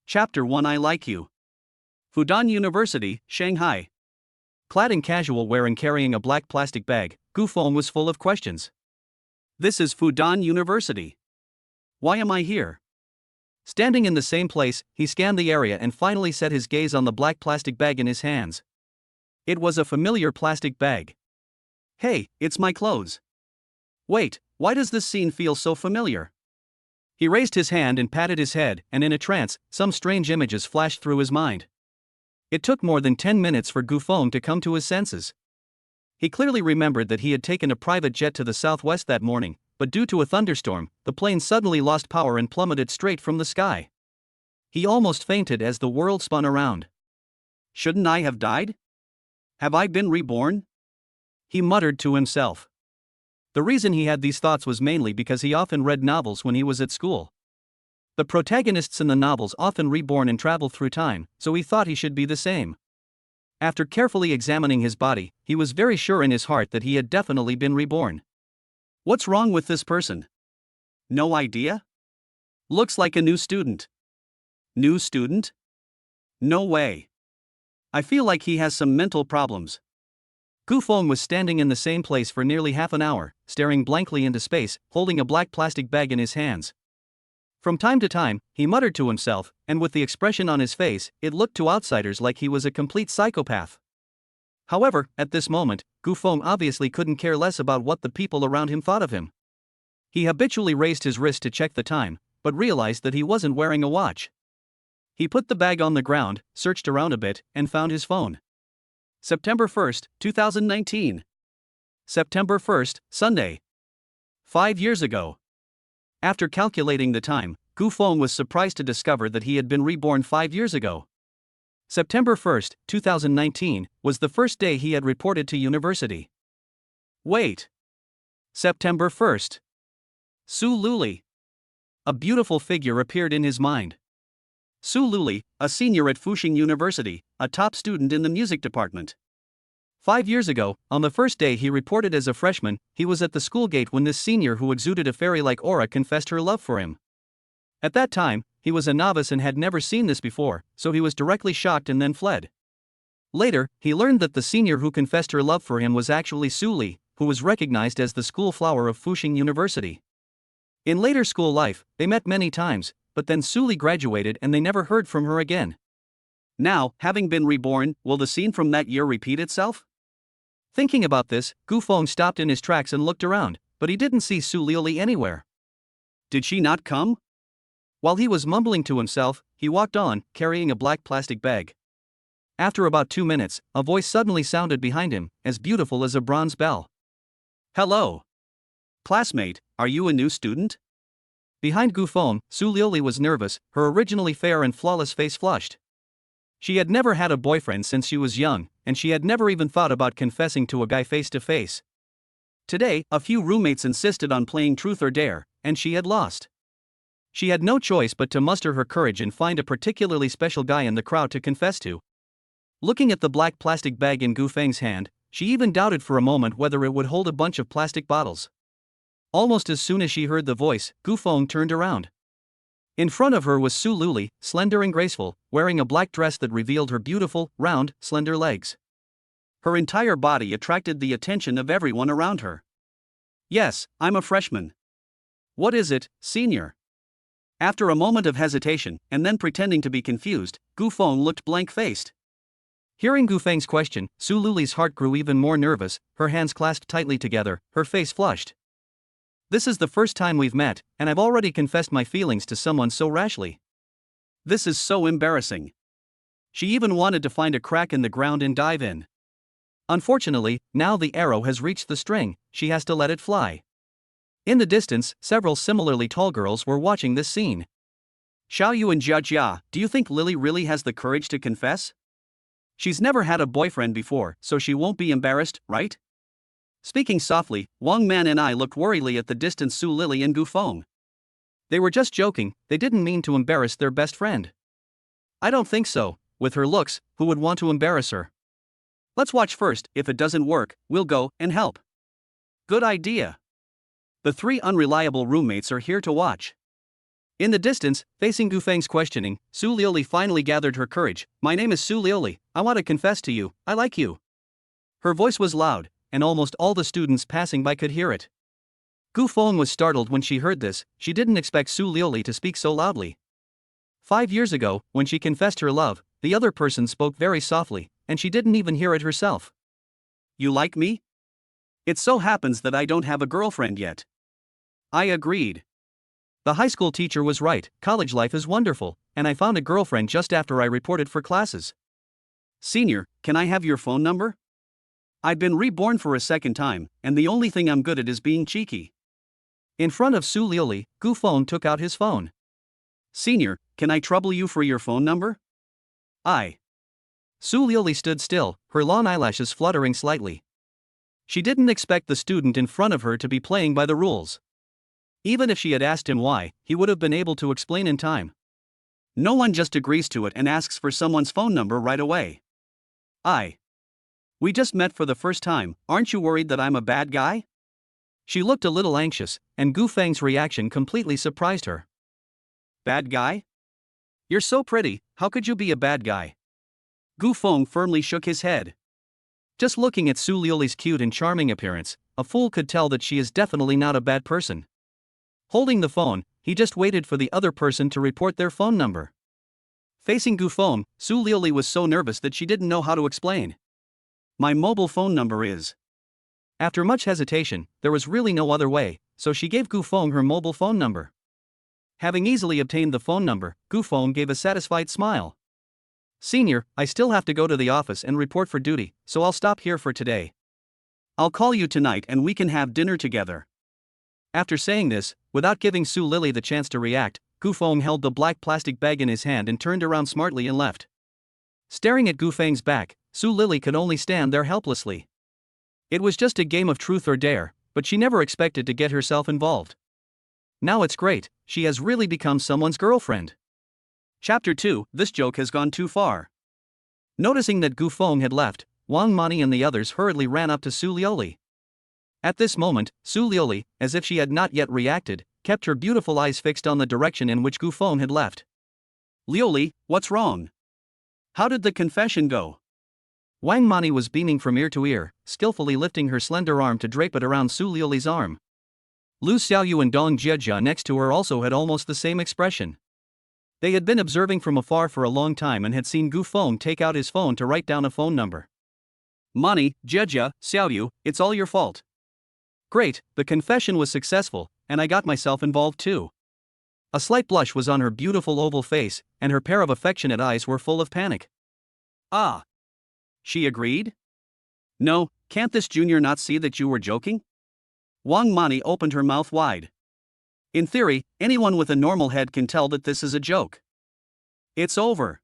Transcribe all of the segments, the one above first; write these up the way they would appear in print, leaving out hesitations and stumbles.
Chapter 1 I Like You. Fudan University, Shanghai. Clad in casual wear and carrying a black plastic bag, Gufeng was full of questions. This is Fudan University. Why am I here? Standing in the same place, he scanned the area and finally set his gaze on the black plastic bag in his hands. It was a familiar plastic bag. Hey, it's my clothes. Wait, why does this scene feel so familiar? He raised his hand and patted his head, and in a trance, some strange images flashed through his mind. It took more than 10 minutes for Gufeng to come to his senses. He clearly remembered that he had taken a private jet to the southwest that morning, but due to a thunderstorm, the plane suddenly lost power and plummeted straight from the sky. He almost fainted as the world spun around. Shouldn't I have died? Have I been reborn? He muttered to himself. The reason he had these thoughts was mainly because he often read novels when he was at school. The protagonists in the novels often reborn and travel through time, so he thought he should be the same. After carefully examining his body, he was very sure in his heart that he had definitely been reborn. What's wrong with this person? No idea? Looks like a new student. New student? No way. I feel like he has some mental problems. Gufeng was standing in the same place for nearly half an hour, staring blankly into space, holding a black plastic bag in his hands. From time to time, he muttered to himself, and with the expression on his face, it looked to outsiders like he was a complete psychopath. However, at this moment, Gufeng obviously couldn't care less about what the people around him thought of him. He habitually raised his wrist to check the time, but realized that he wasn't wearing a watch. He put the bag on the ground, searched around a bit, and found his phone. September 1st, 2019. September 1st, Sunday. 5 years ago. After calculating the time, Gufeng was surprised to discover that he had been reborn 5 years ago. September 1st, 2019, was the first day he had reported to university. Wait. September 1st. Su Luli. A beautiful figure appeared in his mind. Su Luli, a senior at Fuxing University, a top student in the music department. 5 years ago, on the first day he reported as a freshman, he was at the school gate when this senior who exuded a fairy-like aura confessed her love for him. At that time, he was a novice and had never seen this before, so he was directly shocked and then fled. Later, he learned that the senior who confessed her love for him was actually Su Li, who was recognized as the school flower of Fuxing University. In later school life, they met many times, but then Su Li graduated and they never heard from her again. Now, having been reborn, will the scene from that year repeat itself? Thinking about this, Gufeng stopped in his tracks and looked around, but he didn't see Su Li anywhere. Did she not come? While he was mumbling to himself, he walked on, carrying a black plastic bag. After about 2 minutes, a voice suddenly sounded behind him, as beautiful as a bronze bell. Hello. Classmate, are you a new student? Behind Gufeng, Su Li was nervous, her originally fair and flawless face flushed. She had never had a boyfriend since she was young, and she had never even thought about confessing to a guy face to face. Today, a few roommates insisted on playing truth or dare, and she had lost. She had no choice but to muster her courage and find a particularly special guy in the crowd to confess to. Looking at the black plastic bag in Gufeng's hand, she even doubted for a moment whether it would hold a bunch of plastic bottles. Almost as soon as she heard the voice, Gufeng turned around. In front of her was Su Li, slender and graceful, wearing a black dress that revealed her beautiful, round, slender legs. Her entire body attracted the attention of everyone around her. Yes, I'm a freshman. What is it, senior? After a moment of hesitation, and then pretending to be confused, Gufeng looked blank-faced. Hearing Gufeng's question, Su Li's heart grew even more nervous, her hands clasped tightly together, her face flushed. This is the first time we've met, and I've already confessed my feelings to someone so rashly. This is so embarrassing. She even wanted to find a crack in the ground and dive in. Unfortunately, now the arrow has reached the string, she has to let it fly. In the distance, several similarly tall girls were watching this scene. Xiaoyu and Jiajia, do you think Lily really has the courage to confess? She's never had a boyfriend before, so she won't be embarrassed, right? Speaking softly, Wang Man and I looked worriedly at the distant Su Li and Gufeng. They were just joking, they didn't mean to embarrass their best friend. I don't think so, with her looks, who would want to embarrass her? Let's watch first, if it doesn't work, we'll go and help. Good idea. The 3 unreliable roommates are here to watch. In the distance, facing Gu Feng's questioning, Su Liuli finally gathered her courage. My name is Su Liuli, I want to confess to you, I like you. Her voice was loud, and almost all the students passing by could hear it. Gu Feng was startled when she heard this. She didn't expect Su Liuli to speak so loudly. 5 years ago, when she confessed her love, the other person spoke very softly, and she didn't even hear it herself. You like me? It so happens that I don't have a girlfriend yet. I agreed. The high school teacher was right, college life is wonderful, and I found a girlfriend just after I reported for classes. Senior, can I have your phone number? I've been reborn for a second time, and the only thing I'm good at is being cheeky. In front of Su Liuli, Gu Feng took out his phone. Senior, can I trouble you for your phone number? Su Liuli stood still, her long eyelashes fluttering slightly. She didn't expect the student in front of her to be playing by the rules. Even if she had asked him why, he would have been able to explain in time. No one just agrees to it and asks for someone's phone number right away. We just met for the first time, aren't you worried that I'm a bad guy? She looked a little anxious, and Gu Feng's reaction completely surprised her. Bad guy? You're so pretty, how could you be a bad guy? Gu Feng firmly shook his head. Just looking at Su Liuli's cute and charming appearance, a fool could tell that she is definitely not a bad person. Holding the phone, he just waited for the other person to report their phone number. Facing Gu Feng, Su Liuli was so nervous that she didn't know how to explain. My mobile phone number is. After much hesitation, there was really no other way, so she gave Gu Feng her mobile phone number. Having easily obtained the phone number, Gu Feng gave a satisfied smile. Senior, I still have to go to the office and report for duty, so I'll stop here for today. I'll call you tonight and we can have dinner together. After saying this, without giving Su Liuli the chance to react, Gu Feng held the black plastic bag in his hand and turned around smartly and left. Staring at Gu Feng's back, Su Liuli could only stand there helplessly. It was just a game of truth or dare, but she never expected to get herself involved. Now it's great, she has really become someone's girlfriend. Chapter 2, This joke has gone too far. Noticing that Gu Feng had left, Wang Mani and the others hurriedly ran up to Su Liuli. At this moment, Su Liuli, as if she had not yet reacted, kept her beautiful eyes fixed on the direction in which Gu Feng had left. Liuli, what's wrong? How did the confession go? Wang Mani was beaming from ear to ear, skillfully lifting her slender arm to drape it around Su Liuli's arm. Lu Xiaoyu and Dong Jiejia next to her also had almost the same expression. They had been observing from afar for a long time and had seen Gu Feng take out his phone to write down a phone number. Mani, Jiejia, Xiaoyu, it's all your fault. Great, the confession was successful, and I got myself involved too. A slight blush was on her beautiful oval face, and her pair of affectionate eyes were full of panic. Ah. She agreed? No, can't this junior not see that you were joking? Wang Mani opened her mouth wide. In theory, anyone with a normal head can tell that this is a joke. It's over.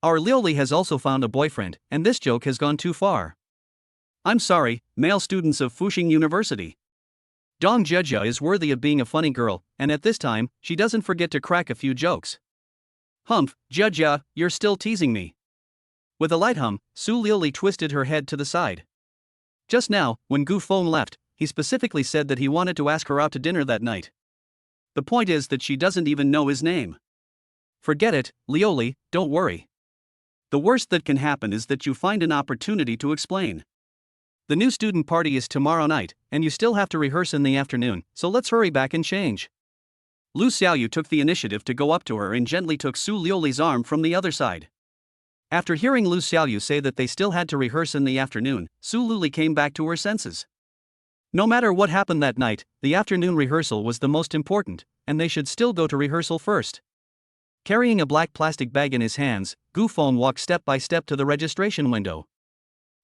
Our Liuli has also found a boyfriend, and this joke has gone too far. I'm sorry, male students of Fuxing University. Dong Jiejia is worthy of being a funny girl, and at this time, she doesn't forget to crack a few jokes. Humph, Jiejia, you're still teasing me. With a light hum, Su Liuli twisted her head to the side. Just now, when Gu Feng left, he specifically said that he wanted to ask her out to dinner that night. The point is that she doesn't even know his name. Forget it, Liuli, don't worry. The worst that can happen is that you find an opportunity to explain. The new student party is tomorrow night, and you still have to rehearse in the afternoon, so let's hurry back and change. Lu Xiaoyu took the initiative to go up to her and gently took Su Liuli's arm from the other side. After hearing Lu Xiaoyu say that they still had to rehearse in the afternoon, Su Liuli came back to her senses. No matter what happened that night, the afternoon rehearsal was the most important, and they should still go to rehearsal first. Carrying a black plastic bag in his hands, Gu Feng walked step by step to the registration window.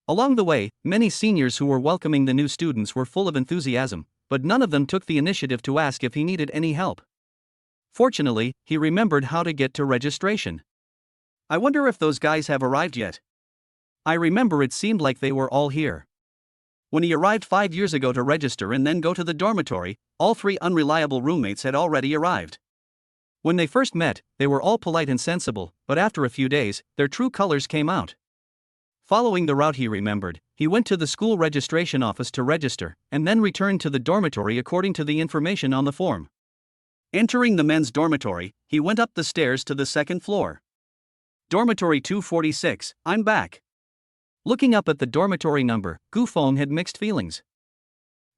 Along the way, many seniors who were welcoming the new students were full of enthusiasm, but none of them took the initiative to ask if he needed any help. Fortunately, he remembered how to get to registration. I wonder if those guys have arrived yet. I remember it seemed like they were all here. When he arrived 5 years ago to register and then go to the dormitory, all 3 unreliable roommates had already arrived. When they first met, they were all polite and sensible, but after a few days, their true colors came out. Following the route he remembered, he went to the school registration office to register, and then returned to the dormitory according to the information on the form. Entering the men's dormitory, he went up the stairs to the second floor. Dormitory 246, I'm back. Looking up at the dormitory number, Gu Feng had mixed feelings.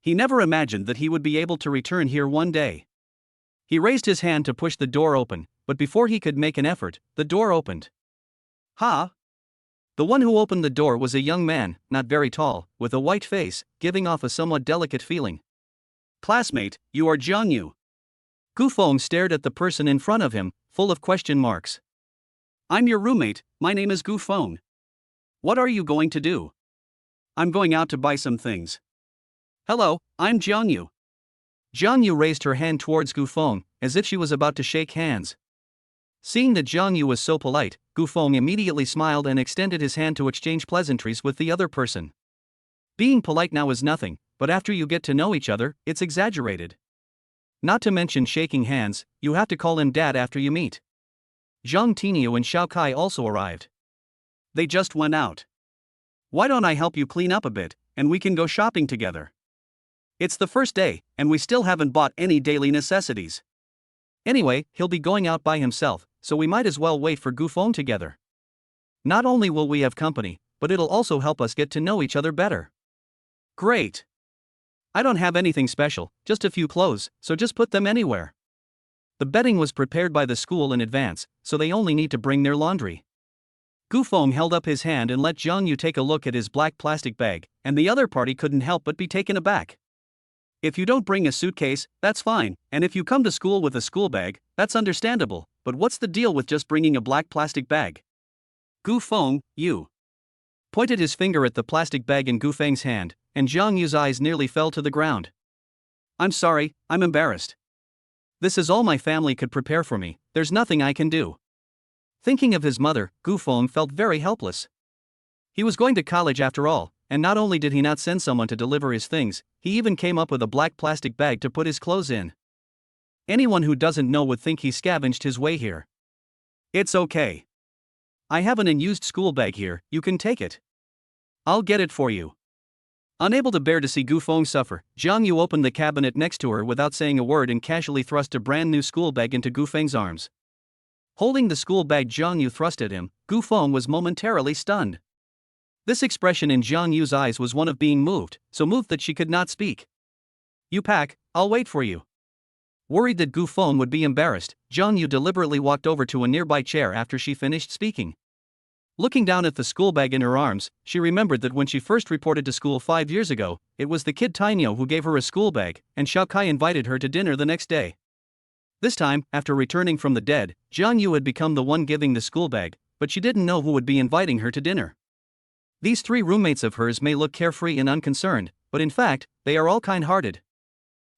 He never imagined that he would be able to return here one day. He raised his hand to push the door open, but before he could make an effort, the door opened. Ha! The one who opened the door was a young man, not very tall, with a white face, giving off a somewhat delicate feeling. Classmate, you are Jiang Yu. Gu Feng stared at the person in front of him, full of question marks. I'm your roommate, my name is Gu Feng. What are you going to do? I'm going out to buy some things. Hello, I'm Jiang Yu. Jiang Yu raised her hand towards Gu Feng, as if she was about to shake hands. Seeing that Jiang Yu was so polite, Gu Feng immediately smiled and extended his hand to exchange pleasantries with the other person. Being polite now is nothing, but after you get to know each other, it's exaggerated. Not to mention shaking hands, you have to call him dad after you meet. Zhang Tinyu and Xiao Kai also arrived. They just went out. Why don't I help you clean up a bit, and we can go shopping together? It's the first day, and we still haven't bought any daily necessities. Anyway, he'll be going out by himself, so we might as well wait for Gu Feng together. Not only will we have company, but it'll also help us get to know each other better. Great. I don't have anything special, just a few clothes, so just put them anywhere. The bedding was prepared by the school in advance, so they only need to bring their laundry. Gu Feng held up his hand and let Jiang Yu take a look at his black plastic bag, and the other party couldn't help but be taken aback. If you don't bring a suitcase, that's fine, and if you come to school with a school bag, that's understandable, but what's the deal with just bringing a black plastic bag? Gu Feng, you. Pointed his finger at the plastic bag in Gu Feng's hand, and Jiang Yu's eyes nearly fell to the ground. I'm sorry, I'm embarrassed. This is all my family could prepare for me, there's nothing I can do. Thinking of his mother, Gu Feng felt very helpless. He was going to college after all, and not only did he not send someone to deliver his things, he even came up with a black plastic bag to put his clothes in. Anyone who doesn't know would think he scavenged his way here. It's okay. I have an unused school bag here, you can take it. I'll get it for you. Unable to bear to see Gu Feng suffer, Jiang Yu opened the cabinet next to her without saying a word and casually thrust a brand new school bag into Gu Feng's arms. Holding the school bag Jiang Yu thrust at him, Gu Feng was momentarily stunned. This expression in Jiang Yu's eyes was one of being moved, so moved that she could not speak. You pack, I'll wait for you. Worried that Gu Feng would be embarrassed, Jiang Yu deliberately walked over to a nearby chair after she finished speaking. Looking down at the school bag in her arms, she remembered that when she first reported to school 5 years ago, it was the kid Tainyo who gave her a school bag, and Xiao Kai invited her to dinner the next day. This time, after returning from the dead, Jiang Yu had become the one giving the school bag, but she didn't know who would be inviting her to dinner. These three roommates of hers may look carefree and unconcerned, but in fact, they are all kind-hearted.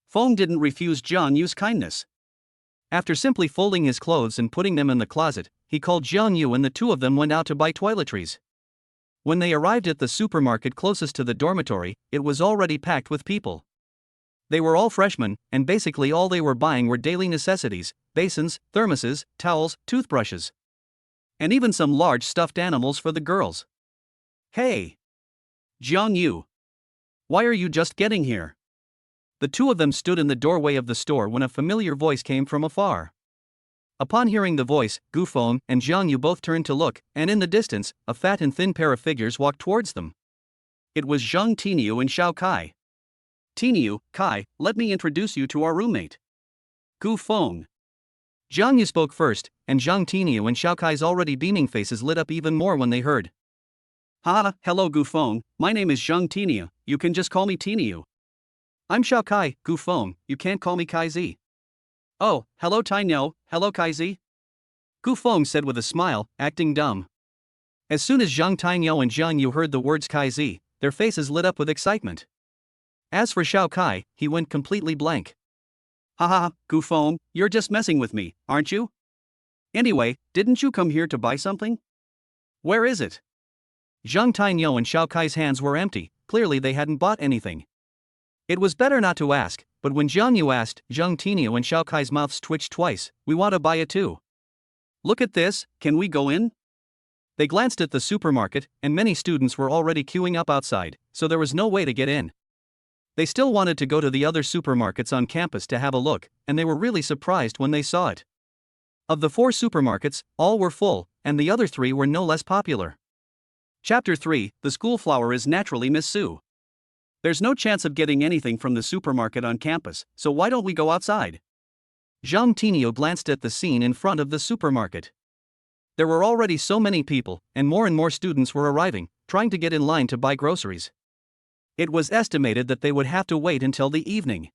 Feng didn't refuse Jiang Yu's kindness. After simply folding his clothes and putting them in the closet, he called Jiang Yu and the two of them went out to buy toiletries. When they arrived at the supermarket closest to the dormitory, it was already packed with people. They were all freshmen, and basically all they were buying were daily necessities, basins, thermoses, towels, toothbrushes. And even some large stuffed animals for the girls. Hey! Jiang Yu! Why are you just getting here? The two of them stood in the doorway of the store when a familiar voice came from afar. Upon hearing the voice, Gu Feng and Jiang Yu both turned to look, and in the distance, a fat and thin pair of figures walked towards them. It was Zhang Tinyu and Xiao Kai. Tinyu, Kai, let me introduce you to our roommate. Gu Feng. Jiang Yu spoke first, and Zhang Tinyu and Xiao Kai's already beaming faces lit up even more when they heard. Hello Gu Feng, my name is Zhang Tinyu, you can just call me Tinyu. I'm Xiao Kai, Gu Feng, you can't call me Kai Z. Oh, hello Tainyo, hello Kai Z. Gu Feng said with a smile, acting dumb. As soon as Zhang Tainyo and Jiang Yu heard the words Kai Z, their faces lit up with excitement. As for Xiao Kai, he went completely blank. Gu Feng, you're just messing with me, aren't you? Anyway, didn't you come here to buy something? Where is it? Zhang Tainyo and Xiao Kai's hands were empty, clearly they hadn't bought anything. It was better not to ask, but when Jiang Yu asked, Zhang Tinyu and Xiao Kai's mouths twitched twice. We want to buy it too. Look at this, can we go in? They glanced at the supermarket, and many students were already queuing up outside, so there was no way to get in. They still wanted to go to the other supermarkets on campus to have a look, and they were really surprised when they saw it. Of the 4 supermarkets, all were full, and the other 3 were no less popular. Chapter 3: The School Flower is Naturally Miss Sue. There's no chance of getting anything from the supermarket on campus, so why don't we go outside? Zhang Tinio glanced at the scene in front of the supermarket. There were already so many people, and more students were arriving, trying to get in line to buy groceries. It was estimated that they would have to wait until the evening.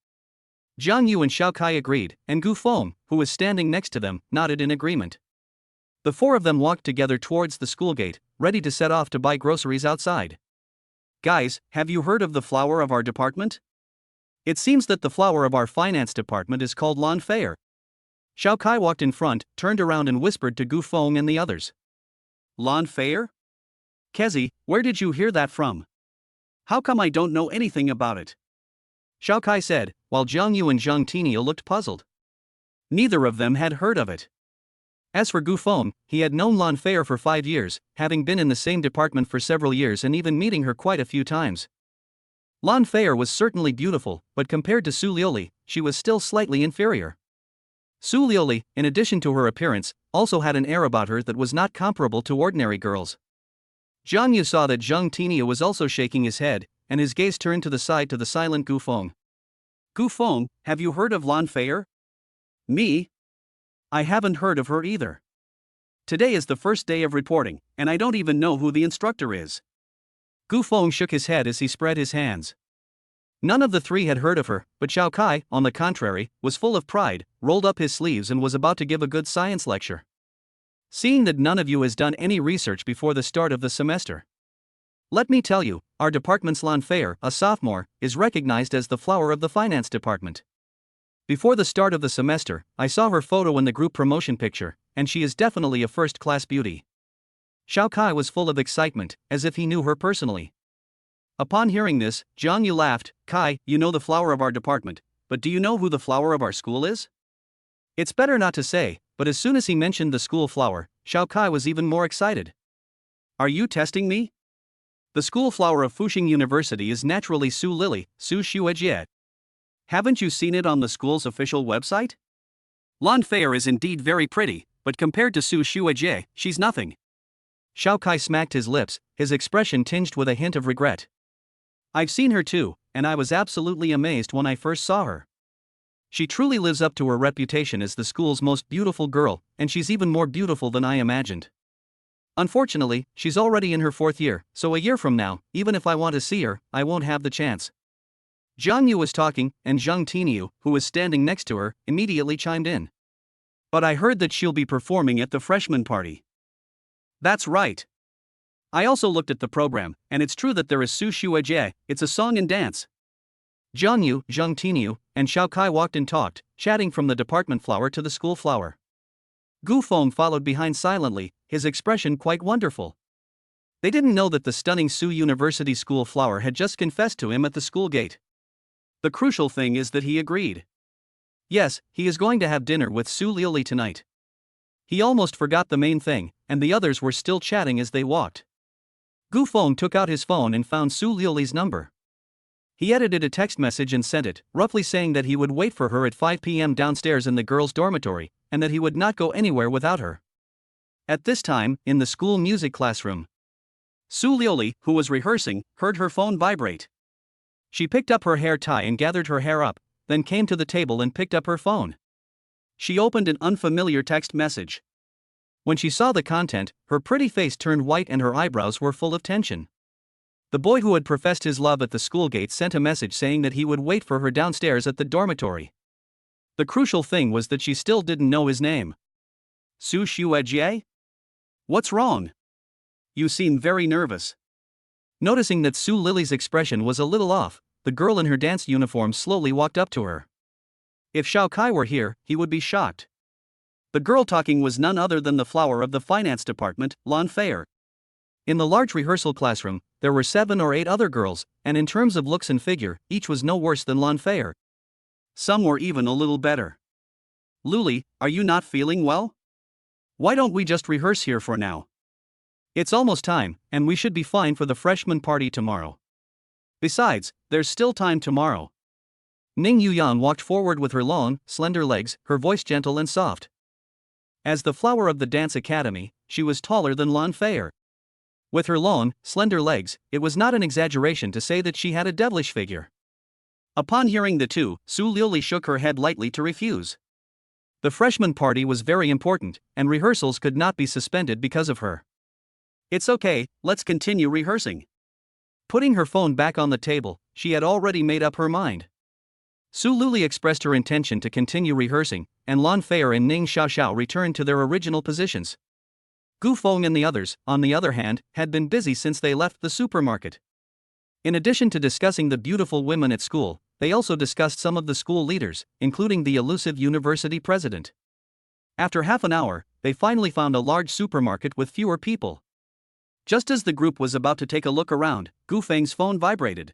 Jiang Yu and Xiao Kai agreed, and Gu Feng, who was standing next to them, nodded in agreement. The 4 of them walked together towards the school gate, ready to set off to buy groceries outside. Guys, have you heard of the flower of our department? It seems that the flower of our finance department is called Lan Fei. Xiao Kai walked in front, turned around and whispered to Gu Feng and the others. Lan Fei? Kezi, where did you hear that from? How come I don't know anything about it? Xiao Kai said, while Jiang Yu and Zhang Tinio looked puzzled. Neither of them had heard of it. As for Gu Feng, he had known Lan Fei for 5 years, having been in the same department for several years and even meeting her quite a few times. Lan Fei was certainly beautiful, but compared to Su Liuli, she was still slightly inferior. Su Liuli, in addition to her appearance, also had an air about her that was not comparable to ordinary girls. Jiang Yu saw that Zhang Tinio was also shaking his head, and his gaze turned to the side to the silent Gu Feng. Gu Feng, have you heard of Lan Fei? Me? I haven't heard of her either. Today is the first day of reporting, and I don't even know who the instructor is. Gu Feng shook his head as he spread his hands. None of the 3 had heard of her, but Xiao Kai, on the contrary, was full of pride, rolled up his sleeves and was about to give a good science lecture. Seeing that none of you has done any research before the start of the semester, let me tell you, our department's Lan Fei, a sophomore, is recognized as the flower of the finance department. Before the start of the semester, I saw her photo in the group promotion picture, and she is definitely a first-class beauty. Xiao Kai was full of excitement, as if he knew her personally. Upon hearing this, Jiang Yu laughed. Kai, you know the flower of our department, but do you know who the flower of our school is? It's better not to say, but as soon as he mentioned the school flower, Xiao Kai was even more excited. Are you testing me? The school flower of Fuxing University is naturally Su Lily, Su Xuejie. Haven't you seen it on the school's official website? Lan Fei is indeed very pretty, but compared to Su Xuejie, she's nothing. Xiao Kai smacked his lips, his expression tinged with a hint of regret. I've seen her too, and I was absolutely amazed when I first saw her. She truly lives up to her reputation as the school's most beautiful girl, and she's even more beautiful than I imagined. Unfortunately, she's already in her 4th year, so a year from now, even if I want to see her, I won't have the chance. Jiang Yu was talking, and Zhang Tinio, who was standing next to her, immediately chimed in. But I heard that she'll be performing at the freshman party. That's right. I also looked at the program, and it's true that there is Su Xuejie, it's a song and dance. Jiang Yu, Zhang Tinio, and Xiao Kai walked and talked, chatting from the department flower to the school flower. Gu Feng followed behind silently, his expression quite wonderful. They didn't know that the stunning Su University school flower had just confessed to him at the school gate. The crucial thing is that he agreed. Yes, he is going to have dinner with Su Liuli tonight. He almost forgot the main thing, and the others were still chatting as they walked. Gu Feng took out his phone and found Su Liuli's number. He edited a text message and sent it, roughly saying that he would wait for her at 5 p.m. downstairs in the girls' dormitory, and that he would not go anywhere without her. At this time, in the school music classroom, Su Liuli, who was rehearsing, heard her phone vibrate. She picked up her hair tie and gathered her hair up, then came to the table and picked up her phone. She opened an unfamiliar text message. When she saw the content, her pretty face turned white and her eyebrows were full of tension. The boy who had professed his love at the school gate sent a message saying that he would wait for her downstairs at the dormitory. The crucial thing was that she still didn't know his name. Su Xuejie? What's wrong? You seem very nervous. Noticing that Su Lily's expression was a little off, the girl in her dance uniform slowly walked up to her. If Xiao Kai were here, he would be shocked. The girl talking was none other than the flower of the finance department, Lan Fei. In the large rehearsal classroom, there were 7 or 8 other girls, and in terms of looks and figure, each was no worse than Lan Fei. Some were even a little better. Luli, are you not feeling well? Why don't we just rehearse here for now? It's almost time, and we should be fine for the freshman party tomorrow. Besides, there's still time tomorrow. Ning Yuyan walked forward with her long, slender legs, her voice gentle and soft. As the flower of the dance academy, she was taller than Lan Fei. With her long, slender legs, it was not an exaggeration to say that she had a devilish figure. Upon hearing the two, Su Liuli shook her head lightly to refuse. The freshman party was very important, and rehearsals could not be suspended because of her. It's okay, let's continue rehearsing. Putting her phone back on the table, she had already made up her mind. Su Luli expressed her intention to continue rehearsing, and Lan Fei and Ning Xiaoxiao returned to their original positions. Gu Feng and the others, on the other hand, had been busy since they left the supermarket. In addition to discussing the beautiful women at school, they also discussed some of the school leaders, including the elusive university president. After half an hour, they finally found a large supermarket with fewer people. Just as the group was about to take a look around, Gu Feng's phone vibrated.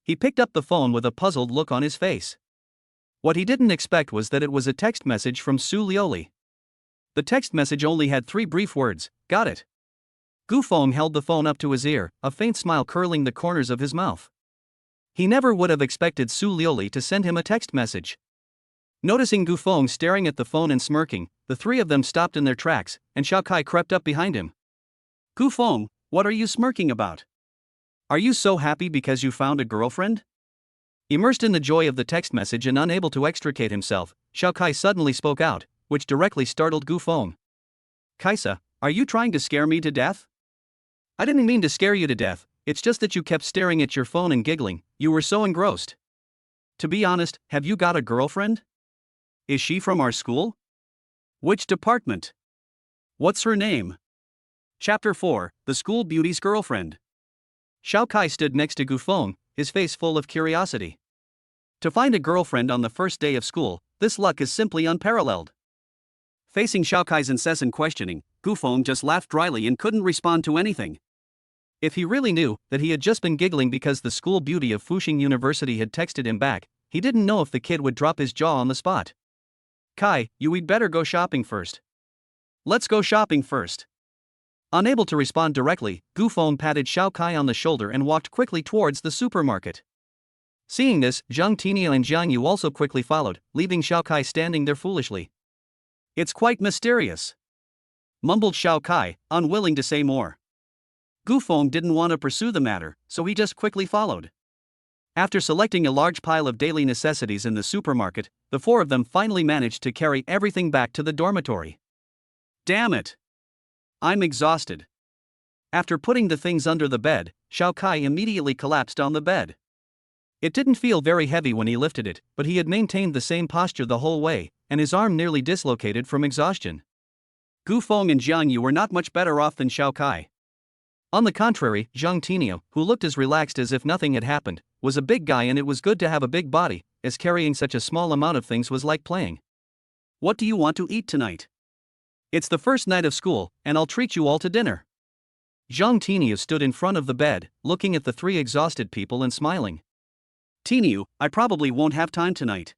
He picked up the phone with a puzzled look on his face. What he didn't expect was that it was a text message from Su Liuli. The text message only had 3 brief words, "Got it." Gu Feng held the phone up to his ear, a faint smile curling the corners of his mouth. He never would have expected Su Liuli to send him a text message. Noticing Gu Feng staring at the phone and smirking, the 3 of them stopped in their tracks, and Xiao Kai crept up behind him. "Gu Feng, what are you smirking about? Are you so happy because you found a girlfriend?" Immersed in the joy of the text message and unable to extricate himself, Xiao Kai suddenly spoke out, which directly startled Gu Feng. "Kaisa, are you trying to scare me to death?" "I didn't mean to scare you to death, it's just that you kept staring at your phone and giggling, you were so engrossed. To be honest, have you got a girlfriend? Is she from our school? Which department? What's her name?" Chapter 4, The School Beauty's Girlfriend. Xiao Kai stood next to Gu Feng, his face full of curiosity. To find a girlfriend on the first day of school, this luck is simply unparalleled. Facing Xiao Kai's incessant questioning, Gu Feng just laughed dryly and couldn't respond to anything. If he really knew that he had just been giggling because the school beauty of Fuxing University had texted him back, he didn't know if the kid would drop his jaw on the spot. "Kai, we'd better go shopping first." "Let's go shopping first." Unable to respond directly, Gu Feng patted Xiao Kai on the shoulder and walked quickly towards the supermarket. Seeing this, Zhang Tinio and Jiang Yu also quickly followed, leaving Xiao Kai standing there foolishly. "It's quite mysterious," mumbled Xiao Kai, unwilling to say more. Gu Feng didn't want to pursue the matter, so he just quickly followed. After selecting a large pile of daily necessities in the supermarket, the 4 of them finally managed to carry everything back to the dormitory. "Damn it! I'm exhausted." After putting the things under the bed, Xiao Kai immediately collapsed on the bed. It didn't feel very heavy when he lifted it, but he had maintained the same posture the whole way, and his arm nearly dislocated from exhaustion. Gu Feng and Jiang Yu were not much better off than Xiao Kai. On the contrary, Zhang Tinio, who looked as relaxed as if nothing had happened, was a big guy, and it was good to have a big body, as carrying such a small amount of things was like playing. "What do you want to eat tonight? It's the first night of school, and I'll treat you all to dinner." Zhang Tinio stood in front of the bed, looking at the 3 exhausted people and smiling. "Tinio, I probably won't have time tonight.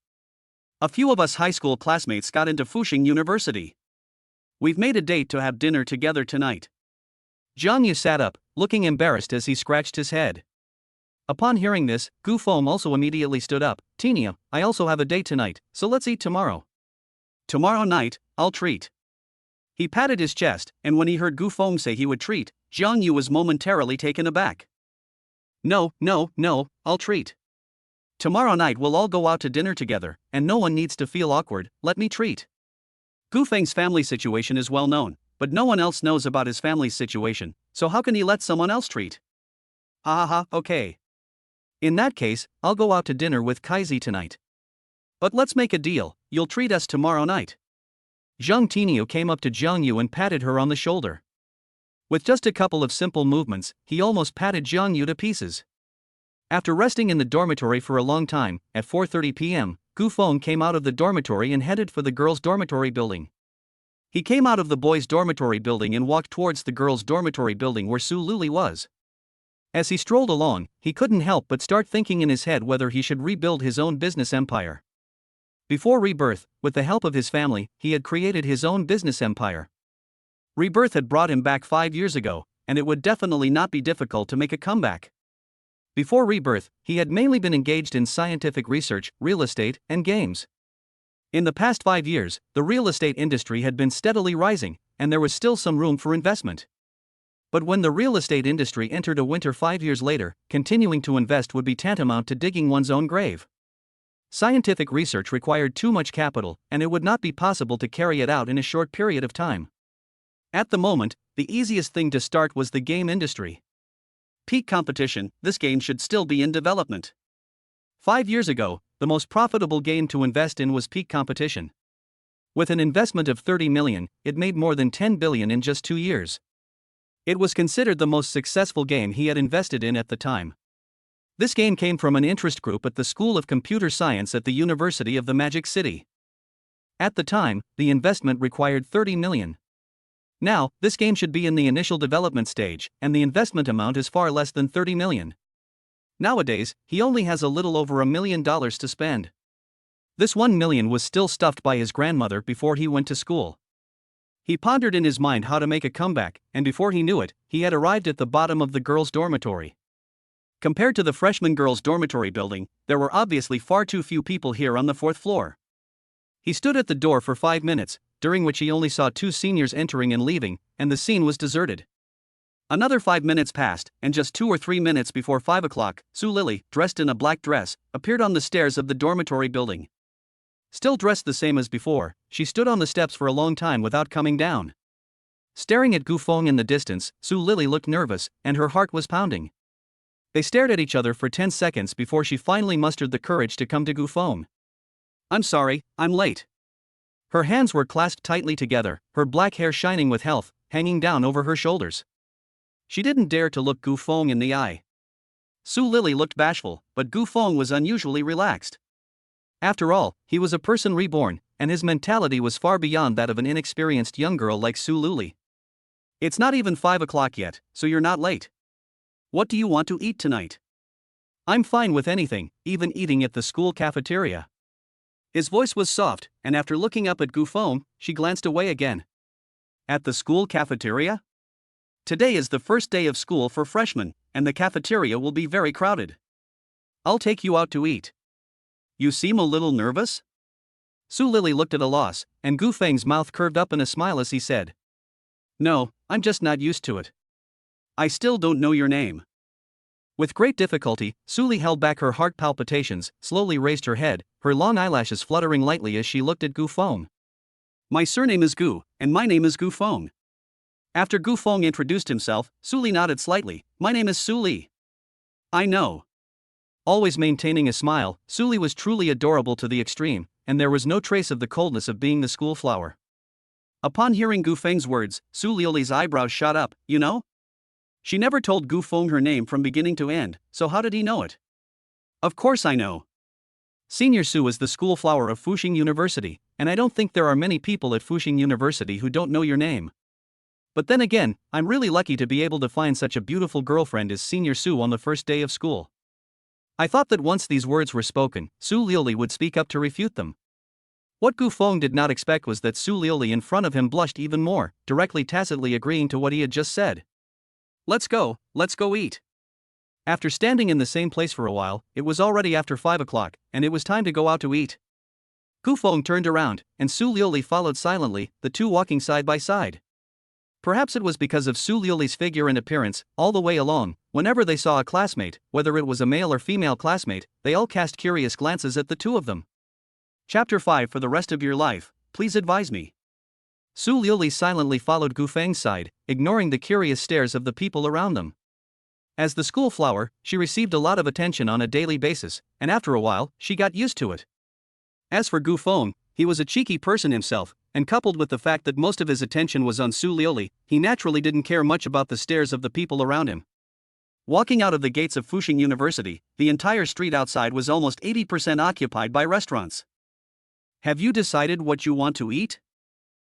A few of us high school classmates got into Fuxing University. We've made a date to have dinner together tonight." Jiang Yu sat up, looking embarrassed as he scratched his head. Upon hearing this, Gu Feng also immediately stood up. "Tinio, I also have a date tonight, so let's eat tomorrow." "Tomorrow night, I'll treat." He patted his chest, and when he heard Gu Feng say he would treat, Jiang Yu was momentarily taken aback. No, I'll treat. Tomorrow night we'll all go out to dinner together, and no one needs to feel awkward, let me treat." Gu Feng's family situation is well known, but no one else knows about his family's situation, so how can he let someone else treat? "Ha ha ha, okay. In that case, I'll go out to dinner with Kaizi tonight. But let's make a deal, you'll treat us tomorrow night." Zhang Tinio came up to Jiang Yu and patted her on the shoulder. With just a couple of simple movements, he almost patted Jiang Yu to pieces. After resting in the dormitory for a long time, at 4:30 p.m., Gu Feng came out of the dormitory and headed for the girls' dormitory building. He came out of the boys' dormitory building and walked towards the girls' dormitory building where Su Luli was. As he strolled along, he couldn't help but start thinking in his head whether he should rebuild his own business empire. Before rebirth, with the help of his family, he had created his own business empire. Rebirth had brought him back 5 years ago, and it would definitely not be difficult to make a comeback. Before rebirth, he had mainly been engaged in scientific research, real estate, and games. In the past 5 years, the real estate industry had been steadily rising, and there was still some room for investment. But when the real estate industry entered a winter 5 years later, continuing to invest would be tantamount to digging one's own grave. Scientific research required too much capital, and it would not be possible to carry it out in a short period of time. At the moment, the easiest thing to start was the game industry. Peak competition, this game should still be in development. 5 years ago, the most profitable game to invest in was Peak Competition. With an investment of $30 million, it made more than $10 billion in just 2 years. It was considered the most successful game he had invested in at the time. This game came from an interest group at the School of Computer Science at the University of the Magic City. At the time, the investment required $30 million. Now, this game should be in the initial development stage, and the investment amount is far less than $30 million. Nowadays, he only has a little over $1 million to spend. This $1 million was still stuffed by his grandmother before he went to school. He pondered in his mind how to make a comeback, and before he knew it, he had arrived at the bottom of the girls' dormitory. Compared to the freshman girls' dormitory building, there were obviously far too few people here on the 4th floor. He stood at the door for 5 minutes, during which he only saw 2 seniors entering and leaving, and the scene was deserted. Another 5 minutes passed, and just 2 or 3 minutes before 5 o'clock, Sue Lily, dressed in a black dress, appeared on the stairs of the dormitory building. Still dressed the same as before, she stood on the steps for a long time without coming down. Staring at Gu Feng in the distance, Sue Lily looked nervous, and her heart was pounding. They stared at each other for 10 seconds before she finally mustered the courage to come to Gu Feng. "I'm sorry, I'm late." Her hands were clasped tightly together, her black hair shining with health, hanging down over her shoulders. She didn't dare to look Gu Feng in the eye. Sue Lily looked bashful, but Gu Feng was unusually relaxed. After all, he was a person reborn, and his mentality was far beyond that of an inexperienced young girl like Sue Lily. "It's not even 5 o'clock yet, so you're not late. What do you want to eat tonight?" "I'm fine with anything, even eating at the school cafeteria." His voice was soft, and after looking up at Gu Feng, she glanced away again. "At the school cafeteria? Today is the first day of school for freshmen, and the cafeteria will be very crowded. I'll take you out to eat." "You seem a little nervous?" Sue Lily looked at a loss, and Gu Feng's mouth curved up in a smile as he said, "No, I'm just not used to it. I still don't know your name." With great difficulty, Sue Lily held back her heart palpitations, slowly raised her head, her long eyelashes fluttering lightly as she looked at Gu Feng. "My surname is Gu, and my name is Gu Feng." After Gu Feng introduced himself, Sue Lily nodded slightly. "My name is Sue Lily." "I know." Always maintaining a smile, Sue Lily was truly adorable to the extreme, and there was no trace of the coldness of being the school flower. Upon hearing Gu Feng's words, Sue Lily's eyebrows shot up. "You know?" She never told Gu Feng her name from beginning to end, so how did he know it? "Of course I know. Senior Sue is the school flower of Fuxing University, and I don't think there are many people at Fuxing University who don't know your name. But then again, I'm really lucky to be able to find such a beautiful girlfriend as Senior Sue on the first day of school." I thought that once these words were spoken, Sue Lily would speak up to refute them. What Gu Feng did not expect was that Sue Lily in front of him blushed even more, directly tacitly agreeing to what he had just said. Let's go eat." After standing in the same place for a while, it was already after 5 o'clock, and it was time to go out to eat. Gu Feng turned around, and Sue Lily followed silently, the two walking side by side. Perhaps it was because of Sue Lily's figure and appearance, all the way along, whenever they saw a classmate, whether it was a male or female classmate, they all cast curious glances at the two of them. Chapter 5 For the rest of your life, please advise me. Sue Lily silently followed Gu Feng's side, ignoring the curious stares of the people around them. As the school flower, she received a lot of attention on a daily basis, and after a while, she got used to it. As for Gu Feng, he was a cheeky person himself, and coupled with the fact that most of his attention was on Sue Lily, he naturally didn't care much about the stares of the people around him. Walking out of the gates of Fuxing University, the entire street outside was almost 80% occupied by restaurants. "Have you decided what you want to eat?"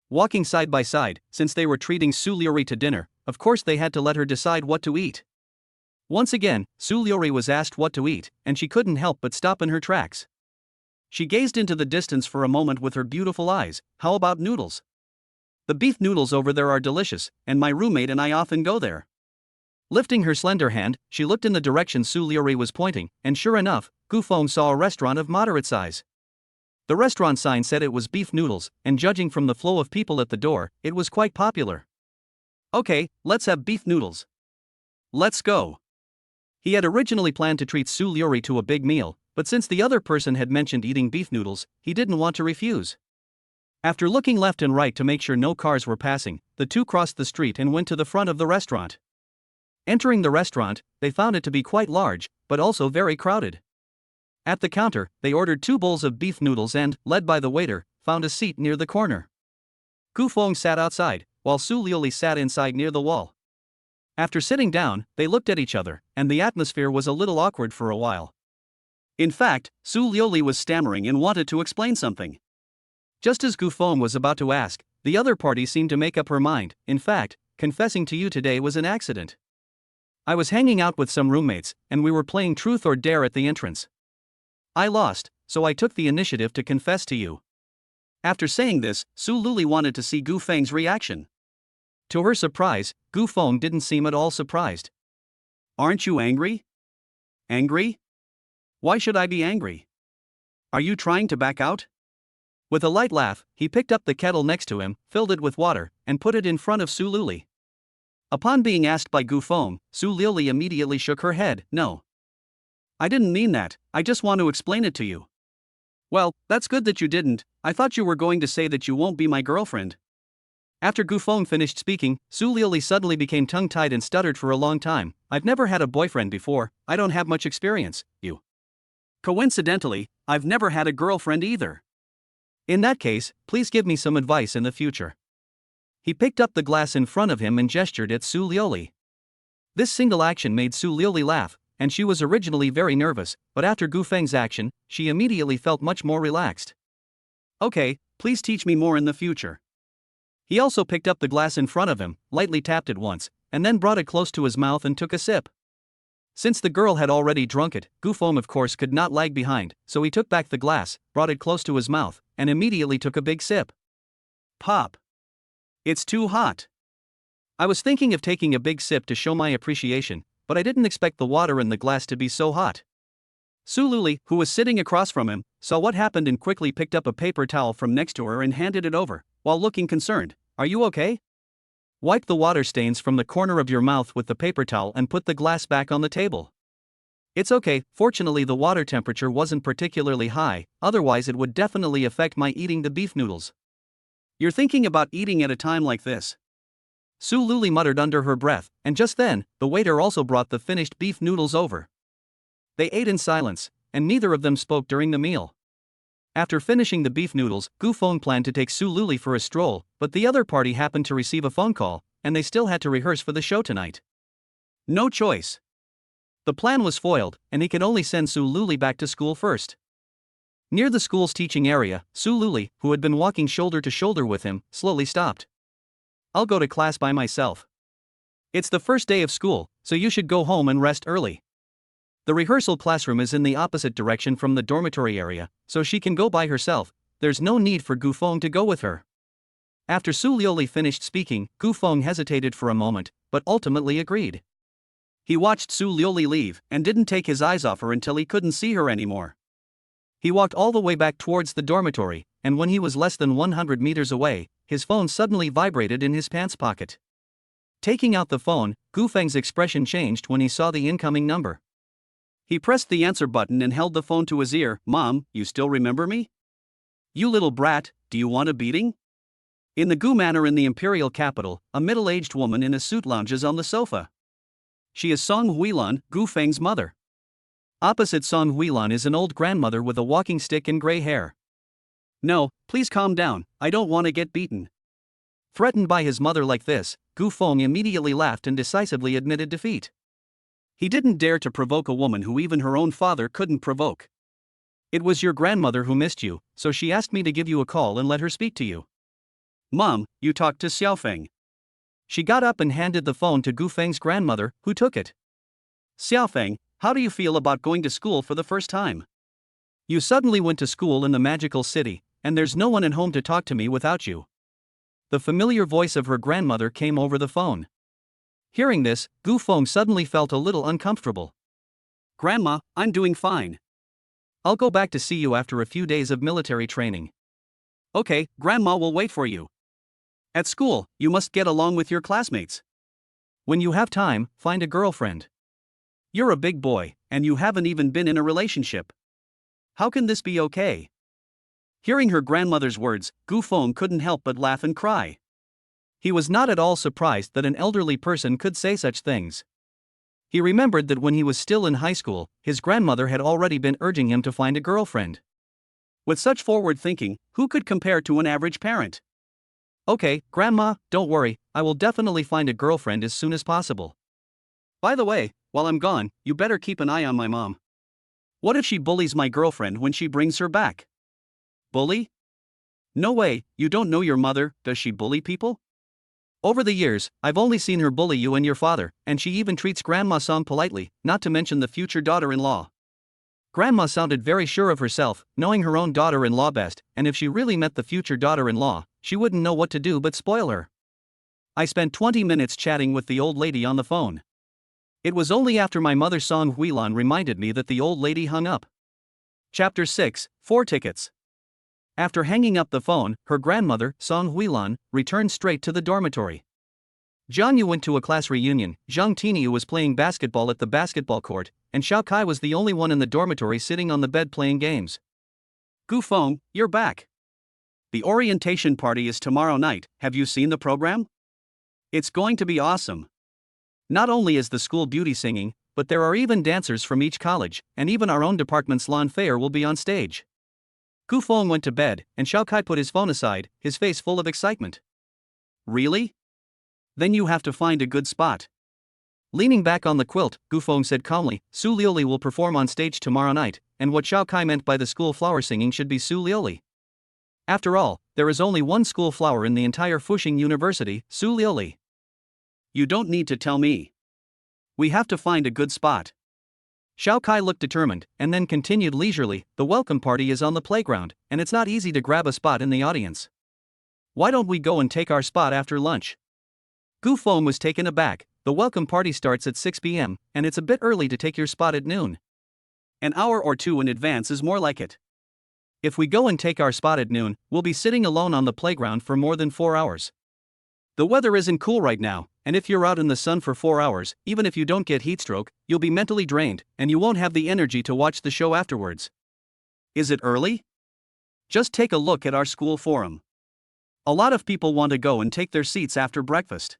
Walking side by side, since they were treating Sue Lily to dinner, of course they had to let her decide what to eat. Once again, Sue Lily was asked what to eat, and she couldn't help but stop in her tracks. She gazed into the distance for a moment with her beautiful eyes. "How about noodles? The beef noodles over there are delicious, and my roommate and I often go there." Lifting her slender hand, she looked in the direction Su Liuri was pointing, and sure enough, Gu Feng saw a restaurant of moderate size. The restaurant sign said it was beef noodles, and judging from the flow of people at the door, it was quite popular. Okay, let's have beef noodles. Let's go. He had originally planned to treat Su Liuri to a big meal, but since the other person had mentioned eating beef noodles, he didn't want to refuse. After looking left and right to make sure no cars were passing, the two crossed the street and went to the front of the restaurant. Entering the restaurant, they found it to be quite large, but also very crowded. At the counter, they ordered 2 bowls of beef noodles and, led by the waiter, found a seat near the corner. Gu Feng sat outside, while Su Liuli sat inside near the wall. After sitting down, they looked at each other, and the atmosphere was a little awkward for a while. In fact, Su Liuli was stammering and wanted to explain something. Just as Gu Feng was about to ask, the other party seemed to make up her mind. In fact, confessing to you today was an accident. I was hanging out with some roommates, and we were playing Truth or Dare at the entrance. I lost, so I took the initiative to confess to you. After saying this, Su Liuli wanted to see Gu Feng's reaction. To her surprise, Gu Feng didn't seem at all surprised. Aren't you angry? Angry? Why should I be angry? Are you trying to back out? With a light laugh, he picked up the kettle next to him, filled it with water, and put it in front of Su Liuli. Upon being asked by Gu Feng, Su Liuli immediately shook her head. No. I didn't mean that, I just want to explain it to you. Well, that's good that you didn't. I thought you were going to say that you won't be my girlfriend. After Gu Feng finished speaking, Su Liuli suddenly became tongue-tied and stuttered for a long time. I've never had a boyfriend before, I don't have much experience, you. Coincidentally, I've never had a girlfriend either. In that case, please give me some advice in the future. He picked up the glass in front of him and gestured at Su Liuli. This single action made Su Liuli laugh, and she was originally very nervous, but after Gu Feng's action, she immediately felt much more relaxed. Okay, please teach me more in the future. He also picked up the glass in front of him, lightly tapped it once, and then brought it close to his mouth and took a sip. Since the girl had already drunk it, Gu Feng of course could not lag behind, so he took back the glass, brought it close to his mouth, and immediately took a big sip. Pop. It's too hot. I was thinking of taking a big sip to show my appreciation, but I didn't expect the water in the glass to be so hot. Su Liuli, who was sitting across from him, saw what happened and quickly picked up a paper towel from next to her and handed it over, while looking concerned. Are you okay? Wipe the water stains from the corner of your mouth with the paper towel and put the glass back on the table. It's okay, fortunately the water temperature wasn't particularly high, otherwise it would definitely affect my eating the beef noodles. You're thinking about eating at a time like this? Su Liuli muttered under her breath, and just then, the waiter also brought the finished beef noodles over. They ate in silence, and neither of them spoke during the meal. After finishing the beef noodles, Gu Feng planned to take Su Liuli for a stroll, but the other party happened to receive a phone call, and they still had to rehearse for the show tonight. No choice. The plan was foiled, and he could only send Su Liuli back to school first. Near the school's teaching area, Su Liuli, who had been walking shoulder to shoulder with him, slowly stopped. I'll go to class by myself. It's the first day of school, so you should go home and rest early. The rehearsal classroom is in the opposite direction from the dormitory area, so she can go by herself. There's no need for Gu Feng to go with her. After Su Liuli finished speaking, Gu Feng hesitated for a moment, but ultimately agreed. He watched Su Liuli leave, and didn't take his eyes off her until he couldn't see her anymore. He walked all the way back towards the dormitory, and when he was less than 100 meters away, his phone suddenly vibrated in his pants pocket. Taking out the phone, Gu Feng's expression changed when he saw the incoming number. He pressed the answer button and held the phone to his ear. Mom, you still remember me? You little brat, do you want a beating? In the Gu Manor in the imperial capital, a middle-aged woman in a suit lounges on the sofa. She is Song Huilan, Gu Feng's mother. Opposite Song Huilan is an old grandmother with a walking stick and gray hair. No, please calm down, I don't want to get beaten. Threatened by his mother like this, Gu Feng immediately laughed and decisively admitted defeat. He didn't dare to provoke a woman who even her own father couldn't provoke. It was your grandmother who missed you, so she asked me to give you a call and let her speak to you. Mom, you talked to Xiaofeng. She got up and handed the phone to Gu Feng's grandmother, who took it. Xiaofeng, how do you feel about going to school for the first time? You suddenly went to school in the magical city, and there's no one at home to talk to me without you. The familiar voice of her grandmother came over the phone. Hearing this, Gu Feng suddenly felt a little uncomfortable. Grandma, I'm doing fine. I'll go back to see you after a few days of military training. Okay, Grandma will wait for you. At school, you must get along with your classmates. When you have time, find a girlfriend. You're a big boy, and you haven't even been in a relationship. How can this be okay? Hearing her grandmother's words, Gu Feng couldn't help but laugh and cry. He was not at all surprised that an elderly person could say such things. He remembered that when he was still in high school, his grandmother had already been urging him to find a girlfriend. With such forward thinking, who could compare to an average parent? Okay, Grandma, don't worry, I will definitely find a girlfriend as soon as possible. By the way, while I'm gone, you better keep an eye on my mom. What if she bullies my girlfriend when she brings her back? Bully? No way, you don't know your mother, does she bully people? Over the years, I've only seen her bully you and your father, and she even treats Grandma Song politely, not to mention the future daughter-in-law. Grandma sounded very sure of herself, knowing her own daughter-in-law best, and if she really met the future daughter-in-law, she wouldn't know what to do but spoil her. I spent 20 minutes chatting with the old lady on the phone. It was only after my mother Song Huilan reminded me that the old lady hung up. Chapter 6, 4 Tickets. After hanging up the phone, her grandmother, Song Huilan, returned straight to the dormitory. Zhang Yu went to a class reunion, Zhang Tiniu was playing basketball at the basketball court, and Xiao Kai was the only one in the dormitory sitting on the bed playing games. Gu Feng, you're back. The orientation party is tomorrow night, have you seen the program? It's going to be awesome. Not only is the school beauty singing, but there are even dancers from each college, and even our own department's lawn fair will be on stage. Gu Feng went to bed, and Xiao Kai put his phone aside, his face full of excitement. Really? Then you have to find a good spot. Leaning back on the quilt, Gu Feng said calmly, Su Liuli will perform on stage tomorrow night, and what Xiao Kai meant by the school flower singing should be Su Liuli. After all, there is only one school flower in the entire Fuxing University, Su Liuli. You don't need to tell me. We have to find a good spot. Xiao Kai looked determined, and then continued leisurely, the welcome party is on the playground, and it's not easy to grab a spot in the audience. Why don't we go and take our spot after lunch? Gu Feng was taken aback, the welcome party starts at 6 p.m., and it's a bit early to take your spot at noon. An hour or two in advance is more like it. If we go and take our spot at noon, we'll be sitting alone on the playground for more than 4 hours. The weather isn't cool right now, and if you're out in the sun for 4 hours, even if you don't get heatstroke, you'll be mentally drained, and you won't have the energy to watch the show afterwards. Is it early? Just take a look at our school forum. A lot of people want to go and take their seats after breakfast.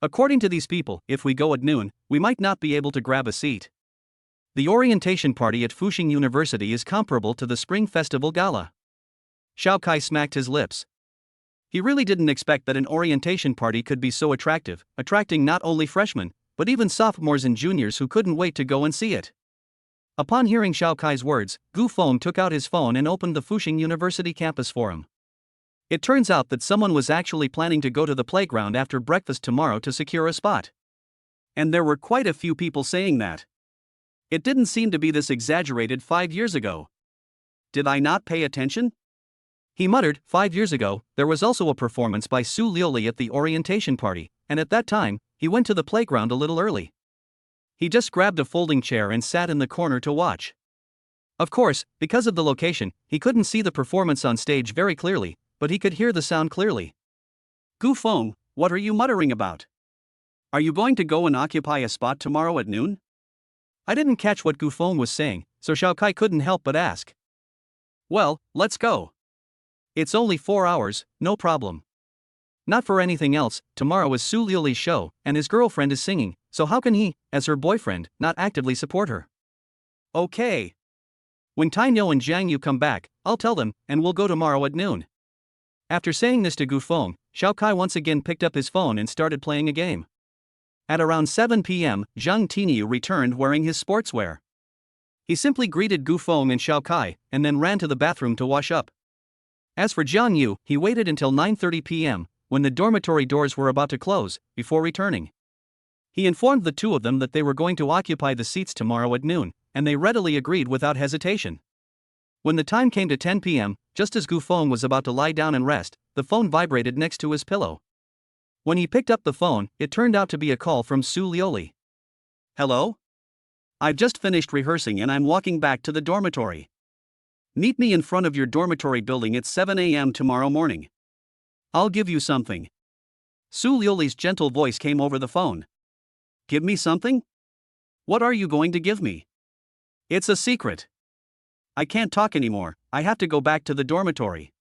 According to these people, if we go at noon, we might not be able to grab a seat. The orientation party at Fuxing University is comparable to the Spring Festival Gala. Xiao Kai smacked his lips. He really didn't expect that an orientation party could be so attractive, attracting not only freshmen, but even sophomores and juniors who couldn't wait to go and see it. Upon hearing Xiao Kai's words, Gu Feng took out his phone and opened the Fuxing University campus forum. It turns out that someone was actually planning to go to the playground after breakfast tomorrow to secure a spot. And there were quite a few people saying that. It didn't seem to be this exaggerated 5 years ago. Did I not pay attention? He muttered, 5 years ago, there was also a performance by Su Liuli at the orientation party, and at that time, he went to the playground a little early. He just grabbed a folding chair and sat in the corner to watch. Of course, because of the location, he couldn't see the performance on stage very clearly, but he could hear the sound clearly. Gu Feng, what are you muttering about? Are you going to go and occupy a spot tomorrow at noon? I didn't catch what Gu Feng was saying, so Xiao Kai couldn't help but ask. Well, let's go. It's only 4 hours, no problem. Not for anything else, tomorrow is Su Liuli's show, and his girlfriend is singing, so how can he, as her boyfriend, not actively support her? Okay. When Tainyo and Zhang Yu come back, I'll tell them, and we'll go tomorrow at noon. After saying this to Gu Feng, Xiao Kai once again picked up his phone and started playing a game. At around 7 p.m., Zhang Tiniu returned wearing his sportswear. He simply greeted Gu Feng and Xiao Kai, and then ran to the bathroom to wash up. As for Zhang Yu, he waited until 9:30 p.m., when the dormitory doors were about to close, before returning. He informed the two of them that they were going to occupy the seats tomorrow at noon, and they readily agreed without hesitation. When the time came to 10 p.m., just as Gu Feng was about to lie down and rest, the phone vibrated next to his pillow. When he picked up the phone, it turned out to be a call from Su Lioli. Hello? I've just finished rehearsing and I'm walking back to the dormitory. Meet me in front of your dormitory building at 7 a.m. tomorrow morning. I'll give you something. Su Lioli's gentle voice came over the phone. Give me something? What are you going to give me? It's a secret. I can't talk anymore, I have to go back to the dormitory.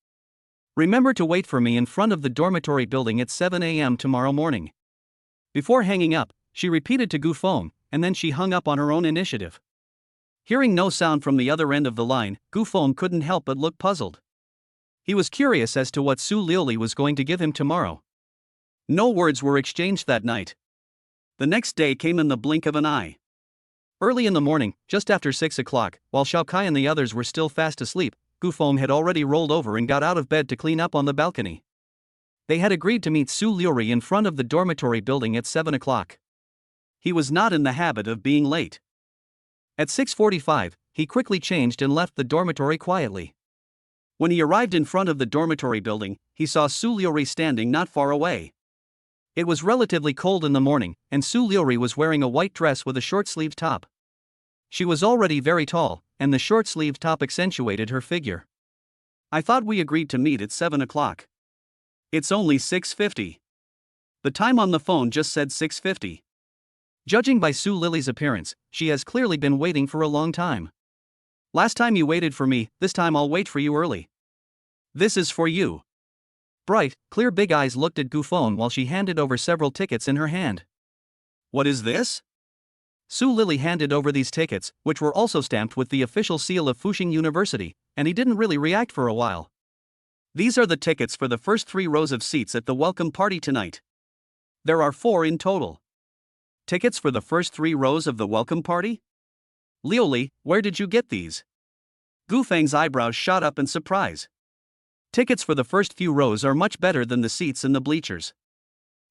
Remember to wait for me in front of the dormitory building at 7 a.m. tomorrow morning. Before hanging up, she repeated to Gu Feng, and then she hung up on her own initiative. Hearing no sound from the other end of the line, Gu Feng couldn't help but look puzzled. He was curious as to what Su Lioli was going to give him tomorrow. No words were exchanged that night. The next day came in the blink of an eye. Early in the morning, just after 6 o'clock, while Xiao Kai and the others were still fast asleep, Gu Feng had already rolled over and got out of bed to clean up on the balcony. They had agreed to meet Su Lioli in front of the dormitory building at 7 o'clock. He was not in the habit of being late. At 6:45, he quickly changed and left the dormitory quietly. When he arrived in front of the dormitory building, he saw Su Lioli standing not far away. It was relatively cold in the morning, and Su Lioli was wearing a white dress with a short-sleeved top. She was already very tall, and the short-sleeved top accentuated her figure. I thought we agreed to meet at 7 o'clock. It's only 6:50. The time on the phone just said 6:50. Judging by Su Lioli's appearance, she has clearly been waiting for a long time. Last time you waited for me, this time I'll wait for you early. This is for you. Bright, clear big eyes looked at Gu Feng while she handed over several tickets in her hand. What is this? Su Lioli handed over these tickets, which were also stamped with the official seal of Fuxing University, and he didn't really react for a while. These are the tickets for the first 3 rows of seats at the welcome party tonight. There are 4 in total. Tickets for the first 3 rows of the welcome party? Lioli, where did you get these? Gu Feng's eyebrows shot up in surprise. Tickets for the first few rows are much better than the seats in the bleachers.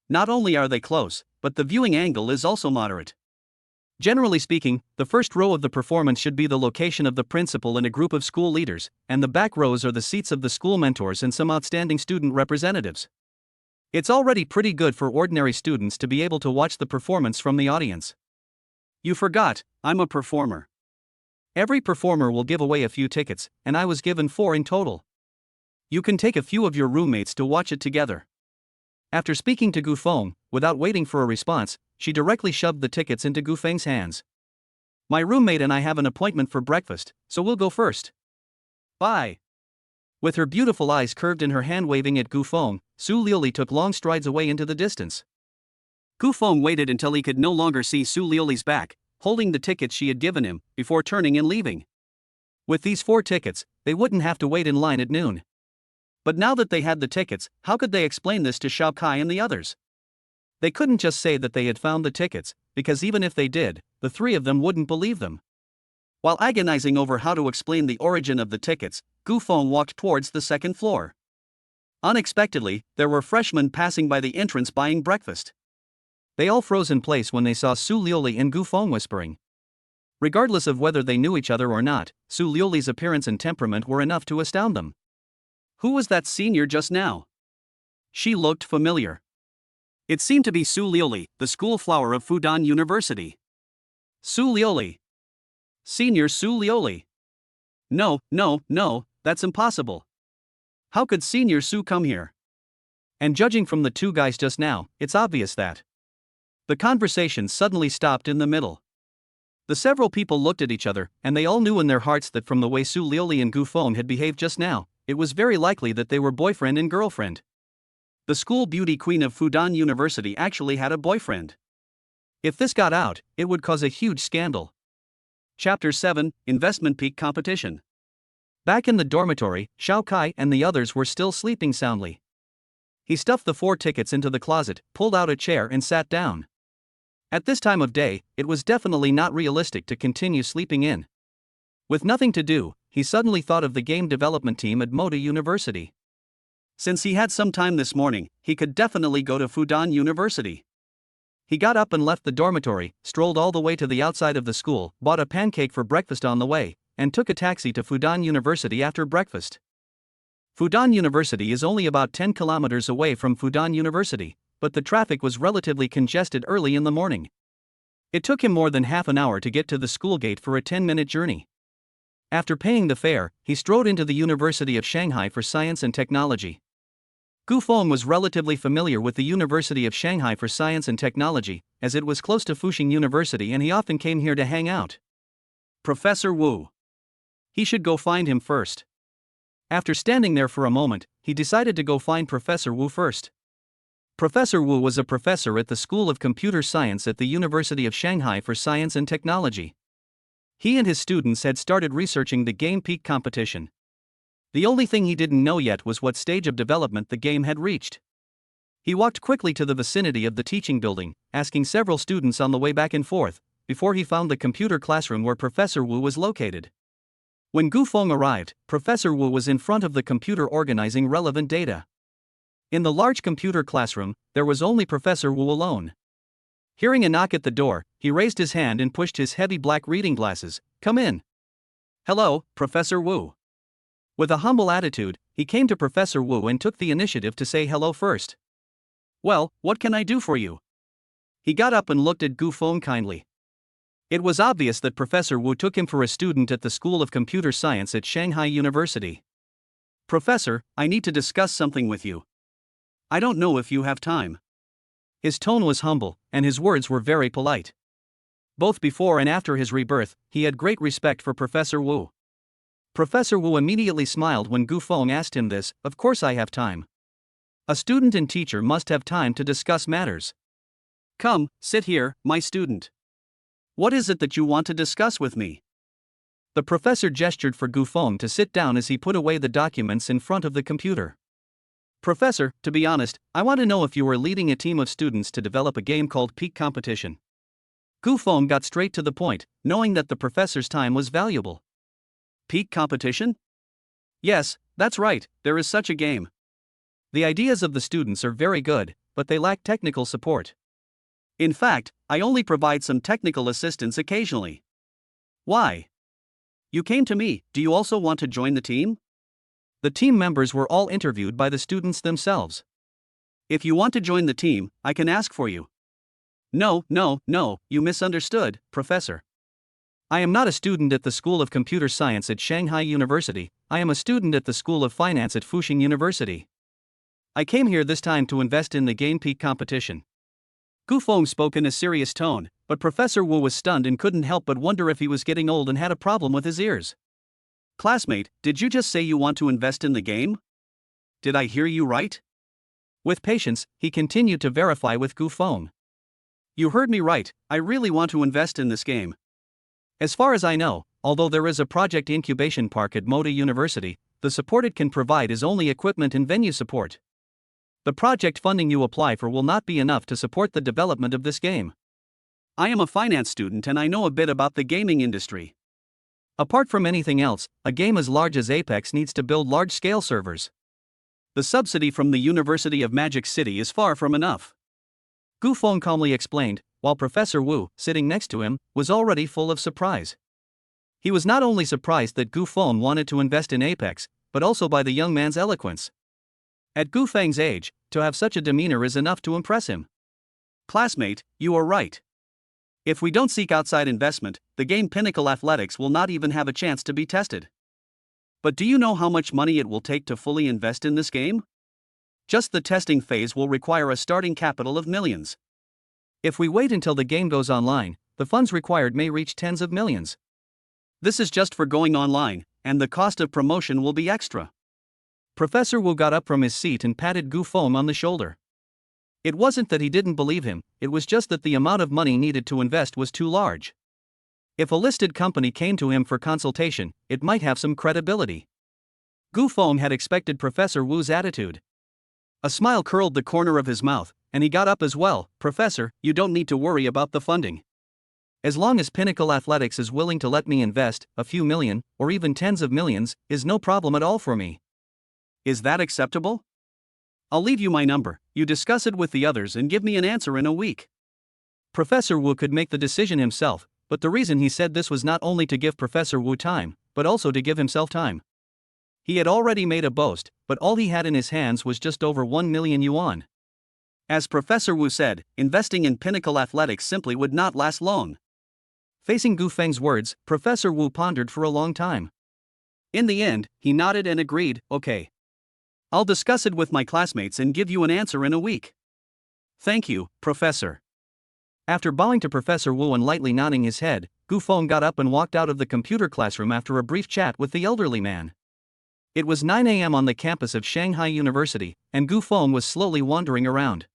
Not only are they close, but the viewing angle is also moderate. Generally speaking, the first row of the performance should be the location of the principal and a group of school leaders, and the back rows are the seats of the school mentors and some outstanding student representatives. It's already pretty good for ordinary students to be able to watch the performance from the audience. You forgot, I'm a performer. Every performer will give away a few tickets, and I was given 4 in total. You can take a few of your roommates to watch it together. After speaking to Gu Feng, without waiting for a response, she directly shoved the tickets into Gu Feng's hands. My roommate and I have an appointment for breakfast, so we'll go first. Bye. With her beautiful eyes curved and her hand waving at Gu Feng, Su Lioli took long strides away into the distance. Gu Feng waited until he could no longer see Su Lioli's back, holding the tickets she had given him, before turning and leaving. With these 4 tickets, they wouldn't have to wait in line at noon. But now that they had the tickets, how could they explain this to Xiao Kai and the others? They couldn't just say that they had found the tickets, because even if they did, the 3 of them wouldn't believe them. While agonizing over how to explain the origin of the tickets, Gu Feng walked towards the 2nd floor. Unexpectedly, there were freshmen passing by the entrance buying breakfast. They all froze in place when they saw Su Lioli and Gu Feng whispering. Regardless of whether they knew each other or not, Su Lioli's appearance and temperament were enough to astound them. Who was that senior just now? She looked familiar. It seemed to be Su Lioli, the school flower of Fudan University. Su Lioli. Senior Su Lioli. No, that's impossible. How could Senior Su come here? And judging from the 2 guys just now, it's obvious that. The conversation suddenly stopped in the middle. The several people looked at each other, and they all knew in their hearts that from the way Su Lioli and Gu Feng had behaved just now, it was very likely that they were boyfriend and girlfriend. The school beauty queen of Fudan University actually had a boyfriend. If this got out, it would cause a huge scandal. Chapter 7, Investment Peak Competition. Back in the dormitory, Xiao Kai and the others were still sleeping soundly. He stuffed the 4 tickets into the closet, pulled out a chair and sat down. At this time of day, it was definitely not realistic to continue sleeping in. With nothing to do, he suddenly thought of the game development team at Moda University. Since he had some time this morning, he could definitely go to Fudan University. He got up and left the dormitory, strolled all the way to the outside of the school, bought a pancake for breakfast on the way, and took a taxi to Fudan University after breakfast. Fudan University is only about 10 kilometers away from Fudan University, but the traffic was relatively congested early in the morning. It took him more than half an hour to get to the school gate for a 10-minute journey. After paying the fare, he strode into the University of Shanghai for Science and Technology. Gu Feng was relatively familiar with the University of Shanghai for Science and Technology, as it was close to Fuxing University and he often came here to hang out. Professor Wu. He should go find him first. After standing there for a moment, he decided to go find Professor Wu first. Professor Wu was a professor at the School of Computer Science at the University of Shanghai for Science and Technology. He and his students had started researching the game Peak competition. The only thing he didn't know yet was what stage of development the game had reached. He walked quickly to the vicinity of the teaching building, asking several students on the way back and forth, before he found the computer classroom where Professor Wu was located. When Gu Feng arrived, Professor Wu was in front of the computer organizing relevant data. In the large computer classroom, there was only Professor Wu alone. Hearing a knock at the door, he raised his hand and pushed his heavy black reading glasses. "Come in." "Hello, Professor Wu." With a humble attitude, he came to Professor Wu and took the initiative to say hello first. "Well, what can I do for you?" He got up and looked at Gu Feng kindly. It was obvious that Professor Wu took him for a student at the School of Computer Science at Shanghai University. "Professor, I need to discuss something with you. I don't know if you have time." His tone was humble, and his words were very polite. Both before and after his rebirth, he had great respect for Professor Wu. Professor Wu immediately smiled when Gu Feng asked him this. "Of course I have time. A student and teacher must have time to discuss matters. Come, sit here, my student. What is it that you want to discuss with me?" The professor gestured for Gu Feng to sit down as he put away the documents in front of the computer. "Professor, to be honest, I want to know if you are leading a team of students to develop a game called Peak Competition." Gu Feng got straight to the point, knowing that the professor's time was valuable. "Peak Competition?" "Yes, that's right, there is such a game. The ideas of the students are very good, but they lack technical support. In fact, I only provide some technical assistance occasionally." "Why? You came to me, do you also want to join the team?" The team members were all interviewed by the students themselves. "If you want to join the team, I can ask for you." No, you misunderstood, Professor. I am not a student at the School of Computer Science at Shanghai University, I am a student at the School of Finance at Fuxing University. I came here this time to invest in the game Peak competition." Gu Feng spoke in a serious tone, but Professor Wu was stunned and couldn't help but wonder if he was getting old and had a problem with his ears. "Classmate, did you just say you want to invest in the game? Did I hear you right?" With patience, he continued to verify with Gu Feng. "You heard me right, I really want to invest in this game. As far as I know, although there is a project incubation park at Moda University, the support it can provide is only equipment and venue support. The project funding you apply for will not be enough to support the development of this game. I am a finance student and I know a bit about the gaming industry. Apart from anything else, a game as large as Apex needs to build large-scale servers. The subsidy from the University of Magic City is far from enough." Gu Feng calmly explained, while Professor Wu, sitting next to him, was already full of surprise. He was not only surprised that Gu Feng wanted to invest in Apex, but also by the young man's eloquence. At Gu Feng's age, to have such a demeanor is enough to impress him. "Classmate, you are right. If we don't seek outside investment, the game Pinnacle Athletics will not even have a chance to be tested. But do you know how much money it will take to fully invest in this game? Just the testing phase will require a starting capital of millions. If we wait until the game goes online, the funds required may reach tens of millions. This is just for going online, and the cost of promotion will be extra." Professor Wu got up from his seat and patted Gu Feng on the shoulder. It wasn't that he didn't believe him, it was just that the amount of money needed to invest was too large. If a listed company came to him for consultation, it might have some credibility. Gu Feng had expected Professor Wu's attitude. A smile curled the corner of his mouth, and he got up as well. "Professor, you don't need to worry about the funding. As long as Pinnacle Athletics is willing to let me invest, a few million, or even tens of millions, is no problem at all for me. Is that acceptable? I'll leave you my number, you discuss it with the others and give me an answer in a week." Professor Wu could make the decision himself, but the reason he said this was not only to give Professor Wu time, but also to give himself time. He had already made a boast, but all he had in his hands was just over 1 million yuan. As Professor Wu said, investing in Pinnacle Athletics simply would not last long. Facing Gu Feng's words, Professor Wu pondered for a long time. In the end, he nodded and agreed, okay. I'll discuss it with my classmates and give you an answer in a week. Thank you, Professor. After bowing to Professor Wu and lightly nodding his head, Gu Feng got up and walked out of the computer classroom after a brief chat with the elderly man. It was 9 a.m. on the campus of Shanghai University, and Gu Feng was slowly wandering around.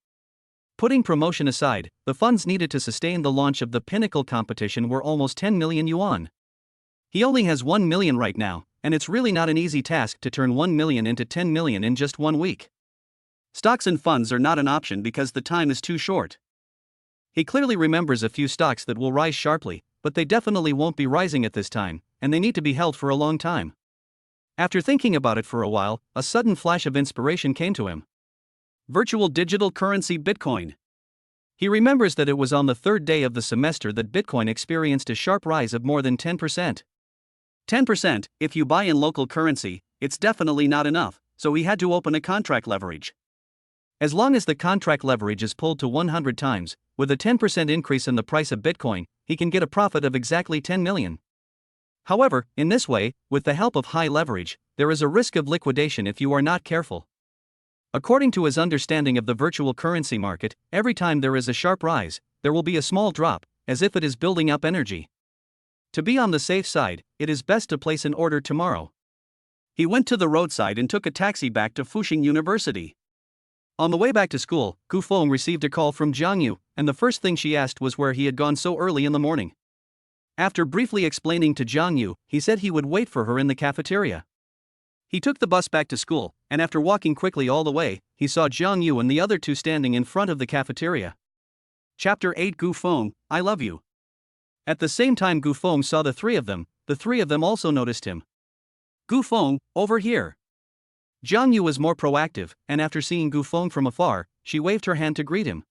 Putting promotion aside, the funds needed to sustain the launch of the Pinnacle competition were almost 10 million yuan. He only has 1 million right now, and it's really not an easy task to turn 1 million into 10 million in just 1 week. Stocks and funds are not an option because the time is too short. He clearly remembers a few stocks that will rise sharply, but they definitely won't be rising at this time, and they need to be held for a long time. After thinking about it for a while, a sudden flash of inspiration came to him. Virtual digital currency Bitcoin. He remembers that it was on the third day of the semester that Bitcoin experienced a sharp rise of more than 10%. 10%, if you buy in local currency, it's definitely not enough, so he had to open a contract leverage. As long as the contract leverage is pulled to 100 times, with a 10% increase in the price of Bitcoin, he can get a profit of exactly 10 million. However, in this way, with the help of high leverage, there is a risk of liquidation if you are not careful. According to his understanding of the virtual currency market, every time there is a sharp rise, there will be a small drop, as if it is building up energy. To be on the safe side, it is best to place an order tomorrow. He went to the roadside and took a taxi back to Fuxing University. On the way back to school, Gu Feng received a call from Jiang Yu, and the first thing she asked was where he had gone so early in the morning. After briefly explaining to Jiang Yu, he said he would wait for her in the cafeteria. He took the bus back to school, and after walking quickly all the way, he saw Jiang Yu and the other two standing in front of the cafeteria. Chapter 8 Gu Feng, I love you. At the same time Gu Feng saw the three of them also noticed him. Gu Feng, over here. Jiang Yu was more proactive, and after seeing Gu Feng from afar, she waved her hand to greet him.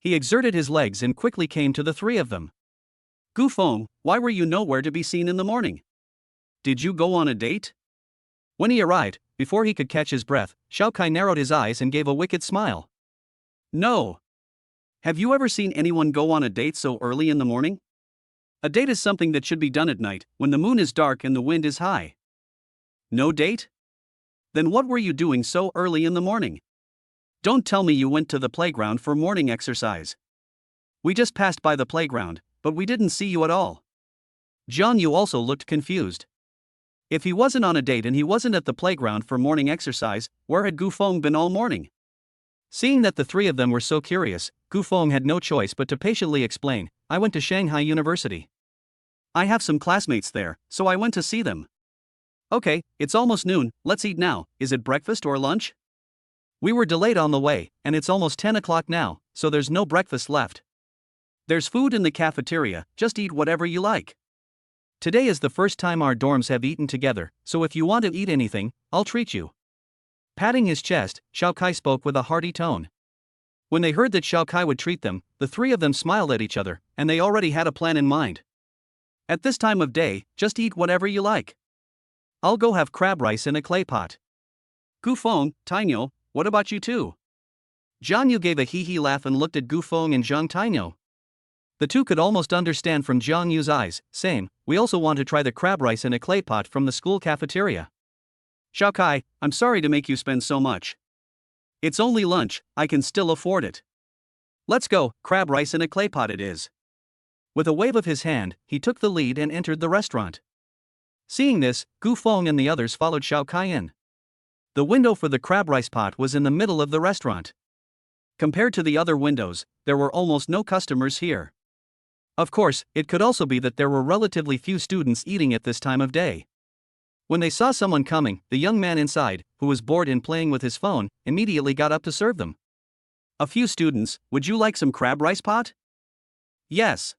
He exerted his legs and quickly came to the three of them. Gu Feng, why were you nowhere to be seen in the morning? Did you go on a date? When he arrived, before he could catch his breath, Xiao Kai narrowed his eyes and gave a wicked smile. No. Have you ever seen anyone go on a date so early in the morning? A date is something that should be done at night, when the moon is dark and the wind is high. No date? Then what were you doing so early in the morning? Don't tell me you went to the playground for morning exercise. We just passed by the playground, but we didn't see you at all. Jiang Yu also looked confused. If he wasn't on a date and he wasn't at the playground for morning exercise, where had Gu Feng been all morning? Seeing that the three of them were so curious, Gu Feng had no choice but to patiently explain, I went to Shanghai University. I have some classmates there, so I went to see them. Okay, it's almost noon, let's eat now, is it breakfast or lunch? We were delayed on the way, and it's almost 10 o'clock now, so there's no breakfast left. There's food in the cafeteria, just eat whatever you like. Today is the first time our dorms have eaten together, so if you want to eat anything, I'll treat you. Patting his chest, Xiao Kai spoke with a hearty tone. When they heard that Xiao Kai would treat them, the three of them smiled at each other, and they already had a plan in mind. At this time of day, just eat whatever you like. I'll go have crab rice in a clay pot. Gu Feng, Tainyo, what about you two? Jiang Yu gave a hee-hee laugh and looked at Gu Feng and Zhang Tainyo. The two could almost understand from Jiang Yu's eyes, same, we also want to try the crab rice in a clay pot from the school cafeteria. Xiao Kai, I'm sorry to make you spend so much. It's only lunch, I can still afford it. Let's go, crab rice in a clay pot it is. With a wave of his hand, he took the lead and entered the restaurant. Seeing this, Gu Feng and the others followed Xiao Kai in. The window for the crab rice pot was in the middle of the restaurant. Compared to the other windows, there were almost no customers here. Of course, it could also be that there were relatively few students eating at this time of day. When they saw someone coming, the young man inside, who was bored in playing with his phone, immediately got up to serve them. A few students, would you like some crab rice pot? Yes.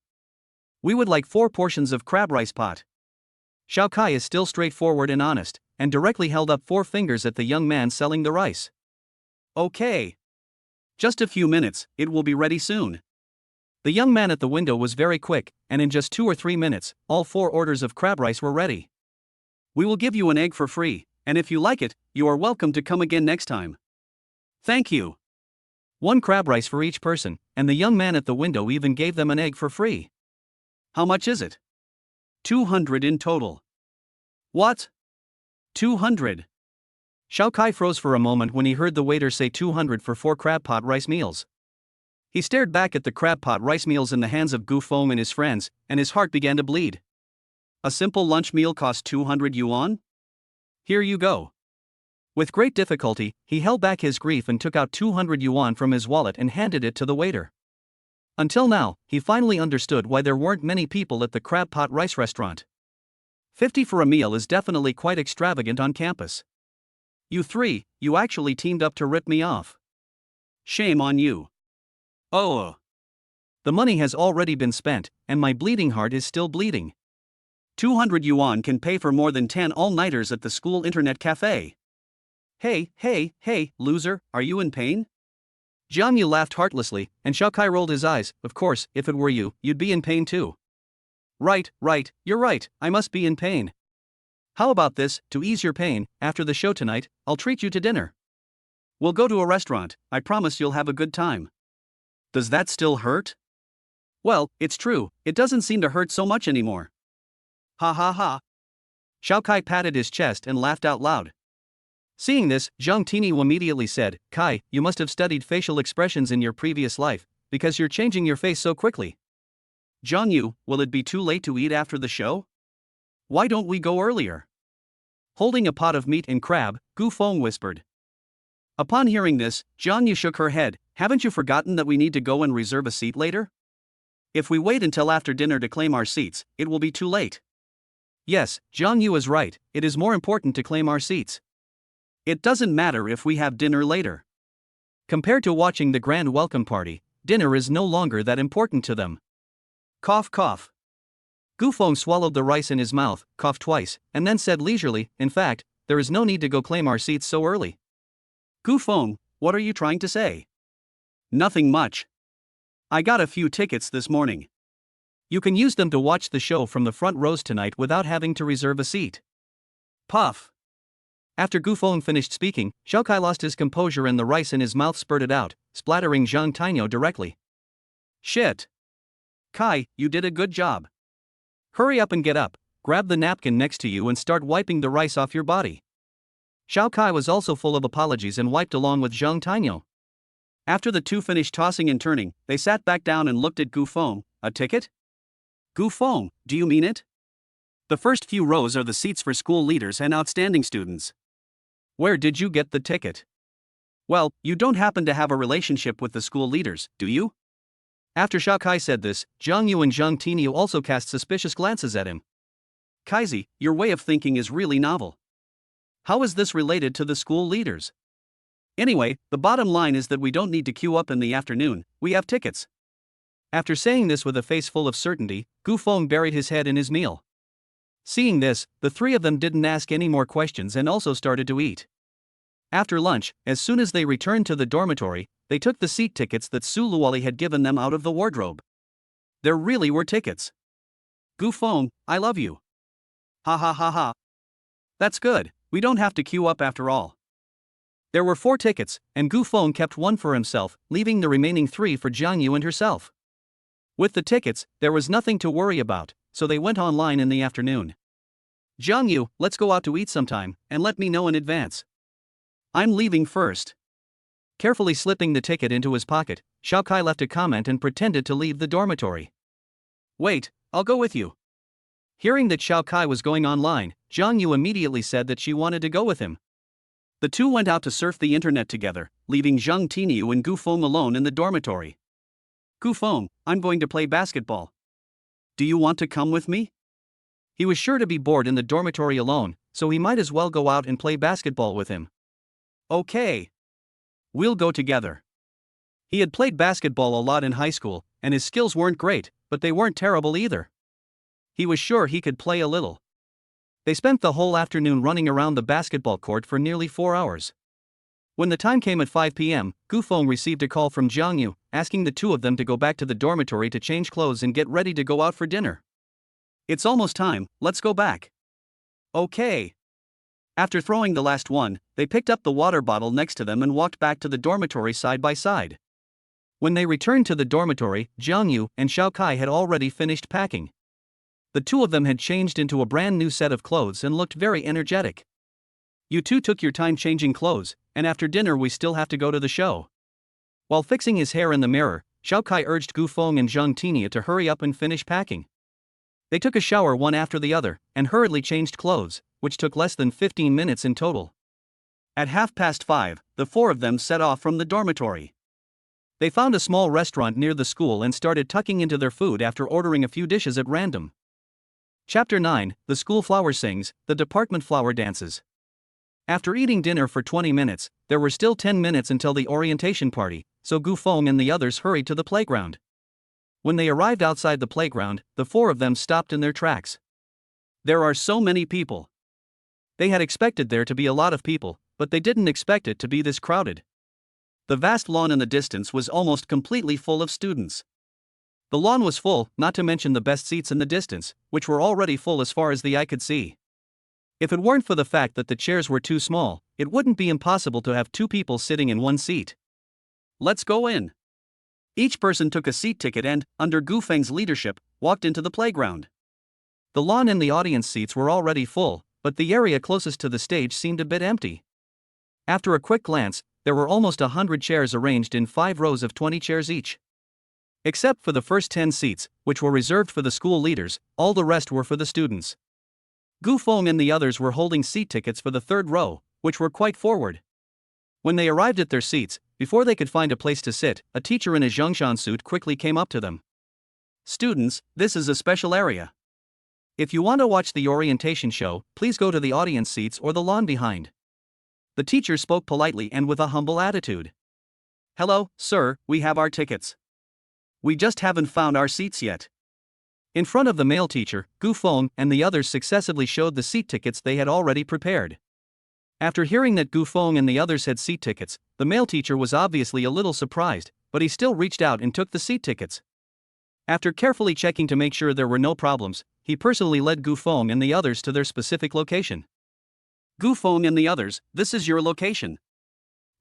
We would like 4 portions of crab rice pot. Xiao Kai is still straightforward and honest, and directly held up 4 fingers at the young man selling the rice. Okay. Just a few minutes, it will be ready soon. The young man at the window was very quick, and in just 2 or 3 minutes, all 4 orders of crab rice were ready. We will give you an egg for free, and if you like it, you are welcome to come again next time. Thank you. 1 crab rice for each person, and the young man at the window even gave them an egg for free. How much is it? 200 in total. What? 200. Xiao Kai froze for a moment when he heard the waiter say 200 for 4 crab pot rice meals. He stared back at the crab pot rice meals in the hands of Gu Feng and his friends, and his heart began to bleed. A simple lunch meal cost 200 yuan? Here you go. With great difficulty, he held back his grief and took out 200 yuan from his wallet and handed it to the waiter. Until now, he finally understood why there weren't many people at the crab pot rice restaurant. 50 for a meal is definitely quite extravagant on campus. You three, you actually teamed up to rip me off. Shame on you. Oh. The money has already been spent, and my bleeding heart is still bleeding. 200 yuan can pay for more than 10 all-nighters at the school internet cafe. Hey, loser, are you in pain? Jiang Yu laughed heartlessly, and Xiao Kai rolled his eyes. Of course, if it were you, you'd be in pain too. Right, you're right, I must be in pain. How about this, to ease your pain, after the show tonight, I'll treat you to dinner. We'll go to a restaurant, I promise you'll have a good time. Does that still hurt? Well, it's true, it doesn't seem to hurt so much anymore. Ha ha ha. Xiao Kai patted his chest and laughed out loud. Seeing this, Zhang Tiniu immediately said, Kai, you must have studied facial expressions in your previous life, because you're changing your face so quickly. Zhang Yu, will it be too late to eat after the show? Why don't we go earlier? Holding a pot of meat and crab, Gu Feng whispered. Upon hearing this, Zhang Yu shook her head. Haven't you forgotten that we need to go and reserve a seat later? If we wait until after dinner to claim our seats, it will be too late. Yes, Zhang Yu is right, it is more important to claim our seats. It doesn't matter if we have dinner later. Compared to watching the grand welcome party, dinner is no longer that important to them. Cough cough. Gu Feng swallowed the rice in his mouth, coughed twice, and then said leisurely, in fact, there is no need to go claim our seats so early. Gu Feng, what are you trying to say? Nothing much. I got a few tickets this morning. You can use them to watch the show from the front rows tonight without having to reserve a seat. Puff. After Gu Feng finished speaking, Xiao Kai lost his composure and the rice in his mouth spurted out, splattering Zhang Tiniu directly. Shit. Kai, you did a good job. Hurry up and get up, grab the napkin next to you and start wiping the rice off your body. Xiao Kai was also full of apologies and wiped along with Zhang Tiniu. After the two finished tossing and turning, they sat back down and looked at Gu Feng. A ticket? Gu Feng, do you mean it? The first few rows are the seats for school leaders and outstanding students. Where did you get the ticket? Well, you don't happen to have a relationship with the school leaders, do you? After Xiao Kai said this, Zhang Yu and Zhang Tiniu also cast suspicious glances at him. Kaizi, your way of thinking is really novel. How is this related to the school leaders? Anyway, the bottom line is that we don't need to queue up in the afternoon, we have tickets. After saying this with a face full of certainty, Gu Feng buried his head in his meal. Seeing this, the three of them didn't ask any more questions and also started to eat. After lunch, as soon as they returned to the dormitory, they took the seat tickets that Su Luoli had given them out of the wardrobe. There really were tickets. Gu Feng, I love you. Ha ha ha ha. That's good, we don't have to queue up after all. There were 4 tickets, and Gu Feng kept one for himself, leaving the remaining 3 for Jiang Yu and herself. With the tickets, there was nothing to worry about, so they went online in the afternoon. Jiang Yu, let's go out to eat sometime, and let me know in advance. I'm leaving first. Carefully slipping the ticket into his pocket, Xiao Kai left a comment and pretended to leave the dormitory. Wait, I'll go with you. Hearing that Xiao Kai was going online, Jiang Yu immediately said that she wanted to go with him. The two went out to surf the internet together, leaving Zhang Tiniu and Gu Feng alone in the dormitory. Gu Feng, I'm going to play basketball. Do you want to come with me? He was sure to be bored in the dormitory alone, so he might as well go out and play basketball with him. Okay. We'll go together. He had played basketball a lot in high school, and his skills weren't great, but they weren't terrible either. He was sure he could play a little. They spent the whole afternoon running around the basketball court for nearly 4 hours. When the time came at 5 p.m., Gu Feng received a call from Jiang Yu, asking the two of them to go back to the dormitory to change clothes and get ready to go out for dinner. It's almost time, let's go back. Okay. After throwing the last one, they picked up the water bottle next to them and walked back to the dormitory side by side. When they returned to the dormitory, Jiang Yu and Xiao Kai had already finished packing. The two of them had changed into a brand new set of clothes and looked very energetic. You two took your time changing clothes, and after dinner we still have to go to the show. While fixing his hair in the mirror, Xiao Kai urged Gu Feng and Zhang Tinia to hurry up and finish packing. They took a shower one after the other, and hurriedly changed clothes, which took less than 15 minutes in total. At 5:30, the four of them set off from the dormitory. They found a small restaurant near the school and started tucking into their food after ordering a few dishes at random. Chapter 9, The School Flower Sings, The Department Flower Dances. After eating dinner for 20 minutes, there were still 10 minutes until the orientation party, so Gu Feng and the others hurried to the playground. When they arrived outside the playground, the four of them stopped in their tracks. There are so many people. They had expected there to be a lot of people, but they didn't expect it to be this crowded. The vast lawn in the distance was almost completely full of students. The lawn was full, not to mention the best seats in the distance, which were already full as far as the eye could see. If it weren't for the fact that the chairs were too small, it wouldn't be impossible to have two people sitting in one seat. Let's go in. Each person took a seat ticket and, under Gu Feng's leadership, walked into the playground. The lawn and the audience seats were already full, but the area closest to the stage seemed a bit empty. After a quick glance, there were almost 100 chairs arranged in 5 rows of 20 chairs each. Except for the first 10 seats, which were reserved for the school leaders, all the rest were for the students. Gu Feng and the others were holding seat tickets for the third row, which were quite forward. When they arrived at their seats, before they could find a place to sit, a teacher in a Zhongshan suit quickly came up to them. Students, this is a special area. If you want to watch the orientation show, please go to the audience seats or the lawn behind. The teacher spoke politely and with a humble attitude. Hello, sir, we have our tickets. We just haven't found our seats yet. In front of the male teacher, Gu Feng and the others successively showed the seat tickets they had already prepared. After hearing that Gu Feng and the others had seat tickets, the male teacher was obviously a little surprised, but he still reached out and took the seat tickets. After carefully checking to make sure there were no problems, he personally led Gu Feng and the others to their specific location. Gu Feng and the others, this is your location.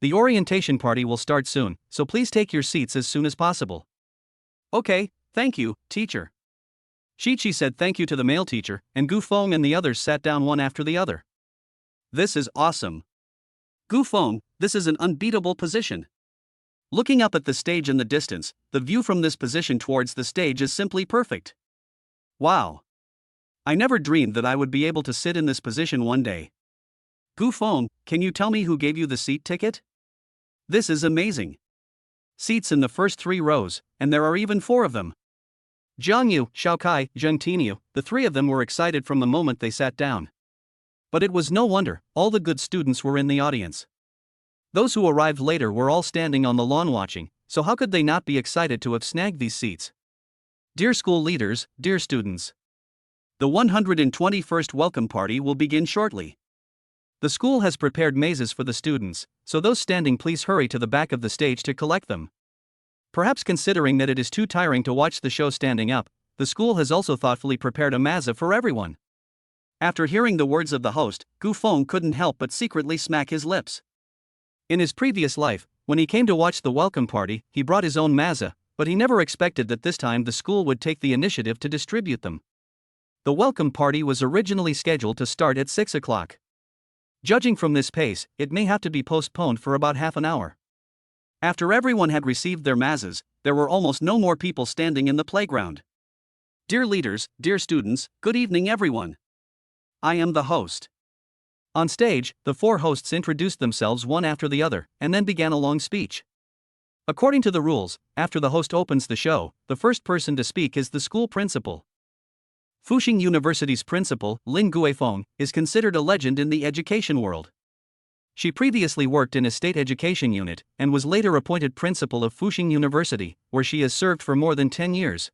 The orientation party will start soon, so please take your seats as soon as possible. Okay, thank you, teacher. Shichi said thank you to the male teacher, and Gu Feng and the others sat down one after the other. This is awesome. Gu Feng, this is an unbeatable position. Looking up at the stage in the distance, the view from this position towards the stage is simply perfect. Wow. I never dreamed that I would be able to sit in this position one day. Gu Feng, can you tell me who gave you the seat ticket? This is amazing. Seats in the first 3 rows, and there are even 4 of them. Jiang Yu, Xiao Kai, Zheng Tinia, the 3 of them were excited from the moment they sat down. But it was no wonder, all the good students were in the audience. Those who arrived later were all standing on the lawn watching, so how could they not be excited to have snagged these seats? Dear school leaders, dear students. The 121st welcome party will begin shortly. The school has prepared mazes for the students, so those standing please hurry to the back of the stage to collect them. Perhaps considering that it is too tiring to watch the show standing up, the school has also thoughtfully prepared a maza for everyone. After hearing the words of the host, Gu Feng couldn't help but secretly smack his lips. In his previous life, when he came to watch the welcome party, he brought his own maza, but he never expected that this time the school would take the initiative to distribute them. The welcome party was originally scheduled to start at 6 o'clock. Judging from this pace, it may have to be postponed for about half an hour. After everyone had received their mazas, there were almost no more people standing in the playground. Dear leaders, dear students, good evening everyone. I am the host. On stage, the 4 hosts introduced themselves one after the other, and then began a long speech. According to the rules, after the host opens the show, the first person to speak is the school principal. Fuxing University's principal, Lin Guifeng, is considered a legend in the education world. She previously worked in a state education unit, and was later appointed principal of Fuxing University, where she has served for more than 10 years.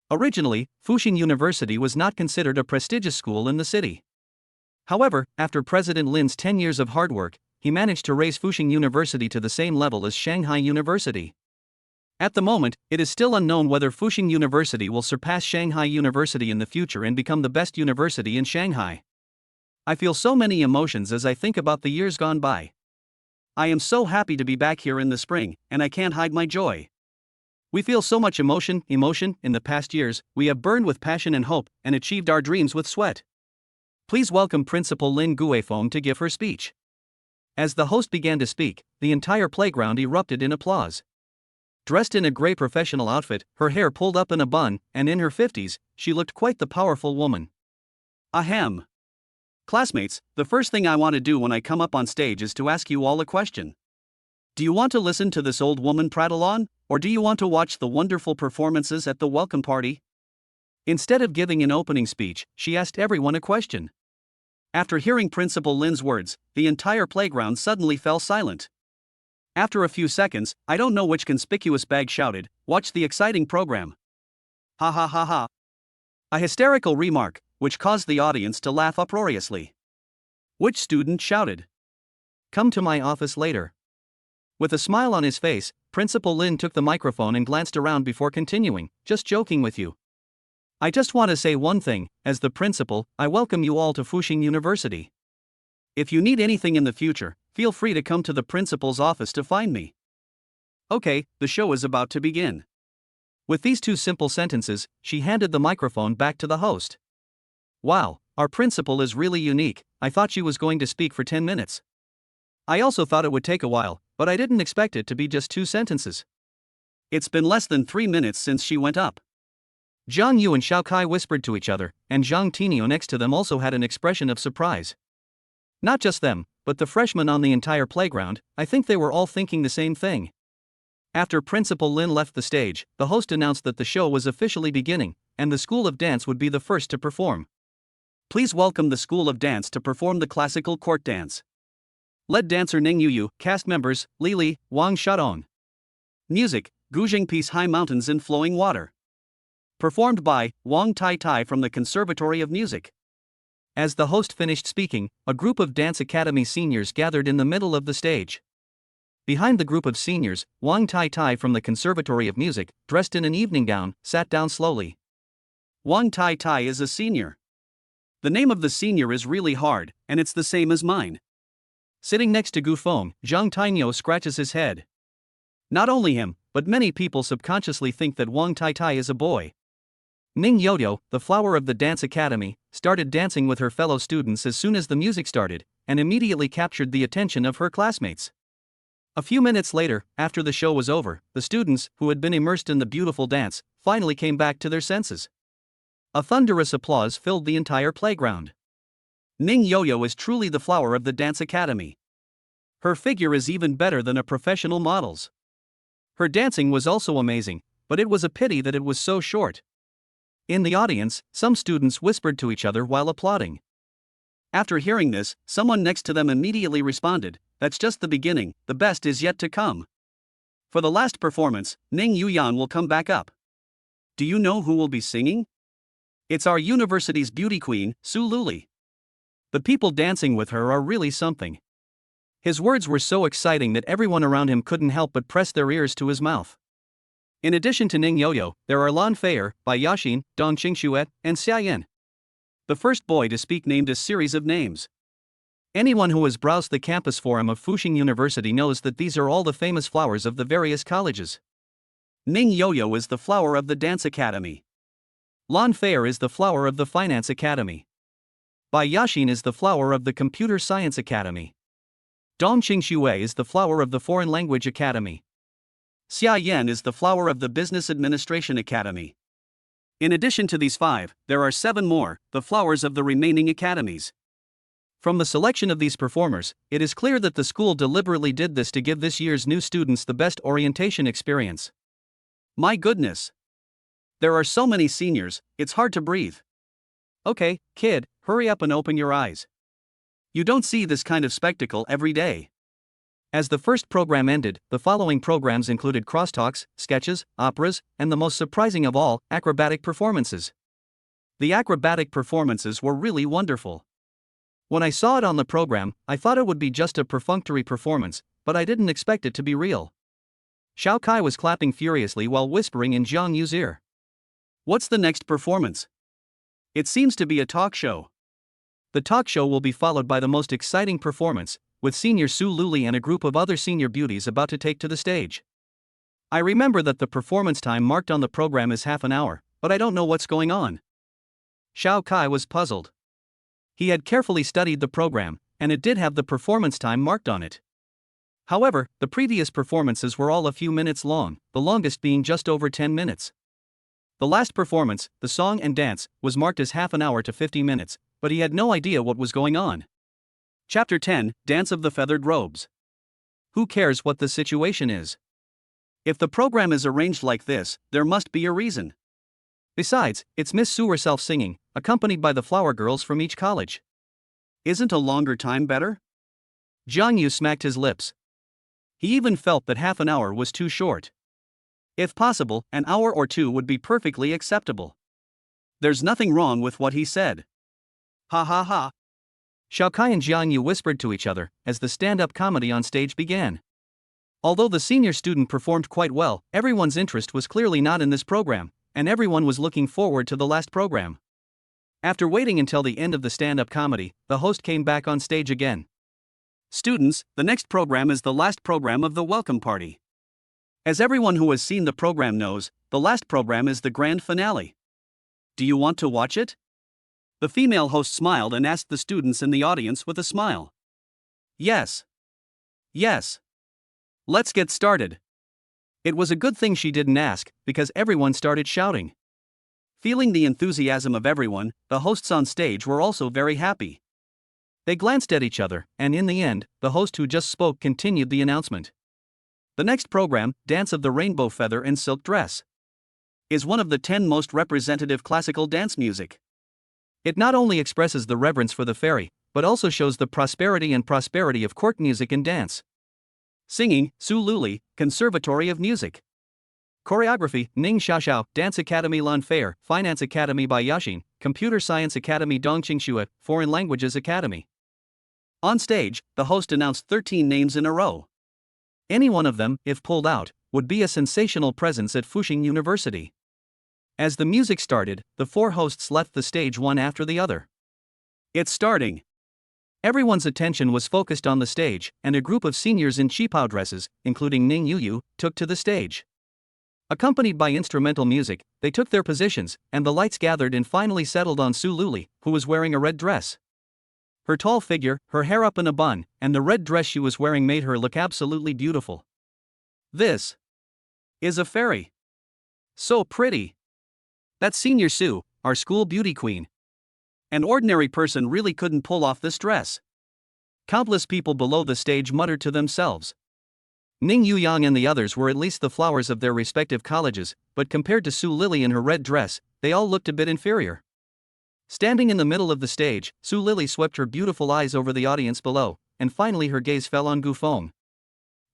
Originally, Fuxing University was not considered a prestigious school in the city. However, after President Lin's 10 years of hard work, he managed to raise Fuxing University to the same level as Shanghai University. At the moment, it is still unknown whether Fuxing University will surpass Shanghai University in the future and become the best university in Shanghai. I feel so many emotions as I think about the years gone by. I am so happy to be back here in the spring, and I can't hide my joy. We feel so much emotion in the past years. We have burned with passion and hope and achieved our dreams with sweat. Please welcome Principal Lin Guifeng to give her speech. As the host began to speak, the entire playground erupted in applause. Dressed in a gray professional outfit, her hair pulled up in a bun, and in her 50s, she looked quite the powerful woman. Ahem. Classmates, the first thing I want to do when I come up on stage is to ask you all a question. Do you want to listen to this old woman prattle on, or do you want to watch the wonderful performances at the welcome party? Instead of giving an opening speech, she asked everyone a question. After hearing Principal Lin's words, the entire playground suddenly fell silent. After a few seconds, I don't know which conspicuous bag shouted, "Watch the exciting program." Ha ha ha ha. A hysterical remark, which caused the audience to laugh uproariously. Which student shouted, "Come to my office later." With a smile on his face, Principal Lin took the microphone and glanced around before continuing, "Just joking with you. I just want to say one thing, as the principal, I welcome you all to Fuxing University. If you need anything in the future, feel free to come to the principal's office to find me." Okay, the show is about to begin. With these two simple sentences, she handed the microphone back to the host. Wow, our principal is really unique. I thought she was going to speak for 10 minutes. I also thought it would take a while, but I didn't expect it to be just 2 sentences. It's been less than 3 minutes since she went up. Zhang Yu and Xiao Kai whispered to each other, and Zhang Tinio next to them also had an expression of surprise. Not just them, but the freshmen on the entire playground. I think they were all thinking the same thing. After Principal Lin left the stage, the host announced that the show was officially beginning, and the School of Dance would be the first to perform. Please welcome the School of Dance to perform the classical court dance. Lead dancer Ning Yuyu, cast members, Li Li, Wang Shadong. Music, Guzheng Peace High Mountains in Flowing Water. Performed by Wang Tai Tai from the Conservatory of Music. As the host finished speaking, a group of Dance Academy seniors gathered in the middle of the stage. Behind the group of seniors, Wang Tai Tai from the Conservatory of Music, dressed in an evening gown, sat down slowly. Wang Tai Tai is a senior. The name of the senior is really hard, and it's the same as mine. Sitting next to Gufeng, Zhang Tainyo scratches his head. Not only him, but many people subconsciously think that Wang Tai Tai is a boy. Ning Yoyo, the flower of the Dance Academy, started dancing with her fellow students as soon as the music started, and immediately captured the attention of her classmates. A few minutes later, after the show was over, the students, who had been immersed in the beautiful dance, finally came back to their senses. A thunderous applause filled the entire playground. Ning Yoyo is truly the flower of the Dance Academy. Her figure is even better than a professional model's. Her dancing was also amazing, but it was a pity that it was so short. In the audience, some students whispered to each other while applauding. After hearing this, someone next to them immediately responded, "That's just the beginning, the best is yet to come." For the last performance, Ning Yuyan will come back up. Do you know who will be singing? It's our university's beauty queen, Su Luli. The people dancing with her are really something. His words were so exciting that everyone around him couldn't help but press their ears to his mouth. In addition to Ning Yoyo, there are Lan Feier, Bai Yaxin, Dong Qingxue, and Xia Yan. The first boy to speak named a series of names. Anyone who has browsed the campus forum of Fuxing University knows that these are all the famous flowers of the various colleges. Ning Yoyo is the flower of the Dance Academy. Lan Feier is the flower of the Finance Academy. Bai Yaxin is the flower of the Computer Science Academy. Dong Qingxue is the flower of the Foreign Language Academy. Xia Yan is the flower of the Business Administration Academy. In addition to these 5, there are 7 more, the flowers of the remaining academies. From the selection of these performers, it is clear that the school deliberately did this to give this year's new students the best orientation experience. My goodness! There are so many seniors, it's hard to breathe. Okay, kid, hurry up and open your eyes. You don't see this kind of spectacle every day. As the first program ended, the following programs included crosstalks, sketches, operas, and the most surprising of all, acrobatic performances. The acrobatic performances were really wonderful. When I saw it on the program, I thought it would be just a perfunctory performance, but I didn't expect it to be real. Xiao Kai was clapping furiously while whispering in Zhang Yu's ear. What's the next performance? It seems to be a talk show. The talk show will be followed by the most exciting performance, with senior Su Luli and a group of other senior beauties about to take to the stage. I remember that the performance time marked on the program is half an hour, but I don't know what's going on. Xiao Kai was puzzled. He had carefully studied the program, and it did have the performance time marked on it. However, the previous performances were all a few minutes long, the longest being just over 10 minutes. The last performance, the song and dance, was marked as half an hour to 50 minutes, but he had no idea what was going on. Chapter 10, Dance of the Feathered Robes. Who cares what the situation is? If the program is arranged like this, there must be a reason. Besides, it's Miss Sue herself singing, accompanied by the flower girls from each college. Isn't a longer time better? Jiang Yu smacked his lips. He even felt that half an hour was too short. If possible, an hour or two would be perfectly acceptable. There's nothing wrong with what he said. Ha ha ha. Xiao Kai and Jiang Yu whispered to each other as the stand-up comedy on stage began. Although the senior student performed quite well, everyone's interest was clearly not in this program, and everyone was looking forward to the last program. After waiting until the end of the stand-up comedy, the host came back on stage again. Students, the next program is the last program of the welcome party. As everyone who has seen the program knows, the last program is the grand finale. Do you want to watch it? The female host smiled and asked the students in the audience with a smile. Yes. Yes. Let's get started. It was a good thing she didn't ask, because everyone started shouting. Feeling the enthusiasm of everyone, the hosts on stage were also very happy. They glanced at each other, and in the end, the host who just spoke continued the announcement. The next program, Dance of the Rainbow Feather and Silk Dress, is one of the 10 most representative classical dance music. It not only expresses the reverence for the fairy, but also shows the prosperity of court music and dance. Singing, Su Luli, Conservatory of Music. Choreography, Ning Xiaoxiao, Dance Academy Lan Fair, Finance Academy by Yaxin, Computer Science Academy Dongqingxue, Foreign Languages Academy. On stage, the host announced 13 names in a row. Any one of them, if pulled out, would be a sensational presence at Fuxing University. As the music started, the 4 hosts left the stage one after the other. It's starting. Everyone's attention was focused on the stage, and a group of seniors in qipao dresses, including Ning Yuyu, took to the stage. Accompanied by instrumental music, they took their positions, and the lights gathered and finally settled on Su Luli, who was wearing a red dress. Her tall figure, her hair up in a bun, and the red dress she was wearing made her look absolutely beautiful. This is a fairy. So pretty. That's Senior Su, our school beauty queen. An ordinary person really couldn't pull off this dress. Countless people below the stage muttered to themselves. Ning Yuyang and the others were at least the flowers of their respective colleges, but compared to Su Lili in her red dress, they all looked a bit inferior. Standing in the middle of the stage, Su Lili swept her beautiful eyes over the audience below, and finally her gaze fell on Gu Feng.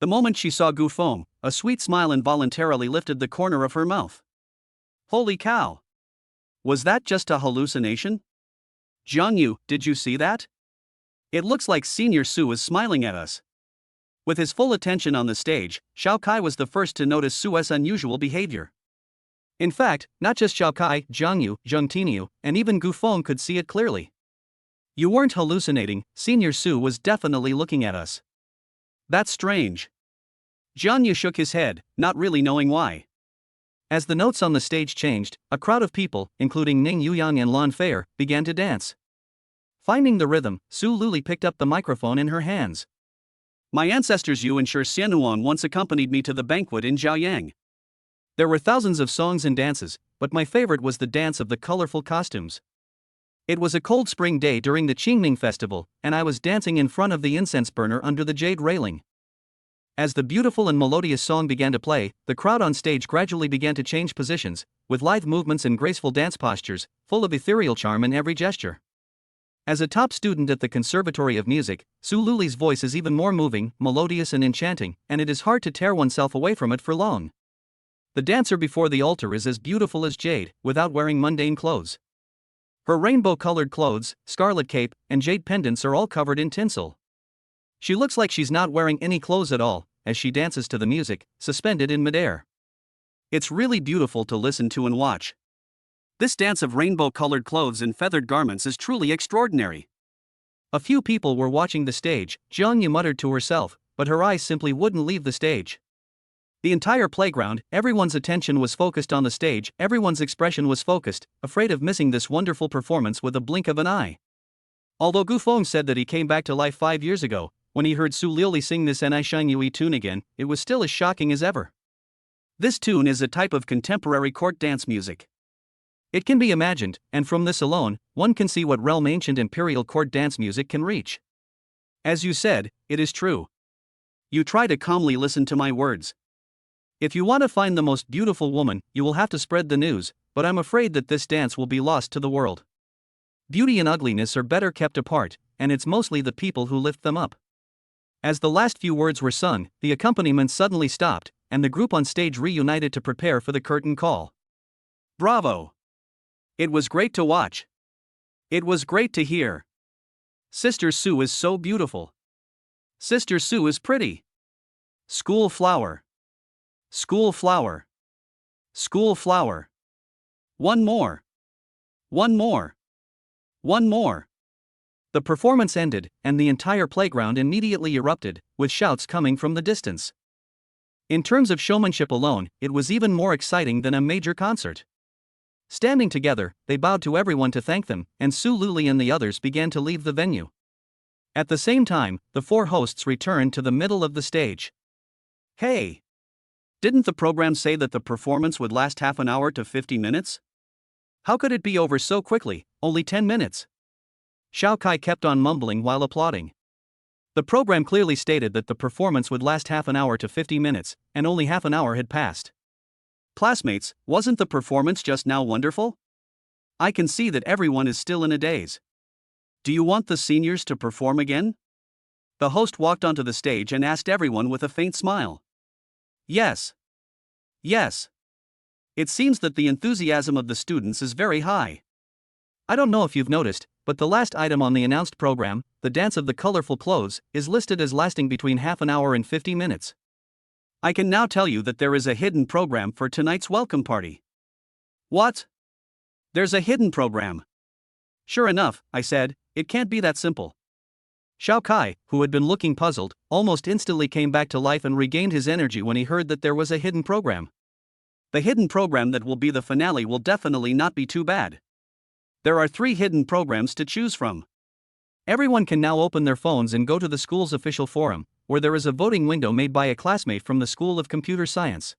The moment she saw Gu Feng, a sweet smile involuntarily lifted the corner of her mouth. Holy cow! Was that just a hallucination? Jiang Yu, did you see that? It looks like Senior Su is smiling at us. With his full attention on the stage, Xiao Kai was the first to notice Su's unusual behavior. In fact, not just Xiao Kai, Jiang Yu, Zheng Tinyu, and even Gu Feng could see it clearly. You weren't hallucinating, Senior Su was definitely looking at us. That's strange. Jiang Yu shook his head, not really knowing why. As the notes on the stage changed, a crowd of people, including Ning Yuyang and Lan Fair, began to dance. Finding the rhythm, Su Luli picked up the microphone in her hands. My ancestors Yu and Shi Xianhuan once accompanied me to the banquet in Zhaoyang. There were thousands of songs and dances, but my favorite was the dance of the colorful costumes. It was a cold spring day during the Qingming festival, and I was dancing in front of the incense burner under the jade railing. As the beautiful and melodious song began to play, the crowd on stage gradually began to change positions, with lithe movements and graceful dance postures, full of ethereal charm in every gesture. As a top student at the Conservatory of Music, Su Luli's voice is even more moving, melodious and enchanting, and it is hard to tear oneself away from it for long. The dancer before the altar is as beautiful as jade, without wearing mundane clothes. Her rainbow-colored clothes, scarlet cape, and jade pendants are all covered in tinsel. She looks like she's not wearing any clothes at all, as she dances to the music, suspended in midair. It's really beautiful to listen to and watch. This dance of rainbow-colored clothes and feathered garments is truly extraordinary. A few people were watching the stage, Jiang Yu muttered to herself, but her eyes simply wouldn't leave the stage. The entire playground, everyone's attention was focused on the stage, everyone's expression was focused, afraid of missing this wonderful performance with a blink of an eye. Although Gu Feng said that he came back to life 5 years ago, when he heard Su Liuli sing this Ni Shang Yui tune again, it was still as shocking as ever. This tune is a type of contemporary court dance music. It can be imagined, and from this alone, one can see what realm ancient imperial court dance music can reach. As you said, it is true. You try to calmly listen to my words. If you want to find the most beautiful woman, you will have to spread the news, but I'm afraid that this dance will be lost to the world. Beauty and ugliness are better kept apart, and it's mostly the people who lift them up. As the last few words were sung, the accompaniment suddenly stopped, and the group on stage reunited to prepare for the curtain call. Bravo! It was great to watch. It was great to hear. Sister Su is so beautiful. Sister Su is pretty. School flower. School flower. School flower. One more. One more. One more. The performance ended, and the entire playground immediately erupted, with shouts coming from the distance. In terms of showmanship alone, it was even more exciting than a major concert. Standing together, they bowed to everyone to thank them, and Su Luli and the others began to leave the venue. At the same time, the 4 hosts returned to the middle of the stage. Hey! Didn't the program say that the performance would last half an hour to 50 minutes? How could it be over so quickly, only 10 minutes? Xiao Kai kept on mumbling while applauding. The program clearly stated that the performance would last half an hour to 50 minutes, and only half an hour had passed. Classmates, wasn't the performance just now wonderful? I can see that everyone is still in a daze. Do you want the seniors to perform again? The host walked onto the stage and asked everyone with a faint smile. Yes. Yes. It seems that the enthusiasm of the students is very high. I don't know if you've noticed, but the last item on the announced program, the dance of the colorful clothes, is listed as lasting between half an hour and 50 minutes. I can now tell you that there is a hidden program for tonight's welcome party. What? There's a hidden program. Sure enough, I said, it can't be that simple. Xiao Kai, who had been looking puzzled, almost instantly came back to life and regained his energy when he heard that there was a hidden program. The hidden program that will be the finale will definitely not be too bad. There are 3 hidden programs to choose from. Everyone can now open their phones and go to the school's official forum, where there is a voting window made by a classmate from the School of Computer Science.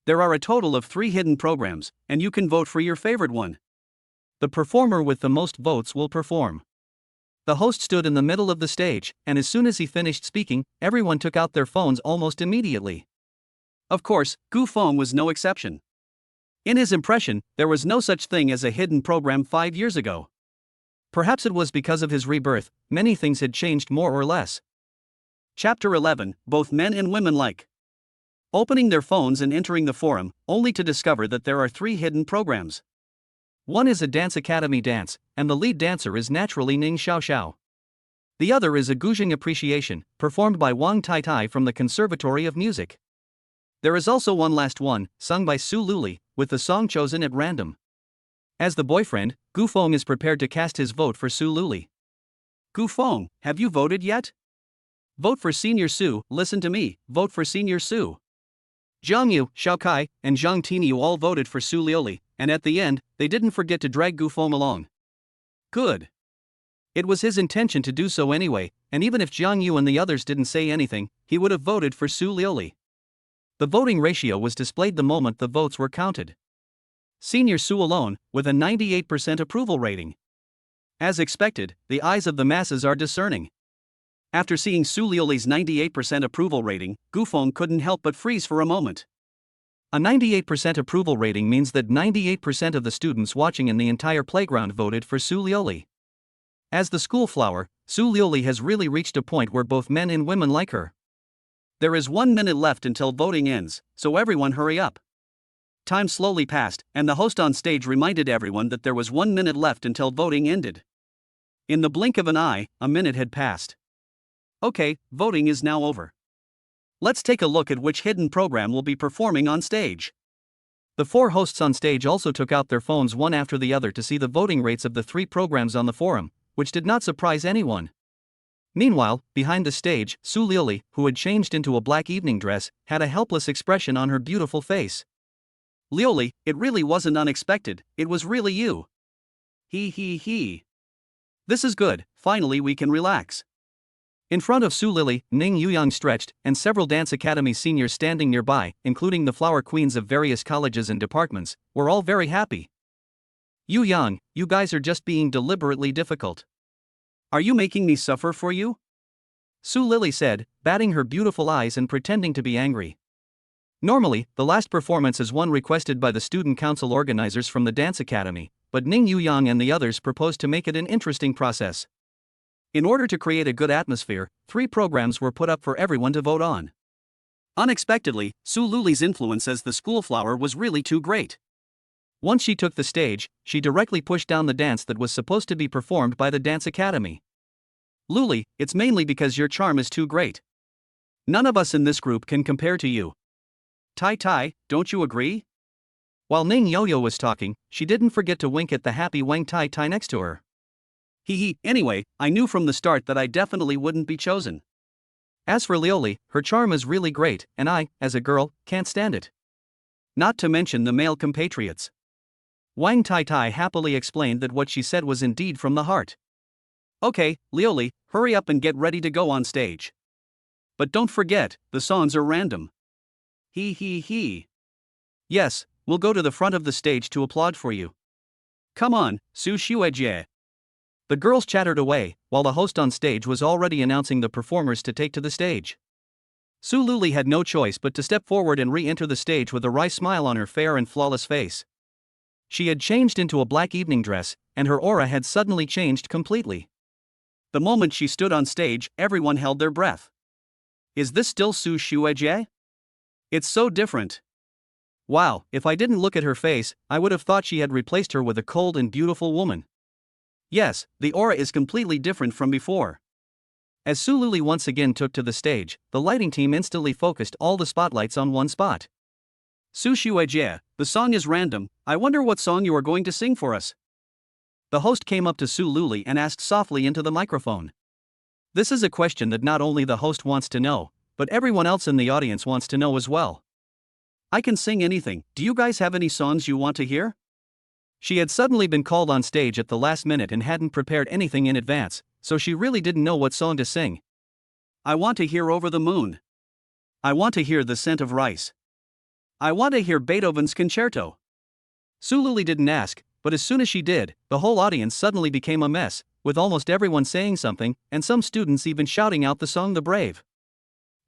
There are a total of 3 hidden programs, and you can vote for your favorite one. The performer with the most votes will perform. The host stood in the middle of the stage, and as soon as he finished speaking, everyone took out their phones almost immediately. Of course, Gu Feng was no exception. In his impression, there was no such thing as a hidden program 5 years ago. Perhaps it was because of his rebirth, many things had changed more or less. Chapter 11, Both Men and Women Like. Opening their phones and entering the forum, only to discover that there are 3 hidden programs. One is a dance academy dance, and the lead dancer is naturally Ning Xiaoxiao. The other is a Guzheng appreciation, performed by Wang Taitai from the Conservatory of Music. There is also one last one, sung by Su Luli, with the song chosen at random. As the boyfriend, Gu Feng is prepared to cast his vote for Su Luli. Gu Feng, have you voted yet? Vote for Senior Su, listen to me, vote for Senior Su. Zhang Yu, Xiao Kai, and Zhang Tinyu all voted for Su Liuli, and at the end, they didn't forget to drag Gu Feng along. Good. It was his intention to do so anyway, and even if Zhang Yu and the others didn't say anything, he would have voted for Su Liuli. The voting ratio was displayed the moment the votes were counted. Senior Su alone, with a 98% approval rating. As expected, the eyes of the masses are discerning. After seeing Su Liuli's 98% approval rating, Gu Feng couldn't help but freeze for a moment. A 98% approval rating means that 98% of the students watching in the entire playground voted for Su Liuli. As the school flower, Su Liuli has really reached a point where both men and women like her. There is 1 minute left until voting ends, so everyone hurry up. Time slowly passed, and the host on stage reminded everyone that there was 1 minute left until voting ended. In the blink of an eye, a minute had passed. Okay, voting is now over. Let's take a look at which hidden program will be performing on stage. The 4 hosts on stage also took out their phones one after the other to see the voting rates of the 3 programs on the forum, which did not surprise anyone. Meanwhile, behind the stage, Su Lili, who had changed into a black evening dress, had a helpless expression on her beautiful face. Lioli, it really wasn't unexpected, it was really you. He. This is good, finally we can relax. In front of Su Lili, Ning Yuyang stretched, and several Dance Academy seniors standing nearby, including the flower queens of various colleges and departments, were all very happy. Yuyang, you guys are just being deliberately difficult. Are you making me suffer for you? Su Lili said, batting her beautiful eyes and pretending to be angry. Normally, the last performance is one requested by the student council organizers from the Dance Academy, but Ning Yuyang and the others proposed to make it an interesting process. In order to create a good atmosphere, 3 programs were put up for everyone to vote on. Unexpectedly, Su Lili's influence as the school flower was really too great. Once she took the stage, she directly pushed down the dance that was supposed to be performed by the Dance Academy. Luli, it's mainly because your charm is too great. None of us in this group can compare to you. Tai, don't you agree? While Ning Yo-Yo was talking, she didn't forget to wink at the happy Wang Tai next to her. Anyway, I knew from the start that I definitely wouldn't be chosen. As for Lioli, her charm is really great, and I, as a girl, can't stand it. Not to mention the male compatriots. Wang Tai happily explained that what she said was indeed from the heart. Okay, Lioli, hurry up and get ready to go on stage. But don't forget, the songs are random. Yes, we'll go to the front of the stage to applaud for you. Come on, Su Xuejie. The girls chattered away, while the host on stage was already announcing the performers to take to the stage. Su Lili had no choice but to step forward and re-enter the stage with a wry smile on her fair and flawless face. She had changed into a black evening dress, and her aura had suddenly changed completely. The moment she stood on stage, everyone held their breath. Is this still Su Xuejie? It's so different. Wow, if I didn't look at her face, I would have thought she had replaced her with a cold and beautiful woman. Yes, the aura is completely different from before. As Su Lili once again took to the stage, the lighting team instantly focused all the spotlights on one spot. Su Xuejie, the song is random, I wonder what song you are going to sing for us. The host came up to Su Lili and asked softly into the microphone. This is a question that not only the host wants to know, but everyone else in the audience wants to know as well. I can sing anything, do you guys have any songs you want to hear? She had suddenly been called on stage at the last minute and hadn't prepared anything in advance, so she really didn't know what song to sing. I want to hear Over the Moon. I want to hear The Scent of Rice. I want to hear Beethoven's Concerto. Su Lili didn't ask, but as soon as she did, the whole audience suddenly became a mess, with almost everyone saying something, and some students even shouting out the song The Brave.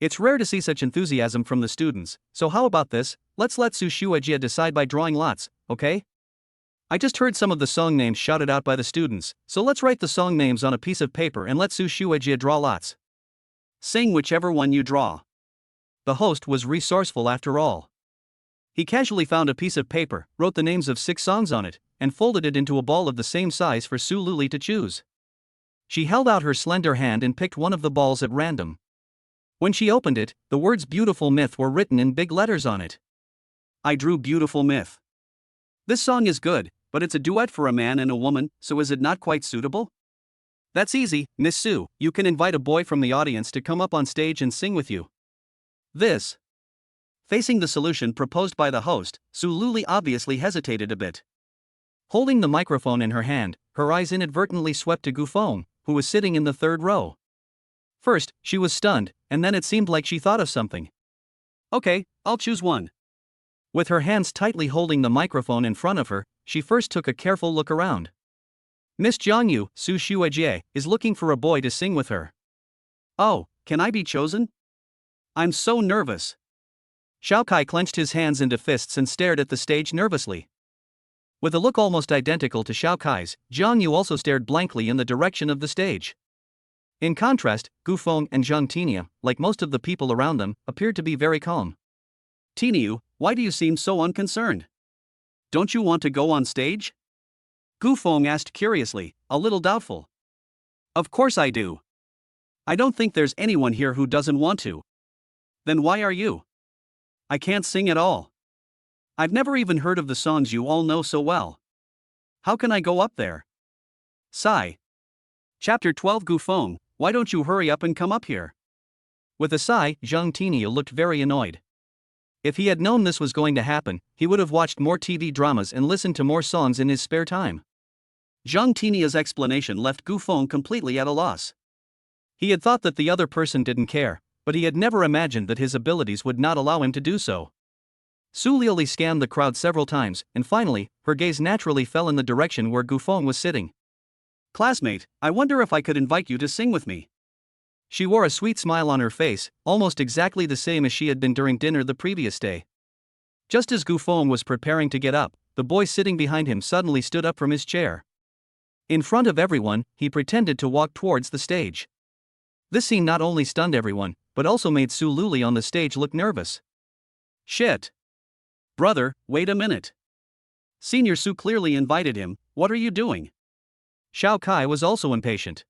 It's rare to see such enthusiasm from the students, so how about this, let's let Su Xuejie decide by drawing lots, okay? I just heard some of the song names shouted out by the students, so let's write the song names on a piece of paper and let Su Xuejie draw lots. Sing whichever one you draw. The host was resourceful after all. He casually found a piece of paper, wrote the names of 6 songs on it, and folded it into a ball of the same size for Su Lili to choose. She held out her slender hand and picked one of the balls at random. When she opened it, the words Beautiful Myth were written in big letters on it. I drew Beautiful Myth. This song is good, but it's a duet for a man and a woman, so is it not quite suitable? That's easy, Miss Su, you can invite a boy from the audience to come up on stage and sing with you. This. Facing the solution proposed by the host, Su Lili obviously hesitated a bit. Holding the microphone in her hand, her eyes inadvertently swept to Gu Feng, who was sitting in the 3rd row. First, she was stunned, and then it seemed like she thought of something. Okay, I'll choose one. With her hands tightly holding the microphone in front of her, she first took a careful look around. Miss Jiangyu, Su Xuejie, is looking for a boy to sing with her. Oh, can I be chosen? I'm so nervous. Xiao Kai clenched his hands into fists and stared at the stage nervously. With a look almost identical to Xiao Kai's, Jiangyu also stared blankly in the direction of the stage. In contrast, Gu Feng and Zhang Tinia, like most of the people around them, appeared to be very calm. Tiniu, why do you seem so unconcerned? Don't you want to go on stage? Gu Feng asked curiously, a little doubtful. Of course I do. I don't think there's anyone here who doesn't want to. Then why are you? I can't sing at all. I've never even heard of the songs you all know so well. How can I go up there? Sigh. Chapter 12 Gu Feng, why don't you hurry up and come up here? With a sigh, Zhang Tinio looked very annoyed. If he had known this was going to happen, he would have watched more TV dramas and listened to more songs in his spare time. Zhang Tinio's explanation left Gu Feng completely at a loss. He had thought that the other person didn't care, but he had never imagined that his abilities would not allow him to do so. Su Liuli scanned the crowd several times, and finally, her gaze naturally fell in the direction where Gu Feng was sitting. Classmate, I wonder if I could invite you to sing with me. She wore a sweet smile on her face, almost exactly the same as she had been during dinner the previous day. Just as Gu Feng was preparing to get up, the boy sitting behind him suddenly stood up from his chair. In front of everyone, he pretended to walk towards the stage. This scene not only stunned everyone, but also made Su Liuli on the stage look nervous. Shit! Brother, wait a minute. Senior Su clearly invited him, what are you doing? Xiao Kai was also impatient.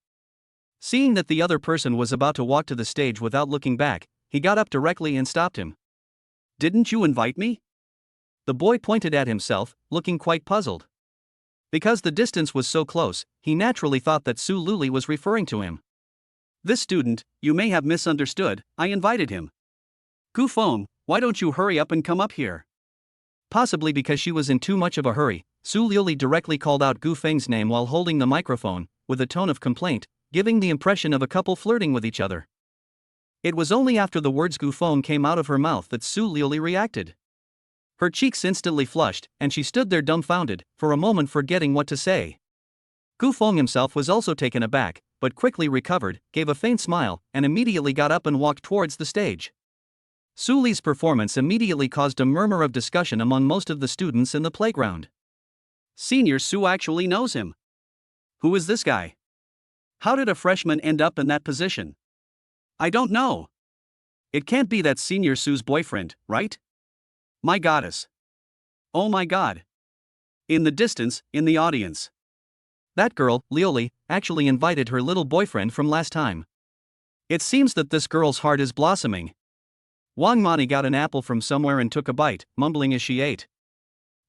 Seeing that the other person was about to walk to the stage without looking back, he got up directly and stopped him. Didn't you invite me? The boy pointed at himself, looking quite puzzled. Because the distance was so close, he naturally thought that Su Liuli was referring to him. This student, you may have misunderstood, I invited him. Gu Feng, why don't you hurry up and come up here? Possibly because she was in too much of a hurry, Su Liuli directly called out Gu Feng's name while holding the microphone, with a tone of complaint, giving the impression of a couple flirting with each other. It was only after the words Gu Feng came out of her mouth that Su Liuli reacted. Her cheeks instantly flushed, and she stood there dumbfounded, for a moment forgetting what to say. Gu Feng himself was also taken aback, but quickly recovered, gave a faint smile, and immediately got up and walked towards the stage. Su Li's performance immediately caused a murmur of discussion among most of the students in the playground. Senior Su actually knows him. Who is this guy? How did a freshman end up in that position? I don't know. It can't be that Senior Su's boyfriend, right? My goddess. Oh my god. In the distance, in the audience. That girl, Liuli, actually invited her little boyfriend from last time. It seems that this girl's heart is blossoming. Wang Mani got an apple from somewhere and took a bite, mumbling as she ate.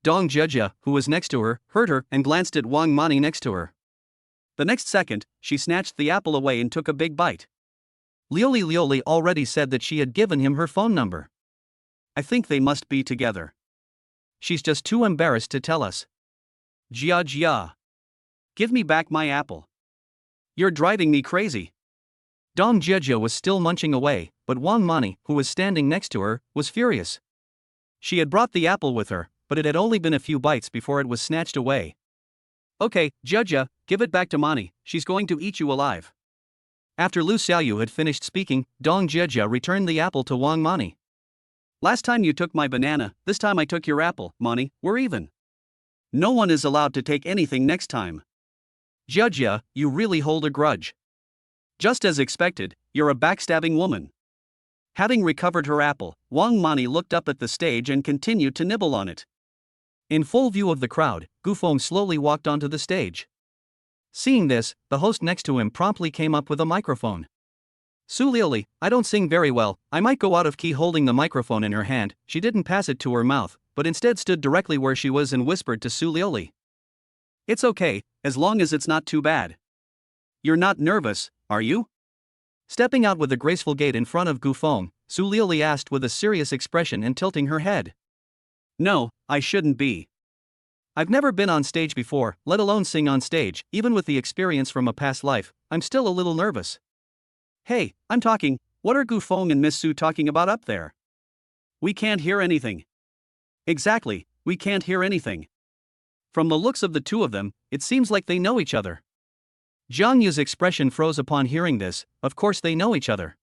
Dong Jejia, who was next to her, heard her and glanced at Wang Mani next to her. The next second, she snatched the apple away and took a big bite. Liuli already said that she had given him her phone number. I think they must be together. She's just too embarrassed to tell us. Jia. Give me back my apple. You're driving me crazy. Dong Jejia was still munching away, but Wang Mani, who was standing next to her, was furious. She had brought the apple with her, but it had only been a few bites before it was snatched away. Okay, Jejia, give it back to Mani, she's going to eat you alive. After Lu Xiaoyu had finished speaking, Dong Jejia returned the apple to Wang Mani. Last time you took my banana, this time I took your apple, Mani, we're even. No one is allowed to take anything next time. Jejia, you really hold a grudge. Just as expected, you're a backstabbing woman. Having recovered her apple, Wang Mani looked up at the stage and continued to nibble on it. In full view of the crowd, Gu Feng slowly walked onto the stage. Seeing this, the host next to him promptly came up with a microphone. Su Liuli, I don't sing very well, I might go out of key. Holding the microphone in her hand, she didn't pass it to her mouth, but instead stood directly where she was and whispered to Su Liuli. It's okay, as long as it's not too bad. You're not nervous, are you? Stepping out with a graceful gait in front of Gu Feng, Su Liuli asked with a serious expression and tilting her head. No, I shouldn't be. I've never been on stage before, let alone sing on stage. Even with the experience from a past life, I'm still a little nervous. Hey, I'm talking, what are Gu Feng and Miss Su talking about up there? We can't hear anything. Exactly, we can't hear anything. From the looks of the two of them, it seems like they know each other. Zhang Yu's expression froze upon hearing this. Of course they know each other.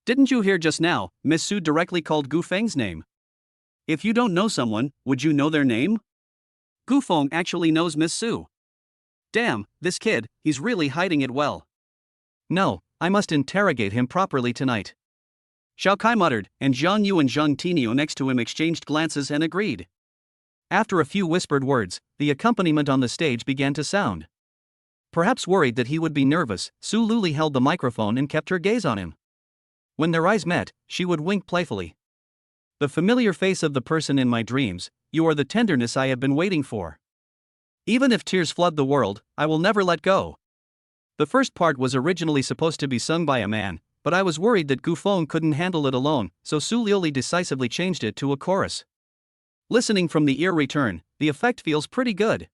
Didn't you hear just now, Miss Su directly called Gu Feng's name? If you don't know someone, would you know their name? Gu Feng actually knows Miss Su. Damn, this kid, he's really hiding it well. No, I must interrogate him properly tonight. Xiao Kai muttered, and Zhang Yu and Zhang Tinio next to him exchanged glances and agreed. After a few whispered words, the accompaniment on the stage began to sound. Perhaps worried that he would be nervous, Su Liuli held the microphone and kept her gaze on him. When their eyes met, she would wink playfully. The familiar face of the person in my dreams, you are the tenderness I have been waiting for. Even if tears flood the world, I will never let go. The first part was originally supposed to be sung by a man, but I was worried that Gu Feng couldn't handle it alone, so Su Liuli decisively changed it to a chorus. Listening from the ear return, the effect feels pretty good.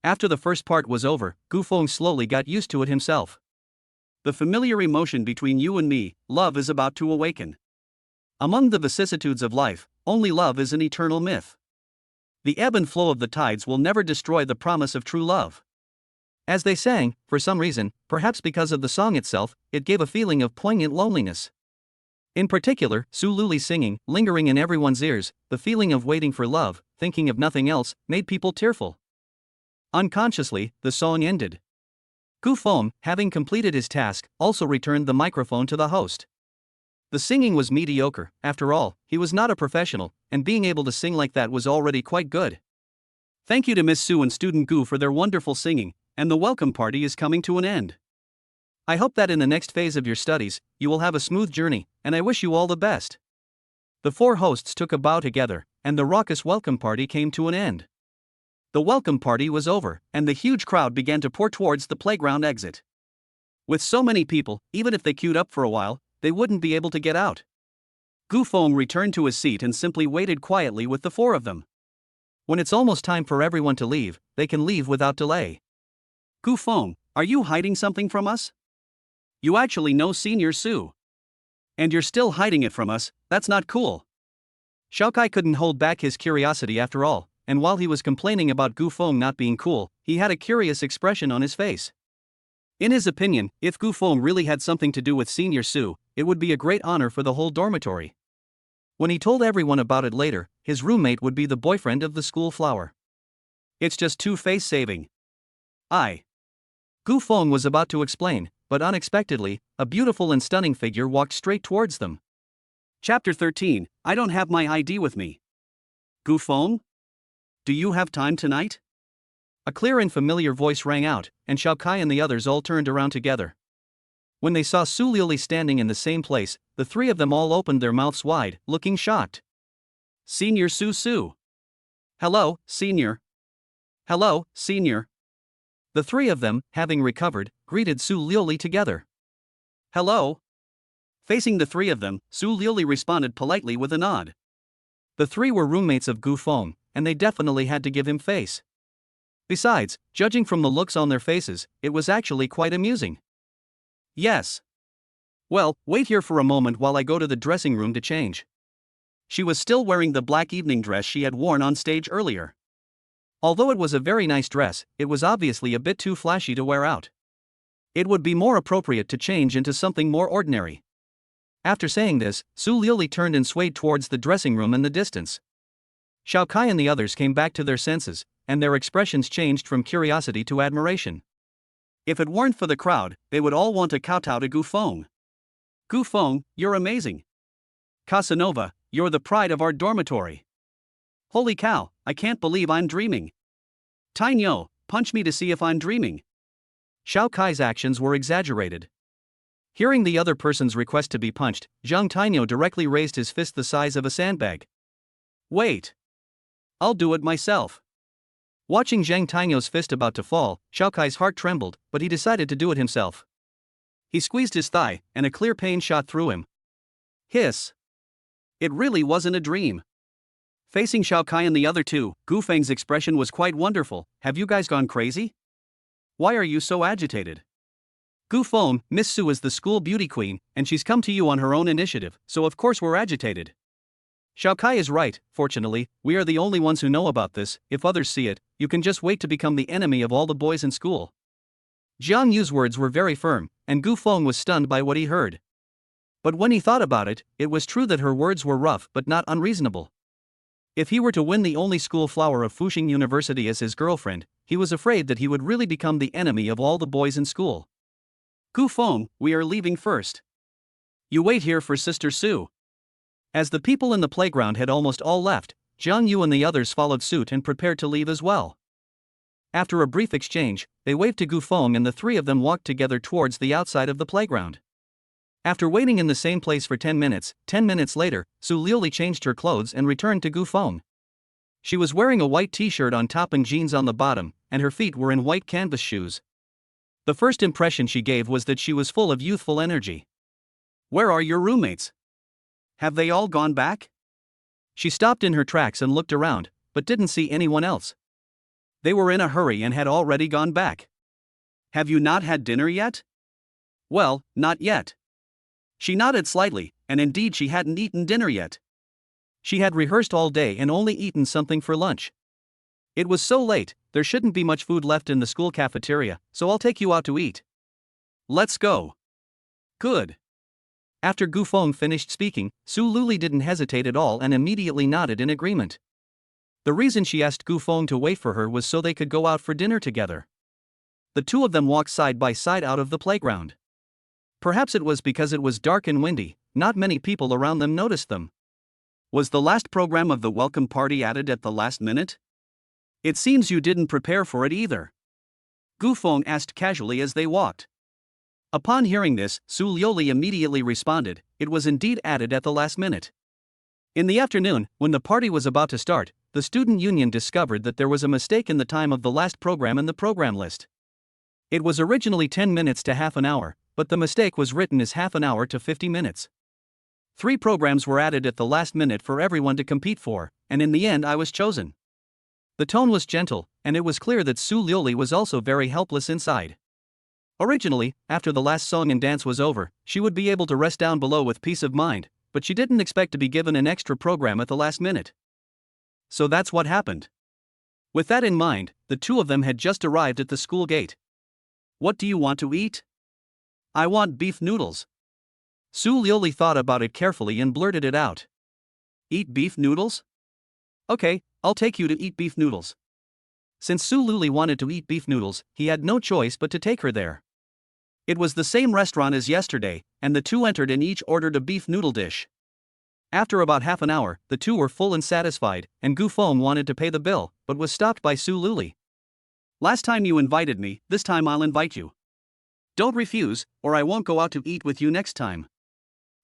After the first part was over, Gu Feng slowly got used to it himself. The familiar emotion between you and me, love is about to awaken. Among the vicissitudes of life, only love is an eternal myth. The ebb and flow of the tides will never destroy the promise of true love. As they sang, for some reason, perhaps because of the song itself, it gave a feeling of poignant loneliness. In particular, Su Liuli's singing, lingering in everyone's ears, the feeling of waiting for love, thinking of nothing else, made people tearful. Unconsciously, the song ended. Gu Feng, having completed his task, also returned the microphone to the host. The singing was mediocre, after all, he was not a professional, and being able to sing like that was already quite good. Thank you to Miss Su and student Gu for their wonderful singing, and the welcome party is coming to an end. I hope that in the next phase of your studies, you will have a smooth journey, and I wish you all the best. The four hosts took a bow together, and the raucous welcome party came to an end. The welcome party was over, and the huge crowd began to pour towards the playground exit. With so many people, even if they queued up for a while, they wouldn't be able to get out. Gu Feng returned to his seat and simply waited quietly with the four of them. When it's almost time for everyone to leave, they can leave without delay. Gu Feng, are you hiding something from us? You actually know Senior Su. And you're still hiding it from us, that's not cool. Xiaokai couldn't hold back his curiosity after all, and while he was complaining about Gu Feng not being cool, he had a curious expression on his face. In his opinion, if Gu Feng really had something to do with Senior Su, it would be a great honor for the whole dormitory. When he told everyone about it later, his roommate would be the boyfriend of the school flower. It's just too face-saving. Gu Feng was about to explain, but unexpectedly, a beautiful and stunning figure walked straight towards them. Chapter 13, I don't have my ID with me. Gu Feng? Do you have time tonight? A clear and familiar voice rang out, and Xiaokai and the others all turned around together. When they saw Su Liuli standing in the same place, the three of them all opened their mouths wide, looking shocked. Senior Su. Hello, Senior. Hello, Senior. The three of them, having recovered, greeted Su Liuli together. Hello. Facing the three of them, Su Liuli responded politely with a nod. The three were roommates of Gu Feng, and they definitely had to give him face. Besides, judging from the looks on their faces, it was actually quite amusing. Yes. Well, wait here for a moment while I go to the dressing room to change. She was still wearing the black evening dress she had worn on stage earlier. Although it was a very nice dress, it was obviously a bit too flashy to wear out. It would be more appropriate to change into something more ordinary. After saying this, Su Liuli turned and swayed towards the dressing room in the distance. Xiaokai and the others came back to their senses, and their expressions changed from curiosity to admiration. If it weren't for the crowd, they would all want to kowtow to Gu Feng. Gu Feng, you're amazing. Casanova, you're the pride of our dormitory. Holy cow, I can't believe I'm dreaming. Tainyo, punch me to see if I'm dreaming. Xiaokai's actions were exaggerated. Hearing the other person's request to be punched, Zhang Tainyo directly raised his fist the size of a sandbag. Wait. I'll do it myself. Watching Zhang Tainyo's fist about to fall, Xiaokai's heart trembled, but he decided to do it himself. He squeezed his thigh, and a clear pain shot through him. Hiss. It really wasn't a dream. Facing Xiaokai and the other two, Gu Feng's expression was quite wonderful. Have you guys gone crazy? Why are you so agitated? Gu Feng, Miss Su is the school beauty queen, and she's come to you on her own initiative, so of course we're agitated. Xiaokai is right, fortunately, we are the only ones who know about this. If others see it, you can just wait to become the enemy of all the boys in school. Jiang Yu's words were very firm, and Gu Feng was stunned by what he heard. But when he thought about it, it was true that her words were rough but not unreasonable. If he were to win the only school flower of Fuxing University as his girlfriend, he was afraid that he would really become the enemy of all the boys in school. Gu Feng, we are leaving first. You wait here for Sister Su. As the people in the playground had almost all left, Jiang Yu and the others followed suit and prepared to leave as well. After a brief exchange, they waved to Gu Feng and the three of them walked together towards the outside of the playground. After waiting in the same place for 10 minutes later, Su Liuli changed her clothes and returned to Gu Feng. She was wearing a white t-shirt on top and jeans on the bottom, and her feet were in white canvas shoes. The first impression she gave was that she was full of youthful energy. "Where are your roommates? Have they all gone back?" She stopped in her tracks and looked around, but didn't see anyone else. They were in a hurry and had already gone back. "Have you not had dinner yet?" "Well, not yet." She nodded slightly, and indeed she hadn't eaten dinner yet. She had rehearsed all day and only eaten something for lunch. "It was so late, there shouldn't be much food left in the school cafeteria, so I'll take you out to eat." "Let's go." "Good." After Gu Feng finished speaking, Su Luli didn't hesitate at all and immediately nodded in agreement. The reason she asked Gu Feng to wait for her was so they could go out for dinner together. The two of them walked side by side out of the playground. Perhaps it was because it was dark and windy, not many people around them noticed them. "Was the last program of the welcome party added at the last minute? It seems you didn't prepare for it either," Gu Feng asked casually as they walked. Upon hearing this, Su Lioli immediately responded, "It was indeed added at the last minute." In the afternoon, when the party was about to start, the student union discovered that there was a mistake in the time of the last program in the program list. It was originally 10 minutes to half an hour, but the mistake was written as half an hour to 50 minutes. 3 programs were added at the last minute for everyone to compete for, and in the end I was chosen. The tone was gentle, and it was clear that Su Lioli was also very helpless inside. Originally, after the last song and dance was over, she would be able to rest down below with peace of mind, but she didn't expect to be given an extra program at the last minute. So that's what happened. With that in mind, the two of them had just arrived at the school gate. "What do you want to eat?" "I want beef noodles." Su Lioli thought about it carefully and blurted it out. "Eat beef noodles? Okay, I'll take you to eat beef noodles." Since Su Luli wanted to eat beef noodles, he had no choice but to take her there. It was the same restaurant as yesterday, and the two entered and each ordered a beef noodle dish. After about half an hour, the two were full and satisfied, and Gu Feng wanted to pay the bill, but was stopped by Su Luli. "Last time you invited me, this time I'll invite you. Don't refuse, or I won't go out to eat with you next time."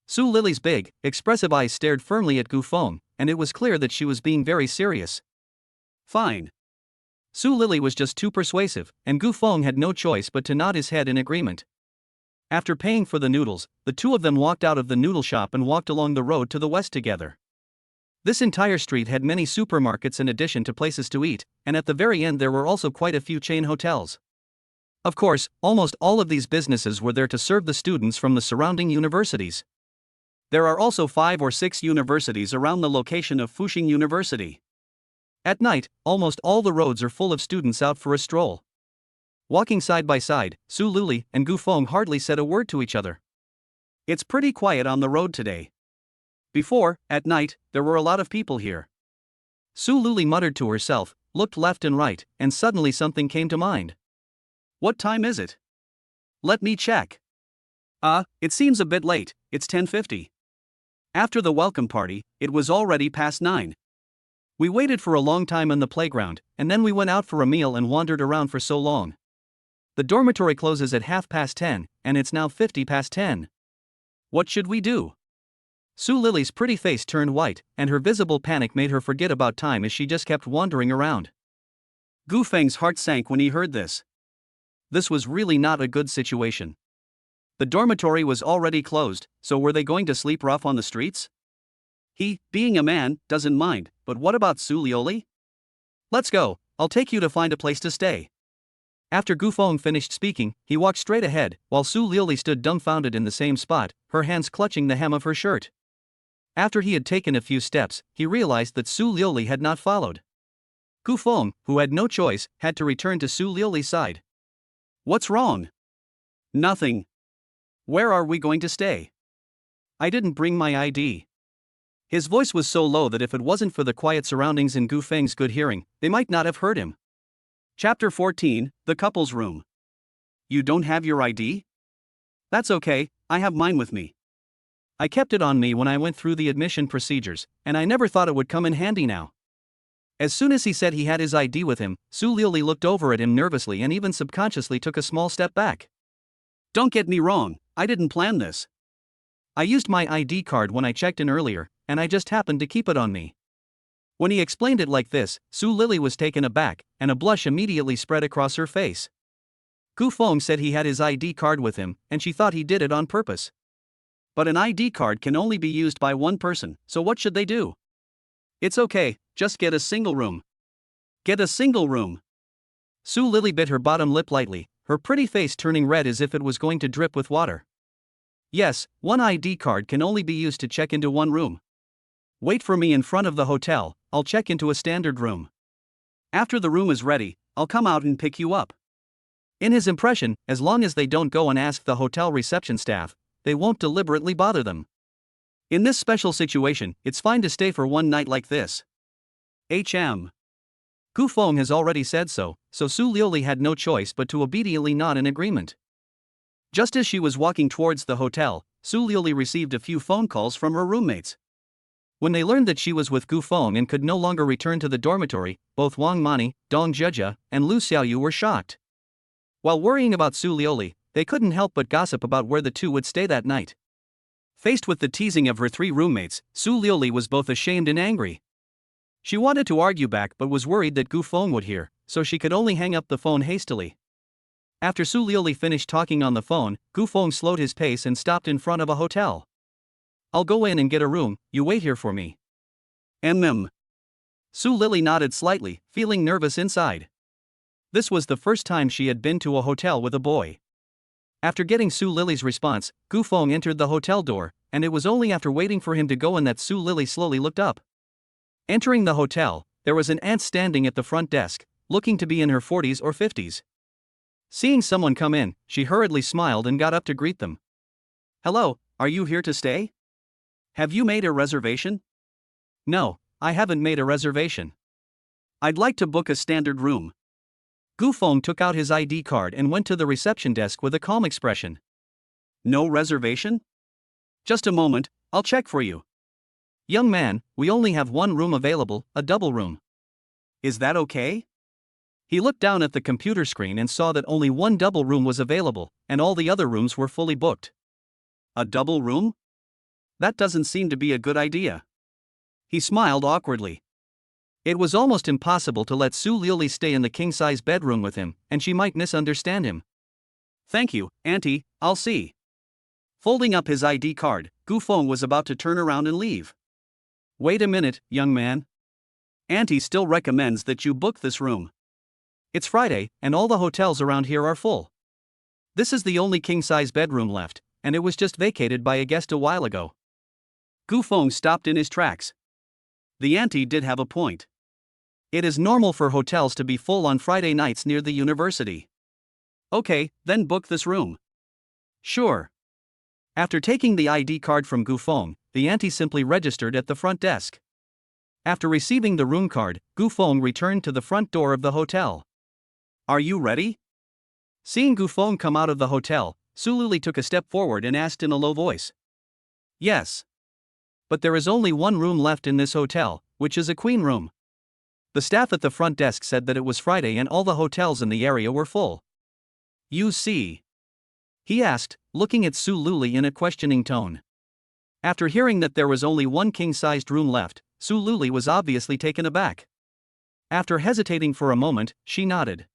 Su Lily's big, expressive eyes stared firmly at Gu Feng, and it was clear that she was being very serious. "Fine." Su Lili was just too persuasive, and Gu Feng had no choice but to nod his head in agreement. After paying for the noodles, the two of them walked out of the noodle shop and walked along the road to the west together. This entire street had many supermarkets in addition to places to eat, and at the very end there were also quite a few chain hotels. Of course, almost all of these businesses were there to serve the students from the surrounding universities. There are also 5 or 6 universities around the location of Fuxing University. At night, almost all the roads are full of students out for a stroll. Walking side by side, Su Luli and Gu Feng hardly said a word to each other. "It's pretty quiet on the road today. Before, at night, there were a lot of people here." Su Luli muttered to herself, looked left and right, and suddenly something came to mind. "What time is it? Let me check. It seems a bit late, it's 10:50. After the welcome party, it was already past 9. We waited for a long time in the playground, and then we went out for a meal and wandered around for so long. The dormitory closes at 10:30, and it's now 50 past 10. What should we do?" Su Lily's pretty face turned white, and her visible panic made her forget about time as she just kept wandering around. Gu Feng's heart sank when he heard this. This was really not a good situation. The dormitory was already closed, so were they going to sleep rough on the streets? He, being a man, doesn't mind, but what about Su Lioli? "Let's go, I'll take you to find a place to stay." After Gu Feng finished speaking, he walked straight ahead, while Su Lioli stood dumbfounded in the same spot, her hands clutching the hem of her shirt. After he had taken a few steps, he realized that Su Lioli had not followed. Gu Feng, who had no choice, had to return to Su Lioli's side. "What's wrong?" "Nothing. Where are we going to stay?" "I didn't bring my ID." His voice was so low that if it wasn't for the quiet surroundings and Gu Feng's good hearing, they might not have heard him. Chapter 14, The Couple's Room. "You don't have your ID? That's okay, I have mine with me. I kept it on me when I went through the admission procedures, and I never thought it would come in handy now." As soon as he said he had his ID with him, Su Lioli looked over at him nervously and even subconsciously took a small step back. "Don't get me wrong, I didn't plan this. I used my ID card when I checked in earlier, and I just happened to keep it on me." When he explained it like this, Su Lili was taken aback, and a blush immediately spread across her face. Gu Feng said he had his ID card with him, and she thought he did it on purpose. But an ID card can only be used by one person, so what should they do? It's okay, just get a single room. Get a single room. Su Lily bit her bottom lip lightly, her pretty face turning red as if it was going to drip with water. Yes, one ID card can only be used to check into one room. Wait for me in front of the hotel, I'll check into a standard room. After the room is ready, I'll come out and pick you up. In his impression, as long as they don't go and ask the hotel reception staff, they won't deliberately bother them. In this special situation, it's fine to stay for one night like this. Gu Feng has already said so Su Liuli had no choice but to obediently nod in agreement. Just as she was walking towards the hotel, Su Liuli received a few phone calls from her roommates. When they learned that she was with Gu Feng and could no longer return to the dormitory, both Wang Mani, Dong Zhezhe, and Lu Xiaoyu were shocked. While worrying about Su Liuli, they couldn't help but gossip about where the two would stay that night. Faced with the teasing of her three roommates, Su Liuli was both ashamed and angry. She wanted to argue back but was worried that Gu Feng would hear, so she could only hang up the phone hastily. After Su Liuli finished talking on the phone, Gu Feng slowed his pace and stopped in front of a hotel. I'll go in and get a room, you wait here for me. Su Lily nodded slightly, feeling nervous inside. This was the first time she had been to a hotel with a boy. After getting Su Lily's response, Gu Feng entered the hotel door, and it was only after waiting for him to go in that Su Lily slowly looked up. Entering the hotel, there was an aunt standing at the front desk, looking to be in her 40s or 50s. Seeing someone come in, she hurriedly smiled and got up to greet them. Hello, are you here to stay? Have you made a reservation? No, I haven't made a reservation. I'd like to book a standard room. Gu Feng took out his ID card and went to the reception desk with a calm expression. No reservation? Just a moment, I'll check for you. Young man, we only have one room available, a double room. Is that okay? He looked down at the computer screen and saw that only one double room was available, and all the other rooms were fully booked. A double room? That doesn't seem to be a good idea. He smiled awkwardly. It was almost impossible to let Su Liuli stay in the king-size bedroom with him, and she might misunderstand him. Thank you, Auntie, I'll see. Folding up his ID card, Gu Feng was about to turn around and leave. Wait a minute, young man. Auntie still recommends that you book this room. It's Friday, and all the hotels around here are full. This is the only king-size bedroom left, and it was just vacated by a guest a while ago. Gu Feng stopped in his tracks. The auntie did have a point. It is normal for hotels to be full on Friday nights near the university. Okay, then book this room. Sure. After taking the ID card from Gu Feng, the auntie simply registered at the front desk. After receiving the room card, Gu Feng returned to the front door of the hotel. Are you ready? Seeing Gu Feng come out of the hotel, Su Luli took a step forward and asked in a low voice. Yes. But there is only one room left in this hotel, which is a queen room. The staff at the front desk said that it was Friday and all the hotels in the area were full. You see? He asked, looking at Su Luli in a questioning tone. After hearing that there was only one king-sized room left, Su Luli was obviously taken aback. After hesitating for a moment, she nodded.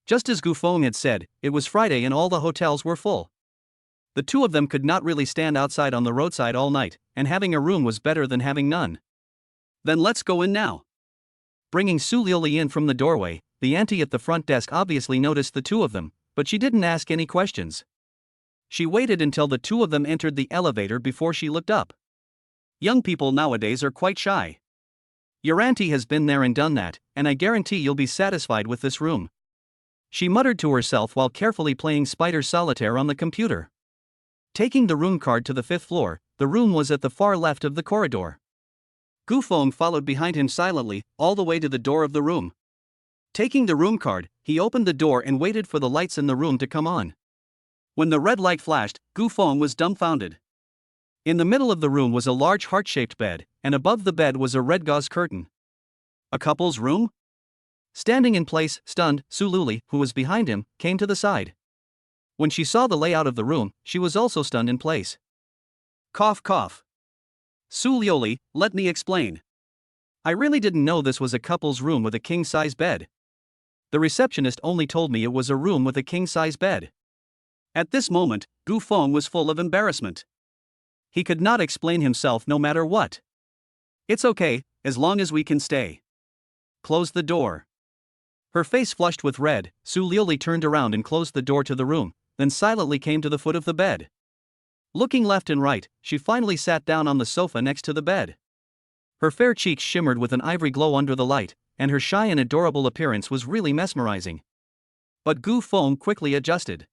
Just as Gu Feng had said, it was Friday and all the hotels were full. The two of them could not really stand outside on the roadside all night, and having a room was better than having none. Then let's go in now. Bringing Su Liuli in from the doorway, the auntie at the front desk obviously noticed the two of them, but she didn't ask any questions. She waited until the two of them entered the elevator before she looked up. Young people nowadays are quite shy. Your auntie has been there and done that, and I guarantee you'll be satisfied with this room. She muttered to herself while carefully playing Spider Solitaire on the computer. Taking the room card to the 5th floor, the room was at the far left of the corridor. Gu Feng followed behind him silently, all the way to the door of the room. Taking the room card, he opened the door and waited for the lights in the room to come on. When the red light flashed, Gu Feng was dumbfounded. In the middle of the room was a large heart-shaped bed, and above the bed was a red gauze curtain. A couple's room? Standing in place, stunned, Su Luli, who was behind him, came to the side. When she saw the layout of the room, she was also stunned in place. Cough cough. Su Liuli, let me explain. I really didn't know this was a couple's room with a king-size bed. The receptionist only told me it was a room with a king-size bed. At this moment, Gu Feng was full of embarrassment. He could not explain himself no matter what. It's okay, as long as we can stay. Close the door. Her face flushed with red, Su Liuli turned around and closed the door to the room, then silently came to the foot of the bed. Looking left and right, she finally sat down on the sofa next to the bed. Her fair cheeks shimmered with an ivory glow under the light, and her shy and adorable appearance was really mesmerizing. But Gu Feng quickly adjusted.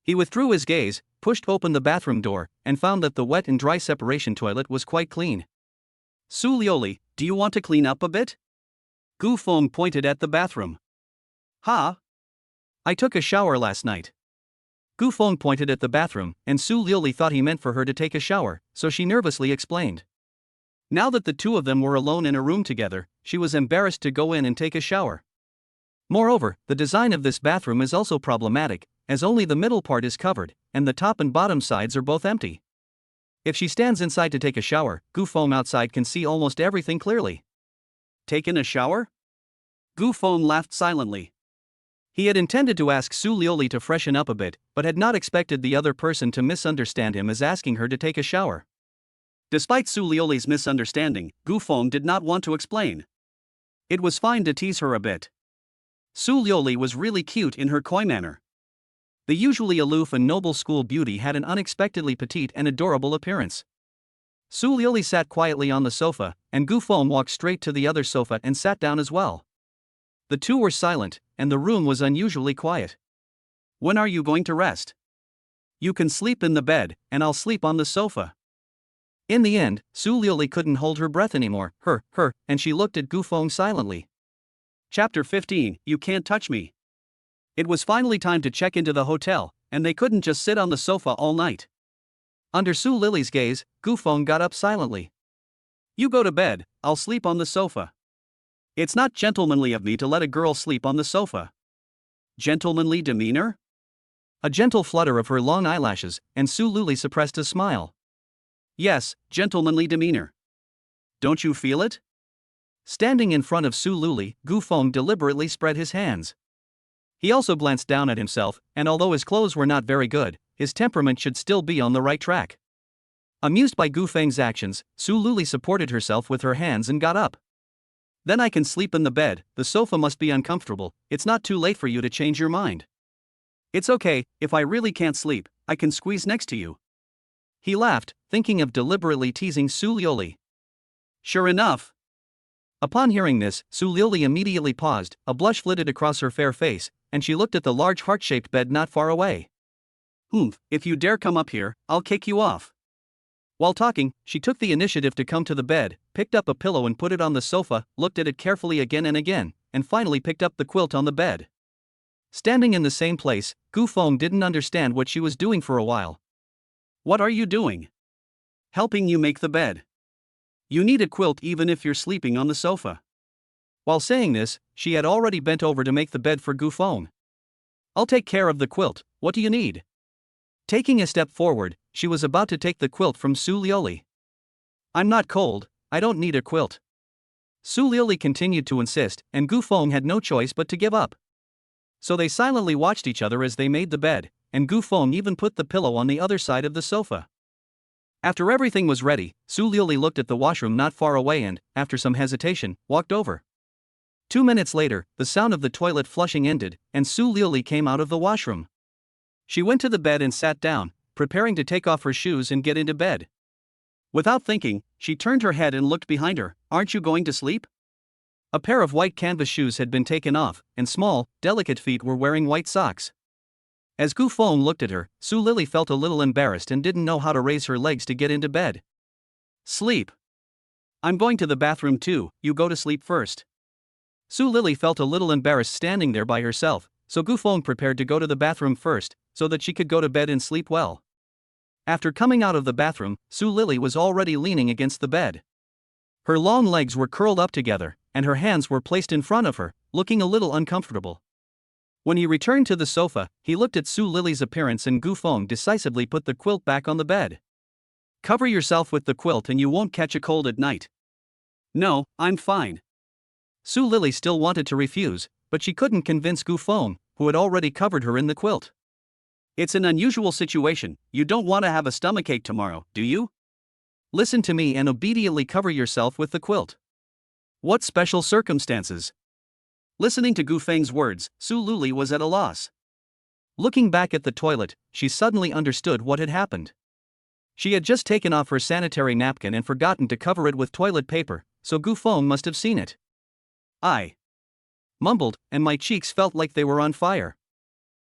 He withdrew his gaze, pushed open the bathroom door, and found that the wet and dry separation toilet was quite clean. Su Liuli, do you want to clean up a bit? Gu Feng pointed at the bathroom. Ha! I took a shower last night. Gu Feng pointed at the bathroom, and Su Liuli thought he meant for her to take a shower, so she nervously explained. Now that the two of them were alone in a room together, she was embarrassed to go in and take a shower. Moreover, the design of this bathroom is also problematic, as only the middle part is covered, and the top and bottom sides are both empty. If she stands inside to take a shower, Gu Feng outside can see almost everything clearly. Taken a shower? Gu Feng laughed silently. He had intended to ask Su Liuli to freshen up a bit, but had not expected the other person to misunderstand him as asking her to take a shower. Despite Su Liuli's misunderstanding, Gu Feng did not want to explain. It was fine to tease her a bit. Su Liuli was really cute in her coy manner. The usually aloof and noble school beauty had an unexpectedly petite and adorable appearance. Su Liuli sat quietly on the sofa, and Gu Feng walked straight to the other sofa and sat down as well. The two were silent, and the room was unusually quiet. When are you going to rest? You can sleep in the bed, and I'll sleep on the sofa. In the end, Su Liuli couldn't hold her breath anymore, and she looked at Gu Feng silently. Chapter 15, You Can't Touch Me. It was finally time to check into the hotel, and they couldn't just sit on the sofa all night. Under Su Liuli's gaze, Gu Feng got up silently. You go to bed, I'll sleep on the sofa. It's not gentlemanly of me to let a girl sleep on the sofa. Gentlemanly demeanor? A gentle flutter of her long eyelashes, and Su Liuli suppressed a smile. Yes, gentlemanly demeanor. Don't you feel it? Standing in front of Su Liuli, Gu Feng deliberately spread his hands. He also glanced down at himself, and although his clothes were not very good, his temperament should still be on the right track. Amused by Gu Feng's actions, Su Liuli supported herself with her hands and got up. Then I can sleep in the bed, the sofa must be uncomfortable, it's not too late for you to change your mind. It's okay, if I really can't sleep, I can squeeze next to you. He laughed, thinking of deliberately teasing Su Liuli. Sure enough. Upon hearing this, Su Liuli immediately paused, a blush flitted across her fair face, and she looked at the large heart-shaped bed not far away. If you dare come up here, I'll kick you off. While talking, she took the initiative to come to the bed, picked up a pillow and put it on the sofa, looked at it carefully again and again, and finally picked up the quilt on the bed. Standing in the same place, Gu Feng didn't understand what she was doing for a while. What are you doing? Helping you make the bed. You need a quilt even if you're sleeping on the sofa. While saying this, she had already bent over to make the bed for Gu Feng. I'll take care of the quilt, what do you need? Taking a step forward, she was about to take the quilt from Su Liuli. I'm not cold, I don't need a quilt. Su Liuli continued to insist, and Gu Feng had no choice but to give up. So they silently watched each other as they made the bed, and Gu Feng even put the pillow on the other side of the sofa. After everything was ready, Su Liuli looked at the washroom not far away and, after some hesitation, walked over. 2 minutes later, the sound of the toilet flushing ended, and Su Liuli came out of the washroom. She went to the bed and sat down, preparing to take off her shoes and get into bed. Without thinking, she turned her head and looked behind her. Aren't you going to sleep? A pair of white canvas shoes had been taken off, and small, delicate feet were wearing white socks. As Gu Feng looked at her, Su Liuli felt a little embarrassed and didn't know how to raise her legs to get into bed. Sleep. I'm going to the bathroom too, you go to sleep first. Su Liuli felt a little embarrassed standing there by herself, so Gu Feng prepared to go to the bathroom first, so that she could go to bed and sleep well. After coming out of the bathroom, Su Liuli was already leaning against the bed. Her long legs were curled up together, and her hands were placed in front of her, looking a little uncomfortable. When he returned to the sofa, he looked at Su Liuli's appearance and Gu Feng decisively put the quilt back on the bed. Cover yourself with the quilt and you won't catch a cold at night. No, I'm fine. Su Liuli still wanted to refuse, but she couldn't convince Gu Feng, who had already covered her in the quilt. It's an unusual situation, you don't want to have a stomachache tomorrow, do you? Listen to me and obediently cover yourself with the quilt. What special circumstances? Listening to Gu Feng's words, Su Luli was at a loss. Looking back at the toilet, she suddenly understood what had happened. She had just taken off her sanitary napkin and forgotten to cover it with toilet paper, so Gu Feng must have seen it. I mumbled, and my cheeks felt like they were on fire.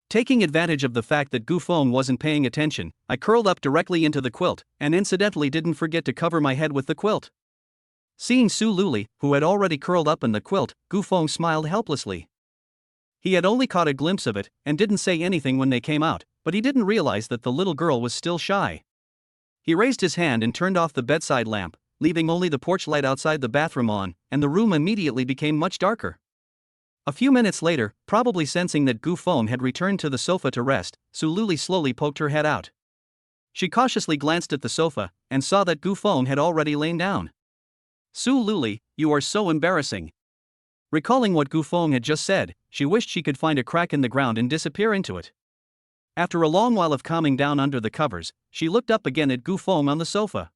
Taking advantage of the fact that Gu Feng wasn't paying attention, I curled up directly into the quilt, and incidentally didn't forget to cover my head with the quilt. Seeing Su Luli, who had already curled up in the quilt, Gu Feng smiled helplessly. He had only caught a glimpse of it, and didn't say anything when they came out, but he didn't realize that the little girl was still shy. He raised his hand and turned off the bedside lamp, leaving only the porch light outside the bathroom on, and the room immediately became much darker. A few minutes later, probably sensing that Gu Feng had returned to the sofa to rest, Su Luli slowly poked her head out. She cautiously glanced at the sofa, and saw that Gu Feng had already lain down. Su Luli, you are so embarrassing. Recalling what Gu Feng had just said, she wished she could find a crack in the ground and disappear into it. After a long while of calming down under the covers, she looked up again at Gu Feng on the sofa.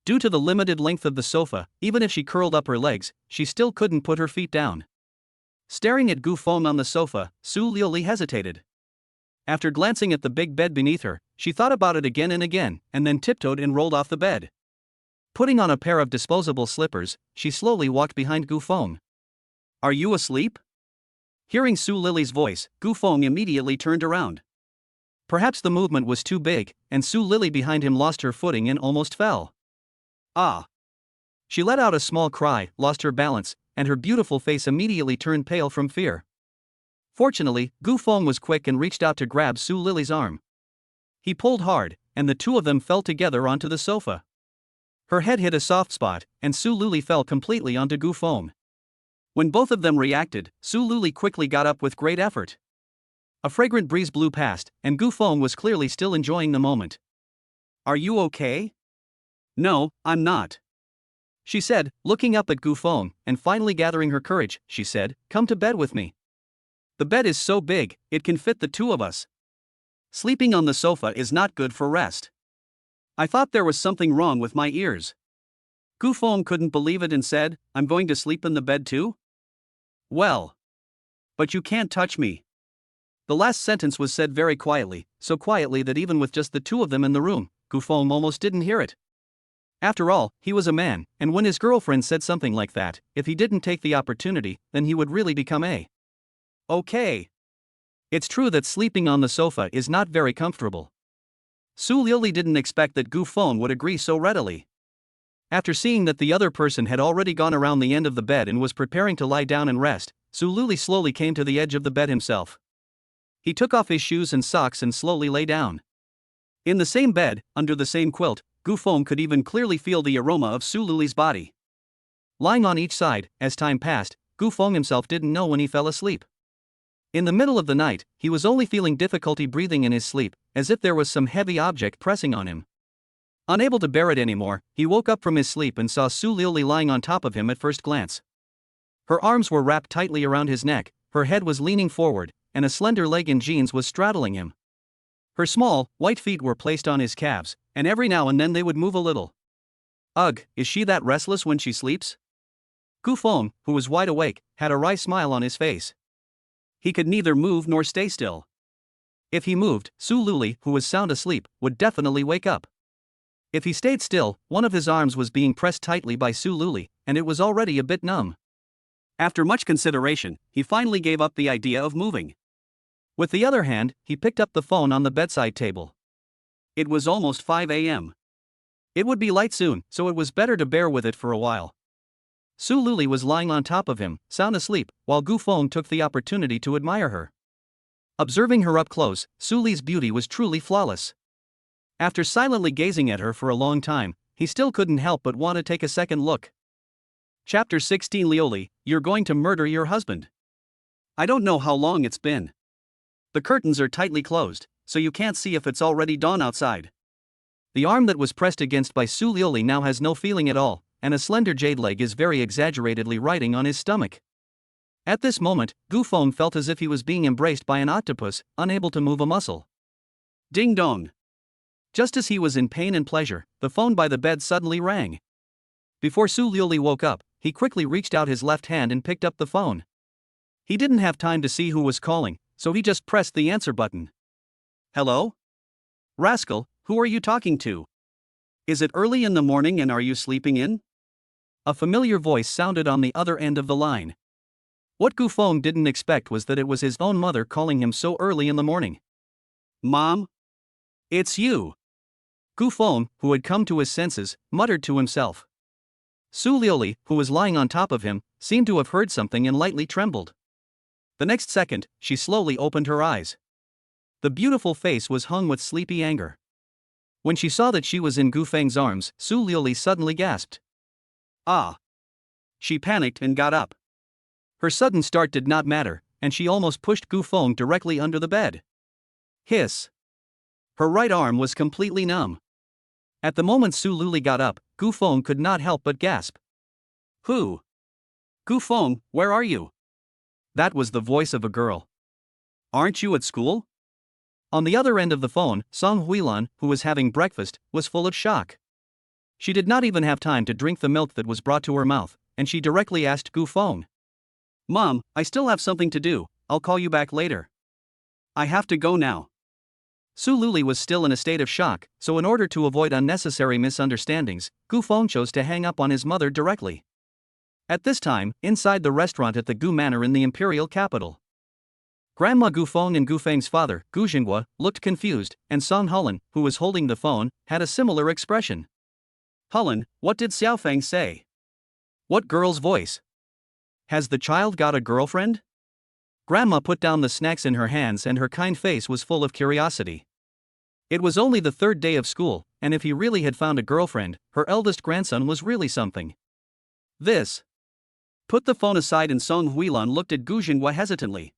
Due to the limited length of the sofa, even if she curled up her legs, she still couldn't put her feet down. Staring at Gu Feng on the sofa, Su Luli hesitated. After glancing at the big bed beneath her, she thought about it again and again, and then tiptoed and rolled off the bed. Putting on a pair of disposable slippers, she slowly walked behind Gu Feng. Are you asleep? Hearing Su Lili's voice, Gu Feng immediately turned around. Perhaps the movement was too big, and Su Lili behind him lost her footing and almost fell. Ah! She let out a small cry, lost her balance, and her beautiful face immediately turned pale from fear. Fortunately, Gu Feng was quick and reached out to grab Su Lili's arm. He pulled hard, and the two of them fell together onto the sofa. Her head hit a soft spot, and Su Luli fell completely onto Gu Feng. When both of them reacted, Su Luli quickly got up with great effort. A fragrant breeze blew past, and Gu Feng was clearly still enjoying the moment. Are you okay? No, I'm not. She said, looking up at Gu Feng, and finally gathering her courage, she said, come to bed with me. The bed is so big, it can fit the two of us. Sleeping on the sofa is not good for rest. I thought there was something wrong with my ears. Gu Feng couldn't believe it and said, I'm going to sleep in the bed too? Well. But you can't touch me. The last sentence was said very quietly, so quietly that even with just the two of them in the room, Gu Feng almost didn't hear it. After all, he was a man, and when his girlfriend said something like that, if he didn't take the opportunity, then he would really become okay. It's true that sleeping on the sofa is not very comfortable. Su Lili didn't expect that Gu Feng would agree so readily. After seeing that the other person had already gone around the end of the bed and was preparing to lie down and rest, Su Lili slowly came to the edge of the bed himself. He took off his shoes and socks and slowly lay down. In the same bed, under the same quilt, Gu Feng could even clearly feel the aroma of Su Lili's body. Lying on each side, as time passed, Gu Feng himself didn't know when he fell asleep. In the middle of the night, he was only feeling difficulty breathing in his sleep, as if there was some heavy object pressing on him. Unable to bear it anymore, he woke up from his sleep and saw Su Lili lying on top of him at first glance. Her arms were wrapped tightly around his neck, her head was leaning forward, and a slender leg in jeans was straddling him. Her small, white feet were placed on his calves, and every now and then they would move a little. Ugh, is she that restless when she sleeps? Gu Feng, who was wide awake, had a wry smile on his face. He could neither move nor stay still. If he moved, Su Lili, who was sound asleep, would definitely wake up. If he stayed still, one of his arms was being pressed tightly by Su Lili, and it was already a bit numb. After much consideration, he finally gave up the idea of moving. With the other hand, he picked up the phone on the bedside table. It was almost 5 a.m. It would be light soon, so it was better to bear with it for a while. Su Lili was lying on top of him, sound asleep, while Gu Feng took the opportunity to admire her. Observing her up close, Su Li's beauty was truly flawless. After silently gazing at her for a long time, he still couldn't help but want to take a second look. Chapter 16 Lioli, you're going to murder your husband. I don't know how long it's been. The curtains are tightly closed, so you can't see if it's already dawn outside. The arm that was pressed against by Su Lioli now has no feeling at all, and a slender jade leg is very exaggeratedly riding on his stomach. At this moment, Gu Feng felt as if he was being embraced by an octopus, unable to move a muscle. Ding dong! Just as he was in pain and pleasure, the phone by the bed suddenly rang. Before Su Liuli woke up, he quickly reached out his left hand and picked up the phone. He didn't have time to see who was calling, so he just pressed the answer button. Hello? Rascal, who are you talking to? Is it early in the morning and are you sleeping in? A familiar voice sounded on the other end of the line. What Gu Feng didn't expect was that it was his own mother calling him so early in the morning. Mom? It's you. Gu Feng, who had come to his senses, muttered to himself. Su Liuli, who was lying on top of him, seemed to have heard something and lightly trembled. The next second, she slowly opened her eyes. The beautiful face was hung with sleepy anger. When she saw that she was in Gu Feng's arms, Su Liuli suddenly gasped. Ah! She panicked and got up. Her sudden start did not matter, and she almost pushed Gu Feng directly under the bed. Hiss! Her right arm was completely numb. At the moment Su Liuli got up, Gu Feng could not help but gasp. Who? Gu Feng, where are you? That was the voice of a girl. Aren't you at school? On the other end of the phone, Song Huilan, who was having breakfast, was full of shock. She did not even have time to drink the milk that was brought to her mouth, and she directly asked Gu Feng. Mom, I still have something to do, I'll call you back later. I have to go now. Su Liuli was still in a state of shock, so in order to avoid unnecessary misunderstandings, Gu Feng chose to hang up on his mother directly. At this time, inside the restaurant at the Gu Manor in the imperial capital, Grandma Gu Feng and Gu Feng's father, Gu Xinghua, looked confused, and Song Hulan, who was holding the phone, had a similar expression. Hulan, what did Xiao Feng say? What girl's voice? Has the child got a girlfriend? Grandma put down the snacks in her hands and her kind face was full of curiosity. It was only the third day of school, and if he really had found a girlfriend, her eldest grandson was really something. This. Put the phone aside and Song Huilan looked at Gu Xinghua hesitantly.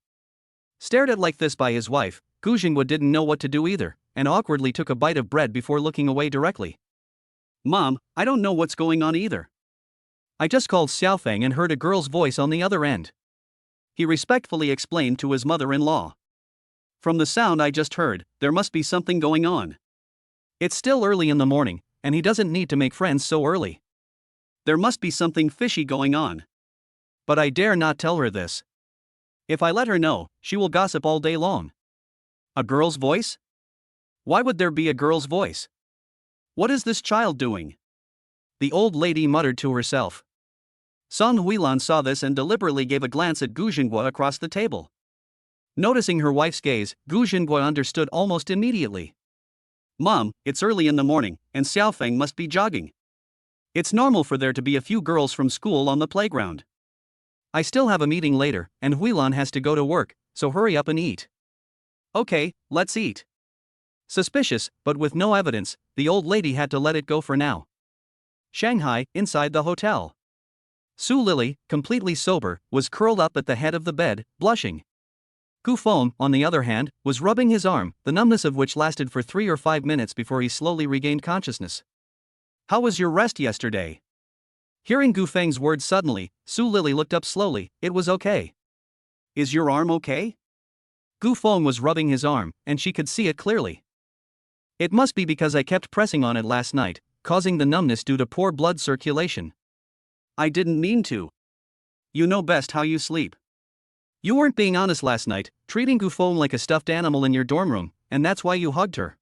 Stared at like this by his wife, Gu Xinghua didn't know what to do either, and awkwardly took a bite of bread before looking away directly. Mom, I don't know what's going on either. I just called Xiao Feng and heard a girl's voice on the other end. He respectfully explained to his mother-in-law. From the sound I just heard, there must be something going on. It's still early in the morning, and he doesn't need to make friends so early. There must be something fishy going on. But I dare not tell her this. If I let her know, she will gossip all day long. A girl's voice? Why would there be a girl's voice? What is this child doing? The old lady muttered to herself. Song Huilan saw this and deliberately gave a glance at Gu Xinghua across the table. Noticing her wife's gaze, Gu Xinghua understood almost immediately. Mom, it's early in the morning, and Xiao Feng must be jogging. It's normal for there to be a few girls from school on the playground. I still have a meeting later, and Huilan has to go to work, so hurry up and eat. Okay, let's eat. Suspicious, but with no evidence, the old lady had to let it go for now. Shanghai, inside the hotel. Su Liuli, completely sober, was curled up at the head of the bed, blushing. Gu Feng, on the other hand, was rubbing his arm, the numbness of which lasted for 3 or 5 minutes before he slowly regained consciousness. How was your rest yesterday? Hearing Gu Feng's words suddenly, Su Liuli looked up slowly. It was okay. Is your arm okay? Gu Feng was rubbing his arm, and she could see it clearly. It must be because I kept pressing on it last night, causing the numbness due to poor blood circulation. I didn't mean to. You know best how you sleep. You weren't being honest last night, treating Gu Feng like a stuffed animal in your dorm room, and that's why you hugged her.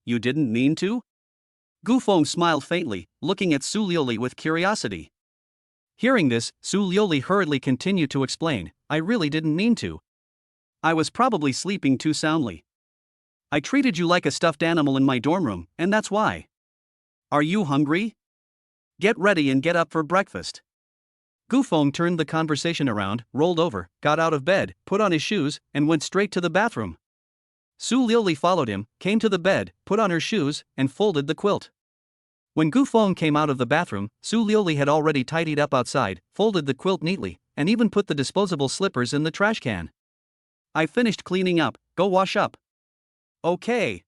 You didn't mean to? Gu Feng smiled faintly, looking at Su Liuli with curiosity. Hearing this, Su Liuli hurriedly continued to explain, I really didn't mean to. I was probably sleeping too soundly. I treated you like a stuffed animal in my dorm room, and that's why. Are you hungry? Get ready and get up for breakfast. Gu Feng turned the conversation around, rolled over, got out of bed, put on his shoes, and went straight to the bathroom. Su Liuli followed him, came to the bed, put on her shoes, and folded the quilt. When Gu Feng came out of the bathroom, Su Liuli had already tidied up outside, folded the quilt neatly, and even put the disposable slippers in the trash can. I finished cleaning up, go wash up. Okay.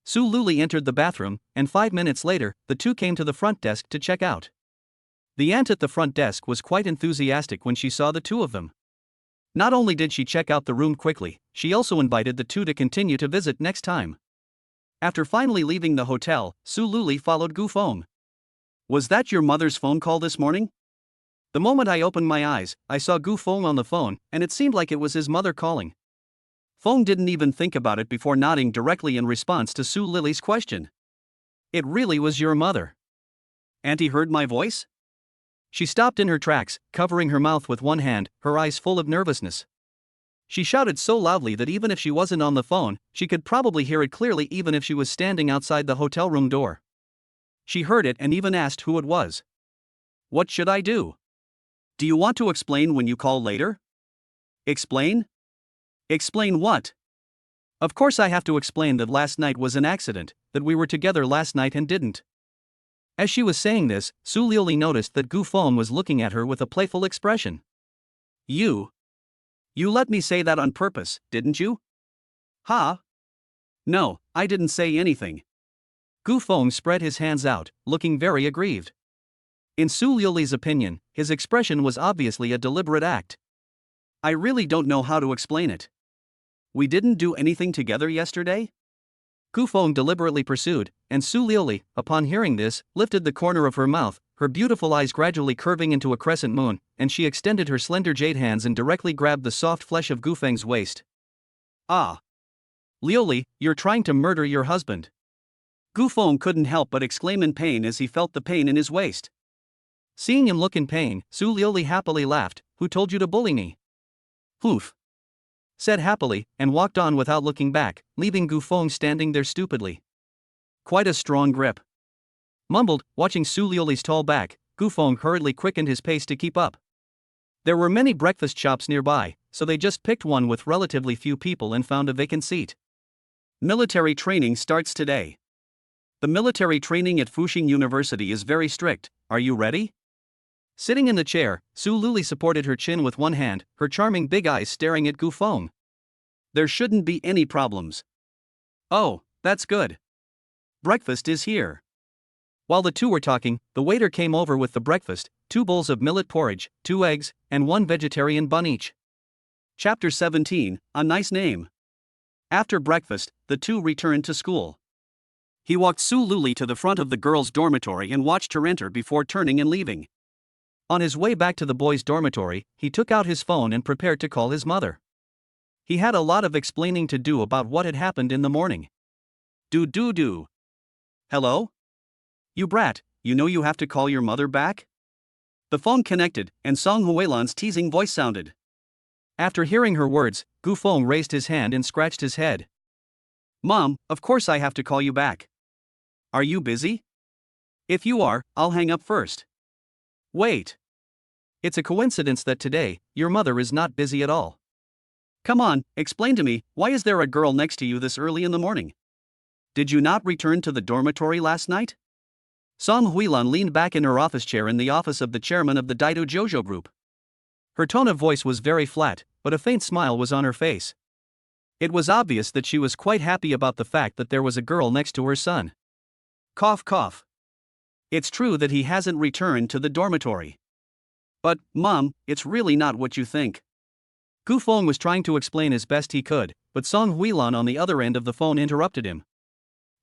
Su Liuli entered the bathroom, and 5 minutes later, the two came to the front desk to check out. The aunt at the front desk was quite enthusiastic when she saw the two of them. Not only did she check out the room quickly, she also invited the two to continue to visit next time. After finally leaving the hotel, Su Luli followed Gu Feng. Was that your mother's phone call this morning? The moment I opened my eyes, I saw Gu Feng on the phone, and it seemed like it was his mother calling. Feng didn't even think about it before nodding directly in response to Su Lily's question. It really was your mother. Auntie heard my voice? She stopped in her tracks, covering her mouth with one hand, her eyes full of nervousness. She shouted so loudly that even if she wasn't on the phone, she could probably hear it clearly even if she was standing outside the hotel room door. She heard it and even asked who it was. What should I do? Do you want to explain when you call later? Explain? Explain what? Of course I have to explain that last night was an accident, that we were together last night and didn't. As she was saying this, Su Liuli noticed that Gu Feng was looking at her with a playful expression. You let me say that on purpose, didn't you? Huh? No, I didn't say anything. Gu Feng spread his hands out, looking very aggrieved. In Su Liuli's opinion, his expression was obviously a deliberate act. I really don't know how to explain it. We didn't do anything together yesterday? Gu Feng deliberately pursued, and Su Liuli, upon hearing this, lifted the corner of her mouth, her beautiful eyes gradually curving into a crescent moon, and she extended her slender jade hands and directly grabbed the soft flesh of Gu Feng's waist. Ah! Liuli, you're trying to murder your husband. Gu Feng couldn't help but exclaim in pain as he felt the pain in his waist. Seeing him look in pain, Su Liuli happily laughed. Who told you to bully me? Poof! Said happily, and walked on without looking back, leaving Gu Feng standing there stupidly. Quite a strong grip. Mumbled, watching Su Liuli's tall back, Gu Feng hurriedly quickened his pace to keep up. There were many breakfast shops nearby, so they just picked one with relatively few people and found a vacant seat. Military training starts today. The military training at Fuxing University is very strict. Are you ready? Sitting in the chair, Su Luli supported her chin with one hand, her charming big eyes staring at Gu Feng. There shouldn't be any problems. Oh, that's good. Breakfast is here. While the two were talking, the waiter came over with the breakfast, 2 bowls of millet porridge, 2 eggs, and 1 vegetarian bun each. Chapter 17, a nice name. After breakfast, the two returned to school. He walked Su Luli to the front of the girls' dormitory and watched her enter before turning and leaving. On his way back to the boys' dormitory, he took out his phone and prepared to call his mother. He had a lot of explaining to do about what had happened in the morning. Do. Hello? You brat, you know you have to call your mother back? The phone connected, and Song Huilan's teasing voice sounded. After hearing her words, Gu Feng raised his hand and scratched his head. Mom, of course I have to call you back. Are you busy? If you are, I'll hang up first. Wait. It's a coincidence that today, your mother is not busy at all. Come on, explain to me, why is there a girl next to you this early in the morning? Did you not return to the dormitory last night? Song Huilan leaned back in her office chair in the office of the chairman of the Daido Jojo group. Her tone of voice was very flat, but a faint smile was on her face. It was obvious that she was quite happy about the fact that there was a girl next to her son. Cough cough. It's true that he hasn't returned to the dormitory. But, Mom, it's really not what you think. Gu Feng was trying to explain as best he could, but Song Huilan on the other end of the phone interrupted him.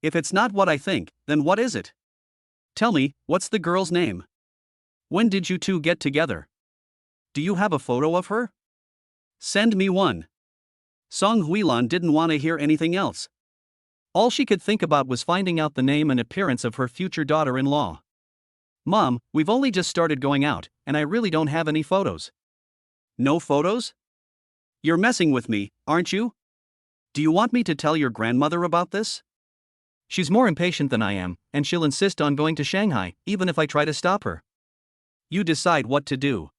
If it's not what I think, then what is it? Tell me, what's the girl's name? When did you two get together? Do you have a photo of her? Send me one. Song Huilan didn't want to hear anything else. All she could think about was finding out the name and appearance of her future daughter-in-law. Mom, we've only just started going out, and I really don't have any photos. No photos? You're messing with me, aren't you? Do you want me to tell your grandmother about this? She's more impatient than I am, and she'll insist on going to Shanghai, even if I try to stop her. You decide what to do.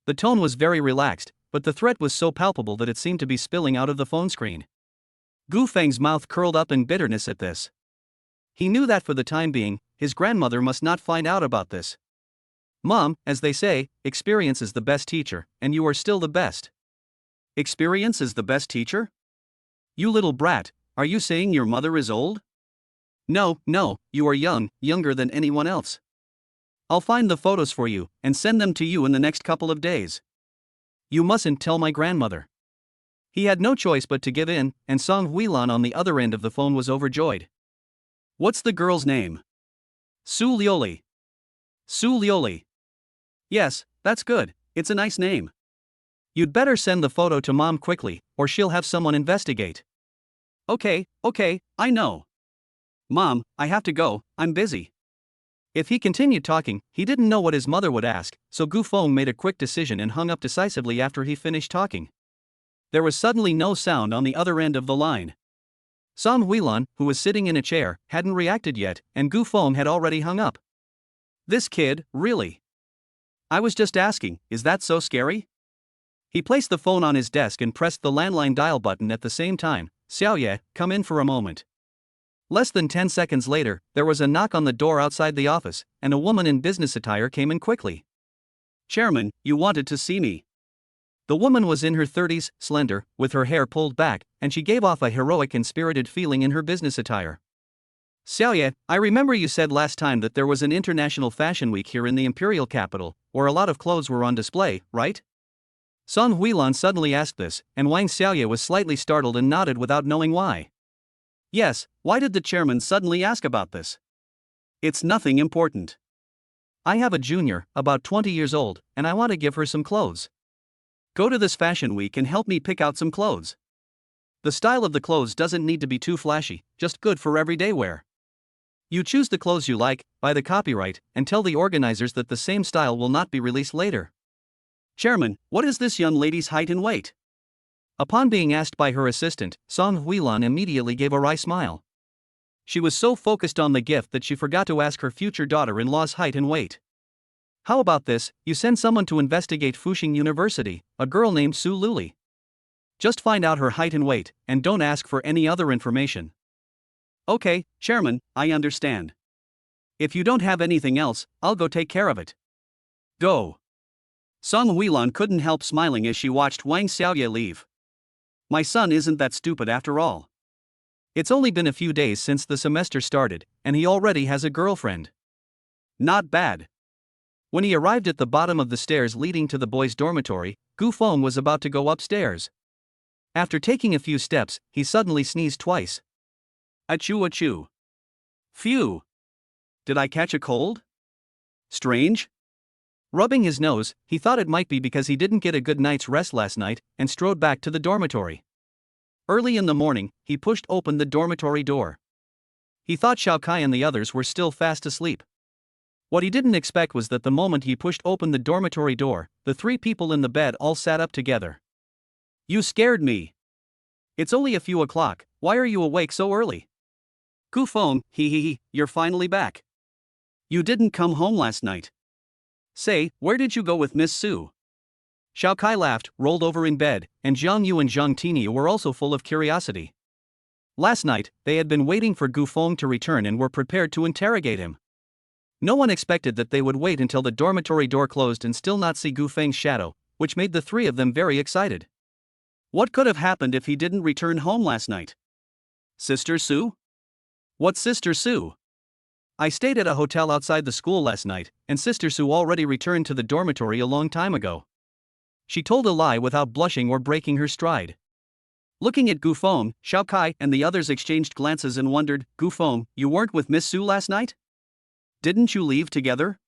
The tone was very relaxed, but the threat was so palpable that it seemed to be spilling out of the phone screen. Gu Feng's mouth curled up in bitterness at this. He knew that for the time being, his grandmother must not find out about this. Mom, as they say, experience is the best teacher, and you are still the best. Experience is the best teacher? You little brat, are you saying your mother is old? No, you are young, younger than anyone else. I'll find the photos for you, and send them to you in the next couple of days. You mustn't tell my grandmother. He had no choice but to give in, and Song Huilan on the other end of the phone was overjoyed. What's the girl's name? Su Lioli. Su Lioli. Yes, that's good, it's a nice name. You'd better send the photo to Mom quickly, or she'll have someone investigate. Okay, I know. Mom, I have to go, I'm busy. If he continued talking, he didn't know what his mother would ask, so Gu Feng made a quick decision and hung up decisively after he finished talking. There was suddenly no sound on the other end of the line. Song Huilan, who was sitting in a chair, hadn't reacted yet, and Gu Feng had already hung up. This kid, really? I was just asking, is that so scary? He placed the phone on his desk and pressed the landline dial button at the same time. Xiaoye, come in for a moment. Less than 10 seconds later, there was a knock on the door outside the office, and a woman in business attire came in quickly. Chairman, you wanted to see me. The woman was in her 30s, slender, with her hair pulled back, and she gave off a heroic and spirited feeling in her business attire. Xiaoye, I remember you said last time that there was an international fashion week here in the imperial capital, where a lot of clothes were on display, right? Song Huilan suddenly asked this, and Wang Xiaoye was slightly startled and nodded without knowing why. Yes, why did the chairman suddenly ask about this? It's nothing important. I have a junior, about 20 years old, and I want to give her some clothes. Go to this fashion week and help me pick out some clothes. The style of the clothes doesn't need to be too flashy, just good for everyday wear. You choose the clothes you like, buy the copyright, and tell the organizers that the same style will not be released later. Chairman, what is this young lady's height and weight? Upon being asked by her assistant, Song Huilan immediately gave a wry smile. She was so focused on the gift that she forgot to ask her future daughter-in-law's height and weight. How about this, you send someone to investigate Fuxing University, a girl named Su Luli. Just find out her height and weight, and don't ask for any other information. Okay, Chairman, I understand. If you don't have anything else, I'll go take care of it. Go. Song Huilan couldn't help smiling as she watched Wang Xiaoye leave. My son isn't that stupid after all. It's only been a few days since the semester started, and he already has a girlfriend. Not bad. When he arrived at the bottom of the stairs leading to the boys' dormitory, Gu Feng was about to go upstairs. After taking a few steps, he suddenly sneezed twice. Achoo achoo. Phew. Did I catch a cold? Strange. Rubbing his nose, he thought it might be because he didn't get a good night's rest last night, and strode back to the dormitory. Early in the morning, he pushed open the dormitory door. He thought Xiao Kai and the others were still fast asleep. What he didn't expect was that the moment he pushed open the dormitory door, the three people in the bed all sat up together. You scared me. It's only a few o'clock, why are you awake so early? Gu Feng, you're finally back. You didn't come home last night. Say, where did you go with Miss Su? Xiao Kai laughed, rolled over in bed, and Zhang Yu and Zhang Tinia were also full of curiosity. Last night, they had been waiting for Gu Feng to return and were prepared to interrogate him. No one expected that they would wait until the dormitory door closed and still not see Gu Feng's shadow, which made the three of them very excited. What could have happened if he didn't return home last night? Sister Su? What Sister Su? I stayed at a hotel outside the school last night, and Sister Su already returned to the dormitory a long time ago. She told a lie without blushing or breaking her stride. Looking at Gu Feng, Xiao Kai and the others exchanged glances and wondered, Gu Feng, you weren't with Miss Su last night? Didn't you leave together?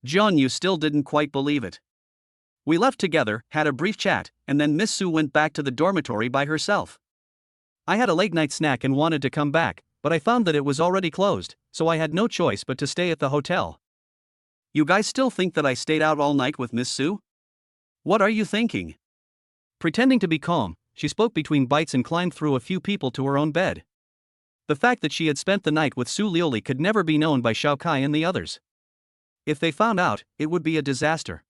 Zhang Yu still didn't quite believe it. We left together, had a brief chat, and then Miss Su went back to the dormitory by herself. I had a late-night snack and wanted to come back, but I found that it was already closed, so I had no choice but to stay at the hotel. You guys still think that I stayed out all night with Miss Su? What are you thinking? Pretending to be calm, she spoke between bites and climbed through a few people to her own bed. The fact that she had spent the night with Su Lioli could never be known by Xiao Kai and the others. If they found out, it would be a disaster.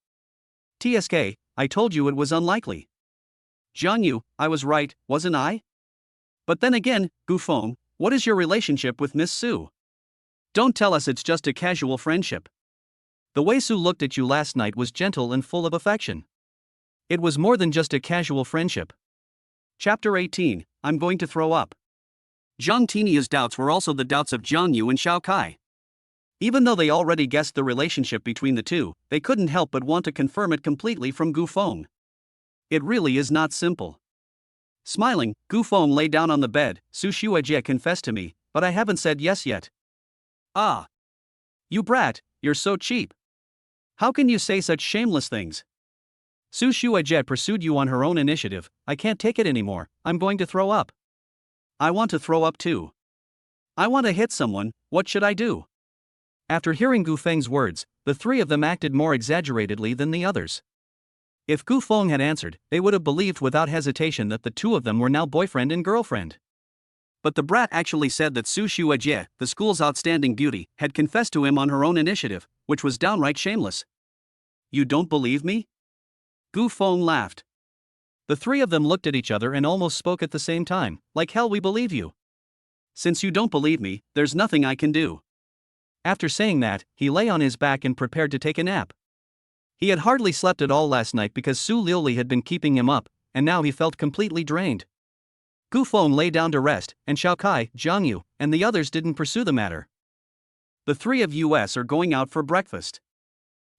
TSK, I told you it was unlikely. Zhang Yu, I was right, wasn't I? But then again, Gu Feng, what is your relationship with Miss Su? Don't tell us it's just a casual friendship. The way Su looked at you last night was gentle and full of affection. It was more than just a casual friendship. Chapter 18, I'm going to throw up. Zhang Tinia's doubts were also the doubts of Zhang Yu and Xiao Kai. Even though they already guessed the relationship between the two, they couldn't help but want to confirm it completely from Gu Feng. It really is not simple. Smiling, Gu Feng lay down on the bed. Su Xuejie confessed to me, but I haven't said yes yet. Ah. You brat, you're so cheap. How can you say such shameless things? Su Xuejie pursued you on her own initiative. I can't take it anymore, I'm going to throw up. I want to throw up too. I want to hit someone, what should I do? After hearing Gu Feng's words, the three of them acted more exaggeratedly than the others. If Gu Feng had answered, they would have believed without hesitation that the two of them were now boyfriend and girlfriend. But the brat actually said that Su Xuejie, the school's outstanding beauty, had confessed to him on her own initiative, which was downright shameless. You don't believe me? Gu Feng laughed. The three of them looked at each other and almost spoke at the same time. Like hell we believe you. Since you don't believe me, there's nothing I can do. After saying that, he lay on his back and prepared to take a nap. He had hardly slept at all last night because Su Liuli had been keeping him up, and now he felt completely drained. Gu Feng lay down to rest, and Xiao Kai, Zhang Yu, and the others didn't pursue the matter. The three of us are going out for breakfast.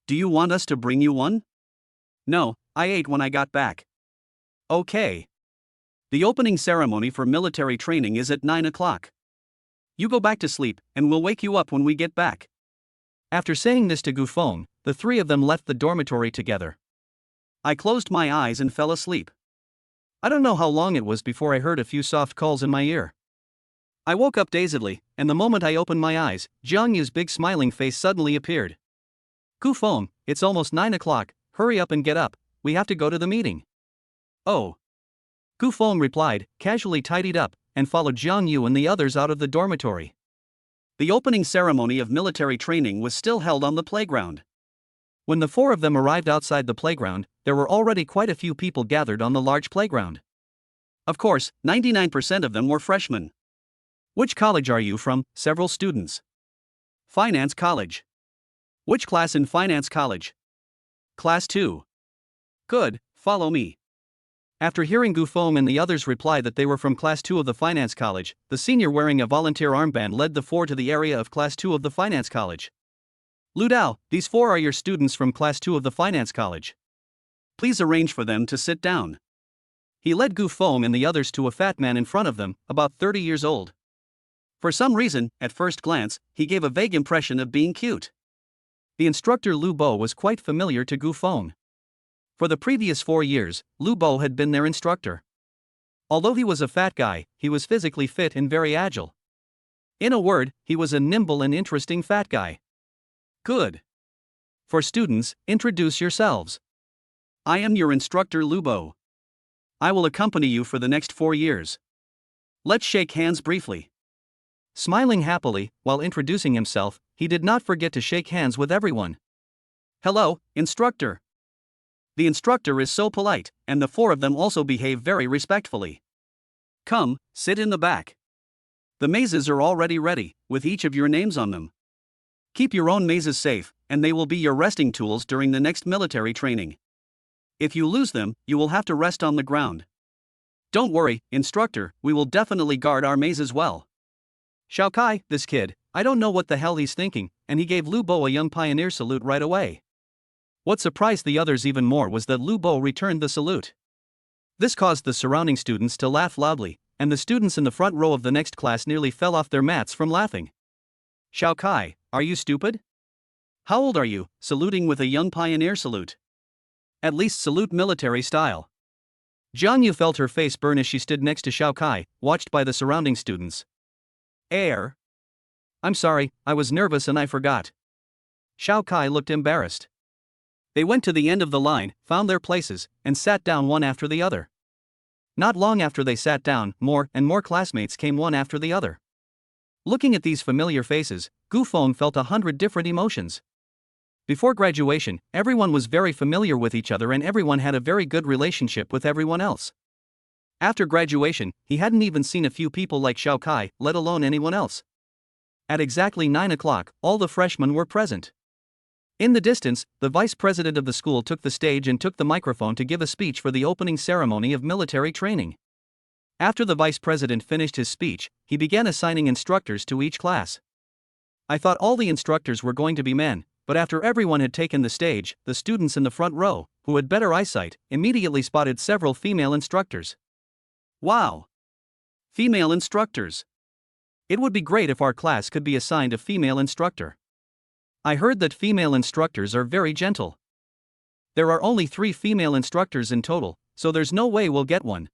Do you want us to bring you one? No, I ate when I got back. Okay. The opening ceremony for military training is at 9 o'clock. You go back to sleep, and we'll wake you up when we get back. After saying this to Gu Feng, the three of them left the dormitory together. I closed my eyes and fell asleep. I don't know how long it was before I heard a few soft calls in my ear. I woke up dazedly, and the moment I opened my eyes, Zhang Yu's big smiling face suddenly appeared. Gu Feng, it's almost 9 o'clock, hurry up and get up, we have to go to the meeting. Oh. Gu Feng replied, casually tidied up, and followed Zhang Yu and the others out of the dormitory. The opening ceremony of military training was still held on the playground. When the four of them arrived outside the playground, there were already quite a few people gathered on the large playground. Of course, 99% of them were freshmen. Which college are you from? Several students. Finance College. Which class in Finance College? Class 2. Good, follow me. After hearing Gu Feng and the others reply that they were from Class 2 of the Finance College, the senior wearing a volunteer armband led the four to the area of Class 2 of the Finance College. Lu Dao, these four are your students from Class 2 of the Finance College. Please arrange for them to sit down. He led Gu Feng and the others to a fat man in front of them, about 30 years old. For some reason, at first glance, he gave a vague impression of being cute. The instructor Lu Bo was quite familiar to Gu Feng. For the previous 4 years, Lu Bo had been their instructor. Although he was a fat guy, he was physically fit and very agile. In a word, he was a nimble and interesting fat guy. Good. For students, introduce yourselves. I am your instructor Lu Bo. I will accompany you for the next 4 years. Let's shake hands briefly. Smiling happily, while introducing himself, he did not forget to shake hands with everyone. Hello, instructor. The instructor is so polite, and the four of them also behave very respectfully. Come, sit in the back. The mazes are already ready, with each of your names on them. Keep your own mazes safe, and they will be your resting tools during the next military training. If you lose them, you will have to rest on the ground. Don't worry, instructor, we will definitely guard our mazes well. Xiao Kai, this kid, I don't know what the hell he's thinking, and he gave Lu Bo a young pioneer salute right away. What surprised the others even more was that Lu Bo returned the salute. This caused the surrounding students to laugh loudly, and the students in the front row of the next class nearly fell off their mats from laughing. Xiao Kai, are you stupid? How old are you, saluting with a young pioneer salute? At least salute military style. Zhang Yu felt her face burn as she stood next to Xiao Kai, watched by the surrounding students. I'm sorry, I was nervous and I forgot. Xiao Kai looked embarrassed. They went to the end of the line, found their places, and sat down one after the other. Not long after they sat down, more and more classmates came one after the other. Looking at these familiar faces, Gu Feng felt 100 different emotions. Before graduation, everyone was very familiar with each other and everyone had a very good relationship with everyone else. After graduation, he hadn't even seen a few people like Xiao Kai, let alone anyone else. At exactly 9 o'clock, all the freshmen were present. In the distance, the vice president of the school took the stage and took the microphone to give a speech for the opening ceremony of military training. After the vice president finished his speech, he began assigning instructors to each class. I thought all the instructors were going to be men, but after everyone had taken the stage, the students in the front row, who had better eyesight, immediately spotted several female instructors. Wow! Female instructors! It would be great if our class could be assigned a female instructor. I heard that female instructors are very gentle. There are only 3 female instructors in total, so there's no way we'll get one.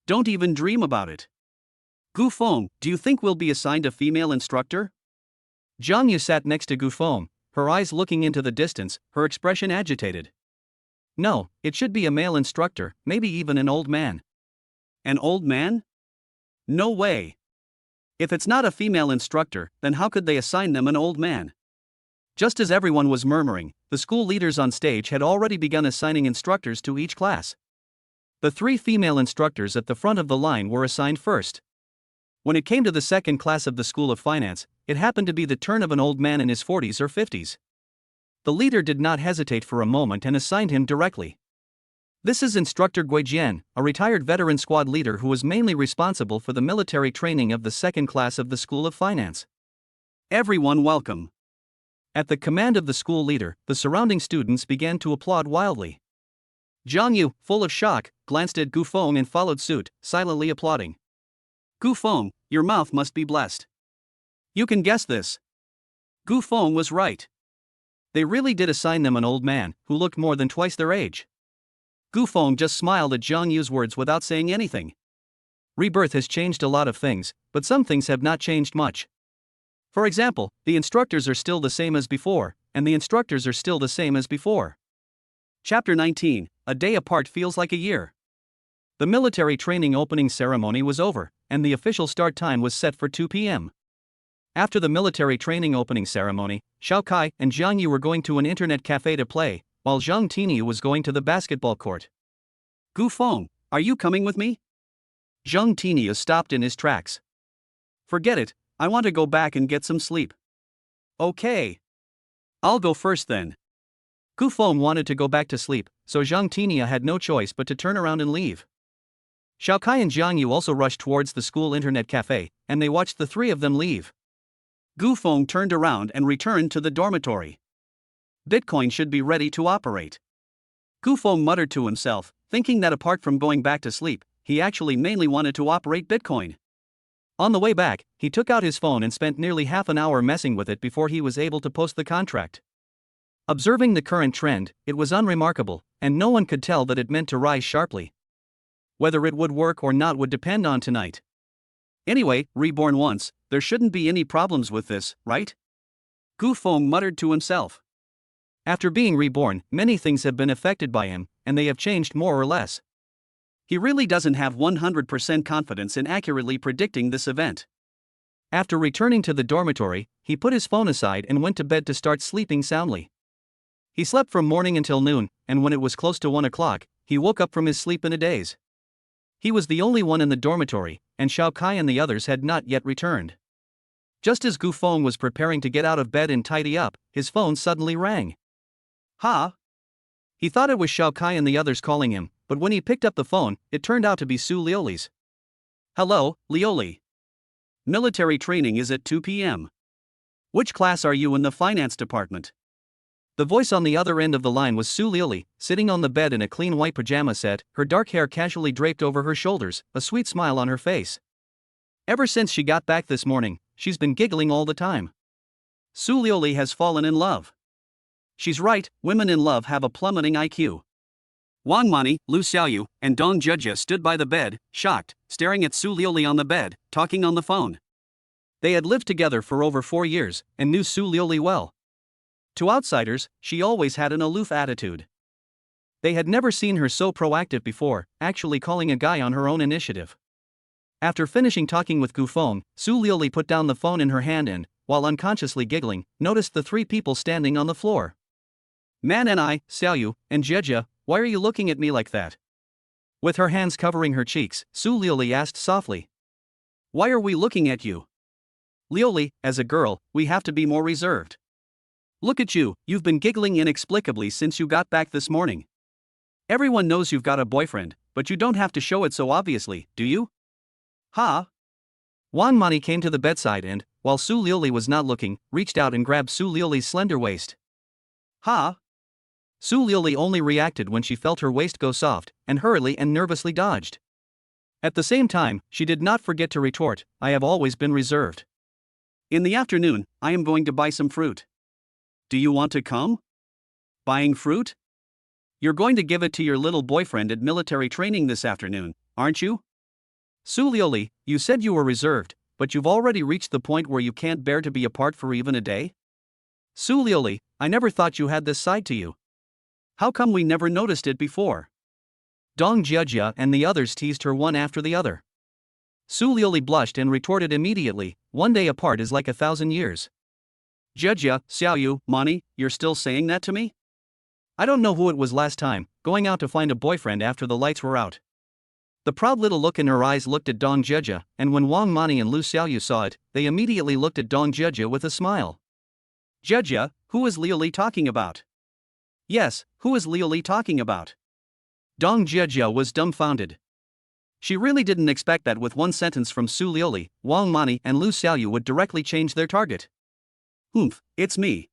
Don't even dream about it. Gu Feng, do you think we'll be assigned a female instructor? Zhang Yu sat next to Gu Feng, her eyes looking into the distance, her expression agitated. No, it should be a male instructor, maybe even an old man. An old man? No way. If it's not a female instructor, then how could they assign them an old man? Just as everyone was murmuring, the school leaders on stage had already begun assigning instructors to each class. The 3 female instructors at the front of the line were assigned first. When it came to the second class of the School of Finance, it happened to be the turn of an old man in his 40s or 50s. The leader did not hesitate for a moment and assigned him directly. This is Instructor Guijian, a retired veteran squad leader who was mainly responsible for the military training of the second class of the School of Finance. Everyone welcome. At the command of the school leader, the surrounding students began to applaud wildly. Zhang Yu, full of shock, glanced at Gu Feng and followed suit, silently applauding. Gu Feng, your mouth must be blessed. You can guess this. Gu Feng was right. They really did assign them an old man, who looked more than twice their age. Gu Feng just smiled at Zhang Yu's words without saying anything. Rebirth has changed a lot of things, but some things have not changed much. For example, the instructors are still the same as before, and the instructors are still the same as before. Chapter 19, A Day Apart Feels Like a Year. The military training opening ceremony was over, and the official start time was set for 2 p.m. After the military training opening ceremony, Xiao Kai and Zhang Yu were going to an internet cafe to play, while Zhang Tiniu was going to the basketball court. Gu Feng, are you coming with me? Zhang Tiniu stopped in his tracks. Forget it, I want to go back and get some sleep. Okay. I'll go first then. Gu Feng wanted to go back to sleep, so Zhang Tiniu had no choice but to turn around and leave. Xiao Kai and Zhang Yu also rushed towards the school internet cafe, and they watched the 3 of them leave. Gu Feng turned around and returned to the dormitory. Bitcoin should be ready to operate. Gu Feng muttered to himself, thinking that apart from going back to sleep, he actually mainly wanted to operate Bitcoin. On the way back, he took out his phone and spent nearly half an hour messing with it before he was able to post the contract. Observing the current trend, it was unremarkable, and no one could tell that it meant to rise sharply. Whether it would work or not would depend on tonight. Anyway, reborn once, there shouldn't be any problems with this, right? Gu Feng muttered to himself. After being reborn, many things have been affected by him, and they have changed more or less. He really doesn't have 100% confidence in accurately predicting this event. After returning to the dormitory, he put his phone aside and went to bed to start sleeping soundly. He slept from morning until noon, and when it was close to 1 o'clock, he woke up from his sleep in a daze. He was the only one in the dormitory, and Xiao Kai and the others had not yet returned. Just as Gu Feng was preparing to get out of bed and tidy up, his phone suddenly rang. Ha! He thought it was Xiao Kai and the others calling him, but when he picked up the phone, it turned out to be Su Lioli's. Hello, Lioli. Military training is at 2 p.m. Which class are you in the finance department? The voice on the other end of the line was Su Lioli, sitting on the bed in a clean white pajama set, her dark hair casually draped over her shoulders, a sweet smile on her face. Ever since she got back this morning, she's been giggling all the time. Su Lioli has fallen in love. She's right, women in love have a plummeting IQ. Wang Mani, Lu Xiaoyu, and Dong Jia stood by the bed, shocked, staring at Su Lioli on the bed, talking on the phone. They had lived together for over 4 years, and knew Su Lioli well. To outsiders, she always had an aloof attitude. They had never seen her so proactive before, actually calling a guy on her own initiative. After finishing talking with Gu Feng, Su Lioli put down the phone in her hand and, while unconsciously giggling, noticed the 3 people standing on the floor. Man and I, Xiaoyu, and Jia, why are you looking at me like that? With her hands covering her cheeks, Su Lioli asked softly. Why are we looking at you? Lioli, as a girl, we have to be more reserved. Look at you, you've been giggling inexplicably since you got back this morning. Everyone knows you've got a boyfriend, but you don't have to show it so obviously, do you? Ha! Wang Mani came to the bedside and, while Su Lioli was not looking, reached out and grabbed Su Lioli's slender waist. Ha! Su Liuli only reacted when she felt her waist go soft, and hurriedly and nervously dodged. At the same time, she did not forget to retort, I have always been reserved. In the afternoon, I am going to buy some fruit. Do you want to come? Buying fruit? You're going to give it to your little boyfriend at military training this afternoon, aren't you? Su Liuli, you said you were reserved, but you've already reached the point where you can't bear to be apart for even a day? Su Liuli, I never thought you had this side to you. How come we never noticed it before? Dong Jiejia and the others teased her one after the other. Su Liuli blushed and retorted immediately, one day apart is like 1,000 years. Jiejia, Xiaoyu, Mani, you're still saying that to me? I don't know who it was last time, going out to find a boyfriend after the lights were out. The proud little look in her eyes looked at Dong Jiejia, and when Wang Mani and Lu Xiaoyu saw it, they immediately looked at Dong Jiejia with a smile. Jiejia, who is Liuli talking about? Yes, who is Liuli talking about? Dong Jiejia was dumbfounded. She really didn't expect that with one sentence from Su Liuli, Wang Mani and Lu Xiaoyu would directly change their target. Oomph, it's me.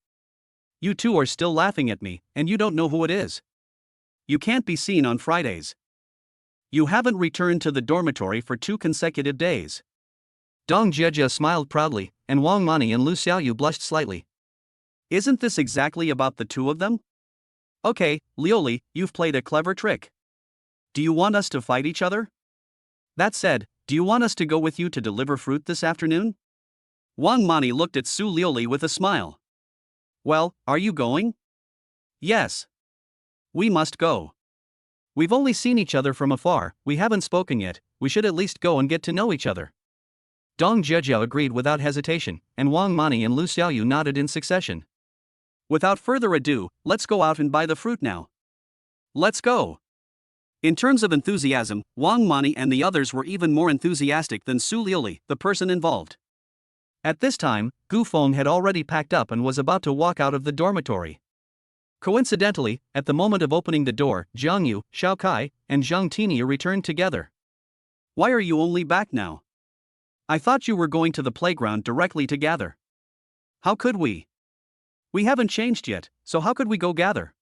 You two are still laughing at me, and you don't know who it is. You can't be seen on Fridays. You haven't returned to the dormitory for 2 consecutive days. Dong Jiejia smiled proudly, and Wang Mani and Lu Xiaoyu blushed slightly. Isn't this exactly about the two of them? Okay, Liuli, you've played a clever trick. Do you want us to fight each other? That said, do you want us to go with you to deliver fruit this afternoon? Wang Mani looked at Su Liuli with a smile. Well, are you going? Yes. We must go. We've only seen each other from afar, we haven't spoken yet, we should at least go and get to know each other. Dong Jiejia agreed without hesitation, and Wang Mani and Lu Xiaoyu nodded in succession. Without further ado, let's go out and buy the fruit now. Let's go. In terms of enthusiasm, Wang Mani and the others were even more enthusiastic than Su Liuli, the person involved. At this time, Gu Feng had already packed up and was about to walk out of the dormitory. Coincidentally, at the moment of opening the door, Jiang Yu, Xiao Kai, and Zhang Tinia returned together. Why are you only back now? I thought you were going to the playground directly to gather. How could we? We haven't changed yet, so how could we go gather?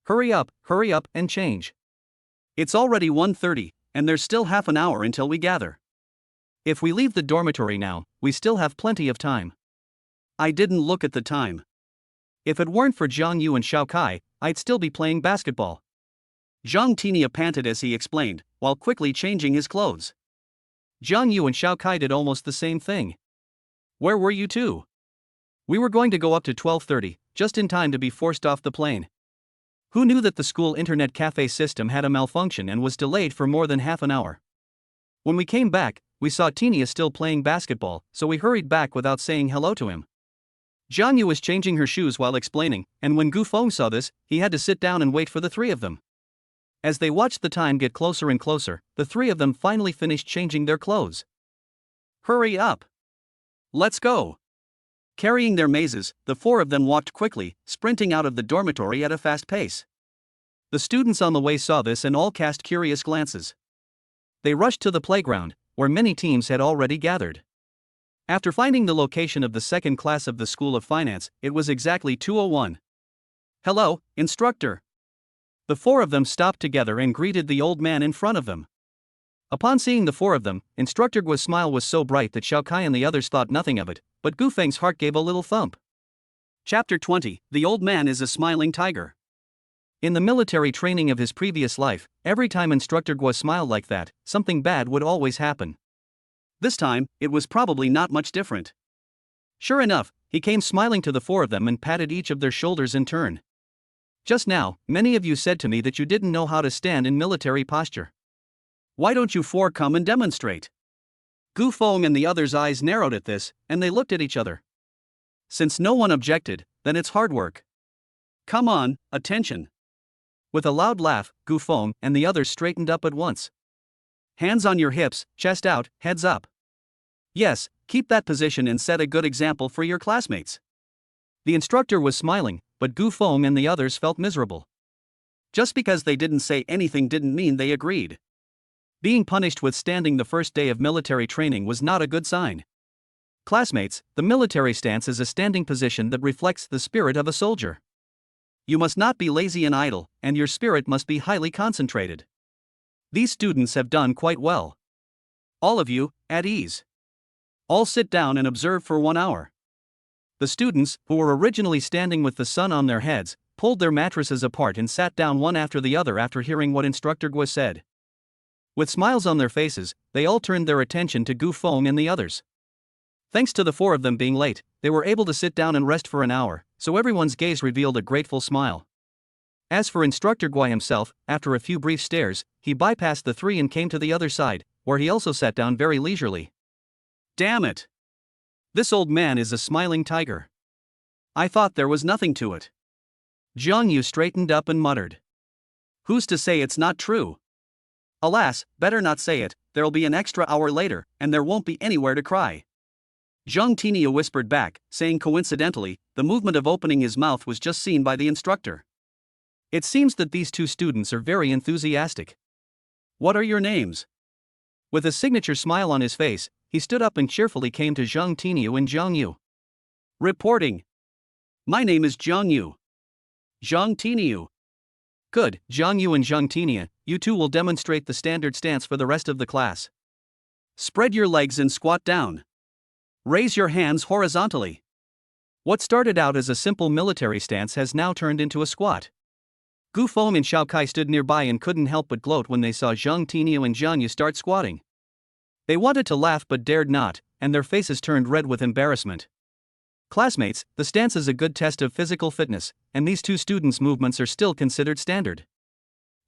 Hurry up, and change. It's already 1:30, and there's still half an hour until we gather. If we leave the dormitory now, we still have plenty of time. I didn't look at the time. If it weren't for Zhang Yu and Xiao Kai, I'd still be playing basketball. Zhang Tinia panted as he explained, while quickly changing his clothes. Zhang Yu and Xiao Kai did almost the same thing. Where were you two? We were going to go up to 12:30, just in time to be forced off the plane. Who knew that the school internet cafe system had a malfunction and was delayed for more than half an hour? When we came back, we saw Tinia still playing basketball, so we hurried back without saying hello to him. Zhang Yu was changing her shoes while explaining, and when Gu Feng saw this, he had to sit down and wait for the three of them. As they watched the time get closer and closer, the three of them finally finished changing their clothes. Hurry up! Let's go! Carrying their mazes, the four of them walked quickly, sprinting out of the dormitory at a fast pace. The students on the way saw this and all cast curious glances. They rushed to the playground, where many teams had already gathered. After finding the location of the second class of the School of Finance, it was exactly 2:01. Hello, instructor. The four of them stopped together and greeted the old man in front of them. Upon seeing the four of them, Instructor Guo's smile was so bright that Xiao Kai and the others thought nothing of it, but Gu Feng's heart gave a little thump. Chapter 20, The Old Man is a Smiling Tiger. In the military training of his previous life, every time Instructor Guo smiled like that, something bad would always happen. This time, it was probably not much different. Sure enough, he came smiling to the four of them and patted each of their shoulders in turn. Just now, many of you said to me that you didn't know how to stand in military posture. Why don't you four come and demonstrate? Gu Feng and the others' eyes narrowed at this, and they looked at each other. Since no one objected, then it's hard work. Come on, attention. With a loud laugh, Gu Feng and the others straightened up at once. Hands on your hips, chest out, heads up. Yes, keep that position and set a good example for your classmates. The instructor was smiling, but Gu Feng and the others felt miserable. Just because they didn't say anything didn't mean they agreed. Being punished with standing the first day of military training was not a good sign. Classmates, the military stance is a standing position that reflects the spirit of a soldier. You must not be lazy and idle, and your spirit must be highly concentrated. These students have done quite well. All of you, at ease. All sit down and observe for 1 hour. The students, who were originally standing with the sun on their heads, pulled their mattresses apart and sat down one after the other after hearing what Instructor Gua said. With smiles on their faces, they all turned their attention to Gu Feng and the others. Thanks to the 4 of them being late, they were able to sit down and rest for an hour, so everyone's gaze revealed a grateful smile. As for Instructor Gua himself, after a few brief stares, he bypassed the 3 and came to the other side, where he also sat down very leisurely. Damn it! This old man is a smiling tiger. I thought there was nothing to it. Jiang Yu straightened up and muttered. Who's to say it's not true? Alas, better not say it, there'll be an extra hour later, and there won't be anywhere to cry. Zhang Tinia whispered back, saying coincidentally, the movement of opening his mouth was just seen by the instructor. It seems that these 2 students are very enthusiastic. What are your names? With a signature smile on his face, he stood up and cheerfully came to Zhang Tinia and Jiang Yu. Reporting. My name is Jiang Yu. Zhang Tinia. Good, Jiang Yu and Zhang Tinia, you 2 will demonstrate the standard stance for the rest of the class. Spread your legs and squat down. Raise your hands horizontally. What started out as a simple military stance has now turned into a squat. Gu Feng and Xiao Kai stood nearby and couldn't help but gloat when they saw Zhang Tinia and Jiang Yu start squatting. They wanted to laugh but dared not, and their faces turned red with embarrassment. Classmates, the stance is a good test of physical fitness, and these 2 students' movements are still considered standard.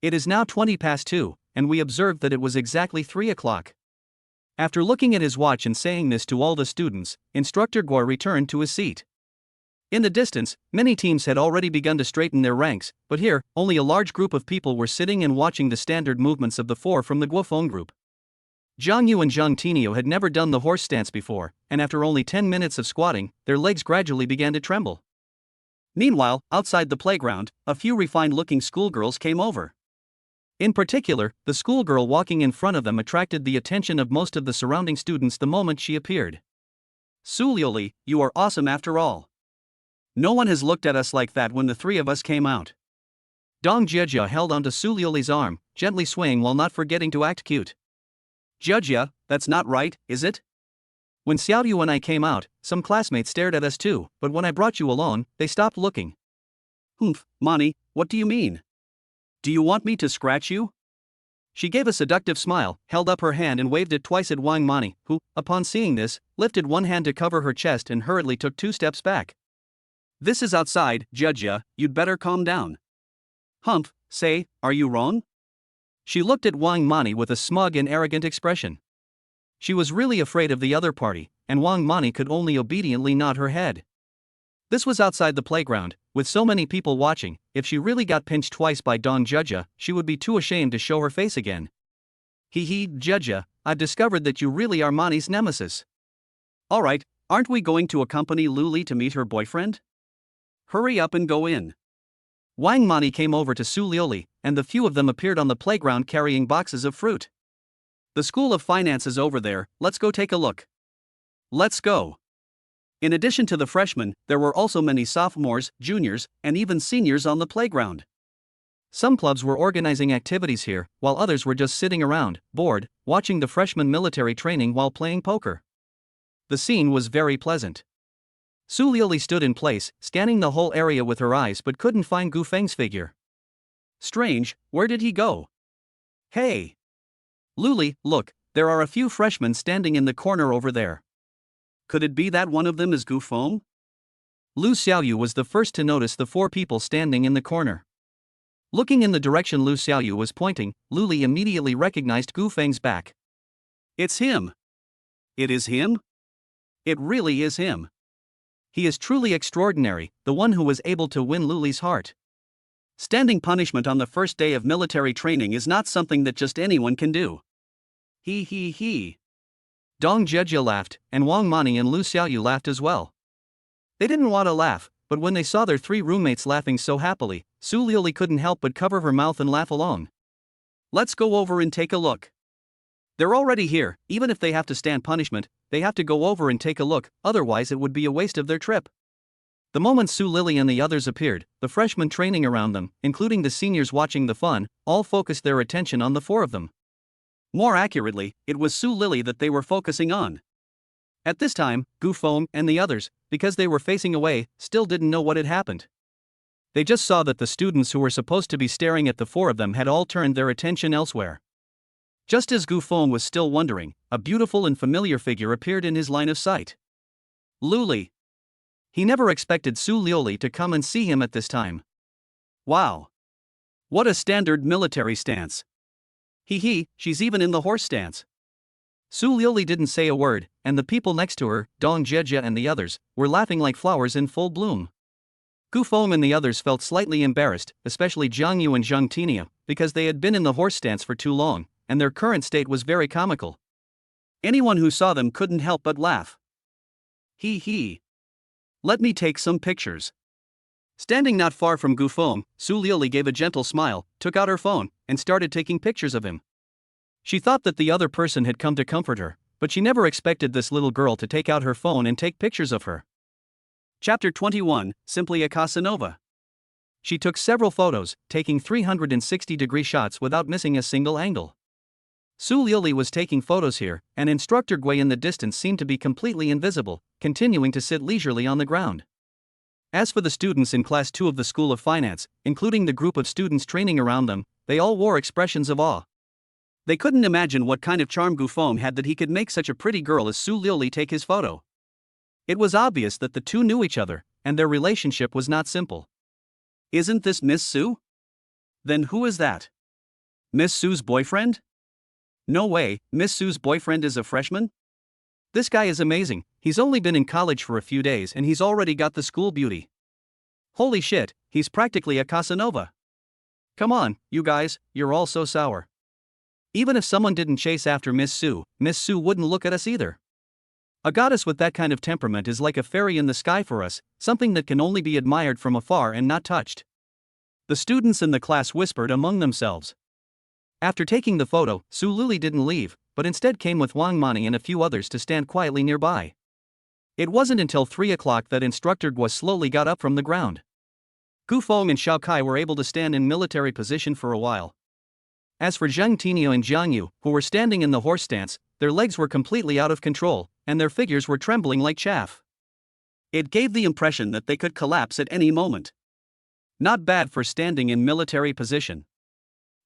It is now 20 past 2, and we observed that it was exactly 3 o'clock. After looking at his watch and saying this to all the students, Instructor Gua returned to his seat. In the distance, many teams had already begun to straighten their ranks, but here, only a large group of people were sitting and watching the standard movements of the 4 from the Guofeng group. Jiang Yu and Zhang Tinia had never done the horse stance before, and after only 10 minutes of squatting, their legs gradually began to tremble. Meanwhile, outside the playground, a few refined-looking schoolgirls came over. In particular, the schoolgirl walking in front of them attracted the attention of most of the surrounding students the moment she appeared. Su Liuli, you are awesome after all. No one has looked at us like that when the 3 of us came out. Dong Jia held onto Su Liuli's arm, gently swaying while not forgetting to act cute. Jia, that's not right, is it? When Xiaoyu and I came out, some classmates stared at us too, but when I brought you alone, they stopped looking. Humph, Mani, what do you mean? Do you want me to scratch you? She gave a seductive smile, held up her hand and waved it twice at Wang Mani, who, upon seeing this, lifted one hand to cover her chest and hurriedly took 2 steps back. This is outside, Jia, you'd better calm down. Humph, say, are you wrong? She looked at Wang Mani with a smug and arrogant expression. She was really afraid of the other party, and Wang Mani could only obediently nod her head. This was outside the playground, with so many people watching. If she really got pinched twice by Dong Jia, she would be too ashamed to show her face again. Hee Jia, I've discovered that you really are Mani's nemesis. Alright, aren't we going to accompany Luli to meet her boyfriend? Hurry up and go in. Wang Mani came over to Su Liuli, and the few of them appeared on the playground carrying boxes of fruit. The School of Finance is over there, let's go take a look. Let's go. In addition to the freshmen, there were also many sophomores, juniors, and even seniors on the playground. Some clubs were organizing activities here, while others were just sitting around, bored, watching the freshman military training while playing poker. The scene was very pleasant. Su Liuli stood in place, scanning the whole area with her eyes but couldn't find Gu Feng's figure. Strange, where did he go? Hey! Luli, look, there are a few freshmen standing in the corner over there. Could it be that one of them is Gu Feng? Lu Xiaoyu was the first to notice the 4 people standing in the corner. Looking in the direction Lu Xiaoyu was pointing, Luli immediately recognized Gu Feng's back. It's him! It is him? It really is him. He is truly extraordinary, the one who was able to win Luli's heart. Standing punishment on the first day of military training is not something that just anyone can do. He. Dong Jia laughed, and Wang Mani and Lu Xiaoyu laughed as well. They didn't want to laugh, but when they saw their 3 roommates laughing so happily, Su Liuli couldn't help but cover her mouth and laugh along. Let's go over and take a look. They're already here, even if they have to stand punishment, they have to go over and take a look, otherwise it would be a waste of their trip. The moment Su Lily and the others appeared, the freshmen training around them, including the seniors watching the fun, all focused their attention on the four of them. More accurately, it was Su Lily that they were focusing on. At this time, Gu Feng and the others, because they were facing away, still didn't know what had happened. They just saw that the students who were supposed to be staring at the four of them had all turned their attention elsewhere. Just as Gu Feng was still wondering, a beautiful and familiar figure appeared in his line of sight. Luli. He never expected Su Liuli to come and see him at this time. Wow. What a standard military stance. She's even in the horse stance. Su Liuli didn't say a word, and the people next to her, Dong Jieja and the others, were laughing like flowers in full bloom. Gu Feng and the others felt slightly embarrassed, especially Jiang Yu and Zheng Tinia, because they had been in the horse stance for too long, and their current state was very comical. Anyone who saw them couldn't help but laugh. Let me take some pictures. Standing not far from Gu Feng, Su Liuli gave a gentle smile, took out her phone, and started taking pictures of him. She thought that the other person had come to comfort her, but she never expected this little girl to take out her phone and take pictures of her. Chapter 21, Simply a Casanova. She took several photos, taking 360-degree shots without missing a single angle. Su Liuli was taking photos here, and Instructor Gui in the distance seemed to be completely invisible, continuing to sit leisurely on the ground. As for the students in Class 2 of the School of Finance, including the group of students training around them, they all wore expressions of awe. They couldn't imagine what kind of charm Gu Feng had that he could make such a pretty girl as Su Liuli take his photo. It was obvious that the two knew each other, and their relationship was not simple. Isn't this Miss Su? Then who is that? Miss Su's boyfriend? No way, Miss Su's boyfriend is a freshman? This guy is amazing, he's only been in college for a few days and he's already got the school beauty. Holy shit, he's practically a Casanova. Come on, you guys, you're all so sour. Even if someone didn't chase after Miss Su wouldn't look at us either. A goddess with that kind of temperament is like a fairy in the sky for us, something that can only be admired from afar and not touched. The students in the class whispered among themselves. After taking the photo, Su Luli didn't leave, but instead came with Wang Mani and a few others to stand quietly nearby. It wasn't until 3 o'clock that Instructor Gui slowly got up from the ground. Gu Feng and Xiao Kai were able to stand in military position for a while. As for Zheng Tinio and Jiang Yu, who were standing in the horse stance, their legs were completely out of control, and their figures were trembling like chaff. It gave the impression that they could collapse at any moment. Not bad for standing in military position.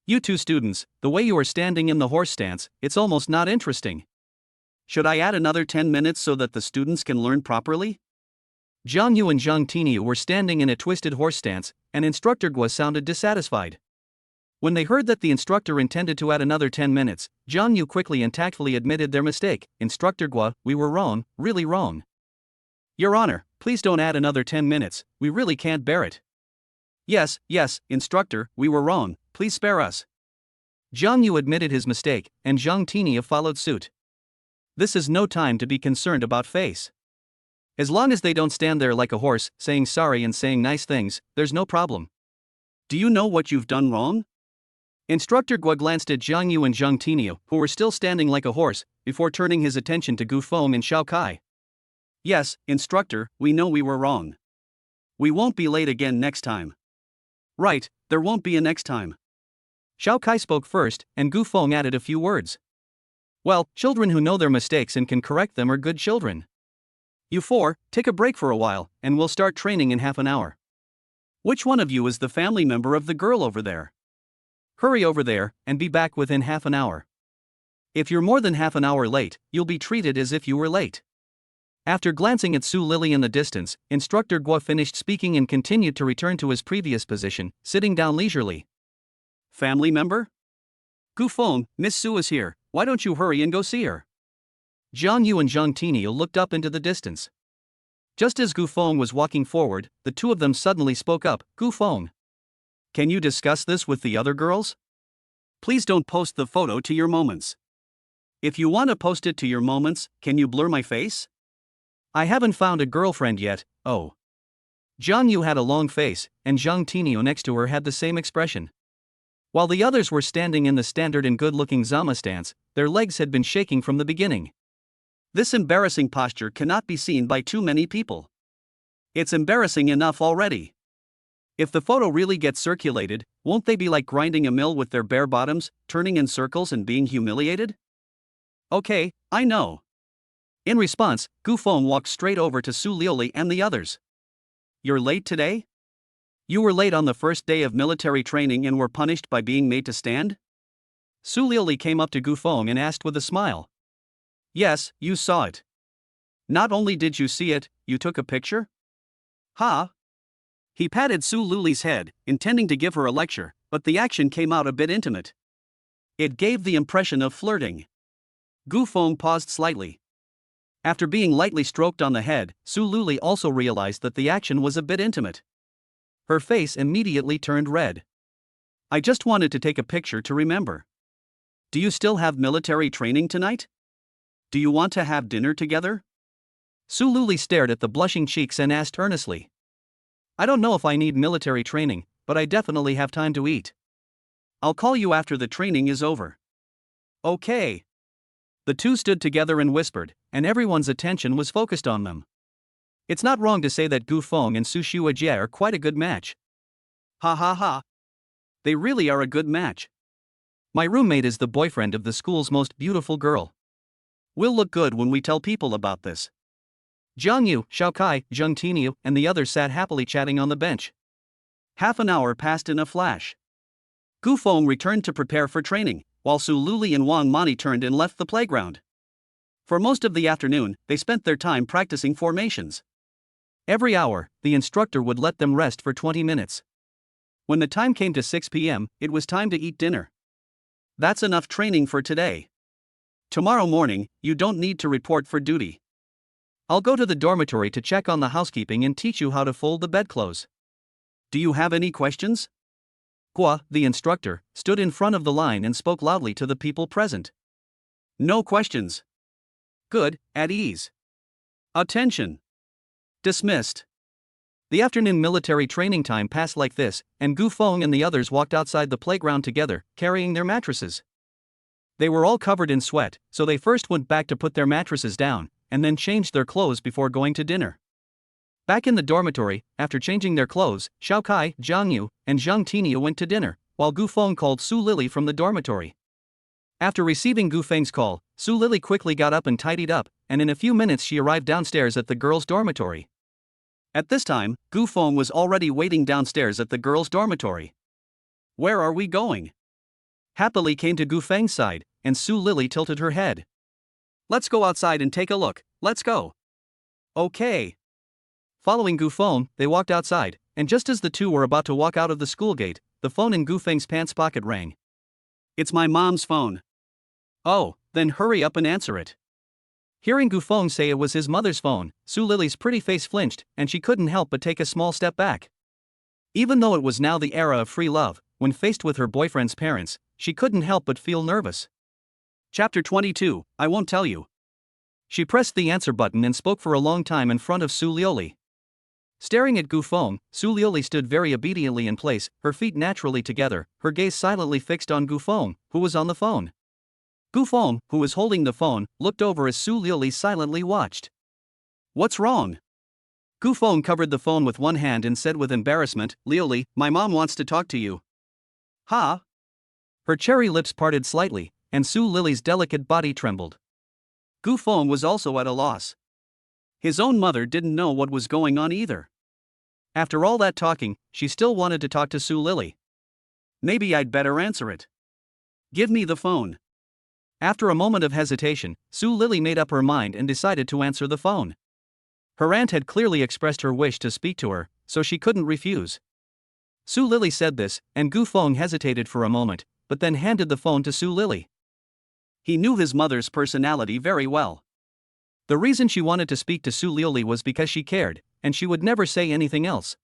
You two students, the way you are standing in the horse stance, it's almost not interesting. Should I add another 10 minutes so that the students can learn properly? Jiang Yu and Zheng Tinio were standing in a twisted horse stance, and Instructor Gui sounded dissatisfied. When they heard that the instructor intended to add another 10 minutes, Jiang Yu quickly and tactfully admitted their mistake. Instructor Gui, we were wrong, really wrong. Your Honor, please don't add another 10 minutes, we really can't bear it. Yes, instructor, we were wrong, please spare us. Jiang Yu admitted his mistake, and Zheng Tinio followed suit. This is no time to be concerned about face. As long as they don't stand there like a horse, saying sorry and saying nice things, there's no problem. Do you know what you've done wrong? Instructor Gui glanced at Jiang Yu and Zheng Tinio, who were still standing like a horse, before turning his attention to Gu Feng and Xiao Kai. Yes, instructor, we know we were wrong. We won't be late again next time. Right, there won't be a next time. Xiao Kai spoke first, and Gu Feng added a few words. Well, children who know their mistakes and can correct them are good children. You four, take a break for a while, and we'll start training in half an hour. Which one of you is the family member of the girl over there? Hurry over there, and be back within half an hour. If you're more than half an hour late, you'll be treated as if you were late. After glancing at Su Lily in the distance, Instructor Gui finished speaking and continued to return to his previous position, sitting down leisurely. Family member? Gu Feng, Miss Su is here, why don't you hurry and go see her? Jiang Yu and Zheng Tinio looked up into the distance. Just as Gu Feng was walking forward, the two of them suddenly spoke up. Gu Feng, can you discuss this with the other girls? Please don't post the photo to your moments. If you want to post it to your moments, can you blur my face? I haven't found a girlfriend yet, oh. Jiang Yu had a long face, and Zheng Tinio next to her had the same expression. While the others were standing in the standard and good-looking Zama stance, their legs had been shaking from the beginning. This embarrassing posture cannot be seen by too many people. It's embarrassing enough already. If the photo really gets circulated, won't they be like grinding a mill with their bare bottoms, turning in circles and being humiliated? Okay, I know. In response, Gu Feng walked straight over to Su Liuli and the others. You're late today? You were late on the first day of military training and were punished by being made to stand? Su Liuli came up to Gu Feng and asked with a smile. Yes, you saw it. Not only did you see it, you took a picture? Ha! He patted Su Liuli's head, intending to give her a lecture, but the action came out a bit intimate. It gave the impression of flirting. Gu Feng paused slightly. After being lightly stroked on the head, Su Liuli also realized that the action was a bit intimate. Her face immediately turned red. I just wanted to take a picture to remember. Do you still have military training tonight? Do you want to have dinner together? Su Liuli stared at the blushing cheeks and asked earnestly. I don't know if I need military training, but I definitely have time to eat. I'll call you after the training is over. Okay. The two stood together and whispered, and everyone's attention was focused on them. It's not wrong to say that Gu Feng and Su Xuejie are quite a good match. Ha ha ha. They really are a good match. My roommate is the boyfriend of the school's most beautiful girl. We'll look good when we tell people about this. Jiang Yu, Xiaokai, Zheng Tiniu, and the others sat happily chatting on the bench. Half an hour passed in a flash. Gu Feng returned to prepare for training, while Su Liuli and Wang Mani turned and left the playground. For most of the afternoon, they spent their time practicing formations. Every hour, the instructor would let them rest for 20 minutes. When the time came to 6 p.m., it was time to eat dinner. That's enough training for today. Tomorrow morning, you don't need to report for duty. I'll go to the dormitory to check on the housekeeping and teach you how to fold the bedclothes. Do you have any questions? Gua, the instructor, stood in front of the line and spoke loudly to the people present. No questions. Good, at ease. Attention. Dismissed. The afternoon military training time passed like this, and Gu Feng and the others walked outside the playground together, carrying their mattresses. They were all covered in sweat, so they first went back to put their mattresses down, and then changed their clothes before going to dinner. Back in the dormitory, after changing their clothes, Xiaokai, Jiang Yu, and Zheng Tiniu went to dinner, while Gu Feng called Su Liuli from the dormitory. After receiving Gu Feng's call, Su Liuli quickly got up and tidied up, and in a few minutes she arrived downstairs at the girls' dormitory. At this time, Gu Feng was already waiting downstairs at the girls' dormitory. Where are we going? Happily came to Gu Feng's side, and Su Liuli tilted her head. Let's go outside and take a look, let's go. Okay. Following Gu Feng, they walked outside, and just as the two were about to walk out of the school gate, the phone in Gu Feng's pants pocket rang. It's my mom's phone. Oh, then hurry up and answer it. Hearing Gu Feng say it was his mother's phone, Su Liuli's pretty face flinched, and she couldn't help but take a small step back. Even though it was now the era of free love, when faced with her boyfriend's parents, she couldn't help but feel nervous. Chapter 22, I won't tell you. She pressed the answer button and spoke for a long time in front of Su Liuli. Staring at Gu Feng, Su Liuli stood very obediently in place, her feet naturally together, her gaze silently fixed on Gu Feng, who was on the phone. Gu Feng, who was holding the phone, looked over as Su Liuli silently watched. What's wrong? Gu Feng covered the phone with one hand and said with embarrassment, Liuli, my mom wants to talk to you. Ha? Her cherry lips parted slightly, and Su Liuli's delicate body trembled. Gu Feng was also at a loss. His own mother didn't know what was going on either. After all that talking, she still wanted to talk to Su Liuli. Maybe I'd better answer it. Give me the phone. After a moment of hesitation, Su Liuli made up her mind and decided to answer the phone. Her aunt had clearly expressed her wish to speak to her, so she couldn't refuse. Su Liuli said this, and Gu Feng hesitated for a moment, but then handed the phone to Su Liuli. He knew his mother's personality very well. The reason she wanted to speak to Su Liuli was because she cared, and she would never say anything else.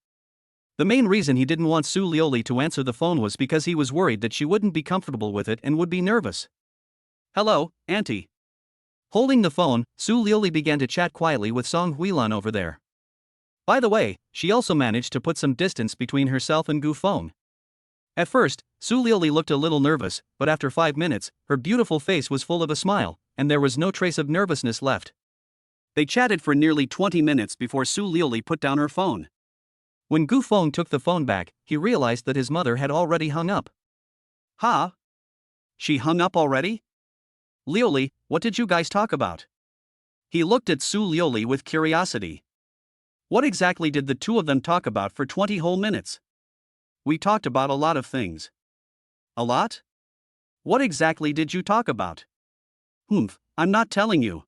The main reason he didn't want Su Liuli to answer the phone was because he was worried that she wouldn't be comfortable with it and would be nervous. Hello, Auntie. Holding the phone, Su Liuli began to chat quietly with Song Huilan over there. By the way, she also managed to put some distance between herself and Gu Feng. At first, Su Liuli looked a little nervous, but after 5 minutes, her beautiful face was full of a smile, and there was no trace of nervousness left. They chatted for nearly 20 minutes before Su Liuli put down her phone. When Gu Feng took the phone back, he realized that his mother had already hung up. Huh? She hung up already? Liuli, what did you guys talk about? He looked at Su Liuli with curiosity. What exactly did the two of them talk about for 20 whole minutes? We talked about a lot of things. A lot? What exactly did you talk about? I'm not telling you.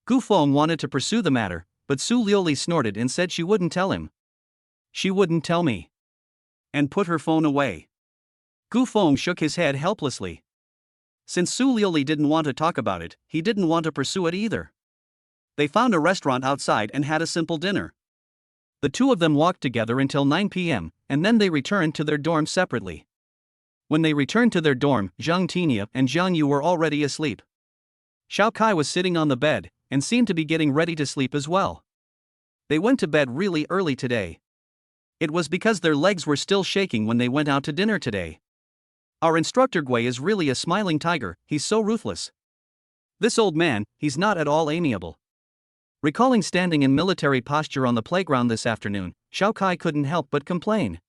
Gu Feng wanted to pursue the matter, but Su Liuli snorted and said she wouldn't tell him. She wouldn't tell me. And put her phone away. Gu Feng shook his head helplessly. Since Su Liuli didn't want to talk about it, he didn't want to pursue it either. They found a restaurant outside and had a simple dinner. The two of them walked together until 9 p.m., and then they returned to their dorms separately. When they returned to their dorm, Zhang Tinia and Zhang Yu were already asleep. Xiao Kai was sitting on the bed, and seemed to be getting ready to sleep as well. They went to bed really early today. It was because their legs were still shaking when they went out to dinner today. Our instructor Gui is really a smiling tiger, he's so ruthless. This old man, he's not at all amiable. Recalling standing in military posture on the playground this afternoon, Xiao Kai couldn't help but complain.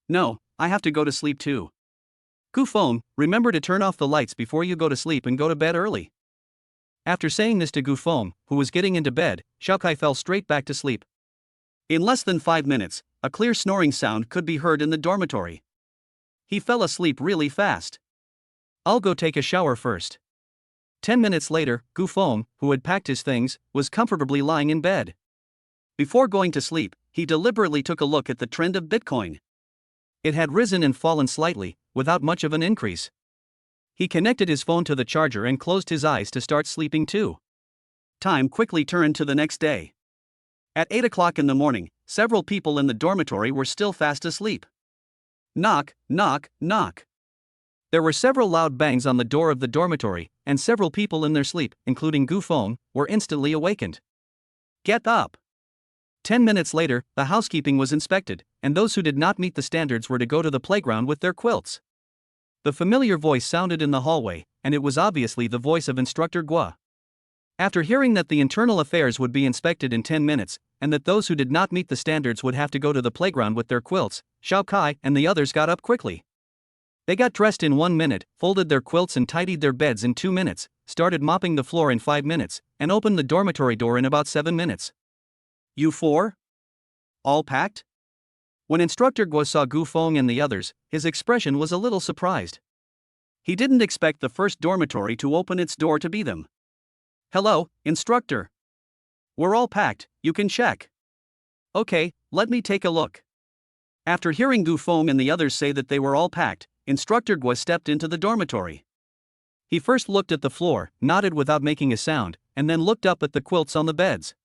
No, I have to go to sleep too. Gu Feng, remember to turn off the lights before you go to sleep and go to bed early. After saying this to Gu Feng, who was getting into bed, Xiao Kai fell straight back to sleep. In less than 5 minutes, a clear snoring sound could be heard in the dormitory. He fell asleep really fast. I'll go take a shower first. 10 minutes later, Gu Feng, who had packed his things, was comfortably lying in bed. Before going to sleep, he deliberately took a look at the trend of Bitcoin. It had risen and fallen slightly, without much of an increase. He connected his phone to the charger and closed his eyes to start sleeping too. Time quickly turned to the next day. At 8 o'clock in the morning, several people in the dormitory were still fast asleep. Knock, knock, knock. There were several loud bangs on the door of the dormitory, and several people in their sleep, including Gu Feng, were instantly awakened. Get up! 10 minutes later, the housekeeping was inspected, and those who did not meet the standards were to go to the playground with their quilts. The familiar voice sounded in the hallway, and it was obviously the voice of Instructor Gua. After hearing that the internal affairs would be inspected in 10 minutes, and that those who did not meet the standards would have to go to the playground with their quilts, Xiao Kai and the others got up quickly. They got dressed in 1 minute, folded their quilts and tidied their beds in 2 minutes, started mopping the floor in 5 minutes, and opened the dormitory door in about 7 minutes. You four? All packed? When Instructor Gua saw Gu Feng and the others, his expression was a little surprised. He didn't expect the first dormitory to open its door to be them. Hello, Instructor. We're all packed, you can check. Okay, let me take a look. After hearing Gu Feng and the others say that they were all packed, Instructor Gua stepped into the dormitory. He first looked at the floor, nodded without making a sound, and then looked up at the quilts on the beds.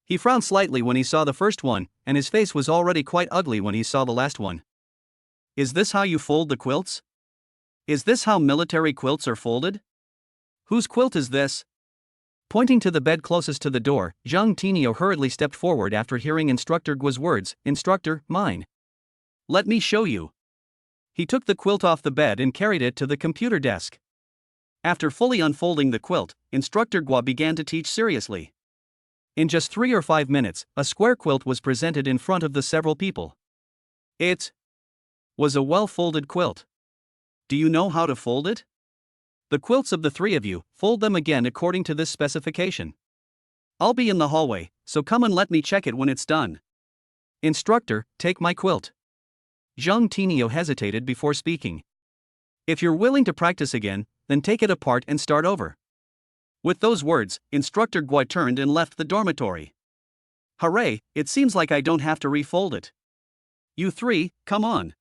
He frowned slightly when he saw the first one, and his face was already quite ugly when he saw the last one. Is this how you fold the quilts? Is this how military quilts are folded? Whose quilt is this? Pointing to the bed closest to the door, Zhang Tinio hurriedly stepped forward after hearing Instructor Gua's words, Instructor, mine. Let me show you. He took the quilt off the bed and carried it to the computer desk. After fully unfolding the quilt, Instructor Gua began to teach seriously. In just 3 or 5 minutes, a square quilt was presented in front of the several people. It was a well-folded quilt. Do you know how to fold it? The quilts of the 3 of you, fold them again according to this specification. I'll be in the hallway, so come and let me check it when it's done. Instructor, take my quilt. Zhang Tinio hesitated before speaking. If you're willing to practice again, then take it apart and start over. With those words, Instructor Gua turned and left the dormitory. Hooray, it seems like I don't have to refold it. You 3, come on.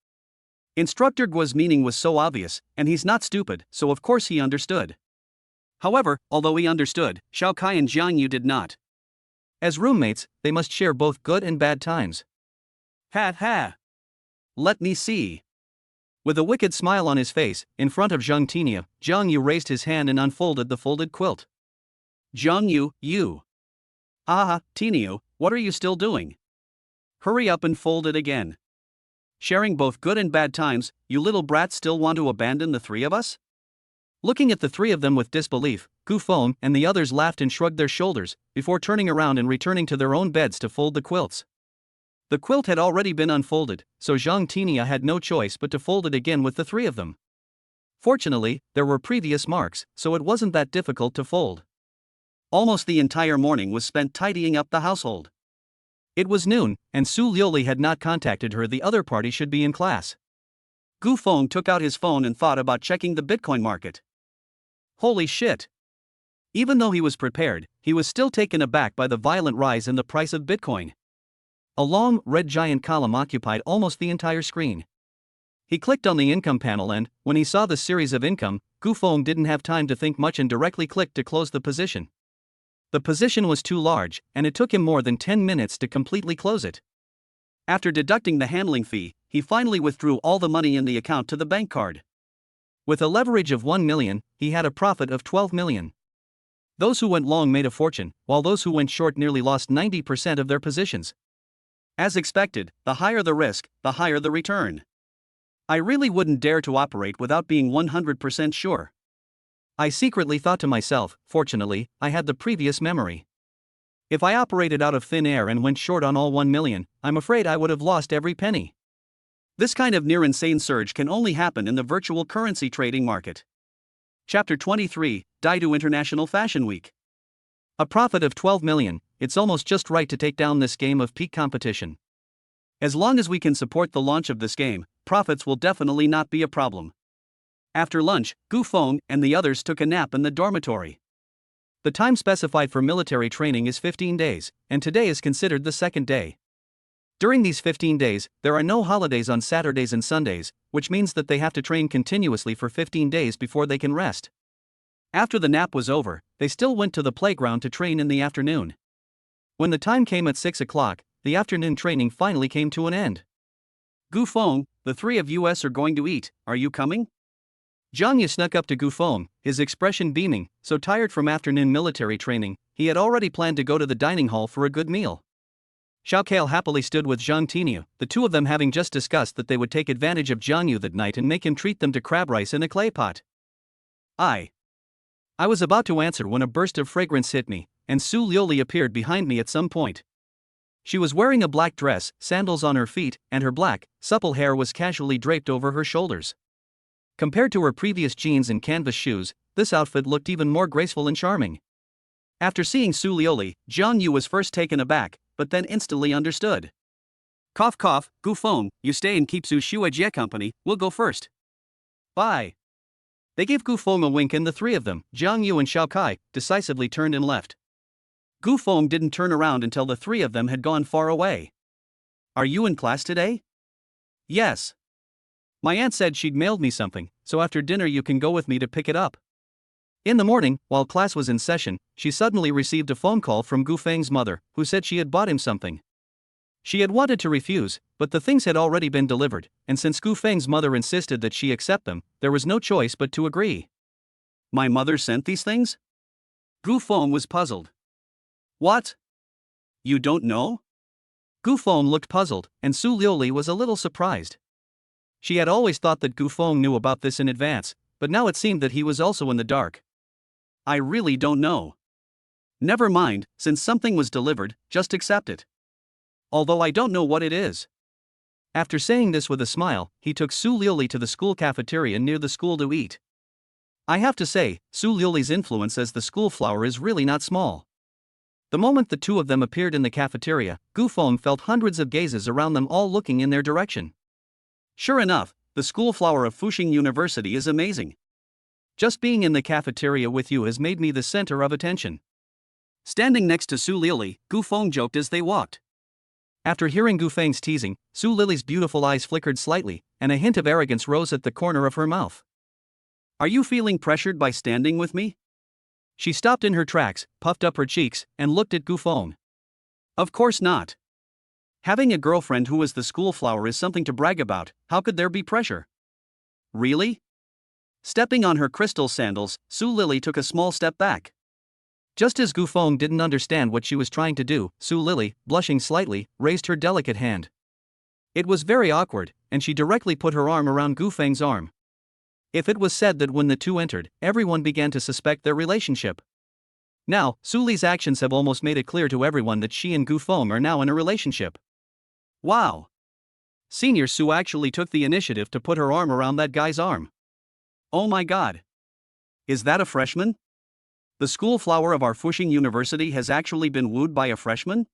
Instructor Gua's meaning was so obvious, and he's not stupid, so of course he understood. However, although he understood, Xiao Kai and Jiang Yu did not. As roommates, they must share both good and bad times. Ha ha! Let me see. With a wicked smile on his face, in front of Zhang Tinia, Jiang Yu raised his hand and unfolded the folded quilt. Jiang Yu, you. Ah, Tinio, what are you still doing? Hurry up and fold it again. Sharing both good and bad times, you little brats still want to abandon the 3 of us? Looking at the 3 of them with disbelief, Gu Feng and the others laughed and shrugged their shoulders, before turning around and returning to their own beds to fold the quilts. The quilt had already been unfolded, so Zhang Tinia had no choice but to fold it again with the three of them. Fortunately, there were previous marks, so it wasn't that difficult to fold. Almost the entire morning was spent tidying up the household. It was noon, and Su Liuli had not contacted her. The other party should be in class. Gu Feng took out his phone and thought about checking the Bitcoin market. Holy shit! Even though he was prepared, he was still taken aback by the violent rise in the price of Bitcoin. A long, red giant column occupied almost the entire screen. He clicked on the income panel and, when he saw the series of income, Gu Feng didn't have time to think much and directly clicked to close the position. The position was too large, and it took him more than 10 minutes to completely close it. After deducting the handling fee, he finally withdrew all the money in the account to the bank card. With a leverage of 1 million, he had a profit of 12 million. Those who went long made a fortune, while those who went short nearly lost 90% of their positions. As expected, the higher the risk, the higher the return. I really wouldn't dare to operate without being 100% sure. I secretly thought to myself. Fortunately, I had the previous memory. If I operated out of thin air and went short on all 1 million, I'm afraid I would have lost every penny. This kind of near-insane surge can only happen in the virtual currency trading market. Chapter 23, Daidu International Fashion Week. A profit of 12 million, it's almost just right to take down this game of peak competition. As long as we can support the launch of this game, profits will definitely not be a problem. After lunch, Gu Feng and the others took a nap in the dormitory. The time specified for military training is 15 days, and today is considered the second day. During these 15 days, there are no holidays on Saturdays and Sundays, which means that they have to train continuously for 15 days before they can rest. After the nap was over, they still went to the playground to train in the afternoon. When the time came at 6 o'clock, the afternoon training finally came to an end. Gu Feng, the three of us are going to eat, are you coming? Zhang Yi snuck up to Gu Feng, his expression beaming. So tired from afternoon military training, he had already planned to go to the dining hall for a good meal. Xiao Kao happily stood with Zhang Tinia, the two of them having just discussed that they would take advantage of Zhang Yu that night and make him treat them to crab rice in a clay pot. I was about to answer when a burst of fragrance hit me, and Su Liuli appeared behind me at some point. She was wearing a black dress, sandals on her feet, and her black, supple hair was casually draped over her shoulders. Compared to her previous jeans and canvas shoes, this outfit looked even more graceful and charming. After seeing Su Liuli, Zhang Yu was first taken aback, but then instantly understood. Cough cough, Gu Feng, you stay and keep Su Xuejie company, we'll go first. Bye. They gave Gu Feng a wink and the three of them, Zhang Yu and Xiao Kai, decisively turned and left. Gu Feng didn't turn around until the three of them had gone far away. Are you in class today? Yes. My aunt said she'd mailed me something, so after dinner you can go with me to pick it up. In the morning, while class was in session, she suddenly received a phone call from Gu Feng's mother, who said she had bought him something. She had wanted to refuse, but the things had already been delivered, and since Gu Feng's mother insisted that she accept them, there was no choice but to agree. My mother sent these things? Gu Feng was puzzled. What? You don't know? Gu Feng looked puzzled, and Su Liuli was a little surprised. She had always thought that Gu Feng knew about this in advance, but now it seemed that he was also in the dark. I really don't know. Never mind, since something was delivered, just accept it. Although I don't know what it is. After saying this with a smile, he took Su Liuli to the school cafeteria near the school to eat. I have to say, Su Liuli's influence as the school flower is really not small. The moment the two of them appeared in the cafeteria, Gu Feng felt hundreds of gazes around them all looking in their direction. Sure enough, the school flower of Fuxing University is amazing. Just being in the cafeteria with you has made me the center of attention. Standing next to Su Liuli, Gu Feng joked as they walked. After hearing Gu Feng's teasing, Su Liuli's beautiful eyes flickered slightly, and a hint of arrogance rose at the corner of her mouth. Are you feeling pressured by standing with me? She stopped in her tracks, puffed up her cheeks, and looked at Gu Feng. Of course not. Having a girlfriend who is the school flower is something to brag about, how could there be pressure? Really? Stepping on her crystal sandals, Su Liuli took a small step back. Just as Gu Feng didn't understand what she was trying to do, Su Liuli, blushing slightly, raised her delicate hand. It was very awkward, and she directly put her arm around Gu Feng's arm. if it was said that when the two entered, everyone began to suspect their relationship. Now, Su Li's actions have almost made it clear to everyone that she and Gu Feng are now in a relationship. Wow! Senior Su actually took the initiative to put her arm around that guy's arm. Oh my god! Is that a freshman? The school flower of our Fuxing University has actually been wooed by a freshman?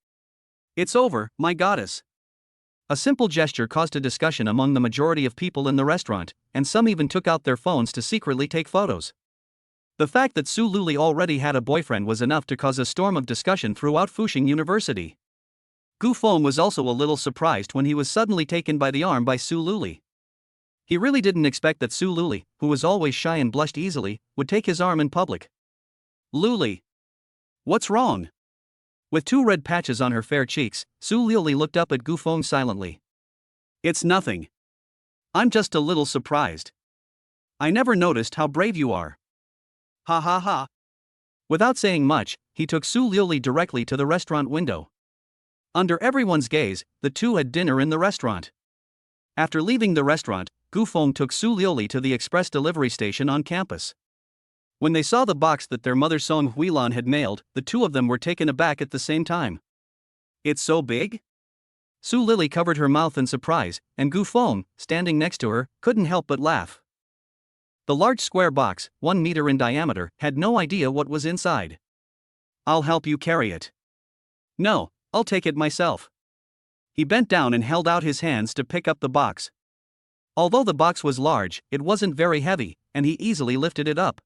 It's over, my goddess. A simple gesture caused a discussion among the majority of people in the restaurant, and some even took out their phones to secretly take photos. The fact that Su Luli already had a boyfriend was enough to cause a storm of discussion throughout Fuxing University. Gu Feng was also a little surprised when he was suddenly taken by the arm by Su Luli. He really didn't expect that Su Luli, who was always shy and blushed easily, would take his arm in public. Luli! What's wrong? With two red patches on her fair cheeks, Su Luli looked up at Gu Feng silently. It's nothing. I'm just a little surprised. I never noticed how brave you are. Ha ha ha. Without saying much, he took Su Luli directly to the restaurant window. Under everyone's gaze, the two had dinner in the restaurant. After leaving the restaurant, Gu Feng took Su Luli to the express delivery station on campus. When they saw the box that their mother Song Huilan had mailed, the two of them were taken aback at the same time. It's so big? Su Lili covered her mouth in surprise, and Gu Feng, standing next to her, couldn't help but laugh. The large square box, 1 meter in diameter, had no idea what was inside. I'll help you carry it. No, I'll take it myself. He bent down and held out his hands to pick up the box. Although the box was large, it wasn't very heavy, and he easily lifted it up.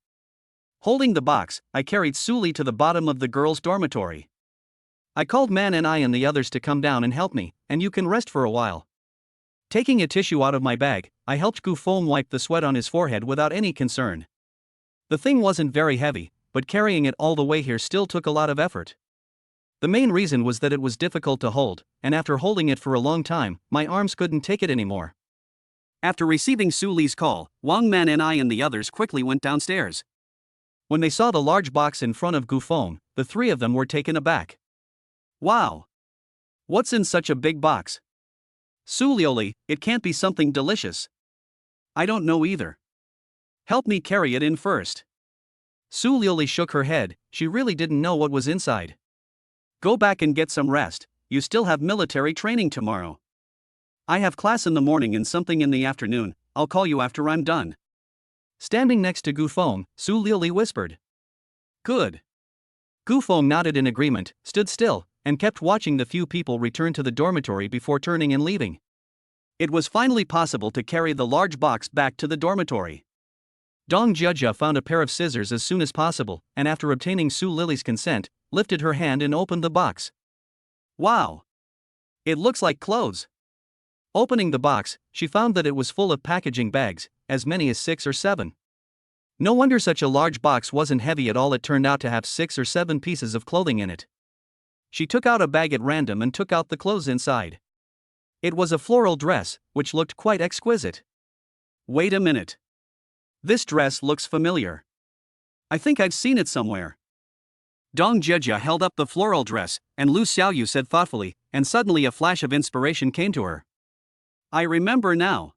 Holding the box, I carried Su Li to the bottom of the girls' dormitory. I called Man and I and the others to come down and help me, and you can rest for a while. Taking a tissue out of my bag, I helped Gu Feng wipe the sweat on his forehead without any concern. The thing wasn't very heavy, but carrying it all the way here still took a lot of effort. The main reason was that it was difficult to hold, and after holding it for a long time, my arms couldn't take it anymore. After receiving Su Li's call, Wang Man and I and the others quickly went downstairs. When they saw the large box in front of Gu Feng, the three of them were taken aback. Wow! What's in such a big box? Su Lioli, it can't be something delicious. I don't know either. Help me carry it in first. Su Lioli shook her head, she really didn't know what was inside. Go back and get some rest, you still have military training tomorrow. I have class in the morning and something in the afternoon, I'll call you after I'm done. Standing next to Gu Feng, Su Lioli whispered. Good. Gu Feng nodded in agreement, stood still, and kept watching the few people return to the dormitory before turning and leaving. It was finally possible to carry the large box back to the dormitory. Dong Jia found a pair of scissors as soon as possible, and after obtaining Su Lili's consent, lifted her hand and opened the box. Wow! It looks like clothes. Opening the box, she found that it was full of packaging bags, as many as 6 or 7. No wonder such a large box wasn't heavy at all, it turned out to have 6 or 7 pieces of clothing in it. She took out a bag at random and took out the clothes inside. It was a floral dress, which looked quite exquisite. Wait a minute. This dress looks familiar. I think I've seen it somewhere. Dong Jia held up the floral dress, and Lu Xiaoyu said thoughtfully, and suddenly a flash of inspiration came to her. I remember now.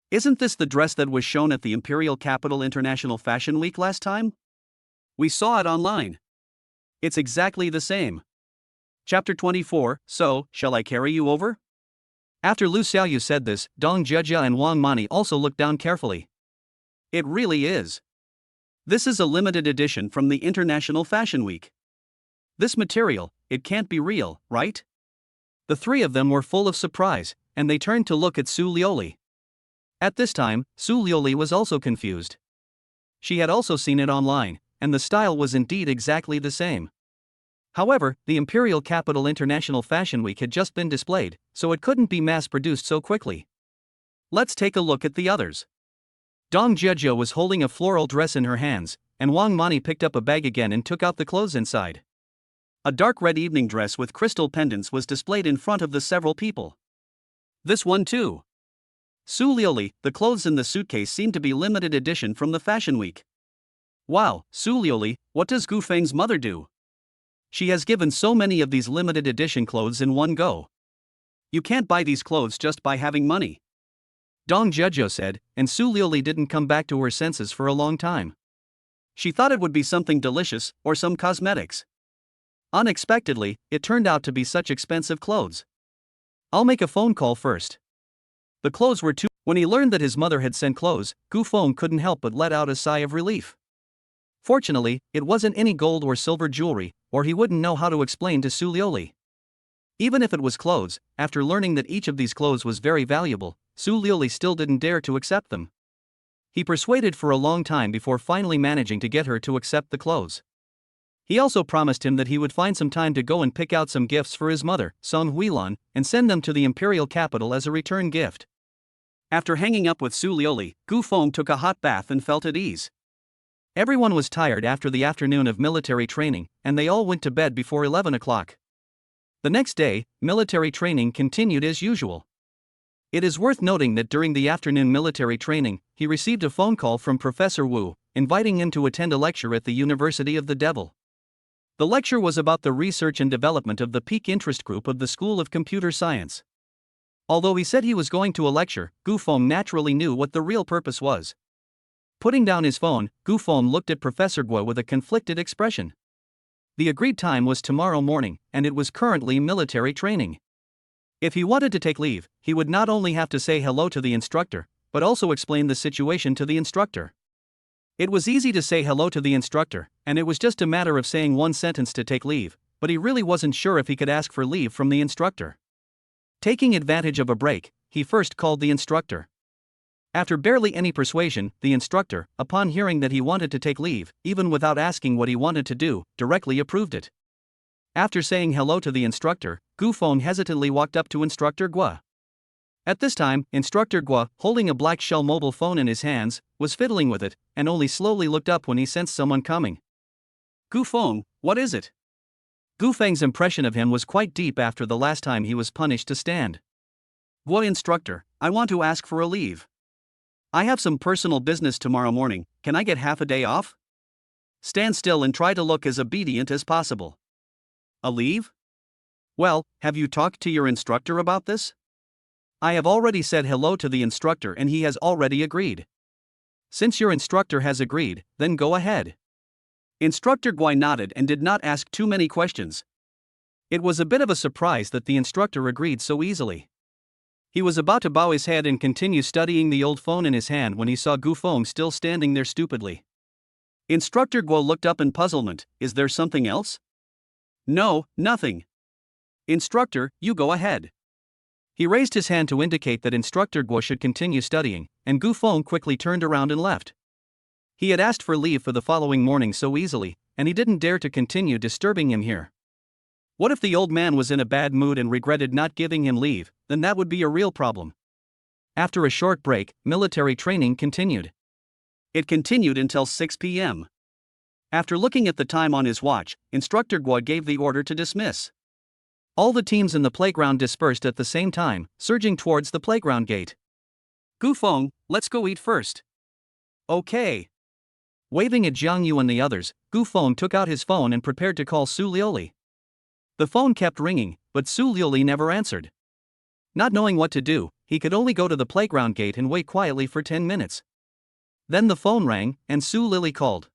Isn't this the dress that was shown at the Imperial Capital International Fashion Week last time? We saw it online. It's exactly the same. Chapter 24, So, shall I carry you over? After Lu Xiaoyu said this, Dong Jia and Wang Mani also looked down carefully. It really is. This is a limited edition from the International Fashion Week. This material, it can't be real, right? The three of them were full of surprise, and they turned to look at Su Lioli. At this time, Su Lioli was also confused. She had also seen it online, and the style was indeed exactly the same. However, the Imperial Capital International Fashion Week had just been displayed, so it couldn't be mass-produced so quickly. Let's take a look at the others. Dong Jia was holding a floral dress in her hands, and Wang Mani picked up a bag again and took out the clothes inside. A dark red evening dress with crystal pendants was displayed in front of the several people. This one too. Su Lioli, the clothes in the suitcase seem to be limited edition from the Fashion Week. Wow, Su Lioli, what does Gu Feng's mother do? She has given so many of these limited edition clothes in one go. You can't buy these clothes just by having money. Dong Jejo said, and Su Liuli didn't come back to her senses for a long time. She thought it would be something delicious, or some cosmetics. Unexpectedly, it turned out to be such expensive clothes. I'll make a phone call first. The clothes were too. When he learned that his mother had sent clothes, Gu Feng couldn't help but let out a sigh of relief. Fortunately, it wasn't any gold or silver jewelry, or he wouldn't know how to explain to Su Liuli. Even if it was clothes, after learning that each of these clothes was very valuable, Su Liuli still didn't dare to accept them. He persuaded for a long time before finally managing to get her to accept the clothes. He also promised him that he would find some time to go and pick out some gifts for his mother, Song Huilan, and send them to the imperial capital as a return gift. After hanging up with Su Liuli, Gu Feng took a hot bath and felt at ease. Everyone was tired after the afternoon of military training, and they all went to bed before 11 o'clock. The next day, military training continued as usual. It is worth noting that during the afternoon military training, he received a phone call from Professor Wu, inviting him to attend a lecture at the University of the Devil. The lecture was about the research and development of the peak interest group of the School of Computer Science. Although he said he was going to a lecture, Gu Feng naturally knew what the real purpose was. Putting down his phone, Gu Feng looked at Professor Guo with a conflicted expression. The agreed time was tomorrow morning, and it was currently military training. If he wanted to take leave, he would not only have to say hello to the instructor, but also explain the situation to the instructor. It was easy to say hello to the instructor, and it was just a matter of saying one sentence to take leave, but he really wasn't sure if he could ask for leave from the instructor. Taking advantage of a break, he first called the instructor. After barely any persuasion, the instructor, upon hearing that he wanted to take leave, even without asking what he wanted to do, directly approved it. After saying hello to the instructor, Gu Feng hesitantly walked up to Instructor Guo. At this time, Instructor Guo, holding a black shell mobile phone in his hands, was fiddling with it, and only slowly looked up when he sensed someone coming. Gu Feng, what is it? Gu Feng's impression of him was quite deep after the last time he was punished to stand. Guo instructor, I want to ask for a leave. I have some personal business tomorrow morning, can I get half a day off? Stand still and try to look as obedient as possible. A leave? Well, have you talked to your instructor about this? I have already said hello to the instructor and he has already agreed. Since your instructor has agreed, then go ahead. Instructor Guai nodded and did not ask too many questions. It was a bit of a surprise that the instructor agreed so easily. He was about to bow his head and continue studying the old phone in his hand when he saw Gu Feng still standing there stupidly. Instructor Guo looked up in puzzlement. Is there something else? No, nothing. Instructor, you go ahead. He raised his hand to indicate that Instructor Guo should continue studying, and Gu Feng quickly turned around and left. He had asked for leave for the following morning so easily, and he didn't dare to continue disturbing him here. What if the old man was in a bad mood and regretted not giving him leave? Then that would be a real problem. After a short break, military training continued. It continued until 6 p.m. After looking at the time on his watch, Instructor Guo gave the order to dismiss. All the teams in the playground dispersed at the same time, surging towards the playground gate. Gu Feng, let's go eat first. Okay. Waving at Jiang Yu and the others, Gu Feng took out his phone and prepared to call Su Liuli. The phone kept ringing, but Su Liuli never answered. Not knowing what to do, he could only go to the playground gate and wait quietly for 10 minutes. Then the phone rang, and Su Liuli called.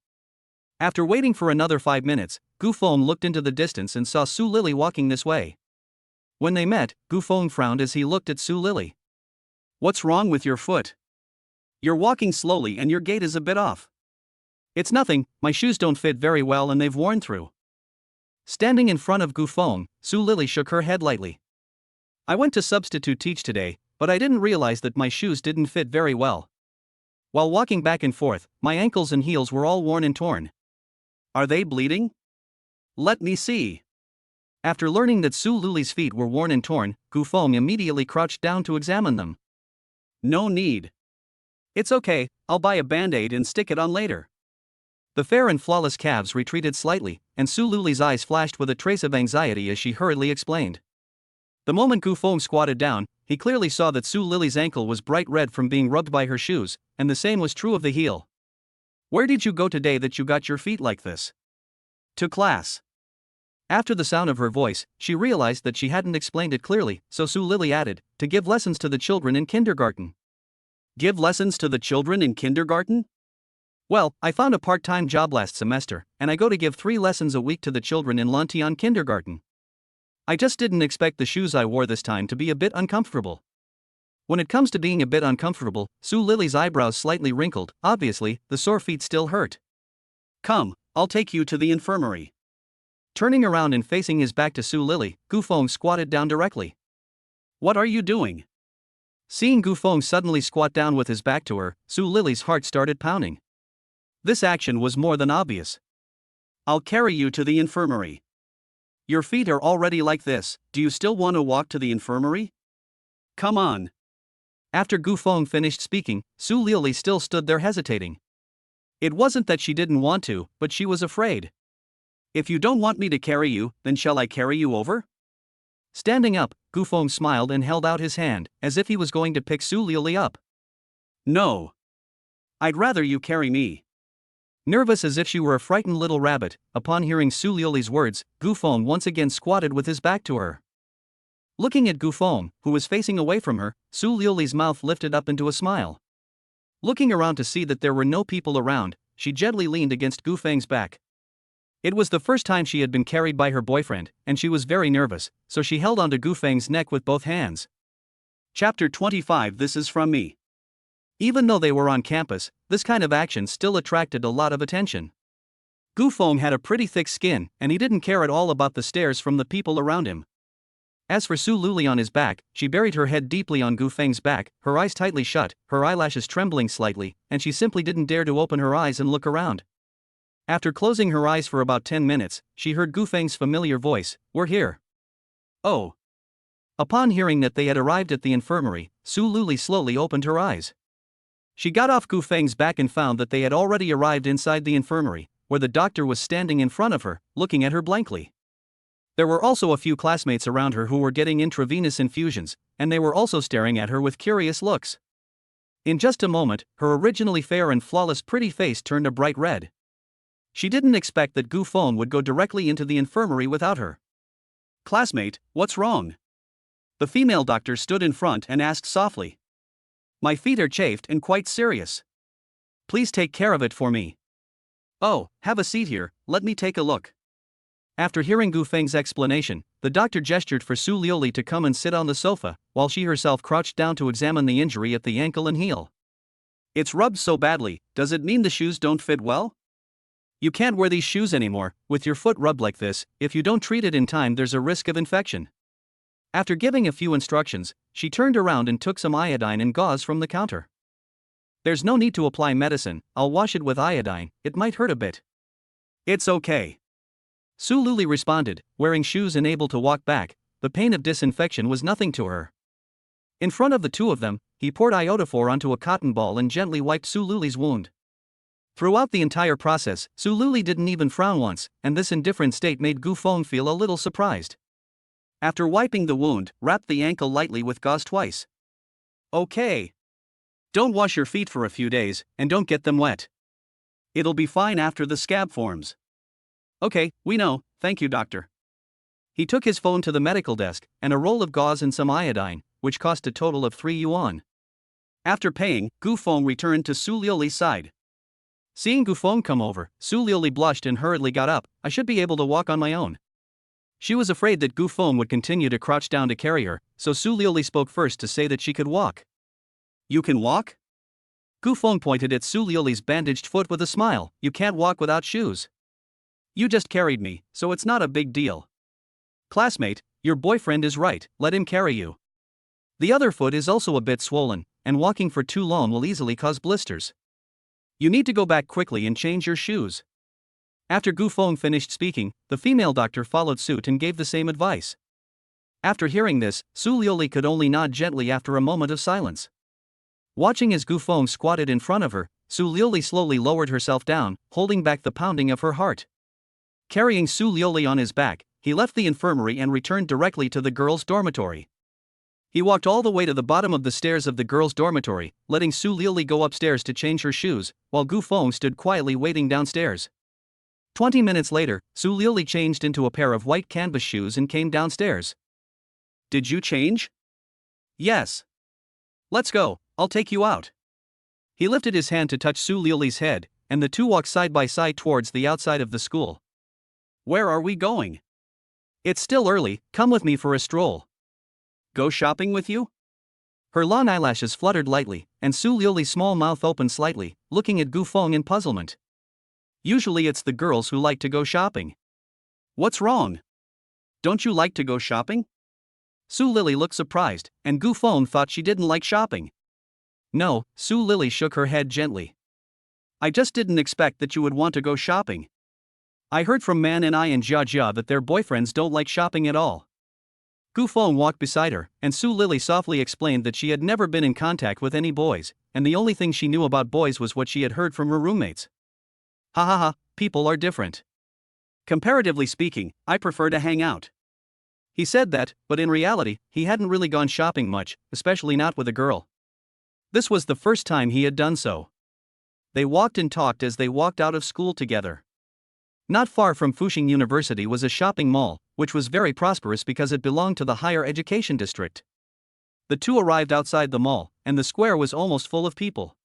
After waiting for another 5 minutes, Gu Feng looked into the distance and saw Su Liuli walking this way. When they met, Gu Feng frowned as he looked at Su Liuli. What's wrong with your foot? You're walking slowly and your gait is a bit off. It's nothing, my shoes don't fit very well and they've worn through. Standing in front of Gu Feng, Su Liuli shook her head lightly. I went to substitute teach today, but I didn't realize that my shoes didn't fit very well. While walking back and forth, my ankles and heels were all worn and torn. Are they bleeding? Let me see. After learning that Su Liuli's feet were worn and torn, Gu Feng immediately crouched down to examine them. No need. It's okay, I'll buy a band-aid and stick it on later. The fair and flawless calves retreated slightly, and Su Liuli's eyes flashed with a trace of anxiety as she hurriedly explained. The moment Gu Feng squatted down, he clearly saw that Su Liuli's ankle was bright red from being rubbed by her shoes, and the same was true of the heel. Where did you go today that you got your feet like this? To class. After the sound of her voice, she realized that she hadn't explained it clearly, so Su Liuli added, to give lessons to the children in kindergarten. Give lessons to the children in kindergarten? Well, I found a part-time job last semester, and I go to give 3 lessons a week to the children in Lontion kindergarten. I just didn't expect the shoes I wore this time to be a bit uncomfortable. When it comes to being a bit uncomfortable, Sue Lily's eyebrows slightly wrinkled. Obviously, the sore feet still hurt. Come, I'll take you to the infirmary. Turning around and facing his back to Sue Lily, Gufong squatted down directly. What are you doing? Seeing Gufong suddenly squat down with his back to her, Sue Lily's heart started pounding. This action was more than obvious. I'll carry you to the infirmary. Your feet are already like this, do you still want to walk to the infirmary? Come on. After Gufong finished speaking, Sue Lily still stood there hesitating. It wasn't that she didn't want to, but she was afraid. If you don't want me to carry you, then shall I carry you over? Standing up, Gufong smiled and held out his hand, as if he was going to pick Sue Lily up. No. I'd rather you carry me. Nervous as if she were a frightened little rabbit, upon hearing Sue Lily's words, Gufong once again squatted with his back to her. Looking at Gufong, who was facing away from her, Sue Lily's mouth lifted up into a smile. Looking around to see that there were no people around, she gently leaned against Gufeng's back. It was the first time she had been carried by her boyfriend, and she was very nervous, so she held onto Gufeng's neck with both hands. Chapter 25. This is from me. Even though they were on campus, this kind of action still attracted a lot of attention. Gufong had a pretty thick skin, and he didn't care at all about the stares from the people around him. As for Sue Lily on his back, she buried her head deeply on Gufeng's back, her eyes tightly shut, her eyelashes trembling slightly, and she simply didn't dare to open her eyes and look around. After closing her eyes for about 10 minutes, she heard Gufeng's familiar voice, "We're here." Oh. Upon hearing that they had arrived at the infirmary, Sue Lily slowly opened her eyes. She got off Gufeng's back and found that they had already arrived inside the infirmary, where the doctor was standing in front of her, looking at her blankly. There were also a few classmates around her who were getting intravenous infusions, and they were also staring at her with curious looks. In just a moment, her originally fair and flawless pretty face turned a bright red. She didn't expect that Gufong would go directly into the infirmary without her. "Classmate, what's wrong?" The female doctor stood in front and asked softly. "My feet are chafed and quite serious. Please take care of it for me." "Oh, have a seat here, let me take a look." After hearing Gufeng's explanation, the doctor gestured for Sue Lily to come and sit on the sofa, while she herself crouched down to examine the injury at the ankle and heel. "It's rubbed so badly, does it mean the shoes don't fit well? You can't wear these shoes anymore, with your foot rubbed like this. If you don't treat it in time, there's a risk of infection." After giving a few instructions, she turned around and took some iodine and gauze from the counter. "There's no need to apply medicine, I'll wash it with iodine, it might hurt a bit." "It's okay." Sue Lily responded, wearing shoes and able to walk back. The pain of disinfection was nothing to her. In front of the two of them, he poured iodophor onto a cotton ball and gently wiped Sue Lily's wound. Throughout the entire process, Sue Lily didn't even frown once, and this indifferent state made Gufong feel a little surprised. After wiping the wound, wrap the ankle lightly with gauze twice. Okay. Don't wash your feet for a few days, and don't get them wet. It'll be fine after the scab forms. Okay, we know, thank you, doctor. He took his phone to the medical desk, and a roll of gauze and some iodine, which cost a total of 3 yuan. After paying, Gufong returned to Sue Lily's side. Seeing Gufong come over, Sue Lily blushed and hurriedly got up. "I should be able to walk on my own." She was afraid that Gufong would continue to crouch down to carry her, so Sue Lily spoke first to say that she could walk. "You can walk?" Gufong pointed at Sue Lily's bandaged foot with a smile. "You can't walk without shoes. You just carried me, so it's not a big deal." "Classmate, your boyfriend is right, let him carry you. The other foot is also a bit swollen, and walking for too long will easily cause blisters. You need to go back quickly and change your shoes." After Gufong finished speaking, the female doctor followed suit and gave the same advice. After hearing this, Sue Lily could only nod gently after a moment of silence. Watching as Gufong squatted in front of her, Sue Lily slowly lowered herself down, holding back the pounding of her heart. Carrying Sue Lily on his back, he left the infirmary and returned directly to the girls' dormitory. He walked all the way to the bottom of the stairs of the girls' dormitory, letting Sue Lily go upstairs to change her shoes, while Gufong stood quietly waiting downstairs. 20 minutes later, Sue Lily changed into a pair of white canvas shoes and came downstairs. "Did you change?" "Yes." "Let's go, I'll take you out." He lifted his hand to touch Su Liuli's head, and the two walked side by side towards the outside of the school. Where are we going? It's still early, come with me for a stroll. Go shopping with you? Her long eyelashes fluttered lightly, and Su Liuli's small mouth opened slightly, looking at Gu Feng in puzzlement. Usually it's the girls who like to go shopping. What's wrong? Don't you like to go shopping? Su Lili looked surprised, and Gu Feng thought she didn't like shopping. No, Su Lili shook her head gently. I just didn't expect that you would want to go shopping. I heard from Man and I and Jia Jia that their boyfriends don't like shopping at all. Gu Feng walked beside her, and Su Lili softly explained that she had never been in contact with any boys, and the only thing she knew about boys was what she had heard from her roommates. Ha ha ha, people are different. Comparatively speaking, I prefer to hang out. He said that, but in reality, he hadn't really gone shopping much, especially not with a girl. This was the first time he had done so. They walked and talked as they walked out of school together. Not far from Fuxing University was a shopping mall, which was very prosperous because it belonged to the higher education district. The two arrived outside the mall, and the square was almost full of people.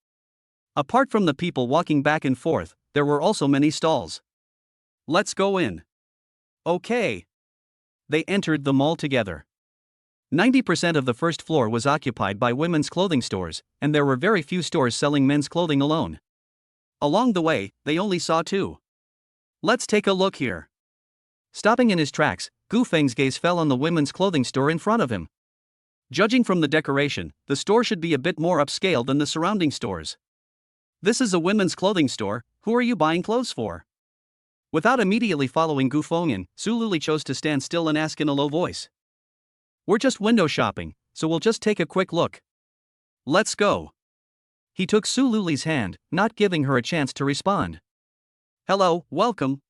Apart from the people walking back and forth, there were also many stalls. Let's go in. Okay. They entered the mall together. 90% of the first floor was occupied by women's clothing stores, and there were very few stores selling men's clothing alone. Along the way, they only saw two. Let's take a look here. Stopping in his tracks, Gu Feng's gaze fell on the women's clothing store in front of him. Judging from the decoration, the store should be a bit more upscale than the surrounding stores. This is a women's clothing store, who are you buying clothes for? Without immediately following Gu Feng in, Su Lili chose to stand still and ask in a low voice. We're just window shopping, so we'll just take a quick look. Let's go. He took Su Lili's hand, not giving her a chance to respond. Hello, welcome.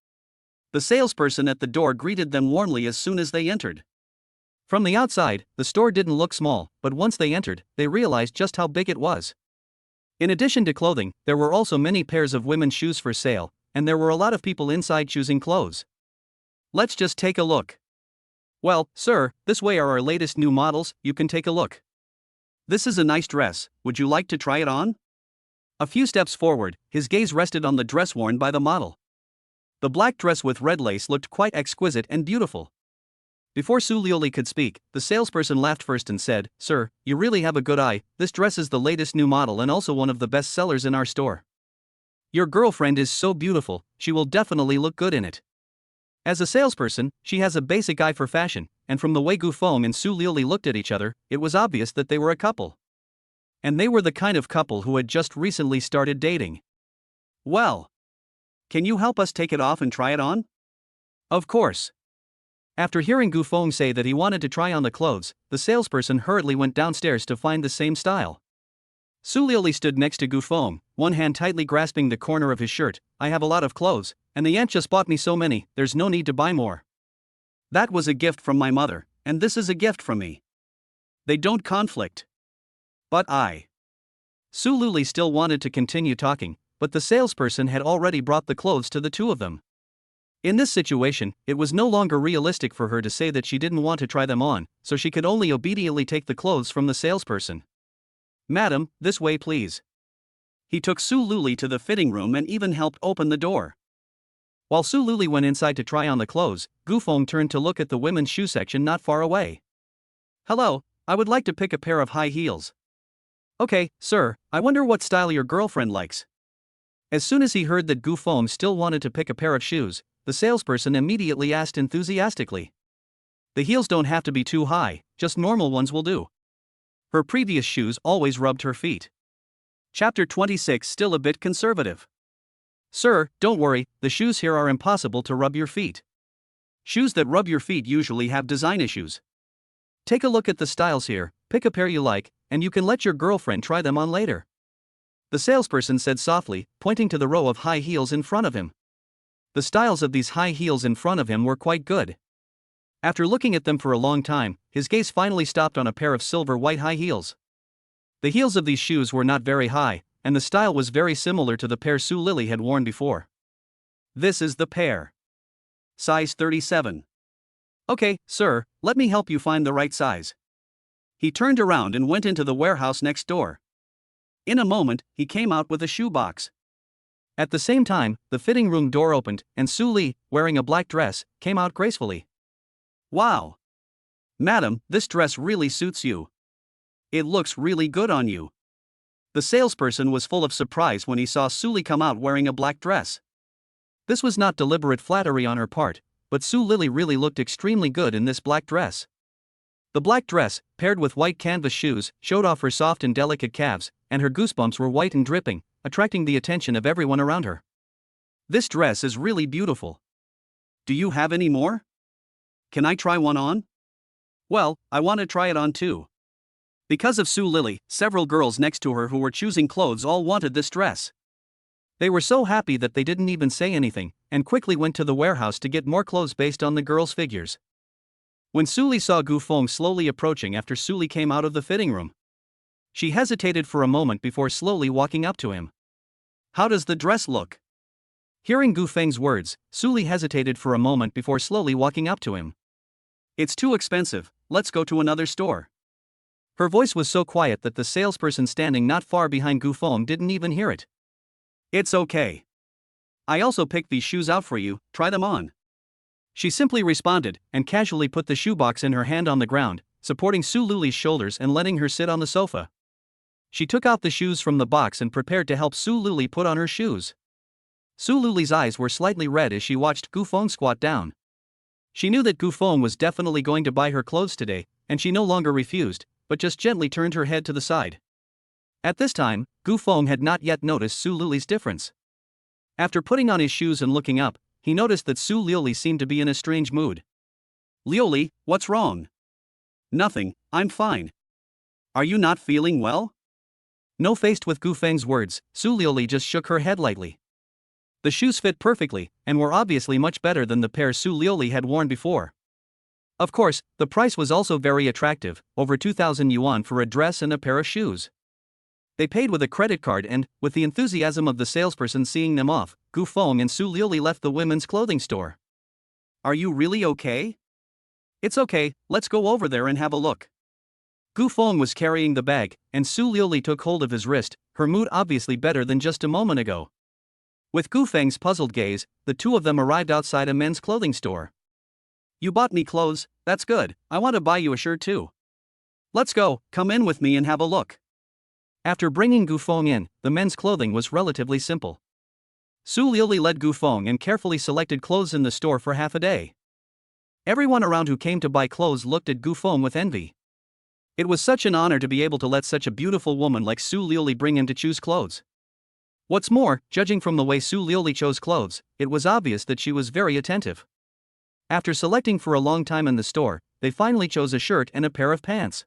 The salesperson at the door greeted them warmly as soon as they entered. From the outside, the store didn't look small, but once they entered, they realized just how big it was. In addition to clothing, there were also many pairs of women's shoes for sale, and there were a lot of people inside choosing clothes. Let's just take a look. Well, sir, this way are our latest new models, you can take a look. This is a nice dress, would you like to try it on? A few steps forward, his gaze rested on the dress worn by the model. The black dress with red lace looked quite exquisite and beautiful. Before Su Liuli could speak, the salesperson laughed first and said, Sir, you really have a good eye, this dress is the latest new model and also one of the best sellers in our store. Your girlfriend is so beautiful, she will definitely look good in it. As a salesperson, she has a basic eye for fashion, and from the way Gu Feng and Su Liuli looked at each other, it was obvious that they were a couple. And they were the kind of couple who had just recently started dating. Well, can you help us take it off and try it on? Of course. After hearing Gu Feng say that he wanted to try on the clothes, the salesperson hurriedly went downstairs to find the same style. Su Liuli stood next to Gu Feng, one hand tightly grasping the corner of his shirt. I have a lot of clothes, and the aunt just bought me so many, there's no need to buy more. That was a gift from my mother, and this is a gift from me. They don't conflict. But Su Liuli still wanted to continue talking, but the salesperson had already brought the clothes to the two of them. In this situation, it was no longer realistic for her to say that she didn't want to try them on, so she could only obediently take the clothes from the salesperson. Madam, this way please. He took Su Liuli to the fitting room and even helped open the door. While Su Liuli went inside to try on the clothes, Gu Feng turned to look at the women's shoe section not far away. Hello, I would like to pick a pair of high heels. Okay, sir, I wonder what style your girlfriend likes. As soon as he heard that Gu Feng still wanted to pick a pair of shoes, the salesperson immediately asked enthusiastically. The heels don't have to be too high, just normal ones will do. Her previous shoes always rubbed her feet. Chapter 26 Still a bit conservative. Sir, don't worry, the shoes here are impossible to rub your feet. Shoes that rub your feet usually have design issues. Take a look at the styles here, pick a pair you like, and you can let your girlfriend try them on later. The salesperson said softly, pointing to the row of high heels in front of him. The styles of these high heels in front of him were quite good. After looking at them for a long time, his gaze finally stopped on a pair of silver white high heels. The heels of these shoes were not very high, and the style was very similar to the pair Su Lili had worn before. This is the pair. Size 37. Okay, sir, let me help you find the right size. He turned around and went into the warehouse next door. In a moment, he came out with a shoebox. At the same time, the fitting room door opened, and Su Li, wearing a black dress, came out gracefully. Wow! Madam, this dress really suits you. It looks really good on you. The salesperson was full of surprise when he saw Su Li come out wearing a black dress. This was not deliberate flattery on her part, but Su Lily really looked extremely good in this black dress. The black dress, paired with white canvas shoes, showed off her soft and delicate calves, and her goosebumps were white and dripping, attracting the attention of everyone around her. This dress is really beautiful. Do you have any more? Can I try one on? Well, I want to try it on too. Because of Su Lily, several girls next to her who were choosing clothes all wanted this dress. They were so happy that they didn't even say anything, and quickly went to the warehouse to get more clothes based on the girls' figures. When Su Li saw Gu Feng slowly approaching after Su Li came out of the fitting room, she hesitated for a moment before slowly walking up to him. How does the dress look? Hearing Gu Feng's words, Su Li hesitated for a moment before slowly walking up to him. It's too expensive, let's go to another store. Her voice was so quiet that the salesperson standing not far behind Gu Feng didn't even hear it. It's okay. I also picked these shoes out for you, try them on. She simply responded, and casually put the shoebox in her hand on the ground, supporting Su Lily's shoulders and letting her sit on the sofa. She took out the shoes from the box and prepared to help Su Lily put on her shoes. Su Lily's eyes were slightly red as she watched Gu Feng squat down. She knew that Gu Feng was definitely going to buy her clothes today, and she no longer refused, but just gently turned her head to the side. At this time, Gu Feng had not yet noticed Su Lily's difference. After putting on his shoes and looking up, he noticed that Su Lily seemed to be in a strange mood. Lioli, what's wrong? Nothing, I'm fine. Are you not feeling well? No, faced with Gu Feng's words, Su Lily just shook her head lightly. The shoes fit perfectly, and were obviously much better than the pair Su Lily had worn before. Of course, the price was also very attractive, over 2,000 yuan for a dress and a pair of shoes. They paid with a credit card and, with the enthusiasm of the salesperson seeing them off, Gu Feng and Su Lily left the women's clothing store. Are you really okay? It's okay, let's go over there and have a look. Gu Feng was carrying the bag, and Su Lily took hold of his wrist, her mood obviously better than just a moment ago. With Gu Feng's puzzled gaze, the two of them arrived outside a men's clothing store. You bought me clothes, that's good, I want to buy you a shirt too. Let's go, come in with me and have a look. After bringing Gu Feng in, the men's clothing was relatively simple. Su Lily led Gu Feng and carefully selected clothes in the store for half a day. Everyone around who came to buy clothes looked at Gu Feng with envy. It was such an honor to be able to let such a beautiful woman like Su Lily bring in to choose clothes. What's more, judging from the way Su Lily chose clothes, it was obvious that she was very attentive. After selecting for a long time in the store, they finally chose a shirt and a pair of pants.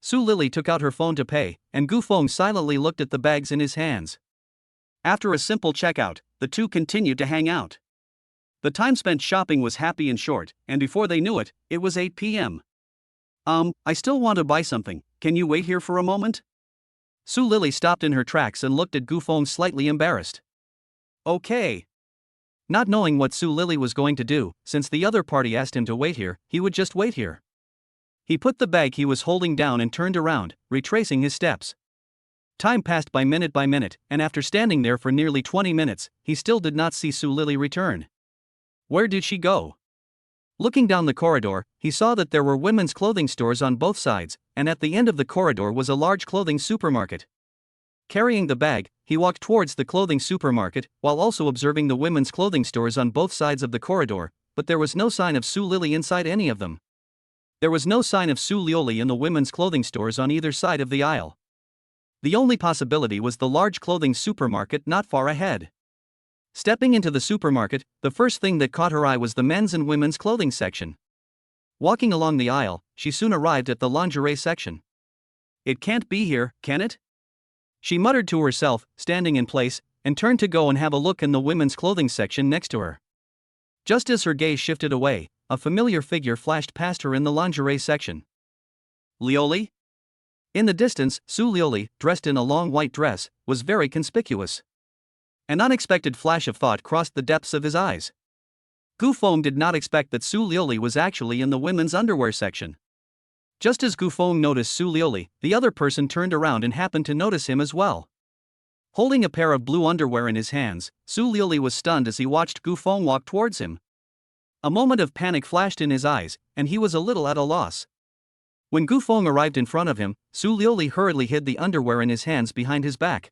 Su Lily took out her phone to pay, and Gu Feng silently looked at the bags in his hands. After a simple checkout, the two continued to hang out. The time spent shopping was happy and short, and before they knew it, it was 8 p.m. I still want to buy something, can you wait here for a moment? Su Lily stopped in her tracks and looked at Gu Feng slightly embarrassed. Okay. Not knowing what Su Lily was going to do, since the other party asked him to wait here, he would just wait here. He put the bag he was holding down and turned around, retracing his steps. Time passed by minute, and after standing there for nearly 20 minutes, he still did not see Su Lily return. Where did she go? Looking down the corridor, he saw that there were women's clothing stores on both sides, and at the end of the corridor was a large clothing supermarket. Carrying the bag, he walked towards the clothing supermarket, while also observing the women's clothing stores on both sides of the corridor, but there was no sign of Su Lily inside any of them. There was no sign of Su Lily in the women's clothing stores on either side of the aisle. The only possibility was the large clothing supermarket not far ahead. Stepping into the supermarket, the first thing that caught her eye was the men's and women's clothing section. Walking along the aisle, she soon arrived at the lingerie section. It can't be here, can it? She muttered to herself, standing in place, and turned to go and have a look in the women's clothing section next to her. Just as her gaze shifted away, a familiar figure flashed past her in the lingerie section. Lioli? In the distance, Su Lioli, dressed in a long white dress, was very conspicuous. An unexpected flash of thought crossed the depths of his eyes. Gu Feng did not expect that Su Lioli was actually in the women's underwear section. Just as Gu Feng noticed Su Liuli, the other person turned around and happened to notice him as well. Holding a pair of blue underwear in his hands, Su Liuli was stunned as he watched Gu Feng walk towards him. A moment of panic flashed in his eyes, and he was a little at a loss. When Gu Feng arrived in front of him, Su Liuli hurriedly hid the underwear in his hands behind his back.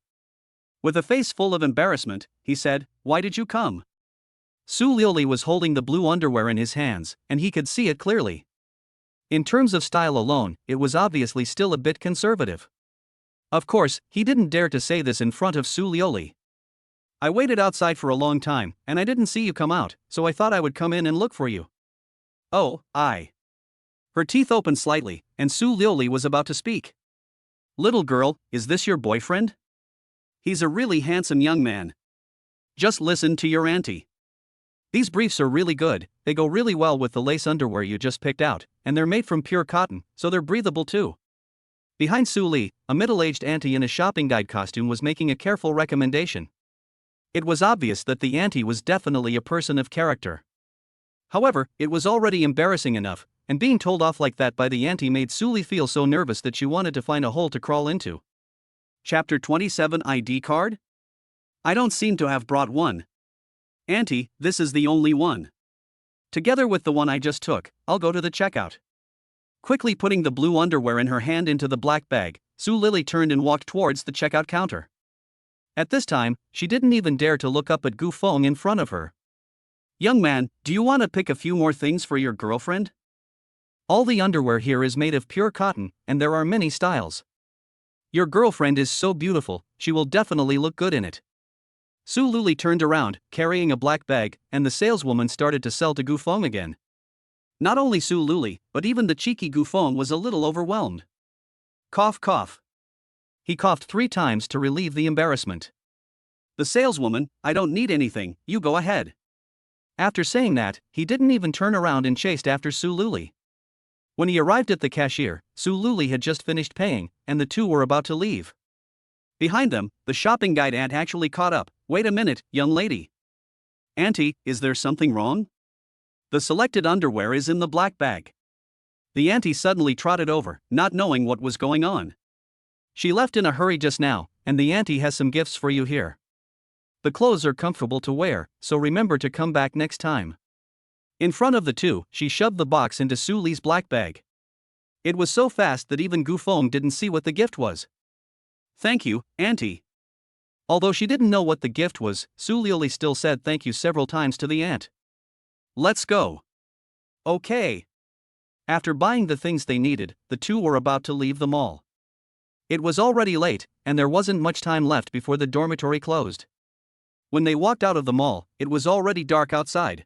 With a face full of embarrassment, he said, "Why did you come?" Su Liuli was holding the blue underwear in his hands, and he could see it clearly. In terms of style alone, it was obviously still a bit conservative. Of course, he didn't dare to say this in front of Su Liuli. "I waited outside for a long time, and I didn't see you come out, so I thought I would come in and look for you." "Oh, I." Her teeth opened slightly, and Su Liuli was about to speak. "Little girl, is this your boyfriend? He's a really handsome young man. Just listen to your auntie. These briefs are really good, they go really well with the lace underwear you just picked out, and they're made from pure cotton, so they're breathable too." Behind Su Li, a middle-aged auntie in a shopping guide costume was making a careful recommendation. It was obvious that the auntie was definitely a person of character. However, it was already embarrassing enough, and being told off like that by the auntie made Su Li feel so nervous that she wanted to find a hole to crawl into. Chapter 27 ID card? I don't seem to have brought one. Auntie, this is the only one. Together with the one I just took, I'll go to the checkout. Quickly putting the blue underwear in her hand into the black bag, Su Lily turned and walked towards the checkout counter. At this time, she didn't even dare to look up at Gu Feng in front of her. "Young man, do you want to pick a few more things for your girlfriend? All the underwear here is made of pure cotton, and there are many styles. Your girlfriend is so beautiful, she will definitely look good in it." Su Luli turned around, carrying a black bag, and the saleswoman started to sell to Gu Feng again. Not only Su Luli, but even the cheeky Gu Feng was a little overwhelmed. Cough cough. He coughed 3 times to relieve the embarrassment. The saleswoman, "I don't need anything, you go ahead." After saying that, he didn't even turn around and chased after Su Luli. When he arrived at the cashier, Su Luli had just finished paying, and the two were about to leave. Behind them, the shopping guide aunt actually caught up. "Wait a minute, young lady. Auntie, is there something wrong? The selected underwear is in the black bag." The auntie suddenly trotted over, not knowing what was going on. "She left in a hurry just now, and the auntie has some gifts for you here. The clothes are comfortable to wear, so remember to come back next time." In front of the two, she shoved the box into Su Li's black bag. It was so fast that even Gu Feng didn't see what the gift was. "Thank you, auntie." Although she didn't know what the gift was, Su Liuli still said thank you several times to the aunt. "Let's go." "Okay." After buying the things they needed, the two were about to leave the mall. It was already late, and there wasn't much time left before the dormitory closed. When they walked out of the mall, it was already dark outside.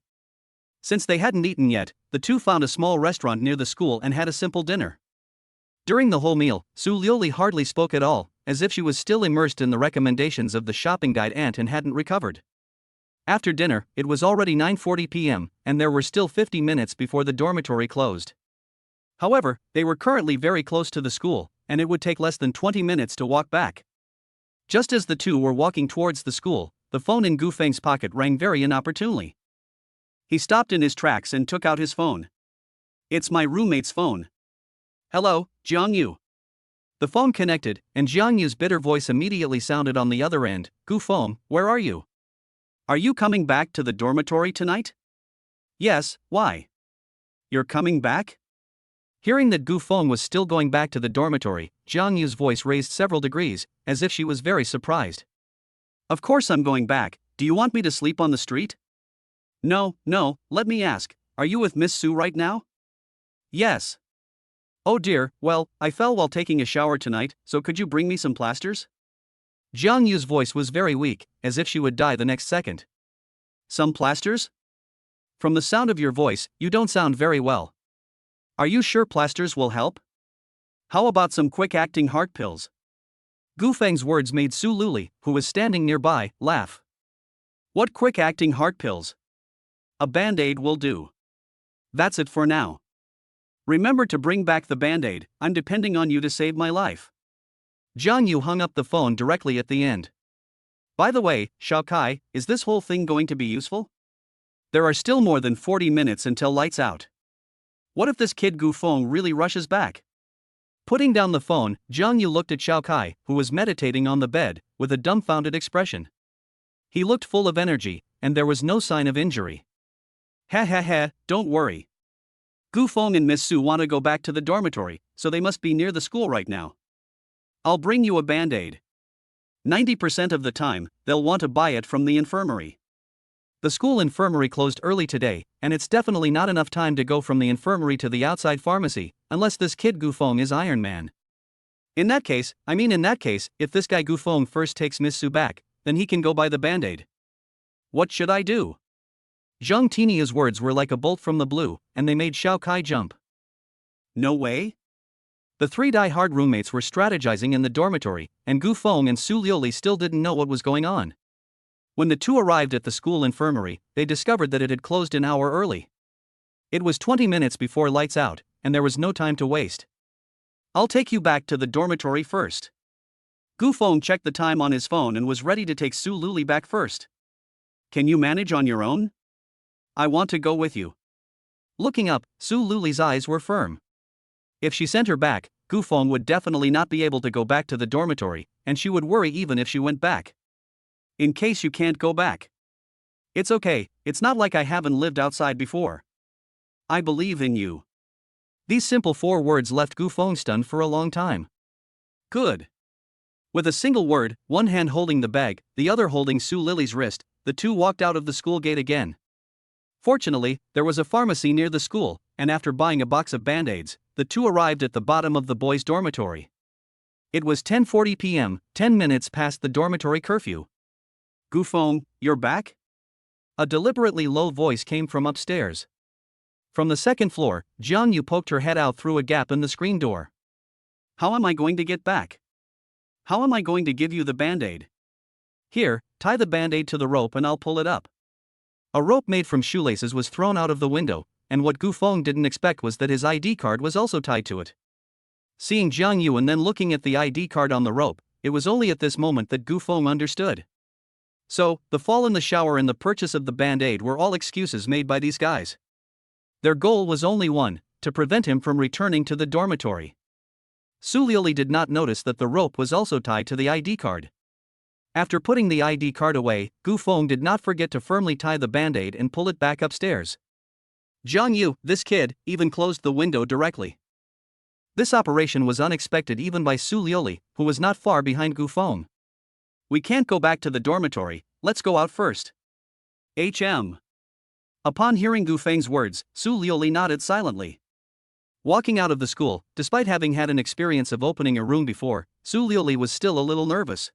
Since they hadn't eaten yet, the two found a small restaurant near the school and had a simple dinner. During the whole meal, Su Liuli hardly spoke at all, as if she was still immersed in the recommendations of the shopping guide aunt and hadn't recovered. After dinner, it was already 9:40 p.m., and there were still 50 minutes before the dormitory closed. However, they were currently very close to the school, and it would take less than 20 minutes to walk back. Just as the two were walking towards the school, the phone in Gu Feng's pocket rang very inopportunely. He stopped in his tracks and took out his phone. "It's my roommate's phone." "Hello, Jiang Yu." The phone connected, and Jiang Yu's bitter voice immediately sounded on the other end. "Gu Feng, where are you? Are you coming back to the dormitory tonight?" "Yes, why?" "You're coming back?" Hearing that Gu Feng was still going back to the dormitory, Jiang Yu's voice raised several degrees, as if she was very surprised. "Of course I'm going back. Do you want me to sleep on the street?" No, let me ask, are you with Miss Su right now?" "Yes." "Oh dear, well, I fell while taking a shower tonight, so could you bring me some plasters?" Jiang Yu's voice was very weak, as if she would die the next second. "Some plasters? From the sound of your voice, you don't sound very well. Are you sure plasters will help? How about some quick-acting heart pills?" Gu Feng's words made Su Luli, who was standing nearby, laugh. "What quick-acting heart pills? A Band-Aid will do. That's it for now. Remember to bring back the Band-Aid, I'm depending on you to save my life." Jiang Yu hung up the phone directly at the end. "By the way, Xiao Kai, is this whole thing going to be useful? There are still more than 40 minutes until lights out. What if this kid Gu Feng really rushes back? Putting down the phone, Jiang Yu looked at Xiao Kai, who was meditating on the bed, with a dumbfounded expression. He looked full of energy, and there was no sign of injury. Ha ha ha, don't worry. Gu Feng and Miss Su want to go back to the dormitory, so they must be near the school right now. I'll bring you a band-aid. 90% of the time, they'll want to buy it from the infirmary. The school infirmary closed early today, and it's definitely not enough time to go from the infirmary to the outside pharmacy, unless this kid Gu Feng is Iron Man. In that case, if this guy Gu Feng first takes Miss Su back, then he can go buy the band-aid. What should I do? Zhang Tinia's words were like a bolt from the blue, and they made Xiao Kai jump. No way? The three die-hard roommates were strategizing in the dormitory, and Gu Feng and Su Liuli still didn't know what was going on. When the two arrived at the school infirmary, they discovered that it had closed an hour early. It was 20 minutes before lights out, and there was no time to waste. I'll take you back to the dormitory first. Gu Feng checked the time on his phone and was ready to take Su Liuli back first. Can you manage on your own? I want to go with you. Looking up, Su Liuli's eyes were firm. If she sent her back, Gu Feng would definitely not be able to go back to the dormitory, and she would worry even if she went back. In case you can't go back. It's okay, it's not like I haven't lived outside before. I believe in you. These simple 4 words left Gu Feng stunned for a long time. Good. With a single word, one hand holding the bag, the other holding Su Liuli's wrist, the two walked out of the school gate again. Fortunately, there was a pharmacy near the school, and after buying a box of band-aids, the two arrived at the bottom of the boys' dormitory. It was 10:40 p.m., 10 minutes past the dormitory curfew. Gu Feng, you're back? A deliberately low voice came from upstairs. From the second floor, Jiang Yu poked her head out through a gap in the screen door. How am I going to get back? How am I going to give you the band-aid? Here, tie the band-aid to the rope and I'll pull it up. A rope made from shoelaces was thrown out of the window, and what Gu Feng didn't expect was that his ID card was also tied to it. Seeing Jiang Yu and then looking at the ID card on the rope, it was only at this moment that Gu Feng understood. So, the fall in the shower and the purchase of the band-aid were all excuses made by these guys. Their goal was only one, to prevent him from returning to the dormitory. Su Liuli did not notice that the rope was also tied to the ID card. After putting the ID card away, Gu Feng did not forget to firmly tie the band-aid and pull it back upstairs. Jiang Yu, this kid, even closed the window directly. This operation was unexpected even by Su Liuli, who was not far behind Gu Feng. We can't go back to the dormitory, let's go out first. Upon hearing Gu Feng's words, Su Liuli nodded silently. Walking out of the school, despite having had an experience of opening a room before, Su Liuli was still a little nervous.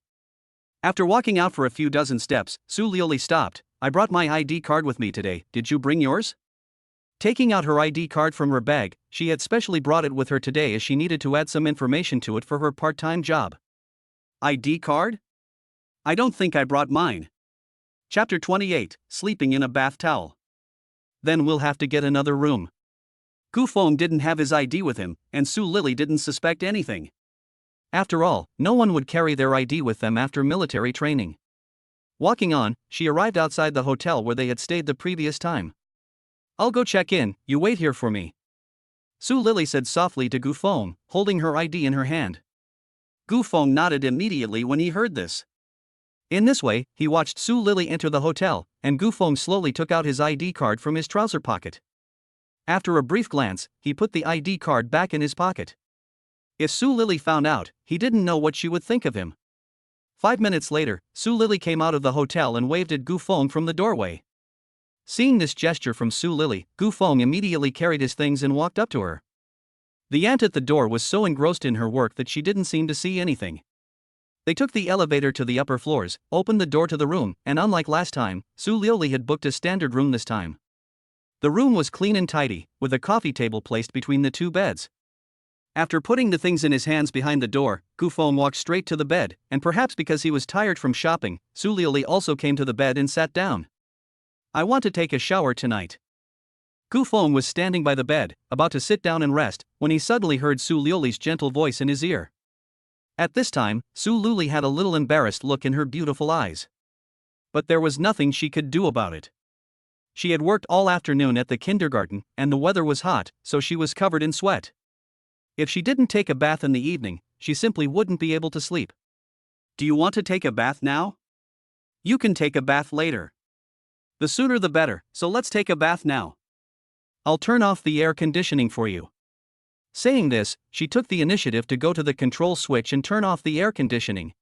After walking out for a few dozen steps, Su Liuli stopped. I brought my ID card with me today, did you bring yours? Taking out her ID card from her bag, she had specially brought it with her today as she needed to add some information to it for her part-time job. ID card? I don't think I brought mine. Chapter 28, Sleeping in a Bath Towel. Then we'll have to get another room. Gu Feng didn't have his ID with him, and Su Liuli didn't suspect anything. After all, no one would carry their ID with them after military training. Walking on, she arrived outside the hotel where they had stayed the previous time. I'll go check in, you wait here for me. Su Liuli said softly to Gu Feng, holding her ID in her hand. Gu Feng nodded immediately when he heard this. In this way, he watched Su Liuli enter the hotel, and Gu Feng slowly took out his ID card from his trouser pocket. After a brief glance, he put the ID card back in his pocket. If Su Liuli found out, he didn't know what she would think of him. 5 minutes later, Su Liuli came out of the hotel and waved at Gu Feng from the doorway. Seeing this gesture from Su Liuli, Gu Feng immediately carried his things and walked up to her. The aunt at the door was so engrossed in her work that she didn't seem to see anything. They took the elevator to the upper floors, opened the door to the room, and unlike last time, Su Liuli had booked a standard room this time. The room was clean and tidy, with a coffee table placed between the two beds. After putting the things in his hands behind the door, Gu Feng walked straight to the bed, and perhaps because he was tired from shopping, Su Liuli also came to the bed and sat down. I want to take a shower tonight. Gu Feng was standing by the bed, about to sit down and rest, when he suddenly heard Su Liuli's gentle voice in his ear. At this time, Su Liuli had a little embarrassed look in her beautiful eyes. But there was nothing she could do about it. She had worked all afternoon at the kindergarten, and the weather was hot, so she was covered in sweat. If she didn't take a bath in the evening, she simply wouldn't be able to sleep. Do you want to take a bath now? You can take a bath later. The sooner the better, so let's take a bath now. I'll turn off the air conditioning for you. Saying this, she took the initiative to go to the control switch and turn off the air conditioning.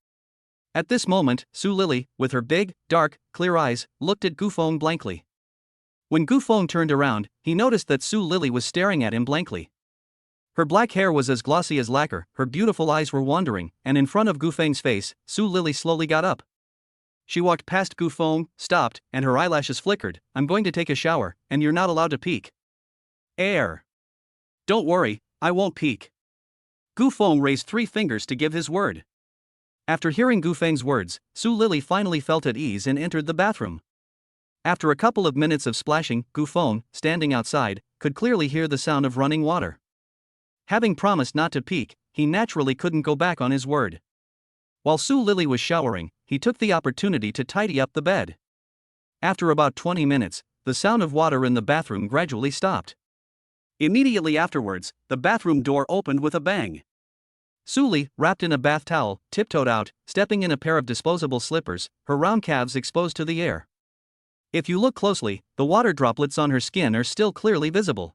At this moment, Su Lily, with her big, dark, clear eyes, looked at Gu Feng blankly. When Gu Feng turned around, he noticed that Su Lily was staring at him blankly. Her black hair was as glossy as lacquer, her beautiful eyes were wandering, and in front of Gu Feng's face, Su Lily slowly got up. She walked past Gu Feng, stopped, and her eyelashes flickered. I'm going to take a shower, and you're not allowed to peek. Air. Don't worry, I won't peek. Gu Feng raised 3 fingers to give his word. After hearing Gu Feng's words, Su Lily finally felt at ease and entered the bathroom. After a couple of minutes of splashing, Gu Feng, standing outside, could clearly hear the sound of running water. Having promised not to peek, he naturally couldn't go back on his word. While Su Lily was showering, he took the opportunity to tidy up the bed. After about 20 minutes, the sound of water in the bathroom gradually stopped. Immediately afterwards, the bathroom door opened with a bang. Su Li, wrapped in a bath towel, tiptoed out, stepping in a pair of disposable slippers, her round calves exposed to the air. If you look closely, the water droplets on her skin are still clearly visible.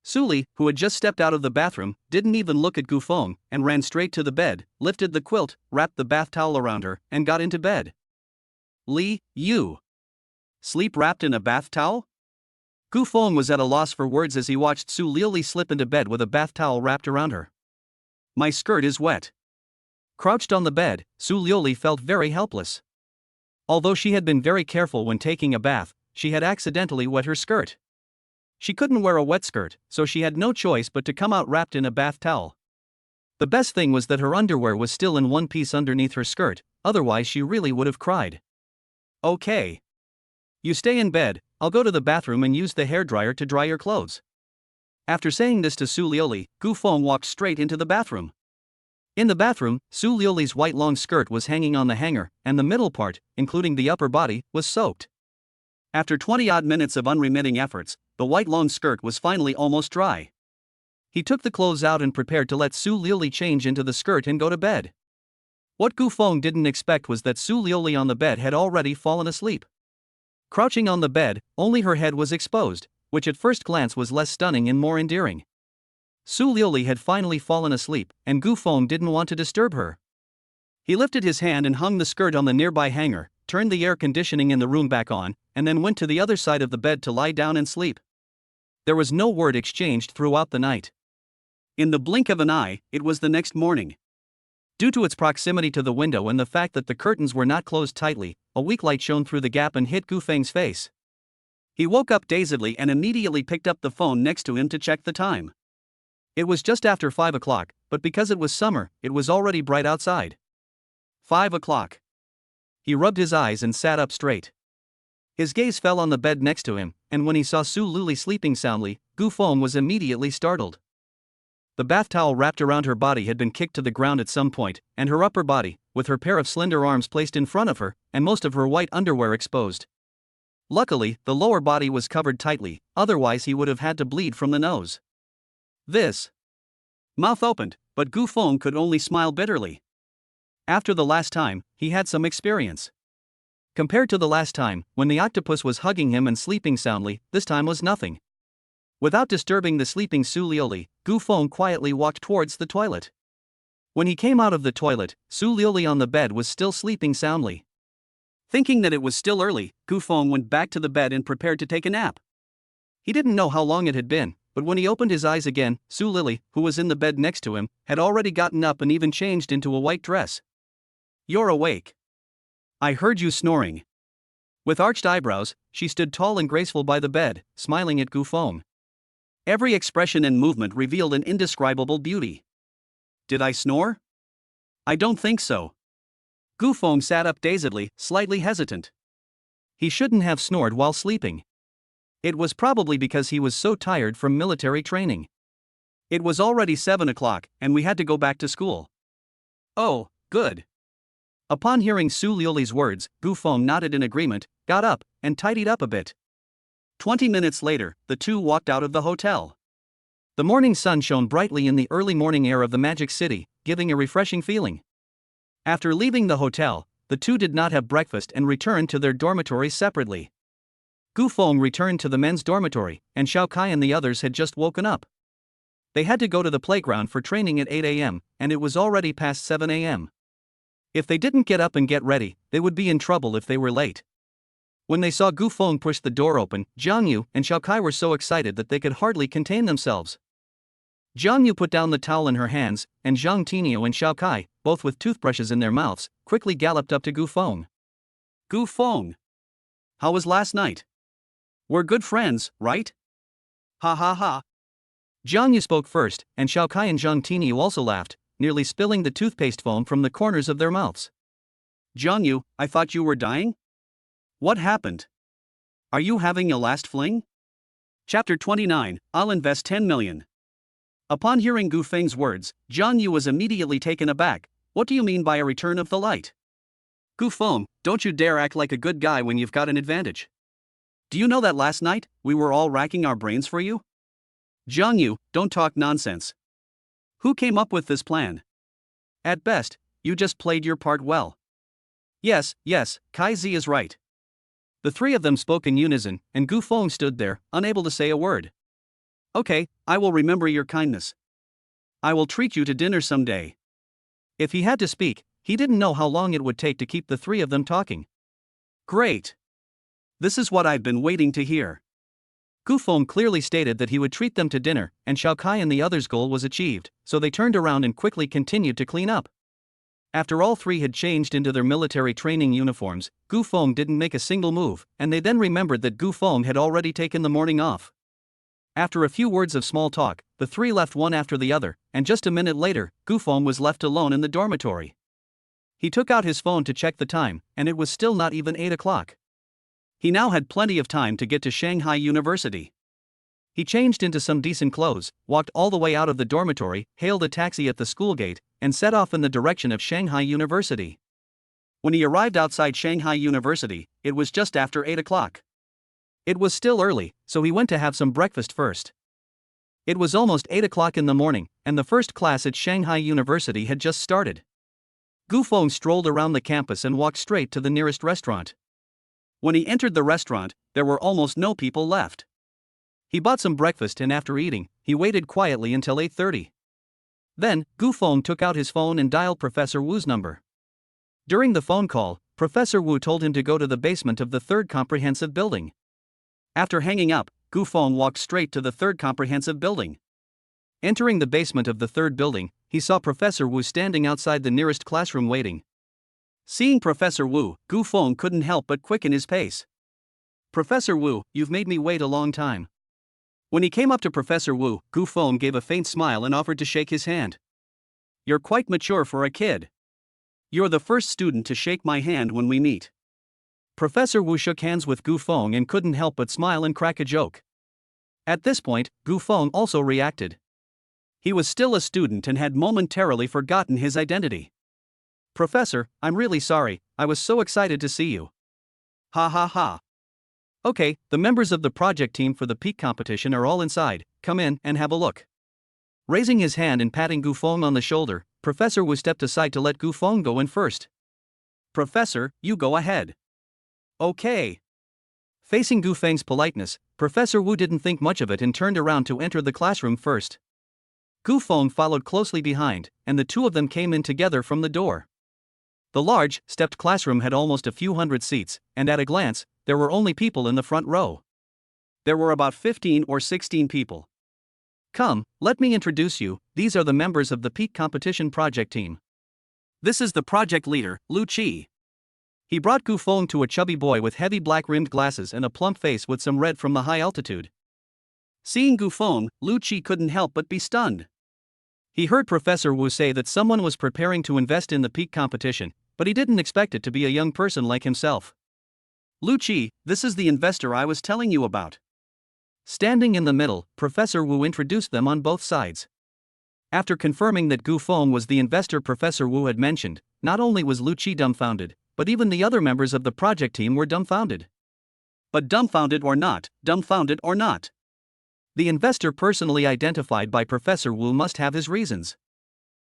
Su Li, who had just stepped out of the bathroom, didn't even look at Gu Feng, and ran straight to the bed, lifted the quilt, wrapped the bath towel around her, and got into bed. Li, you sleep wrapped in a bath towel? Gu Feng was at a loss for words as he watched Su Lily slip into bed with a bath towel wrapped around her. My skirt is wet. Crouched on the bed, Su Lily felt very helpless. Although she had been very careful when taking a bath, she had accidentally wet her skirt. She couldn't wear a wet skirt, so she had no choice but to come out wrapped in a bath towel. The best thing was that her underwear was still in one piece underneath her skirt, otherwise she really would have cried. Okay. You stay in bed, I'll go to the bathroom and use the hairdryer to dry your clothes. After saying this to Su Lily, Gu Feng walked straight into the bathroom. In the bathroom, Su Liuli's white long skirt was hanging on the hanger, and the middle part, including the upper body, was soaked. After 20-odd minutes of unremitting efforts, the white long skirt was finally almost dry. He took the clothes out and prepared to let Su Liuli change into the skirt and go to bed. What Gu Feng didn't expect was that Su Liuli on the bed had already fallen asleep. Crouching on the bed, only her head was exposed, which at first glance was less stunning and more endearing. Su Liuli had finally fallen asleep, and Gu Feng didn't want to disturb her. He lifted his hand and hung the skirt on the nearby hanger, turned the air conditioning in the room back on, and then went to the other side of the bed to lie down and sleep. There was no word exchanged throughout the night. In the blink of an eye, it was the next morning. Due to its proximity to the window and the fact that the curtains were not closed tightly, a weak light shone through the gap and hit Gu Feng's face. He woke up dazedly and immediately picked up the phone next to him to check the time. It was just after 5 o'clock, but because it was summer, it was already bright outside. 5 o'clock. He rubbed his eyes and sat up straight. His gaze fell on the bed next to him, and when he saw Su Luli sleeping soundly, Gu Feng was immediately startled. The bath towel wrapped around her body had been kicked to the ground at some point, and her upper body, with her pair of slender arms placed in front of her, and most of her white underwear exposed. Luckily, the lower body was covered tightly, otherwise he would have had to bleed from the nose. This. Mouth opened, but Gu Feng could only smile bitterly. After the last time, he had some experience. Compared to the last time, when the octopus was hugging him and sleeping soundly, this time was nothing. Without disturbing the sleeping Su Liuli, Gu Feng quietly walked towards the toilet. When he came out of the toilet, Su Liuli on the bed was still sleeping soundly. Thinking that it was still early, Gu Feng went back to the bed and prepared to take a nap. He didn't know how long it had been, but when he opened his eyes again, Su Lili, who was in the bed next to him, had already gotten up and even changed into a white dress. You're awake. I heard you snoring. With arched eyebrows, she stood tall and graceful by the bed, smiling at Gu Feng. Every expression and movement revealed an indescribable beauty. Did I snore? I don't think so. Gu Feng sat up dazedly, slightly hesitant. He shouldn't have snored while sleeping. It was probably because he was so tired from military training. It was already 7 o'clock, and we had to go back to school. Oh, good. Upon hearing Su Liuli's words, Gu Feng nodded in agreement, got up, and tidied up a bit. 20 minutes later, the two walked out of the hotel. The morning sun shone brightly in the early morning air of the Magic City, giving a refreshing feeling. After leaving the hotel, the two did not have breakfast and returned to their dormitories separately. Gu Feng returned to the men's dormitory, and Xiao Kai and the others had just woken up. They had to go to the playground for training at 8 a.m., and it was already past 7 a.m. If they didn't get up and get ready, they would be in trouble if they were late. When they saw Gu Feng push the door open, Jiang Yu and Xiao Kai were so excited that they could hardly contain themselves. Jiang Yu put down the towel in her hands, and Zhang Tinio and Xiao Kai, both with toothbrushes in their mouths, quickly galloped up to Gu Feng. Gu Feng, how was last night? We're good friends, right? Ha ha ha. Jiang Yu spoke first, and Xiao Kai and Zhang Tinio also laughed, nearly spilling the toothpaste foam from the corners of their mouths. Jiang Yu, I thought you were dying? What happened? Are you having a last fling? Chapter 29, I'll invest 10 million. Upon hearing Gu Feng's words, Jiang Yu was immediately taken aback. What do you mean by a return of the light? Gu Feng, don't you dare act like a good guy when you've got an advantage. Do you know that last night, we were all racking our brains for you? Jiang Yu, don't talk nonsense. Who came up with this plan? At best, you just played your part well. Yes, Kai Zi is right. The three of them spoke in unison, and Gu Feng stood there, unable to say a word. Okay, I will remember your kindness. I will treat you to dinner someday. If he had to speak, he didn't know how long it would take to keep the three of them talking. Great. This is what I've been waiting to hear. Gu Feng clearly stated that he would treat them to dinner, and Xiao Kai and the others' goal was achieved, so they turned around and quickly continued to clean up. After all three had changed into their military training uniforms, Gu Feng didn't make a single move, and they then remembered that Gu Feng had already taken the morning off. After a few words of small talk, the three left one after the other, and just a minute later, Gu Feng was left alone in the dormitory. He took out his phone to check the time, and it was still not even 8 o'clock. He now had plenty of time to get to Shanghai University. He changed into some decent clothes, walked all the way out of the dormitory, hailed a taxi at the school gate, and set off in the direction of Shanghai University. When he arrived outside Shanghai University, it was just after 8 o'clock. It was still early, so he went to have some breakfast first. It was almost 8 o'clock in the morning, and the first class at Shanghai University had just started. Gu Feng strolled around the campus and walked straight to the nearest restaurant. When he entered the restaurant, there were almost no people left. He bought some breakfast and after eating, he waited quietly until 8:30. Then, Gu Feng took out his phone and dialed Professor Wu's number. During the phone call, Professor Wu told him to go to the basement of the third comprehensive building. After hanging up, Gu Feng walked straight to the third comprehensive building. Entering the basement of the third building, he saw Professor Wu standing outside the nearest classroom waiting. Seeing Professor Wu, Gu Feng couldn't help but quicken his pace. Professor Wu, you've made me wait a long time. When he came up to Professor Wu, Gu Feng gave a faint smile and offered to shake his hand. You're quite mature for a kid. You're the first student to shake my hand when we meet. Professor Wu shook hands with Gu Feng and couldn't help but smile and crack a joke. At this point, Gu Feng also reacted. He was still a student and had momentarily forgotten his identity. Professor, I'm really sorry, I was so excited to see you. Ha ha ha. Okay, the members of the project team for the peak competition are all inside, come in and have a look. Raising his hand and patting Gu Feng on the shoulder, Professor Wu stepped aside to let Gu Feng go in first. Professor, you go ahead. Okay. Facing Gu Feng's politeness, Professor Wu didn't think much of it and turned around to enter the classroom first. Gu Feng followed closely behind, and the two of them came in together from the door. The large, stepped classroom had almost a few hundred seats, and at a glance, there were only people in the front row. There were about 15 or 16 people. Come, let me introduce you, these are the members of the peak competition project team. This is the project leader, Lu Qi. He brought Gu Feng to a chubby boy with heavy black-rimmed glasses and a plump face with some red from the high altitude. Seeing Gu Feng, Lu Qi couldn't help but be stunned. He heard Professor Wu say that someone was preparing to invest in the peak competition, but he didn't expect it to be a young person like himself. Lu Qi, this is the investor I was telling you about. Standing in the middle, Professor Wu introduced them on both sides. After confirming that Gu Feng was the investor Professor Wu had mentioned, not only was Lu Qi dumbfounded, but even the other members of the project team were dumbfounded. But dumbfounded or not, The investor personally identified by Professor Wu must have his reasons.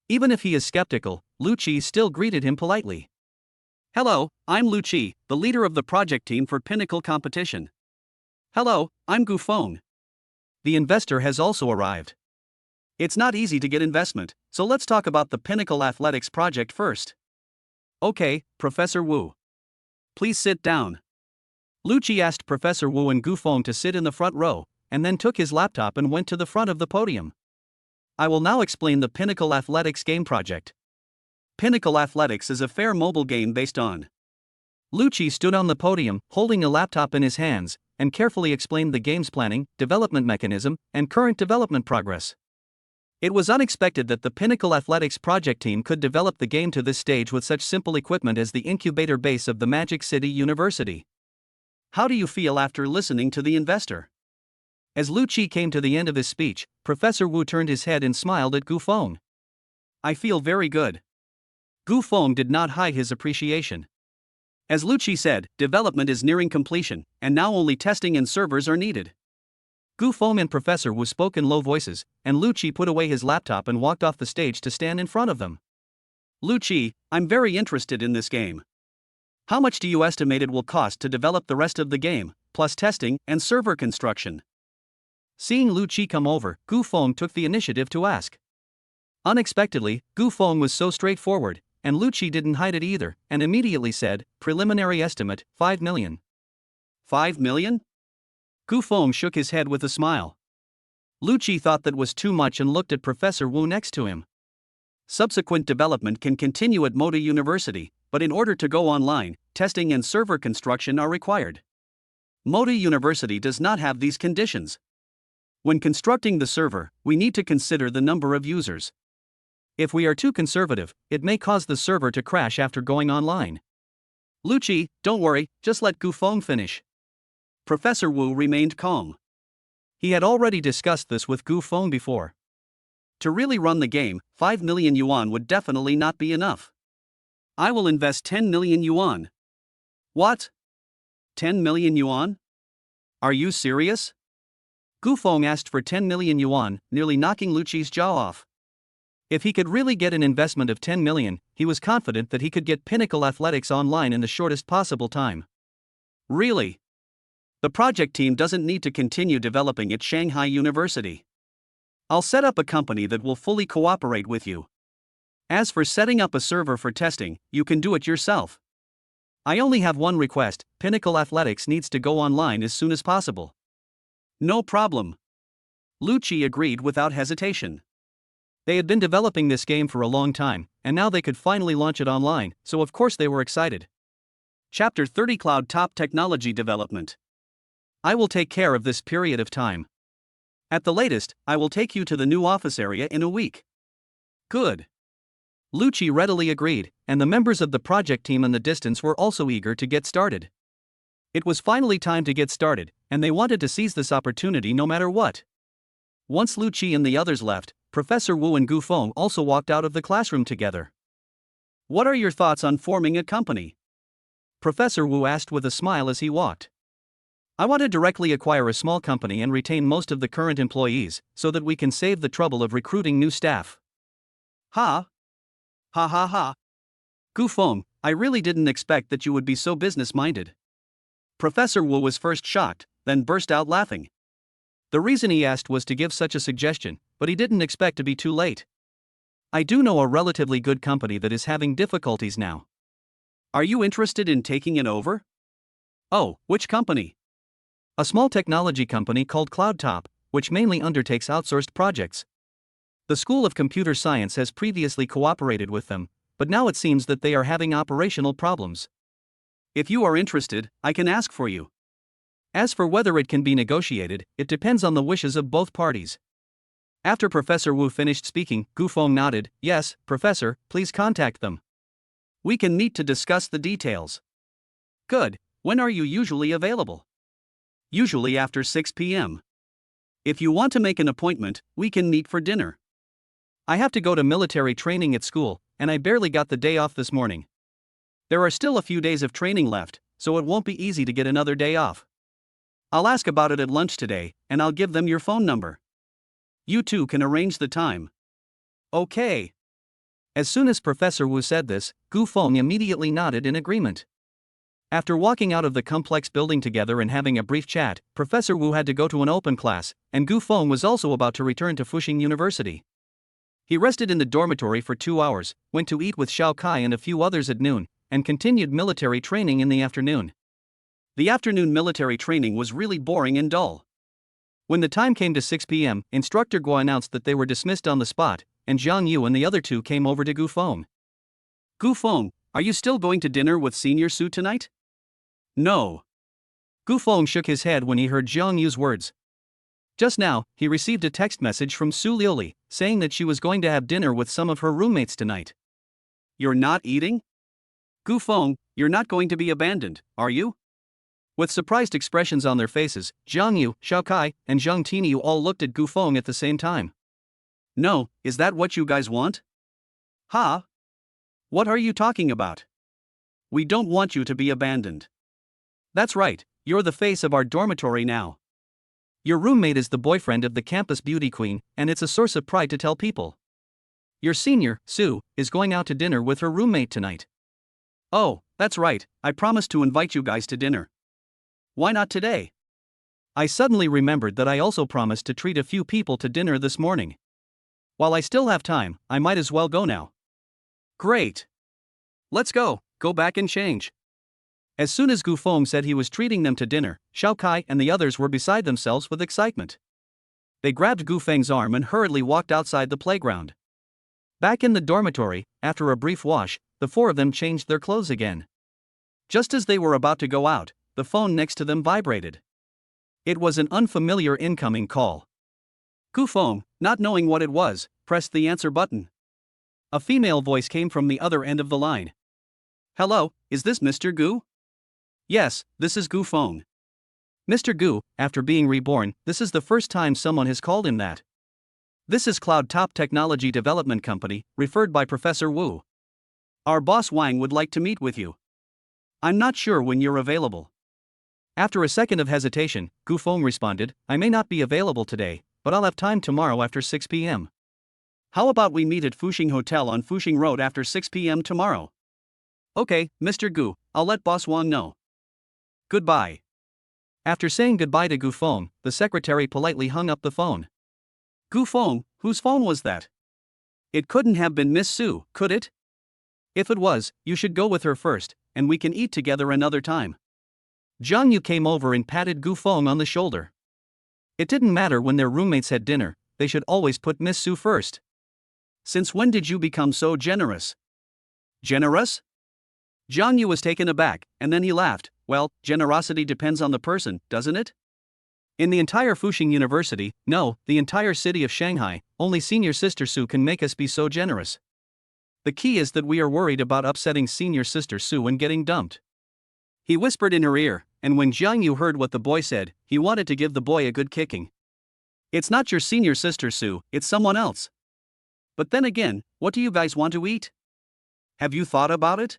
Even if he is skeptical, Lu Qi still greeted him politely. Hello, I'm Lu Qi, the leader of the project team for Pinnacle Competition. Hello, I'm Gu Feng. The investor has also arrived. It's not easy to get investment, so let's talk about the Pinnacle Athletics project first. Okay, Professor Wu. Please sit down. Lu Qi asked Professor Wu and Gu Feng to sit in the front row, and then took his laptop and went to the front of the podium. I will now explain the Pinnacle Athletics game project. Pinnacle Athletics is a fair mobile game based on. Lu Qi stood on the podium, holding a laptop in his hands, and carefully explained the game's planning, development mechanism, and current development progress. It was unexpected that the Pinnacle Athletics project team could develop the game to this stage with such simple equipment as the incubator base of the Magic City University. How do you feel after listening to the investor? As Lu Qi came to the end of his speech, Professor Wu turned his head and smiled at Gu Feng. I feel very good. Gu Feng did not hide his appreciation. As Lu Qi said, development is nearing completion, and now only testing and servers are needed. Gu Feng and Professor Wu spoke in low voices, and Lu Qi put away his laptop and walked off the stage to stand in front of them. Lu Qi, I'm very interested in this game. How much do you estimate it will cost to develop the rest of the game, plus testing and server construction? Seeing Lu Qi come over, Gu Feng took the initiative to ask. Unexpectedly, Gu Feng was so straightforward, and Lu Qi didn't hide it either, and immediately said, preliminary estimate, 5 million. 5 million? Gu Feng shook his head with a smile. Lu Qi thought that was too much and looked at Professor Wu next to him. Subsequent development can continue at Moda University, but in order to go online, testing and server construction are required. Moda University does not have these conditions. When constructing the server, we need to consider the number of users. If we are too conservative, it may cause the server to crash after going online. Lu Qi, don't worry, just let Gu Feng finish. Professor Wu remained calm. He had already discussed this with Gu Feng before. To really run the game, 5 million yuan would definitely not be enough. I will invest 10 million yuan. What? 10 million yuan? Are you serious? Gu Feng asked for 10 million yuan, nearly knocking Lu Qi's jaw off. If he could really get an investment of 10 million, he was confident that he could get Pinnacle Athletics online in the shortest possible time. Really? The project team doesn't need to continue developing at Shanghai University. I'll set up a company that will fully cooperate with you. As for setting up a server for testing, you can do it yourself. I only have one request, Pinnacle Athletics needs to go online as soon as possible. No problem. Lu Qi agreed without hesitation. They had been developing this game for a long time, and now they could finally launch it online, so of course they were excited. Chapter 30 Cloud Top Technology Development. I will take care of this period of time. At the latest, I will take you to the new office area in a week. Good. Lu Qi readily agreed, and the members of the project team in the distance were also eager to get started. It was finally time to get started, and they wanted to seize this opportunity no matter what. Once Lu Qi and the others left, Professor Wu and Gu Feng also walked out of the classroom together. What are your thoughts on forming a company? Professor Wu asked with a smile as he walked. I want to directly acquire a small company and retain most of the current employees, so that we can save the trouble of recruiting new staff. Ha! Ha ha ha! Gu Feng, I really didn't expect that you would be so business-minded. Professor Wu was first shocked, then burst out laughing. The reason he asked was to give such a suggestion, but he didn't expect to be too late. I do know a relatively good company that is having difficulties now. Are you interested in taking it over? Oh, which company? A small technology company called CloudTop, which mainly undertakes outsourced projects. The School of Computer Science has previously cooperated with them, but now it seems that they are having operational problems. If you are interested, I can ask for you. As for whether it can be negotiated, it depends on the wishes of both parties. After Professor Wu finished speaking, Gu Feng nodded, yes, Professor, please contact them. We can meet to discuss the details. Good, when are you usually available? Usually after 6 p.m. If you want to make an appointment, we can meet for dinner. I have to go to military training at school, and I barely got the day off this morning. There are still a few days of training left, so it won't be easy to get another day off. I'll ask about it at lunch today, and I'll give them your phone number. You two can arrange the time. Okay. As soon as Professor Wu said this, Gu Feng immediately nodded in agreement. After walking out of the complex building together and having a brief chat, Professor Wu had to go to an open class, and Gu Feng was also about to return to Fuxing University. He rested in the dormitory for 2 hours, went to eat with Xiao Kai and a few others at noon, and continued military training in the afternoon. The afternoon military training was really boring and dull. When the time came to 6 p.m., Instructor Guo announced that they were dismissed on the spot, and Zhang Yu and the other two came over to Gu Feng. Gu Feng, are you still going to dinner with Senior Su tonight? No. Gu Feng shook his head when he heard Zhang Yu's words. Just now, he received a text message from Su Liuli, saying that she was going to have dinner with some of her roommates tonight. You're not eating? Gu Feng, you're not going to be abandoned, are you? With surprised expressions on their faces, Zhang Yu, Xiao Kai, and Zhang Tiniu all looked at Gu Feng at the same time. No, is that what you guys want? Huh? What are you talking about? We don't want you to be abandoned. That's right, you're the face of our dormitory now. Your roommate is the boyfriend of the campus beauty queen, and it's a source of pride to tell people. Your senior, Su, is going out to dinner with her roommate tonight. Oh, that's right, I promised to invite you guys to dinner. Why not today? I suddenly remembered that I also promised to treat a few people to dinner this morning. While I still have time, I might as well go now. Great. Let's go back and change. As soon as Gu Feng said he was treating them to dinner, Xiao Kai and the others were beside themselves with excitement. They grabbed Gu Feng's arm and hurriedly walked outside the playground. Back in the dormitory, after a brief wash, the four of them changed their clothes again. Just as they were about to go out, the phone next to them vibrated. It was an unfamiliar incoming call. Gu Feng, not knowing what it was, pressed the answer button. A female voice came from the other end of the line. Hello, is this Mr. Gu? Yes, this is Gu Feng. Mr. Gu, after being reborn, this is the first time someone has called him that. This is Cloud Top Technology Development Company, referred by Professor Wu. Our boss Wang would like to meet with you. I'm not sure when you're available. After a second of hesitation, Gu Feng responded, I may not be available today, but I'll have time tomorrow after 6 p.m. How about we meet at Fuxing Hotel on Fuxing Road after 6 p.m. tomorrow? Okay, Mr. Gu, I'll let boss Wang know. Goodbye. After saying goodbye to Gu Feng, the secretary politely hung up the phone. Gu Feng, whose phone was that? It couldn't have been Miss Su, could it? If it was, you should go with her first, and we can eat together another time. Zhang Yu came over and patted Gu Feng on the shoulder. It didn't matter when their roommates had dinner, they should always put Miss Su first. Since when did you become so generous? Generous? Zhang Yu was taken aback, and then he laughed. Well, generosity depends on the person, doesn't it? In the entire Fuxing University, no, the entire city of Shanghai, only Senior Sister Su can make us be so generous. The key is that we are worried about upsetting Senior Sister Su and getting dumped. He whispered in her ear, and when Zhang Yu heard what the boy said, he wanted to give the boy a good kicking. It's not your Senior Sister Su, it's someone else. But then again, what do you guys want to eat? Have you thought about it?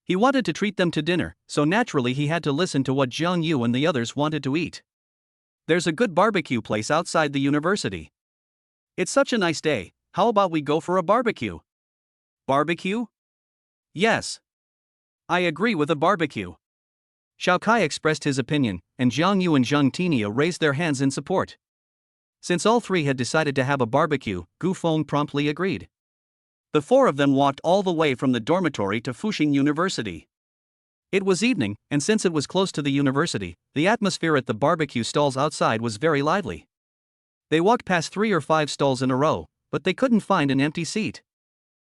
He wanted to treat them to dinner, so naturally he had to listen to what Zhang Yu and the others wanted to eat. There's a good barbecue place outside the university. It's such a nice day, how about we go for a barbecue? Barbecue? Yes. I agree with a barbecue. Xiao Kai expressed his opinion, and Zhang Yu and Zhang Tiniu raised their hands in support. Since all three had decided to have a barbecue, Gu Feng promptly agreed. The four of them walked all the way from the dormitory to Fuxing University. It was evening, and since it was close to the university, the atmosphere at the barbecue stalls outside was very lively. They walked past 3 or 5 stalls in a row, but they couldn't find an empty seat.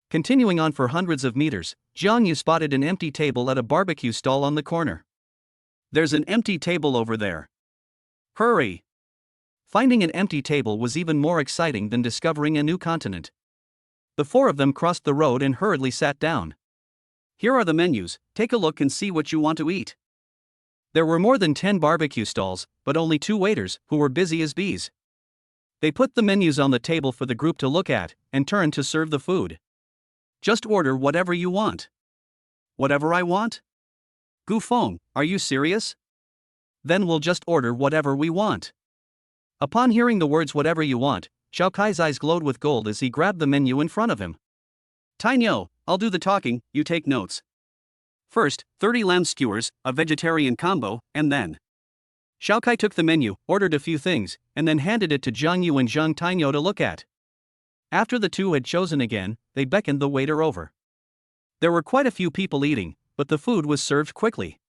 Continuing on for hundreds of meters, Zhang Yu spotted an empty table at a barbecue stall on the corner. There's an empty table over there. Hurry! Finding an empty table was even more exciting than discovering a new continent. The four of them crossed the road and hurriedly sat down. Here are the menus, take a look and see what you want to eat. There were more than 10 barbecue stalls, but only 2 waiters, who were busy as bees. They put the menus on the table for the group to look at, and turned to serve the food. Just order whatever you want. Whatever I want? Gu Feng, are you serious? Then we'll just order whatever we want. Upon hearing the words whatever you want, Xiao Kai's eyes glowed with gold as he grabbed the menu in front of him. Tainyo, I'll do the talking, you take notes. First, 30 lamb skewers, a vegetarian combo, and then. Xiao Kai took the menu, ordered a few things, and then handed it to Zhang Yu and Zhang Tainyo to look at. After the two had chosen again, they beckoned the waiter over. There were quite a few people eating, but the food was served quickly.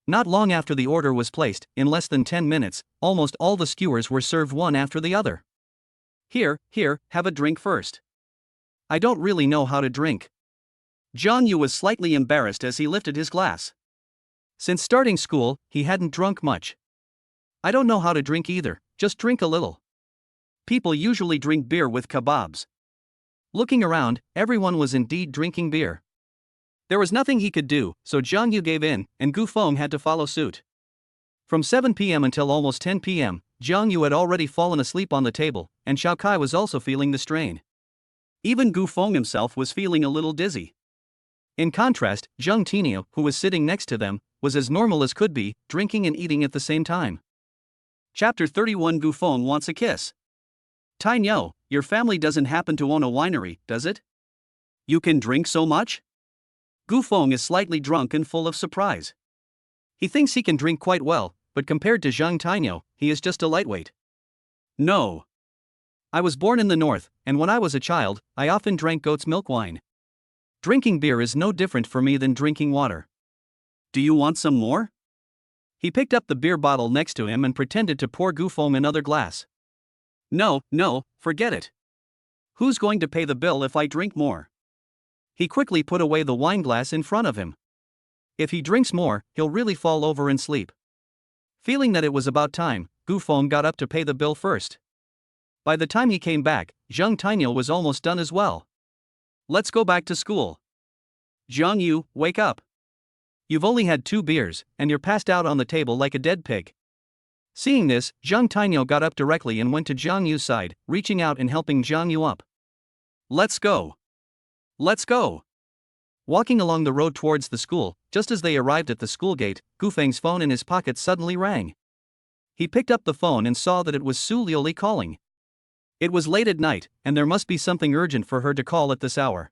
Not long after the order was placed, in less than 10 minutes, almost all the skewers were served one after the other. Here, have a drink first. I don't really know how to drink. Zhang Yu was slightly embarrassed as he lifted his glass. Since starting school, he hadn't drunk much. I don't know how to drink either, just drink a little. People usually drink beer with kebabs. Looking around, everyone was indeed drinking beer. There was nothing he could do, so Zhang Yu gave in, and Gu Feng had to follow suit. From 7 p.m. until almost 10 p.m., Zhang Yu had already fallen asleep on the table, and Xiao Kai was also feeling the strain. Even Gu Feng himself was feeling a little dizzy. In contrast, Zhang Tinio, who was sitting next to them, was as normal as could be, drinking and eating at the same time. Chapter 31 Gu Feng wants a kiss. Tainyo, your family doesn't happen to own a winery, does it? You can drink so much? Gu Feng is slightly drunk and full of surprise. He thinks he can drink quite well, but compared to Zhang Tainyo, he is just a lightweight. No. I was born in the north, and when I was a child, I often drank goat's milk wine. Drinking beer is no different for me than drinking water. Do you want some more? He picked up the beer bottle next to him and pretended to pour Gu Feng another glass. No, forget it. Who's going to pay the bill if I drink more? He quickly put away the wine glass in front of him. If he drinks more, he'll really fall over and sleep. Feeling that it was about time, Gu Feng got up to pay the bill first. By the time he came back, Zhang Tainyo was almost done as well. Let's go back to school. Zhang Yu, wake up. You've only had 2 beers, and you're passed out on the table like a dead pig. Seeing this, Zhang Tainyo got up directly and went to Zhang Yu's side, reaching out and helping Zhang Yu up. Let's go. Let's go. Walking along the road towards the school, just as they arrived at the school gate, Gu Feng's phone in his pocket suddenly rang. He picked up the phone and saw that it was Su Liuli calling. It was late at night, and there must be something urgent for her to call at this hour.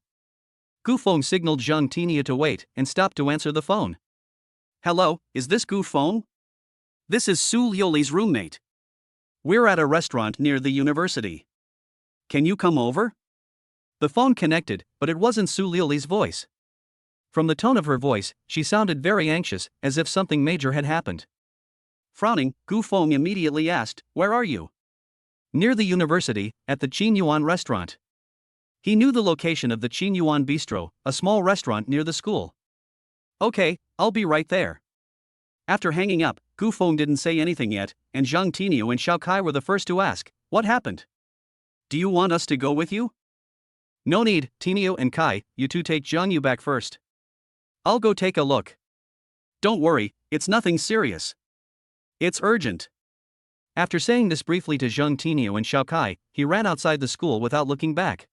Gu Feng signaled Zhang Tinia to wait and stopped to answer the phone. Hello, is this Gu Feng? This is Su Liuli's roommate. We're at a restaurant near the university. Can you come over? The phone connected, but it wasn't Su Liuli's voice. From the tone of her voice, she sounded very anxious, as if something major had happened. Frowning, Gu Feng immediately asked, "Where are you?" Near the university, at the Qinyuan restaurant. He knew the location of the Qinyuan Bistro, a small restaurant near the school. Okay, I'll be right there. After hanging up, Gu Feng didn't say anything yet, and Zhang Tinio and Xiao Kai were the first to ask, "What happened? Do you want us to go with you?" No need, Tinio and Kai, you two take Zhang Yu back first. I'll go take a look. Don't worry, it's nothing serious. It's urgent. After saying this briefly to Zhang Tinio and Xiao Kai, he ran outside the school without looking back.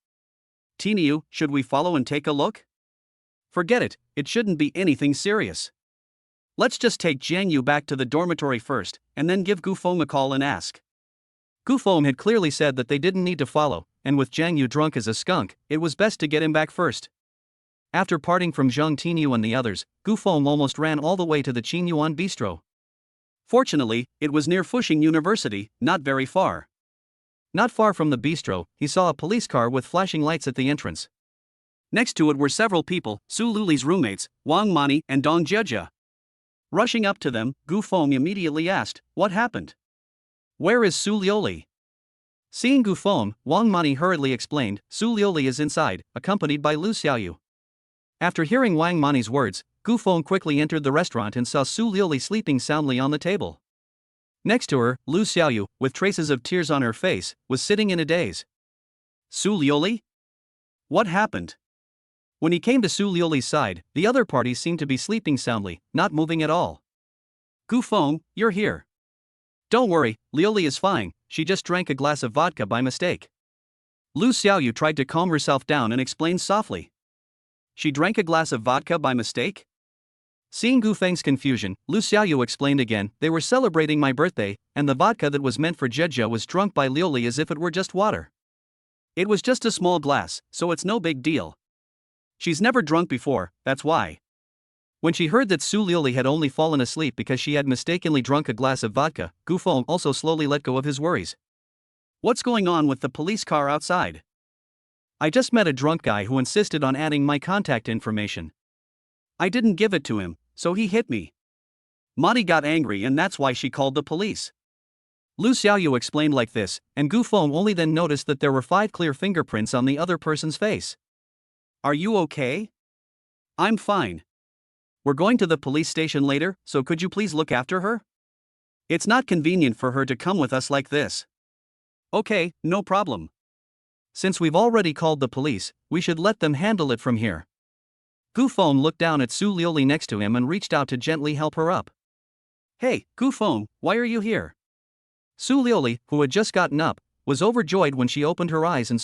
Tinio, should we follow and take a look? Forget it, it shouldn't be anything serious. Let's just take Zhang Yu back to the dormitory first, and then give Gu Feng a call and ask. Gu Feng had clearly said that they didn't need to follow, and with Zhang Yu drunk as a skunk, it was best to get him back first. After parting from Zhang Tinio and the others, Gu Feng almost ran all the way to the Qinyuan Bistro. Fortunately, it was near Fuxing University, not very far. Not far from the bistro, he saw a police car with flashing lights at the entrance. Next to it were several people, Su Liuli's roommates, Wang Mani and Dong Jieja. Rushing up to them, Gu Feng immediately asked, "What happened? Where is Su Liuli?" Seeing Gu Feng, Wang Mani hurriedly explained, "Su Liuli is inside, accompanied by Lu Xiaoyu." After hearing Wang Mani's words, Gu Feng quickly entered the restaurant and saw Su Liuli sleeping soundly on the table. Next to her, Lu Xiaoyu, with traces of tears on her face, was sitting in a daze. Su Liuli? What happened? When he came to Su Liuli's side, the other parties seemed to be sleeping soundly, not moving at all. Gu Feng, you're here. Don't worry, Liuli is fine, she just drank a glass of vodka by mistake. Lu Xiaoyu tried to calm herself down and explained softly. She drank a glass of vodka by mistake? Seeing Gu Feng's confusion, Lu Xiaoyu explained again, they were celebrating my birthday, and the vodka that was meant for Jejia was drunk by Liuli as if it were just water. It was just a small glass, so it's no big deal. She's never drunk before, that's why. When she heard that Su Liuli had only fallen asleep because she had mistakenly drunk a glass of vodka, Gu Feng also slowly let go of his worries. What's going on with the police car outside? I just met a drunk guy who insisted on adding my contact information. I didn't give it to him, so he hit me. Madi got angry and that's why she called the police. Lu Xiaoyu explained like this, and Gu Feng only then noticed that there were 5 clear fingerprints on the other person's face. Are you okay? I'm fine. We're going to the police station later, so could you please look after her? It's not convenient for her to come with us like this. Okay, no problem. Since we've already called the police, we should let them handle it from here. Gu Feng looked down at Su Liuli next to him and reached out to gently help her up. Hey, Gu Feng, why are you here? Su Liuli, who had just gotten up, was overjoyed when she opened her eyes and